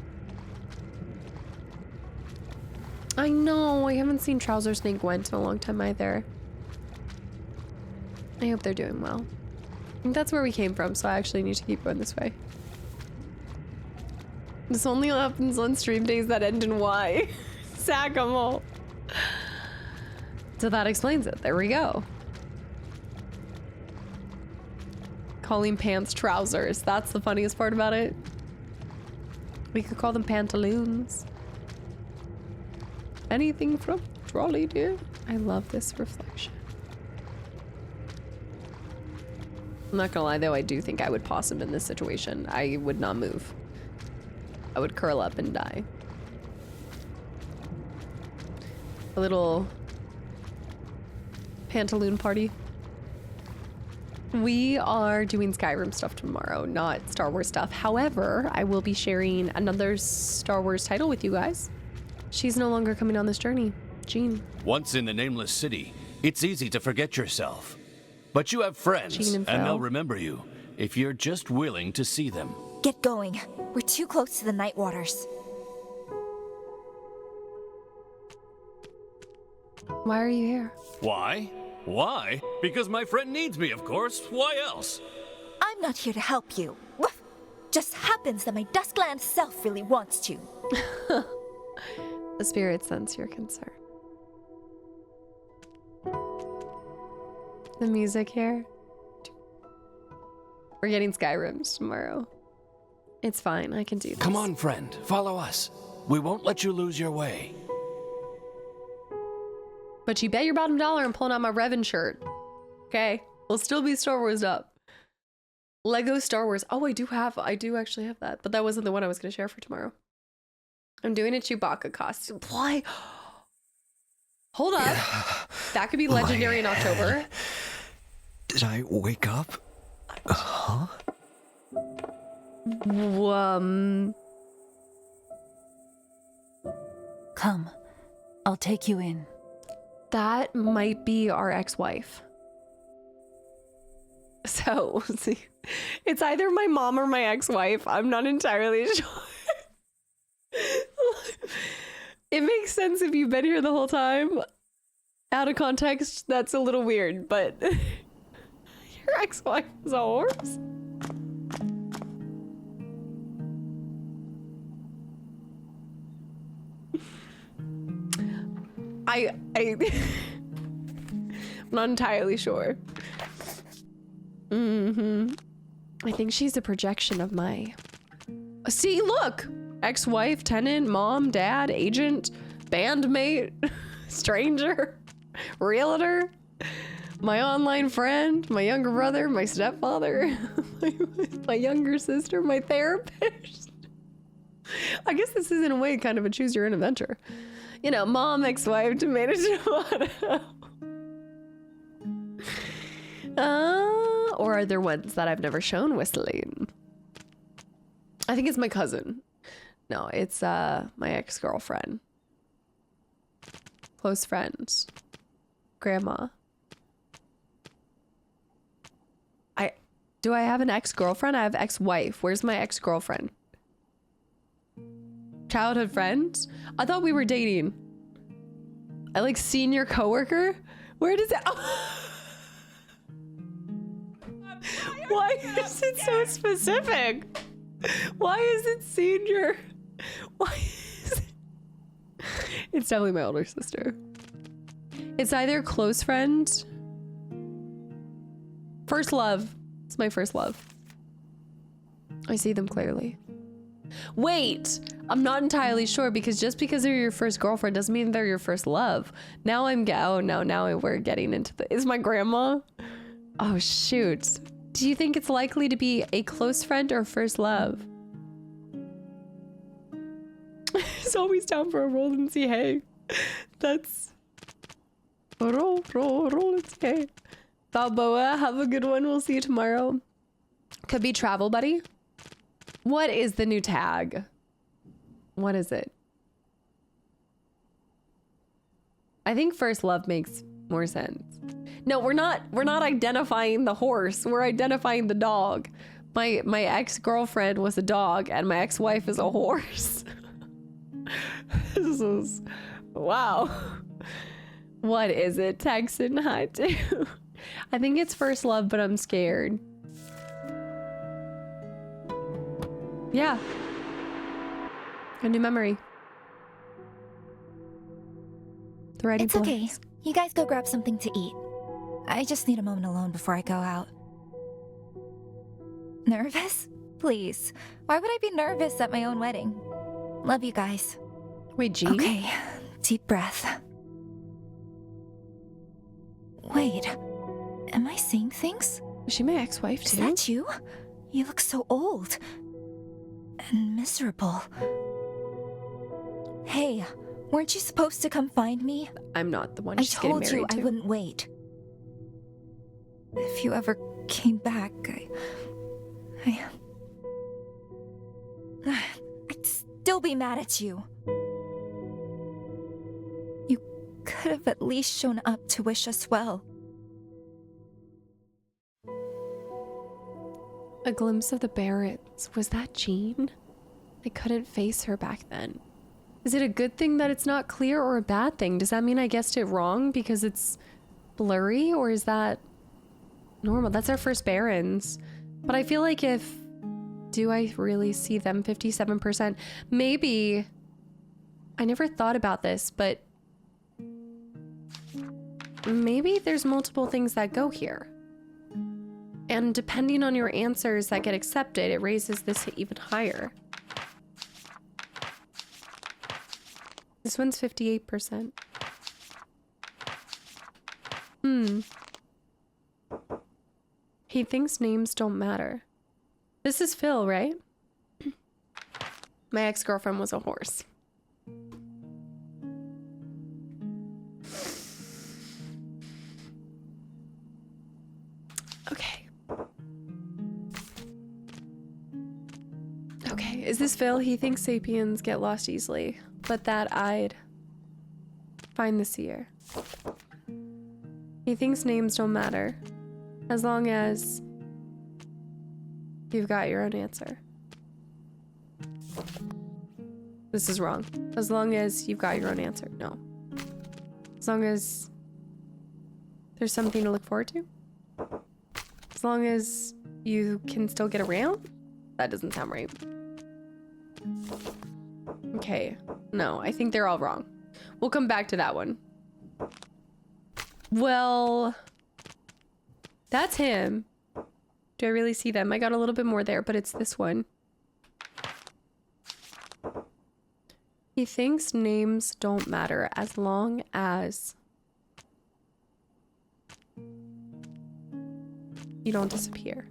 Speaker 1: I know, I haven't seen Trouser Snake Gwent in a long time either. I hope they're doing well. I think that's where we came from, so I actually need to keep going this way. This only happens on stream days that end in Y. Sack 'em all. So that explains it. There we go. Calling pants trousers. That's the funniest part about it. We could call them pantaloons. Anything from trolley, dear. I love this reflection. I'm not gonna lie though, I do think I would possum in this situation. I would not move. I would curl up and die. A little pantaloon party. We are doing Skyrim stuff tomorrow, not Star Wars stuff. However, I will be sharing another Star Wars title with you guys. She's no longer coming on this journey. Jean.
Speaker 8: Once in the Nameless City, it's easy to forget yourself. But you have friends, and they'll remember you, if you're just willing to see them.
Speaker 9: Get going. We're too close to the Night Waters.
Speaker 1: Why are you here?
Speaker 8: Why? Why? Because my friend needs me, of course. Why else?
Speaker 9: I'm not here to help you. Woof. Just happens that my Duskland self really wants to.
Speaker 1: The spirit sense your concern. The music here. We're getting Skyrims tomorrow. It's fine, I can do this.
Speaker 8: Come on, friend. Follow us. We won't let you lose your way.
Speaker 1: But you bet your bottom dollar I'm pulling out my Revan shirt. Okay? We'll still be Star Wars up. Lego Star Wars. Oh, I do actually have that. But that wasn't the one I was going to share for tomorrow. I'm doing a Chewbacca costume. Why? Hold up. That could be legendary in October.
Speaker 4: Did I wake up? Huh?
Speaker 10: Come. I'll take you in.
Speaker 1: That might be our ex-wife. So, see, it's either my mom or my ex-wife. I'm not entirely sure. It makes sense if you've been here the whole time. Out of context, that's a little weird, but your ex-wife is a horse? I'm not entirely sure. I think she's a projection of my... See, look! Ex-wife, tenant, mom, dad, agent, bandmate, stranger, realtor, my online friend, my younger brother, my stepfather, my younger sister, my therapist. I guess this is in a way kind of a choose your own adventure. You know, mom, ex-wife, tomato, tomato. Or are there ones that I've never shown whistling? I think it's my cousin. No, it's my ex-girlfriend. Close friends. Grandma. Do I have an ex-girlfriend? I have ex-wife. Where's my ex-girlfriend? Childhood friends? I thought we were dating. I like senior coworker? Where does it... Oh. Why is it so specific? Why is it senior? Why is it... It's definitely my older sister. It's either close friend... First love. It's my first love. I see them clearly. Wait! I'm not entirely sure because just because they're your first girlfriend doesn't mean they're your first love. Now now we're getting into the... Is my grandma? Oh, shoot. Do you think it's likely to be a close friend or first love? He's always down for a roll and see hay. That's... Roll and see hay. Balboa, have a good one. We'll see you tomorrow. Could be travel buddy. What is the new tag? What is it? I think first love makes more sense. No, we're not identifying the horse. We're identifying the dog. My ex-girlfriend was a dog and my ex-wife is a horse. This is... Wow. What is it, Texan? Hi, too. I think it's first love, but I'm scared. Yeah. A new memory. The writing
Speaker 9: It's okay.
Speaker 1: blanks.
Speaker 9: You guys go grab something to eat. I just need a moment alone before I go out. Nervous? Please. Why would I be nervous at my own wedding? Love you guys.
Speaker 1: Wait, Jean?
Speaker 9: Okay, deep breath. Wait, am I seeing things?
Speaker 1: Is she my ex-wife
Speaker 9: Is
Speaker 1: too?
Speaker 9: that you? You look so old. And miserable. Hey, weren't you supposed to come find me?
Speaker 1: I'm not the one
Speaker 9: I
Speaker 1: she's getting
Speaker 9: told
Speaker 1: married
Speaker 9: you
Speaker 1: to.
Speaker 9: I wouldn't wait. If you ever came back, I'd still be mad at you. You could have at least shown up to wish us well.
Speaker 1: A glimpse of the Barretts. Was that Jean? I couldn't face her back then. Is it a good thing that it's not clear or a bad thing? Does that mean I guessed it wrong because it's blurry, or is that normal? That's our first Barrens. But I feel like if... Do I really see them 57%? Maybe... I never thought about this, but... Maybe there's multiple things that go here. And depending on your answers that get accepted, it raises this even higher. This one's 58%. He thinks names don't matter. This is Phil, right? My ex-girlfriend was a horse. Okay. Okay, is this Phil? He thinks sapiens get lost easily, but that I'd find the seer. He thinks names don't matter, as long as you've got your own answer. This is wrong. As long as you've got your own answer. No. As long as there's something to look forward to. As long as you can still get around. That doesn't sound right. Okay. No, I think they're all wrong. We'll come back to that one. Well, that's him. Do I really see them? I got a little bit more there, but it's this one. He thinks names don't matter as long as you don't disappear.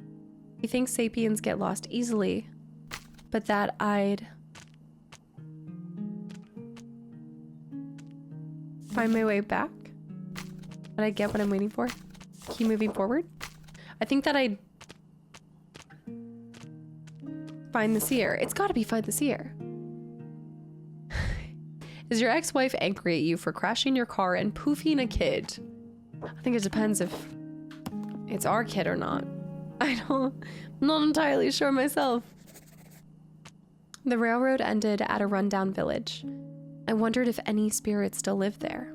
Speaker 1: He thinks sapiens get lost easily, but that I'd find my way back. Did I get what I'm waiting for? Keep moving forward. I think that I'd find the seer. It's gotta be find the seer. Is your ex-wife angry at you for crashing your car and poofing a kid? I think it depends if it's our kid or not. I'm not entirely sure myself. The railroad ended at a rundown village. I wondered if any spirits still lived there.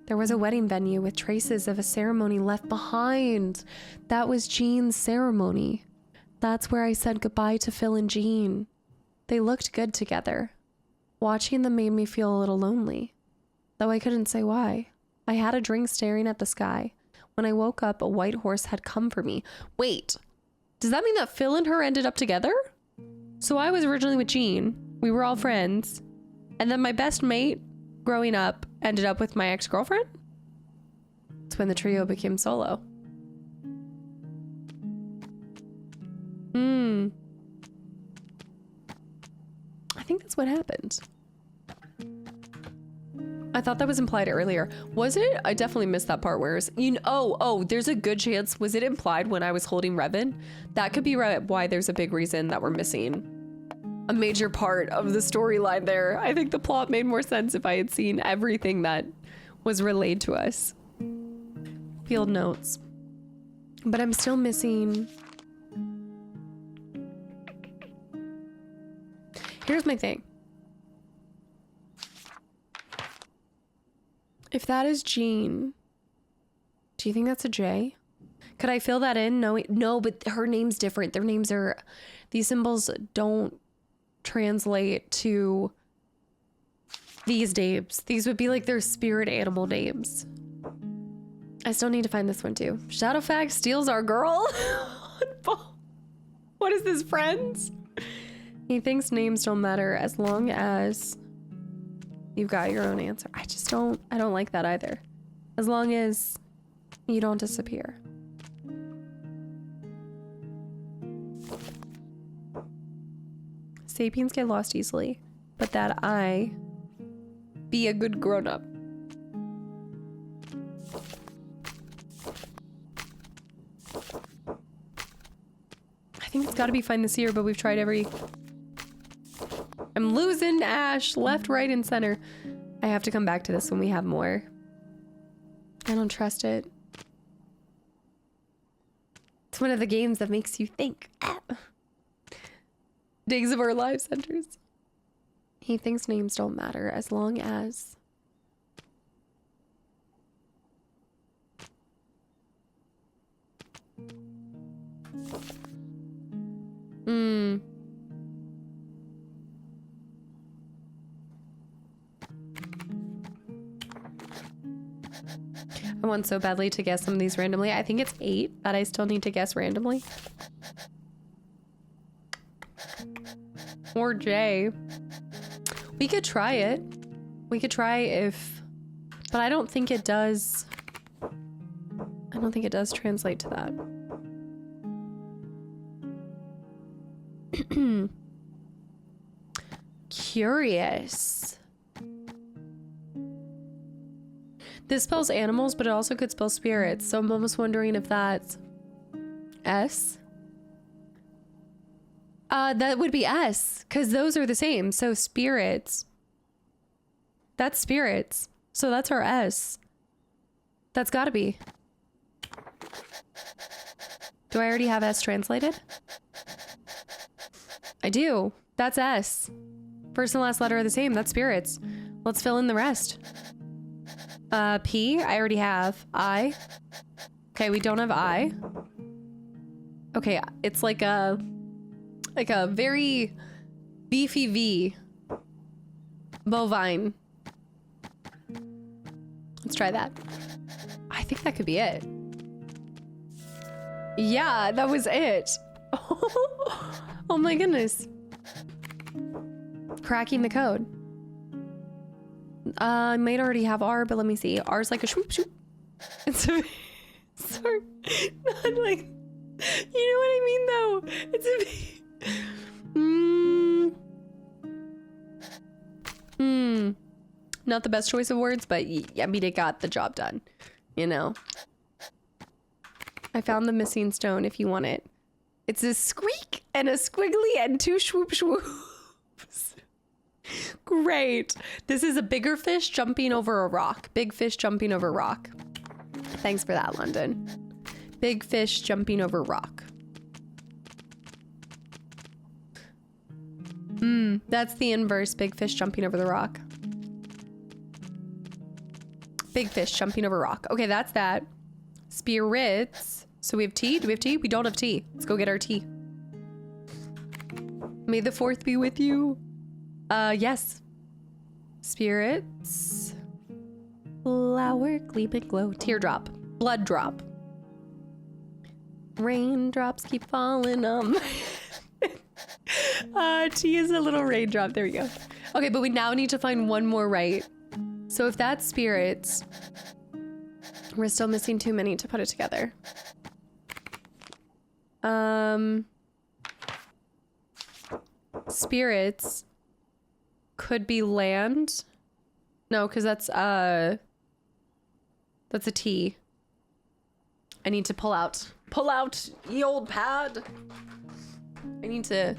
Speaker 1: There was a wedding venue with traces of a ceremony left behind. That was Jean's ceremony. That's where I said goodbye to Phil and Jean. They looked good together. Watching them made me feel a little lonely, though I couldn't say why. I had a drink staring at the sky. When I woke up, a white horse had come for me. Wait, does that mean that Phil and her ended up together? So I was originally with Jean. We were all friends. And then my best mate growing up ended up with my ex-girlfriend? That's when the trio became solo. I think that's what happened. I thought that was implied earlier. Was it? I definitely missed that part where there's a good chance. Was it implied when I was holding Revan? That could be why there's a big reason that we're missing a major part of the storyline there. I think the plot made more sense if I had seen everything that was relayed to us. Field notes. But I'm still missing Here's my thing. If that is Jean, do you think that's a J? Could I fill that in? No, but her name's different. Their names are, these symbols don't translate to these names. These would be like their spirit animal names. I still need to find this one too. Shadowfax steals our girl. What is this, friends? He thinks names don't matter as long as you've got your own answer. I don't like that either. As long as you don't disappear. Sapiens get lost easily, but that I be a good grown-up. I think it's gotta be find the seer, but we've tried every... I'm losing Ash left, right, and center. I have to come back to this when we have more. I don't trust it. It's one of the games that makes you think. Days of Our Lives centers. He thinks names don't matter as long as... I want so badly to guess some of these randomly. I think it's 8 that I still need to guess randomly. Or J. We could try it. We could try if... But I don't think it does... I don't think it does translate to that. Curious. This spells animals, but it also could spell spirits. So I'm almost wondering if that's S. That would be S, because those are the same. So spirits. That's spirits. So that's our S. That's gotta be. Do I already have S translated? I do. That's S. First and last letter are the same. That's spirits. Let's fill in the rest. P, I already have. I. Okay, we don't have I. Okay, it's like a very beefy V. Bovine. Let's try that. I think that could be it. Yeah, that was it. Oh my goodness. Cracking the code. I might already have R, but let me see. R's like a swoop swoop. It's a... Sorry. Not like... You know what I mean, though? It's a... Not the best choice of words, but I mean, it got the job done. You know? I found the missing stone if you want it. It's a squeak and a squiggly and 2 swoop swoops. Great. This is a bigger fish jumping over a rock. Big fish jumping over rock. Thanks for that, London. Big fish jumping over rock. That's the inverse. Big fish jumping over the rock. Big fish jumping over rock. Okay, that's that. Spirits. So we have T. Do we have T? We don't have T. Let's go get our T. May the 4th be with you. Yes. Spirits. Flower, gleam and glow. Teardrop. Blood drop. Raindrops keep falling on my... T is a little raindrop. There we go. Okay, but we now need to find one more right. So if that's spirits, we're still missing too many to put it together. Spirits could be land. No, because that's a T. I need to pull out the old pad. I need to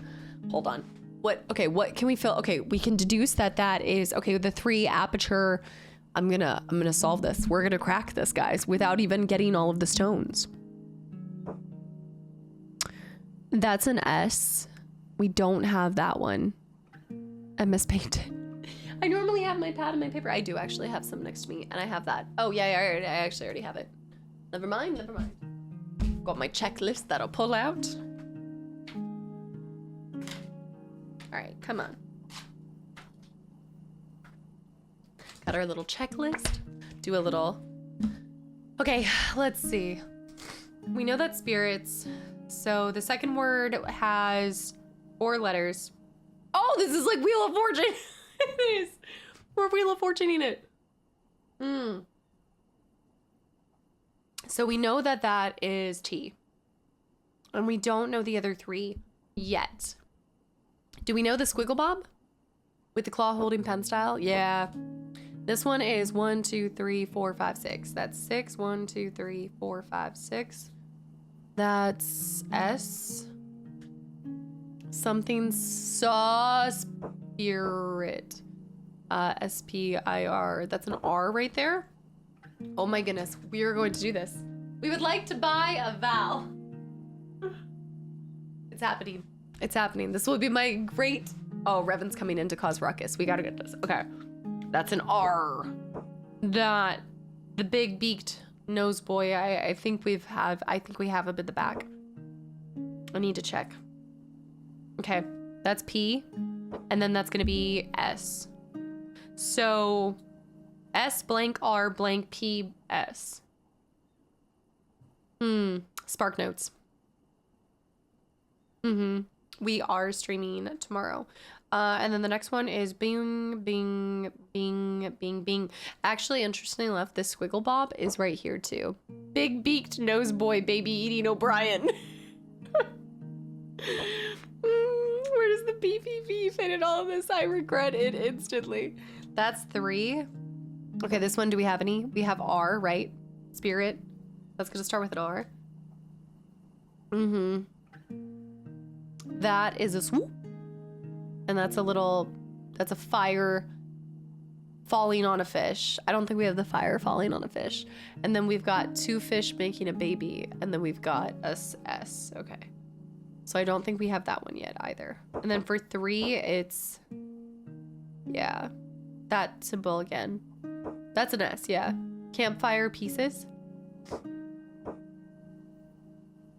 Speaker 1: hold on. What? Okay, what can we fill? Okay, we can deduce that is okay. The 3 aperture. I'm gonna solve this. We're gonna crack this, guys, without even getting all of the stones. That's an S. We don't have that one. MS Paint. I normally have my pad and my paper. I do actually have some next to me, and I have that. Oh, yeah, I actually already have it. Never mind, never mind. Got my checklist that I'll pull out. All right, come on. Got our little checklist. Do a little... Okay, let's see. We know that spirits. So the second word has 4 letters. Oh, this is like Wheel of Fortune. It is. We're Wheel of Fortuning it. So we know that that is T. And we don't know the other 3 yet. Do we know the Squiggle Bob? With the claw holding pen style? Yeah. This one is 1, 2, 3, 4, 5, 6. That's 6. 1, 2, 3, 4, 5, 6. That's S. Something saw spirit. S-P-I-R. That's an R right there. Oh my goodness. We are going to do this. We would like to buy a Val. It's happening. It's happening. This will be my great... Oh, Revan's coming in to cause ruckus. We gotta get this. Okay. That's an R. Not the big beaked nose boy. I think we have him in the back. I need to check. Okay, that's P, and then that's gonna be S. So S blank R blank P S. Spark Notes. We are streaming tomorrow. And then the next one is Bing, Bing, Bing, Bing, Bing. Actually, interestingly enough, this Squiggle Bob is right here too. Big beaked nose boy, baby eating O'Brien. Where does the BPP fit in all of this? I regret it instantly. That's 3. Okay, this one, do we have any? We have R, right? Spirit. That's gonna start with an R. That is a swoop. And that's a fire falling on a fish. I don't think we have the fire falling on a fish. And then we've got 2 fish making a baby. And then we've got a S. Okay. So I don't think we have that one yet either. And then for 3, it's... Yeah. That symbol again. That's an S, yeah. Campfire pieces.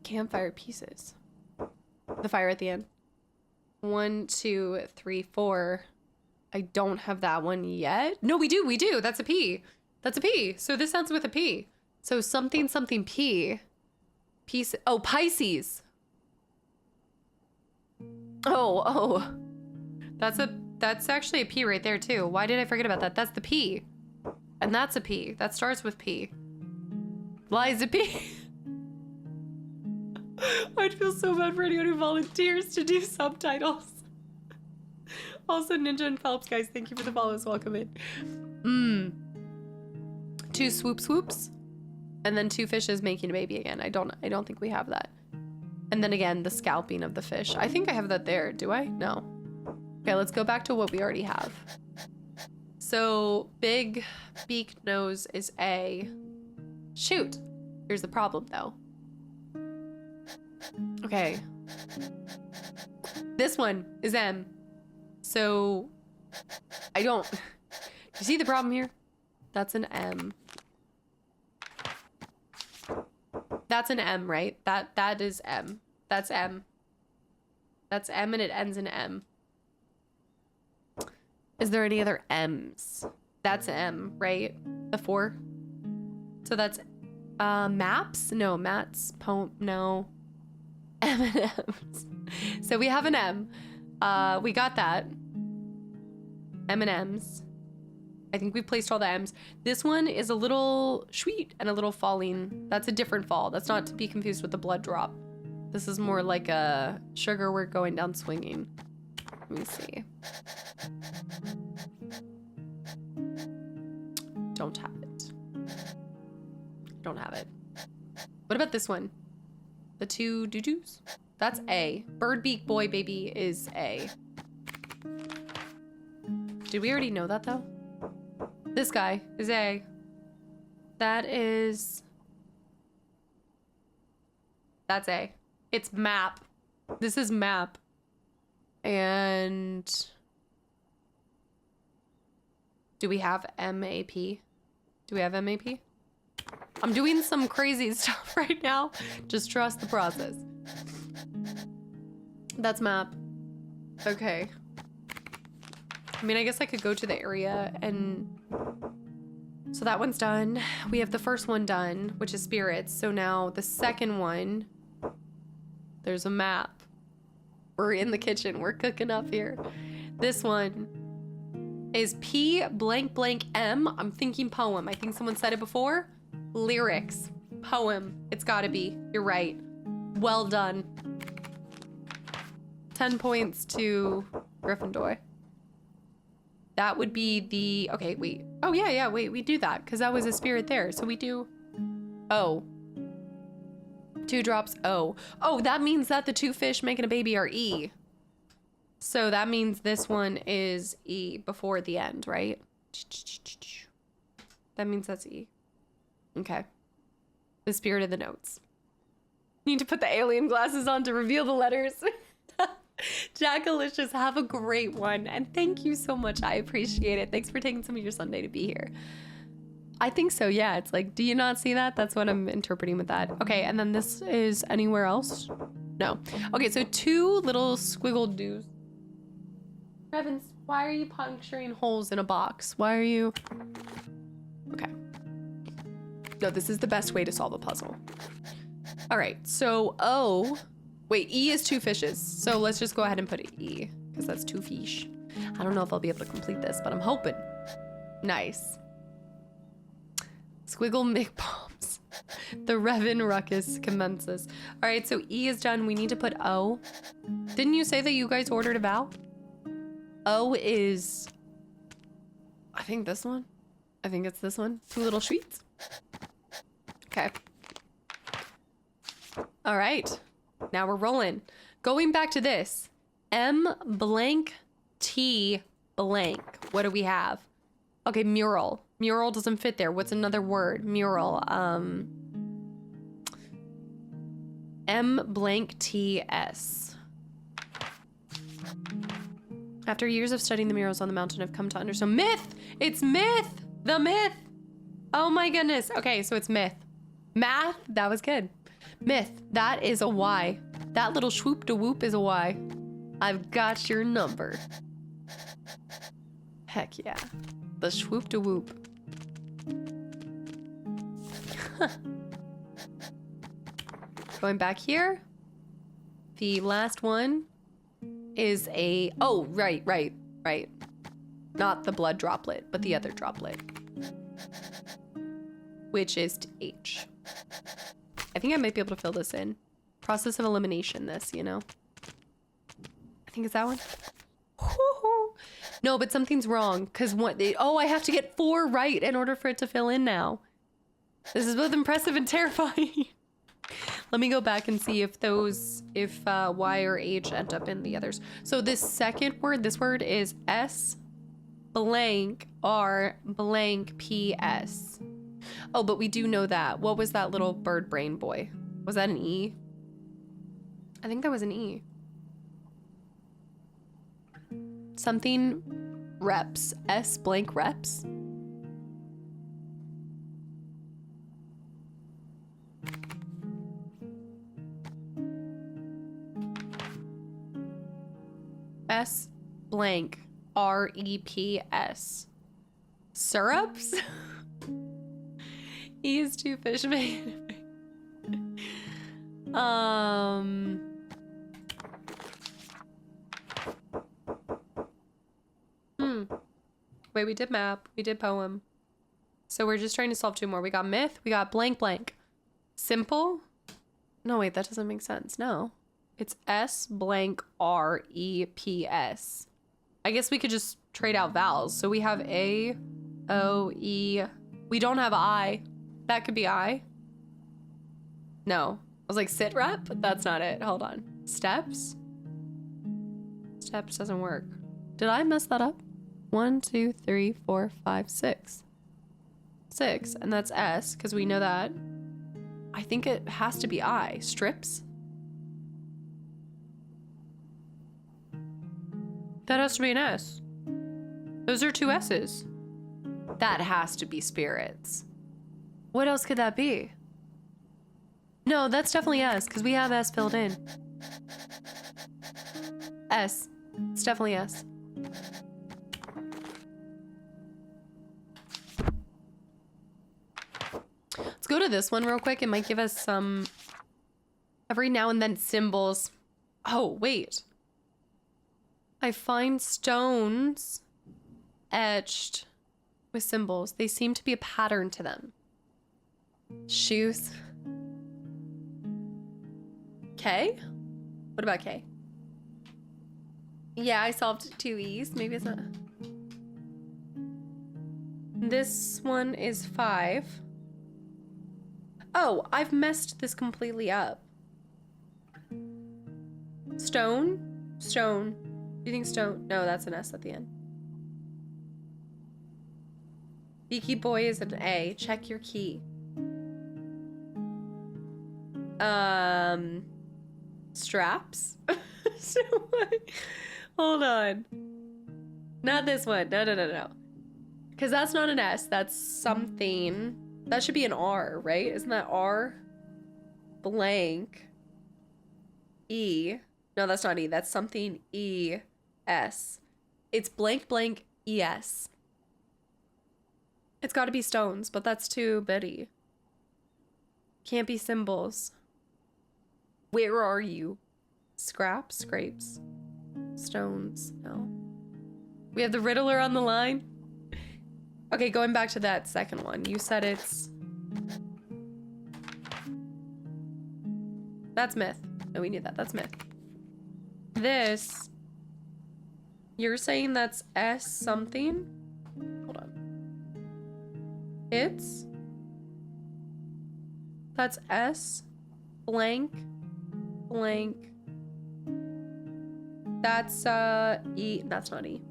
Speaker 1: Campfire pieces. The fire at the end. 1, 2, 3, 4. I don't have that one yet. No, we do. That's a P. That's a P. So this ends with a P. So something P. Piece. Oh, Pisces. Oh. That's actually a P right there too. Why did I forget about that? That's the P. And that's a P. That starts with P. Liza P. I'd feel so bad for anyone who volunteers to do subtitles. Also, Ninja and Phelps, guys, thank you for the follows. Welcome in. 2 swoops. And then 2 fishes making a baby again. I don't think we have that. And then again, the scalping of the fish. I think I have that there. Do I? No. Okay, let's go back to what we already have. So, big beaked nose is A. Shoot. Here's the problem, though. Okay. This one is M. So, I don't... You see the problem here? That's an M. That's an M, right? That is M. That's M. That's M and it ends in M. Is there any other M's? That's M, right? The 4? So that's maps? No, mats, poem, no. M&M's. So we have an M. We got that. M&M's. I think we placed all the M's. This one is a little sweet and a little falling. That's a different fall. That's not to be confused with the blood drop. This is more like a sugar we're going down swinging. Let me see. Don't have it. Don't have it. What about this one? The 2 doo-doos? That's A. Bird beak boy baby is A. Did we already know that though? This guy is A. That is... That's A. It's map. This is map. And... Do we have MAP? Do we have MAP? I'm doing some crazy stuff right now. Just trust the process. That's map. Okay. I mean, I guess I could go to the area and... So that one's done. We have the first one done, which is spirits. So now the second one, there's a map. We're in the kitchen. We're cooking up here. This one is P blank blank M. I'm thinking poem. I think someone said it before. Lyrics. Poem. It's gotta be. You're right. Well done. 10 points to Gryffindor. That would be the... Okay, wait. Oh, yeah, wait. We do that because that was a spirit there. So we do O. 2 drops O. Oh, that means that the 2 fish making a baby are E. So that means this one is E before the end, right? That means that's E. Okay. The spirit of the notes. Need to put the alien glasses on to reveal the letters. Jackalicious, have a great one. And thank you so much. I appreciate it. Thanks for taking some of your Sunday to be here. I think so, yeah. It's like, do you not see that? That's what I'm interpreting with that. Okay, and then this is anywhere else? No. Okay, so 2 little squiggle doos. Revens, why are you puncturing holes in a box? Why are you... Okay. No, this is the best way to solve a puzzle. All right, so O... Wait, E is 2 fishes. So let's just go ahead and put E, because that's 2 fish. I don't know if I'll be able to complete this, but I'm hoping. Nice. Squiggle McBombs. The Revan ruckus commences. All right, so E is done. We need to put O. Didn't you say that you guys ordered a vowel? O is... I think this one. I think it's this one. 2 little sweets. Okay. All right. Now we're rolling. Going back to this. M blank T blank. What do we have? Okay, mural. Mural doesn't fit there. What's another word? Mural. M blank T S. After years of studying the murals on the mountain, I've come to understand. Myth! It's myth! The myth! Oh my goodness. Okay, so it's myth. Math, that was good. Myth, that is a Y. That little swoop to whoop is a Y. I've got your number. Heck yeah. The swoop to whoop. Going back here. The last one is a... Oh, right. Not the blood droplet, but the other droplet. Which is H. I think I might be able to fill this in. Process of elimination, this, you know? I think it's that one. No, but something's wrong, because what they... Oh, I have to get 4 right in order for it to fill in now. This is both impressive and terrifying. Let me go back and see if those... If Y or H end up in the others. So this second word, this word is S blank R blank P S. Oh, but we do know that. What was that little bird brain boy? Was that an E? I think that was an E. Something reps. S blank reps. S blank REPS. Syrups? E is 2 fish made. Wait, we did map. We did poem. So we're just trying to solve 2 more. We got myth. We got blank blank. Simple? No, wait, that doesn't make sense. No. It's S blank REPS. I guess we could just trade out vowels. So we have A, O, E. We don't have I. That could be I. No. I was like, sit rep? That's not it. Hold on. Steps? Steps doesn't work. Did I mess that up? 1, 2, 3, 4, 5, 6. 6. And that's S, because we know that. I think it has to be I. Strips? That has to be an S. Those are 2 S's. That has to be spirits. What else could that be? No, that's definitely S, because we have S filled in. S. It's definitely S. Let's go to this one real quick. It might give us some every now and then symbols. Oh, wait. I find stones etched with symbols. They seem to be a pattern to them. Shoes. K? What about K? Yeah, I solved 2 E's. Maybe it's not. This one is 5. Oh, I've messed this completely up. Stone? Stone. Do you think stone? No, that's an S at the end. Beaky boy is an A. Check your key. Straps? So hold on. Not this one. No. Because that's not an S. That's something. That should be an R, right? Isn't that R? Blank. E. No, that's not E. That's something E. S. It's blank blank ES. It's got to be stones, but that's too bitty. Can't be symbols. Where are you? Scraps? Scrapes? Stones? No. We have the Riddler on the line. Okay, going back to that second one. You said it's... That's myth. No, we need that. That's myth. This... You're saying that's S something? Hold on. It's... That's S blank blank. That's E. That's not E.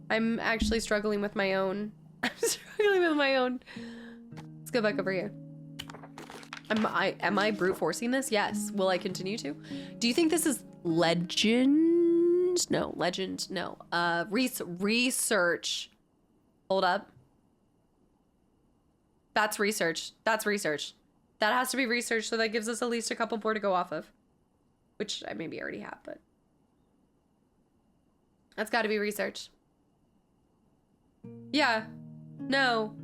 Speaker 1: I'm actually struggling with my own. I'm struggling with my own. Let's go back over here. Am I brute forcing this? Yes. Will I continue to? Do you think this is legend? No, legend. No. Research. Hold up. That's research. That's research. That has to be research, so that gives us at least a couple more to go off of. Which I maybe already have, but... That's gotta be research. Yeah. No.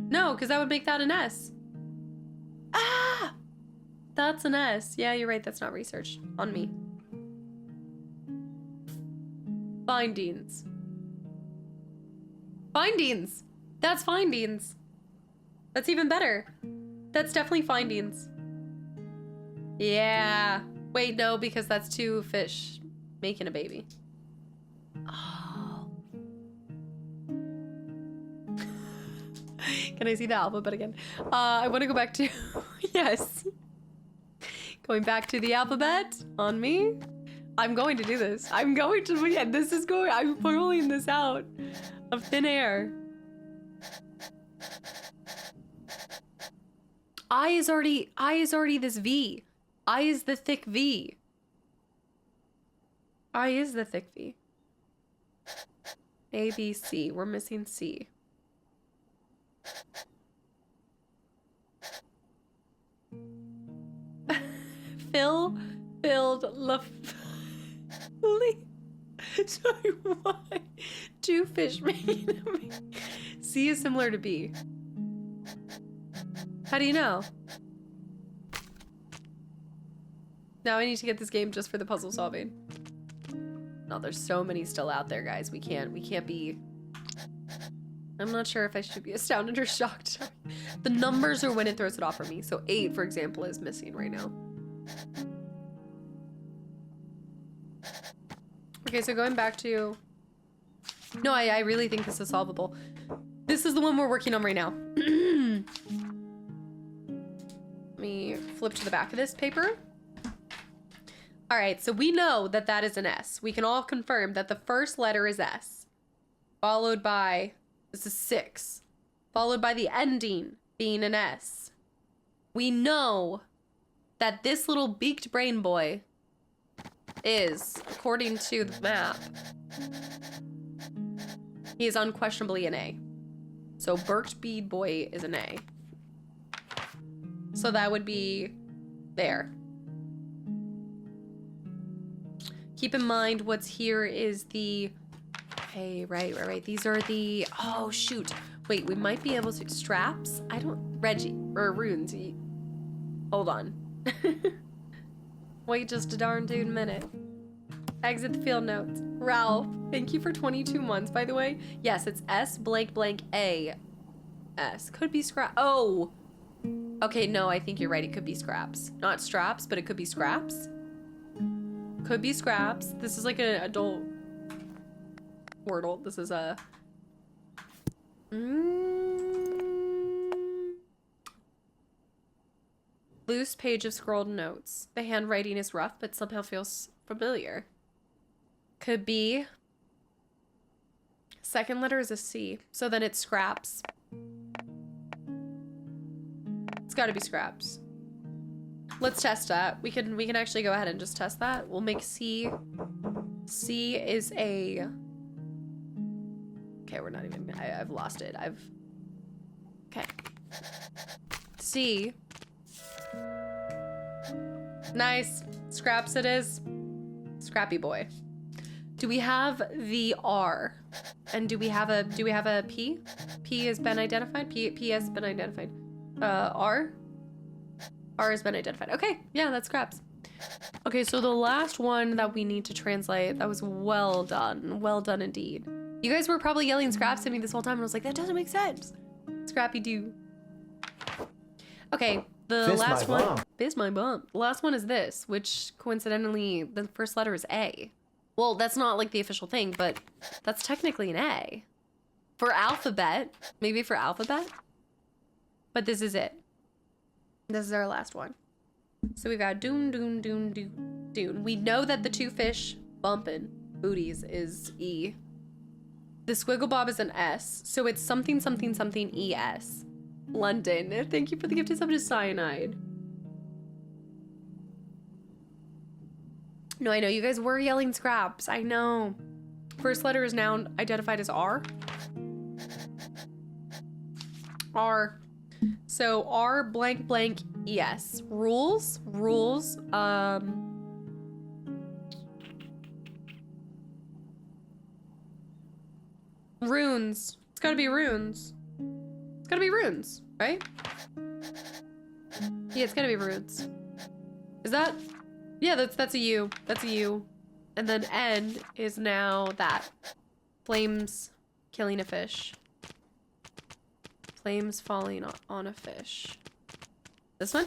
Speaker 1: No, because that would make that an S. Ah! That's an S. Yeah, you're right. That's not research. On me. Findings. Findings! That's findings. That's even better. That's definitely findings. Yeah. Wait, no, because that's 2 fish making a baby. Oh. Can I see the alphabet again? I want to go back to... Yes. Going back to the alphabet on me. I'm going to do this. I'm going to... Yeah, this is going... I'm pulling this out of thin air. I is already this V. I is the thick V. I is the thick V. A, B, C. We're missing C. Phil, filled, sorry, why? 2 fish making a baby. C is similar to B. How do you know? Now I need to get this game just for the puzzle solving. No, there's so many still out there, guys. We can't be... I'm not sure if I should be astounded or shocked. The numbers are when it throws it off for me. So 8, for example, is missing right now. Okay, so going back to... No, I really think this is solvable. This is the one we're working on right now. Let me flip to the back of this paper. All right, so we know that that is an S. We can all confirm that the first letter is S, followed by, this is 6, followed by the ending being an S. We know that this little beaked brain boy is, according to the map, he is unquestionably an A. So Birch Bead Boy is an A. So that would be there. Keep in mind what's here is the, okay, right. These are the, oh shoot. Wait, we might be able to, straps? I don't, Reggie, or runes. Hold on. Wait just a darn dude minute. Exit the field notes. Ralph, thank you for 22 months, by the way. Yes, it's S blank blank A. S. Could be scrap. Oh! Okay, no, I think you're right. It could be scraps. Not straps, but it could be scraps. Could be scraps. This is like an adult Wordle. This is a... Loose page of scrolled notes. The handwriting is rough, but somehow feels familiar. Could be... Second letter is a C, so then it's scraps. It's gotta be scraps. Let's test that. We can actually go ahead and just test that. We'll make C. C is a... Okay, we're not even... I've lost it. Okay. C. Nice. Scraps it is. Scrappy boy. Do we have the R? And do we have a P? P has been identified? P has been identified. R? R has been identified. Okay, yeah, that's scraps. Okay, so the last one that we need to translate, that was well done. Well done indeed. You guys were probably yelling scraps at me this whole time, and I was like, that doesn't make sense. Scrappy do. Okay, the last one. Fist my bum. The last one is this, which coincidentally, the first letter is A. Well, that's not like the official thing, but that's technically an A. For alphabet, maybe for alphabet. But this is it. This is our last one. So we've got doon, doon, doon, doon, doon. We know that the two fish bumping booties is E. The squiggle bob is an S. So it's something, something, something ES. London. Thank you for the gift of to cyanide. No, I know you guys were yelling scraps. I know. First letter is now identified as R. R. So R blank blank ES. Rules. Rules. Runes. It's gotta be runes. It's gotta be runes, right? Yeah, it's gotta be runes. Is that? Yeah, that's a U. That's a U. And then N is now that. Flames killing a fish. Flames falling on a fish. This one?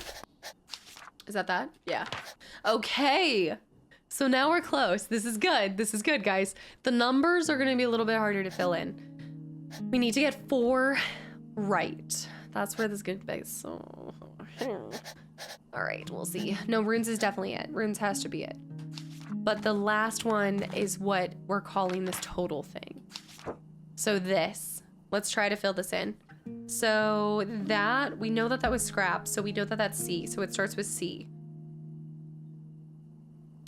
Speaker 1: Is that? Yeah. Okay. So now we're close. This is good. This is good, guys. The numbers are going to be a little bit harder to fill in. We need to get 4 right. That's where this is going to be. So, all right, we'll see. No, runes is definitely it. Runes has to be it. But the last one is what we're calling this total thing. So this. Let's try to fill this in. So that, we know that was scrap, so we know that that's C. So it starts with C.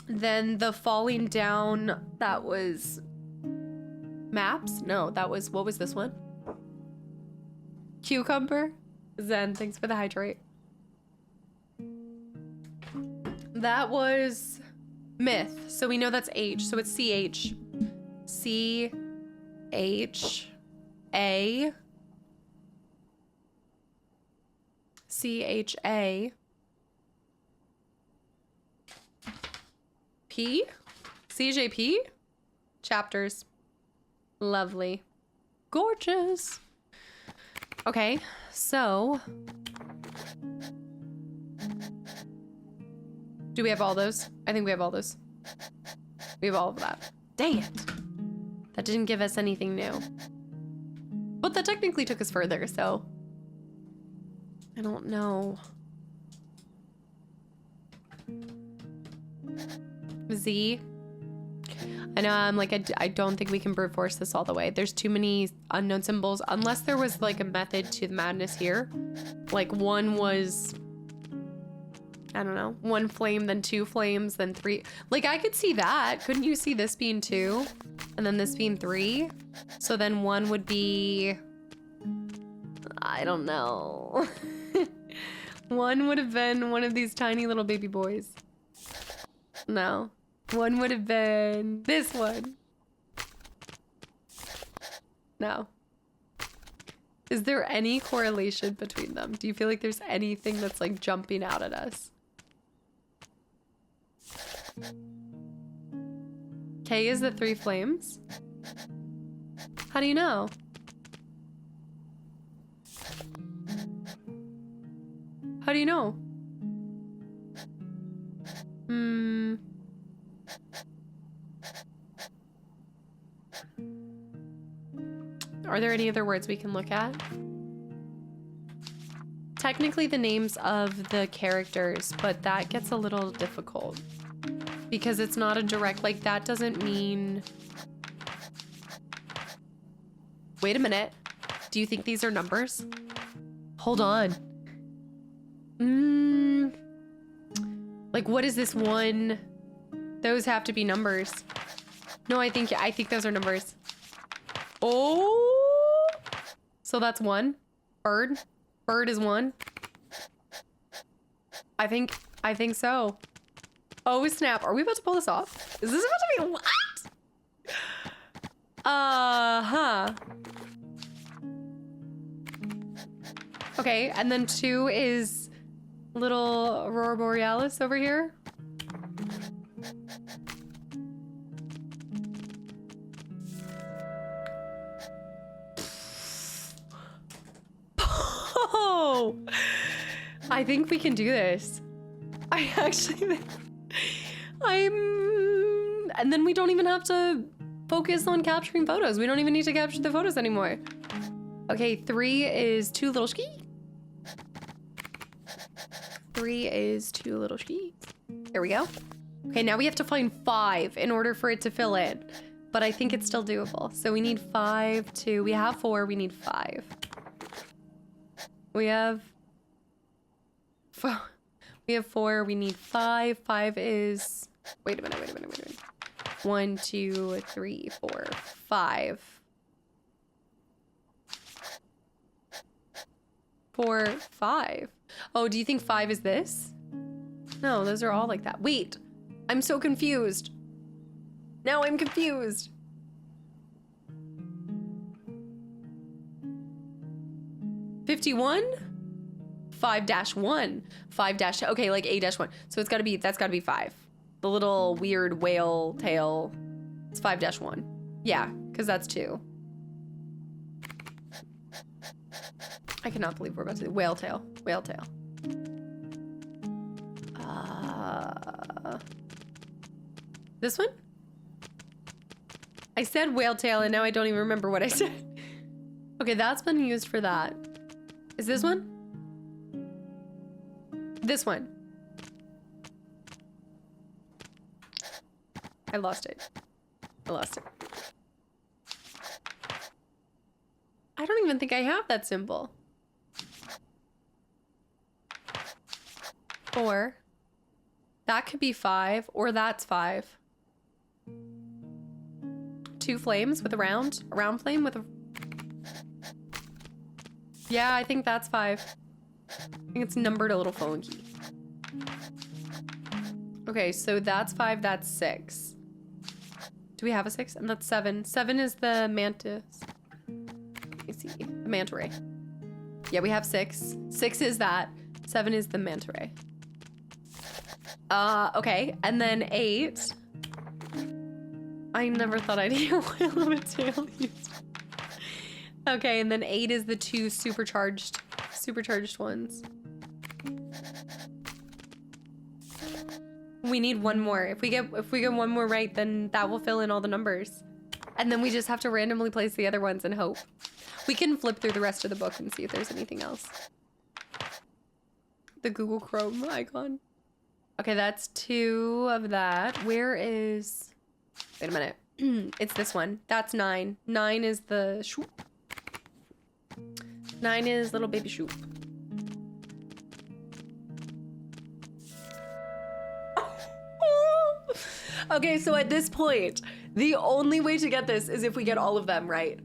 Speaker 1: Then the falling down, that was maps? No, that was, what was this one? Cucumber? Zen, thanks for the hydrate. That was myth, so we know that's H, so it's CH. C-H-A. C-H-A. P? CJP? Chapters. Lovely. Gorgeous. Okay, so. Do we have all those? I think we have all those. We have all of that. Dang it. That didn't give us anything new. But that technically took us further, so. I don't know. Z. I know I'm like, I don't think we can brute force this all the way. There's too many unknown symbols. Unless there was like a method to the madness here. Like one was, I don't know, 1 flame, then 2 flames, then 3. Like I could see that. Couldn't you see this being 2? And then this being 3? So then 1 would be I don't know. One would have been one of these tiny little baby boys. No. One would have been this one. No. Is there any correlation between them? Do you feel like there's anything that's like jumping out at us? K is the 3 flames. How do you know? How do you know? Are there any other words we can look at? Technically the names of the characters, but that gets a little difficult because it's not a direct, like that doesn't mean... Wait a minute. Do you think these are numbers? Hold on. Like what is this one? Those have to be numbers. No, I think those are numbers. Oh, so that's 1. Bird is 1. I think so. Oh snap, are we about to pull this off? Is this about to be what? Okay, and then 2 is little Aurora Borealis over here. Oh, I think we can do this. I actually, and then we don't even have to focus on capturing photos. We don't even need to capture the photos anymore. Okay, 3 is 2 little skis. 3 is 2 little skis. There we go. Okay, now we have to find 5 in order for it to fill in. But I think it's still doable. So we need 5 to, we have 4, we need 5. We have 4, we need 5. 5 is, wait a minute. 1, 2, 3, 4, 5. 4, 5. Oh, do you think 5 is this? No, those are all like that. Wait, I'm so confused. Now I'm confused. $51? 5-1. 5- okay, like A-1. So it's gotta be, that's gotta be 5. The little weird whale tail. It's 5-1. Yeah, because that's 2. I cannot believe we're about to do whale tail. Whale tail. This one? I said whale tail and now I don't even remember what I said. Okay, that's been used for that. Is this one? This one. I lost it. I don't even think I have that symbol. 4. That could be 5, or that's 5. 2 flames with a round flame with a... Yeah, I think that's 5. I think it's numbered a little funky. Okay, so that's 5, that's 6. Do we have a 6? And that's 7. 7 is the mantis. Let me see, the manta ray. Yeah, we have 6. 6 is that. 7 is the manta ray. Okay, and then 8. I never thought I'd hear whale of a tail used. Okay, and then 8 is the 2 supercharged ones. We need 1 more. If we get 1 more right, then that will fill in all the numbers. And then we just have to randomly place the other ones and hope. We can flip through the rest of the book and see if there's anything else. The Google Chrome icon. Okay, that's 2 of that. Where is... Wait a minute. It's this one. That's 9. 9 is the shoop. 9 is little baby shoop. Okay, so at this point, the only way to get this is if we get all of them right.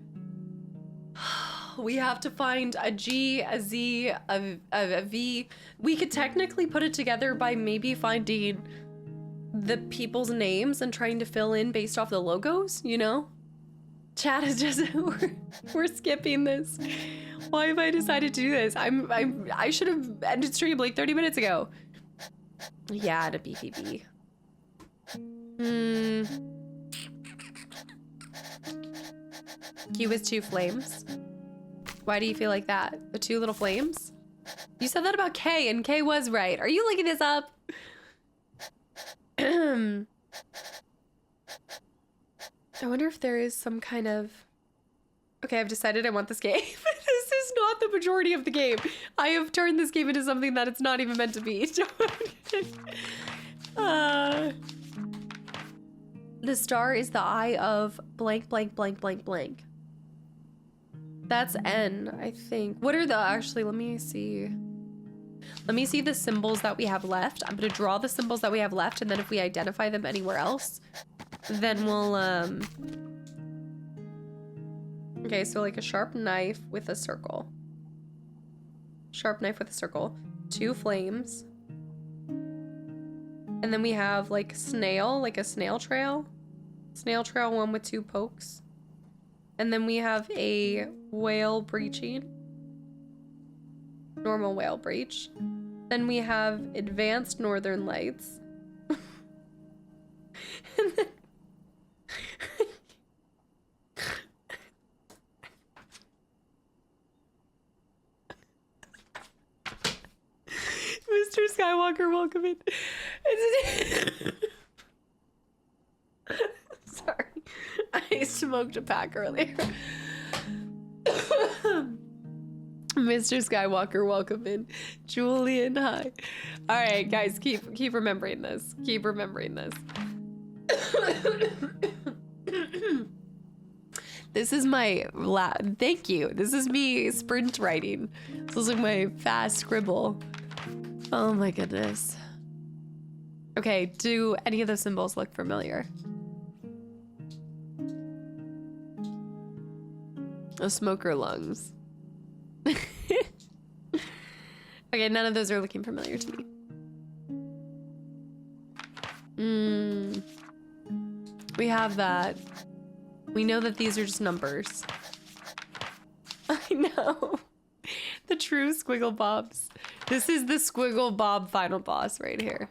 Speaker 1: We have to find a G, a Z, a V. We could technically put it together by maybe finding the people's names and trying to fill in based off the logos, you know? Chat is just, we're skipping this. Why have I decided to do this? I should have ended stream like 30 minutes ago. Yeah, the BPB. Q is 2 flames. Why do you feel like that? The 2 little flames? You said that about K, and K was right. Are you looking this up? I wonder if there is some kind of... Okay, I've decided I want this game. This is not the majority of the game. I have turned this game into something that it's not even meant to be. The star is the eye of blank, blank, blank, blank, blank. That's N, I think. What are the... Actually, let me see. Let me see the symbols that we have left. I'm going to draw the symbols that we have left, and then if we identify them anywhere else, then we'll... Okay, so like a sharp knife with a circle. Sharp knife with a circle. 2 flames. And then we have like snail, like a snail trail. Snail trail, 1 with 2 pokes. And then we have a whale breaching. Normal whale breach. Then we have advanced northern lights. And then Mr. Skywalker, welcome in. Sorry, I smoked a pack earlier. Mr. Skywalker, welcome in. Julian, hi. All right, guys, keep remembering this. Keep remembering this. This is my thank you. This is me sprint writing. This is like my fast scribble. Oh my goodness. Okay, do any of the symbols look familiar? A smoker lungs. Okay, none of those are looking familiar to me. We have that. We know that these are just numbers. I know. The true Squiggle Bobs. This is the Squiggle Bob final boss right here.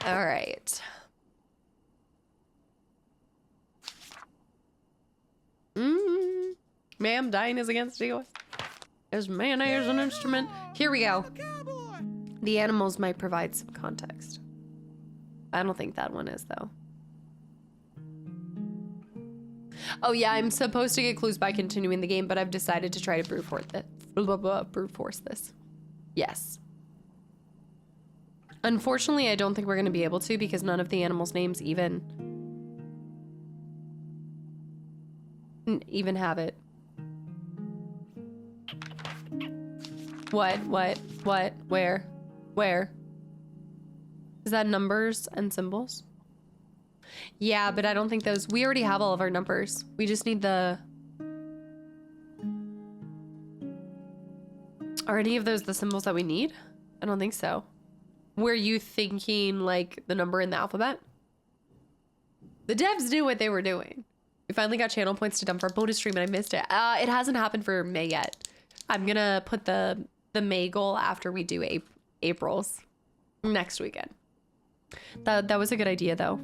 Speaker 1: All right. Ma'am, dying is against you. Is mayonnaise an instrument? Here we go. The animals might provide some context. I don't think that one is, though. Oh yeah, I'm supposed to get clues by continuing the game, but I've decided to try to brute force this. Yes. Unfortunately, I don't think we're going to be able to because none of the animals' names even have it. What? Where? Is that numbers and symbols? Yeah, but I don't think those... We already have all of our numbers. We just need the... Are any of those the symbols that we need? I don't think so. Were you thinking, like, the number in the alphabet? The devs knew what they were doing. We finally got channel points to dump for a bonus stream and I missed it. It hasn't happened for May yet. I'm gonna put the May goal after we do April's next weekend. That was a good idea, though.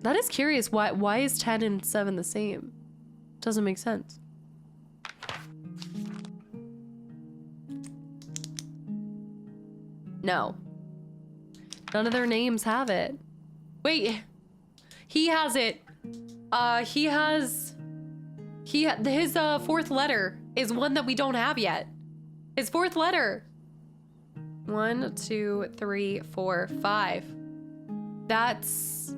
Speaker 1: That is curious. Why is 10 and 7 the same? Doesn't make sense. No. None of their names have it. Wait. He has it. His fourth letter is one that we don't have yet. His fourth letter. 1, 2, 3, 4, 5. That's...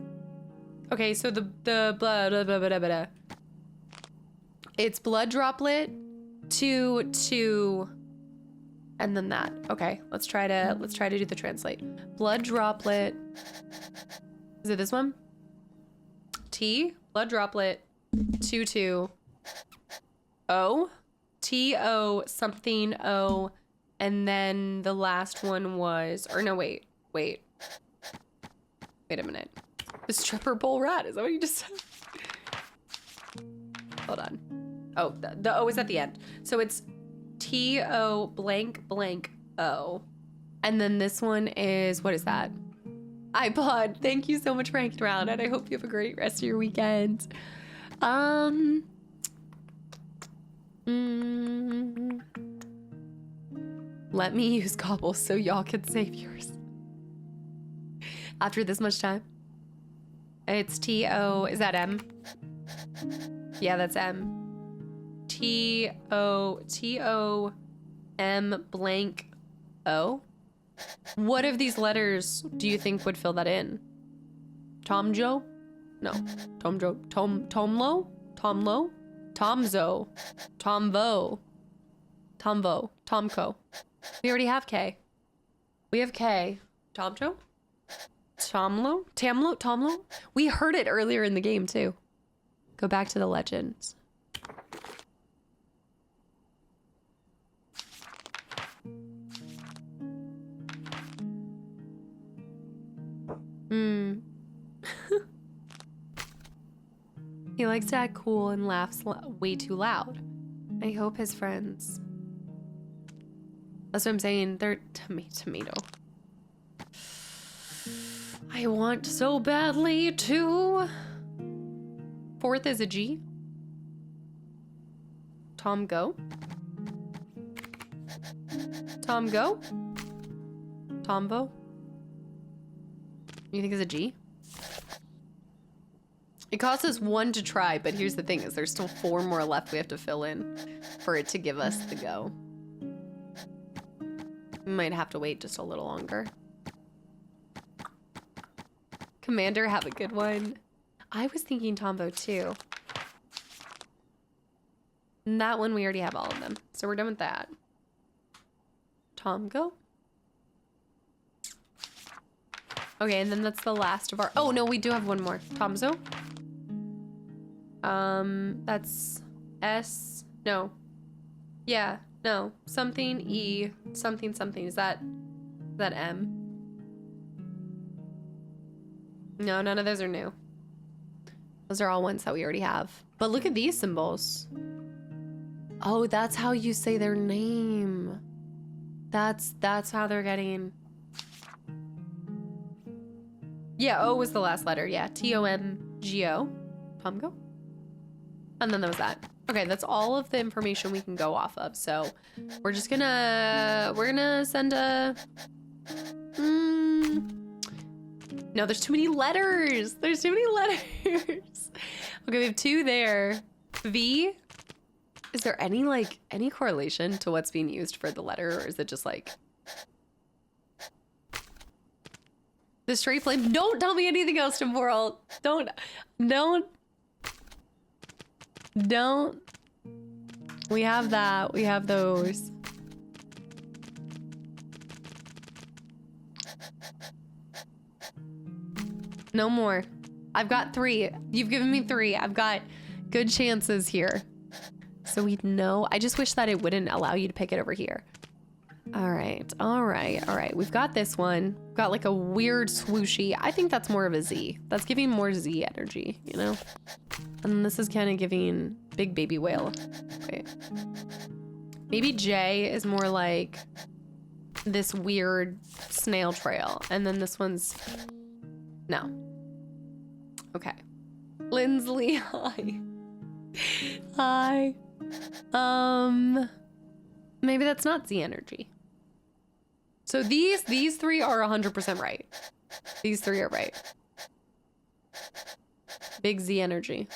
Speaker 1: Okay, so the blah, blah, blah, blah, blah. It's blood droplet, 2, and then that. Okay, let's try to do the translate. Blood droplet. Is it this one? T, blood droplet, 2, O, T-O something O, and then the last one was, or no, wait a minute. The stripper bowl rat, is that what you just said? Hold on. Oh, the O is at the end. So it's T-O blank blank O. And then this one is, what is that? iPod. Thank you so much for hanging around, and I hope you have a great rest of your weekend. Let me use Cobble so y'all can save yours. After this much time. It's T-O, is that M? Yeah, that's M. T-O-M blank O? What of these letters do you think would fill that in? Tom Joe? No. Tom Joe. Tomlo? Tomlo? Tomzo. Tomvo. Tomvo. Tomco. We already have K. We have K. Tomjo? Tomlo? Tamlo? Tomlo? We heard it earlier in the game too. Go back to the legends. He likes to act cool and laughs way too loud. I hope his friends... That's what I'm saying. They're tomato. I want so badly to... Fourth is a G. Tom Go. Tom Go. Tombo. You think it's a G? It costs us 1 to try, but here's the thing is there's still 4 more left we have to fill in for it to give us the go. We might have to wait just a little longer. Commander, have a good one. I was thinking Tombo too. And that one we already have all of them. So we're done with that. Tom Go. Okay, and then that's the last of our... Oh, no, we do have one more. Tomzo. That's S... No. Yeah, no. Something E... Something something. Is that M? No, none of those are new. Those are all ones that we already have. But look at these symbols. Oh, that's how you say their name. That's how they're getting... Yeah, O was the last letter. Yeah, T-O-M-G-O. Tomgo. And then there was that. Okay, that's all of the information we can go off of. So we're just gonna... We're gonna send a... No, there's too many letters. There's too many letters. Okay, we have 2 there. V. Is there any, like, any correlation to what's being used for the letter? Or is it just, like... The straight flame. Don't tell me anything else, Temporal. Don't. We have that. We have those. No more. I've got 3. You've given me 3. I've got good chances here. So we'd know. I just wish that it wouldn't allow you to pick it over here. All right. We've got this one. We've got like a weird swooshy. I think that's more of a Z. That's giving more Z energy, you know? And then this is kind of giving big baby whale. Wait. Maybe J is more like this weird snail trail. And then this one's... No. Okay. Lindsley, hi. Hi. Maybe that's not Z energy. So these 3 are 100% right. These 3 are right. Big Z energy.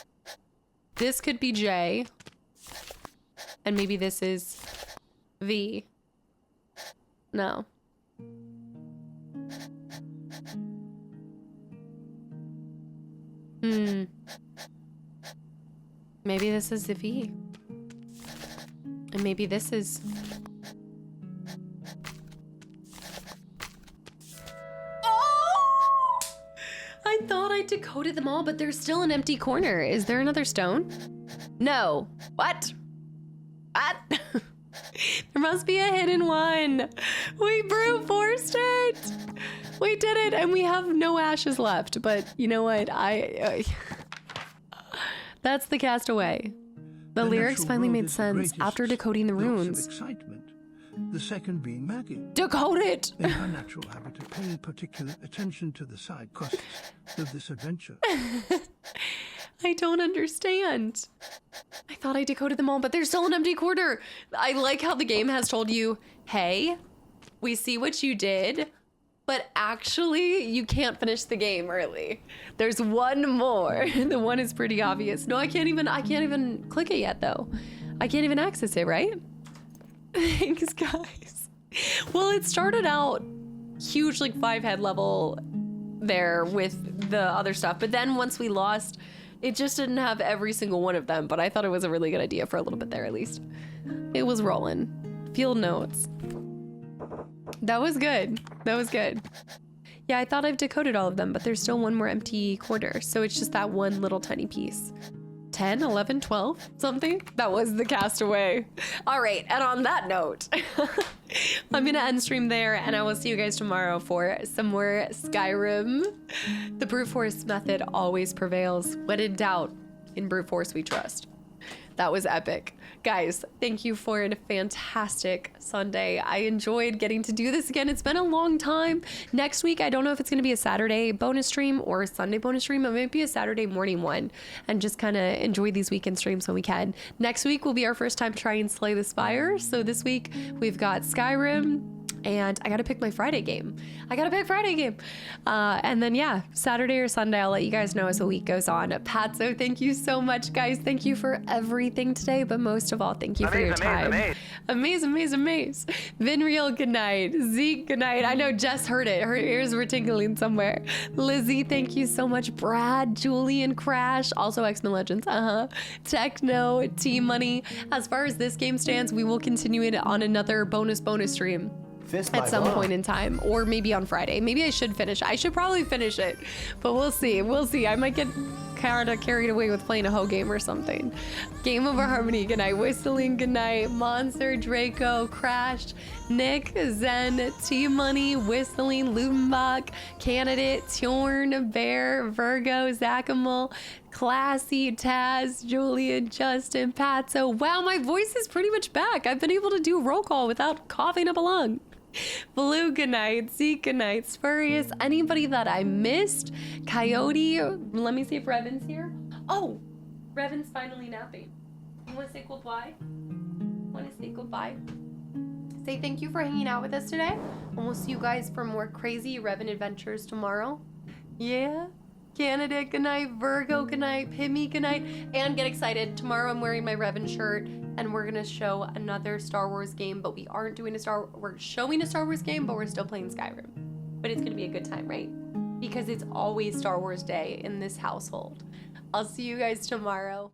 Speaker 1: This could be J. And maybe this is V. No. Maybe this is the V. And maybe this is... Oh! I thought I decoded them all, but there's still an empty corner. Is there another stone? No. What? There must be a hidden one. We brute forced it. We did it, and we have no ashes left. But you know what? That's the Castaway. The lyrics finally made sense after decoding the runes.
Speaker 11: Excitement. The second being Maggie.
Speaker 1: Decode it!
Speaker 11: In her natural habit of paying particular attention to the side quests of this adventure.
Speaker 1: I don't understand. I thought I decoded them all, but there's still an empty quarter. I like how the game has told you, hey, we see what you did, but actually you can't finish the game early. There's one more. The one is pretty obvious. No, I can't even click it yet though. I can't even access it, right? Thanks, guys. Well, it started out huge, like 5-head level there with the other stuff, but then once we lost, it just didn't have every single one of them, but I thought it was a really good idea for a little bit there, at least. It was rolling. Field notes. That was good. That was good. Yeah, I thought I've decoded all of them, but there's still one more empty quarter, so it's just that one little tiny piece. 10, 11, 12, something? That was the Castaway. All right, and on that note, I'm gonna end stream there, and I will see you guys tomorrow for some more Skyrim. The brute force method always prevails. When in doubt, in brute force we trust. That was epic. Guys, thank you for a fantastic Sunday. I enjoyed getting to do this again. It's been a long time. Next week, I don't know if it's going to be a Saturday bonus stream or a Sunday bonus stream. It might be a Saturday morning one and just kind of enjoy these weekend streams when we can. Next week will be our first time trying Slay the Spire. So this week, we've got Skyrim. And I gotta pick my Friday game. And then yeah, Saturday or Sunday, I'll let you guys know as the week goes on. Patso, thank you so much, guys. Thank you for everything today, but most of all, thank you for your time. Amaze. Vinreal, good night. Zeke, good night. I know Jess heard it. Her ears were tingling somewhere. Lizzie, thank you so much. Brad, Julian, Crash, also X-Men Legends, Techno, T-Money. As far as this game stands, we will continue it on another bonus stream. At some point in time, or maybe on Friday. Maybe I should finish. I should probably finish it, but we'll see. I might get kind of carried away with playing a whole game or something. Game Over Harmony, good night. Whistling, good night. Monster, Draco, Crash, Nick, Zen, T-Money, Whistling, Ludenbach, Candidate, Tjorn, Bear, Virgo, Zachamel, Classy, Taz, Julian, Justin, Patso. Wow, my voice is pretty much back. I've been able to do roll call without coughing up a lung. Blue, good night. Zeke, good night. Spurious, anybody that I missed. Coyote, let me see if Revan's here. Oh, Revan's finally napping. You want to say goodbye? Say thank you for hanging out with us today. And we'll see you guys for more crazy Revan adventures tomorrow. Yeah? Candidate, good night. Virgo, good night. Pimmy, good night. And get excited. Tomorrow I'm wearing my Revan shirt and we're gonna show another Star Wars game, but we aren't doing we're showing a Star Wars game, but we're still playing Skyrim. But it's gonna be a good time, right? Because it's always Star Wars Day in this household. I'll see you guys tomorrow.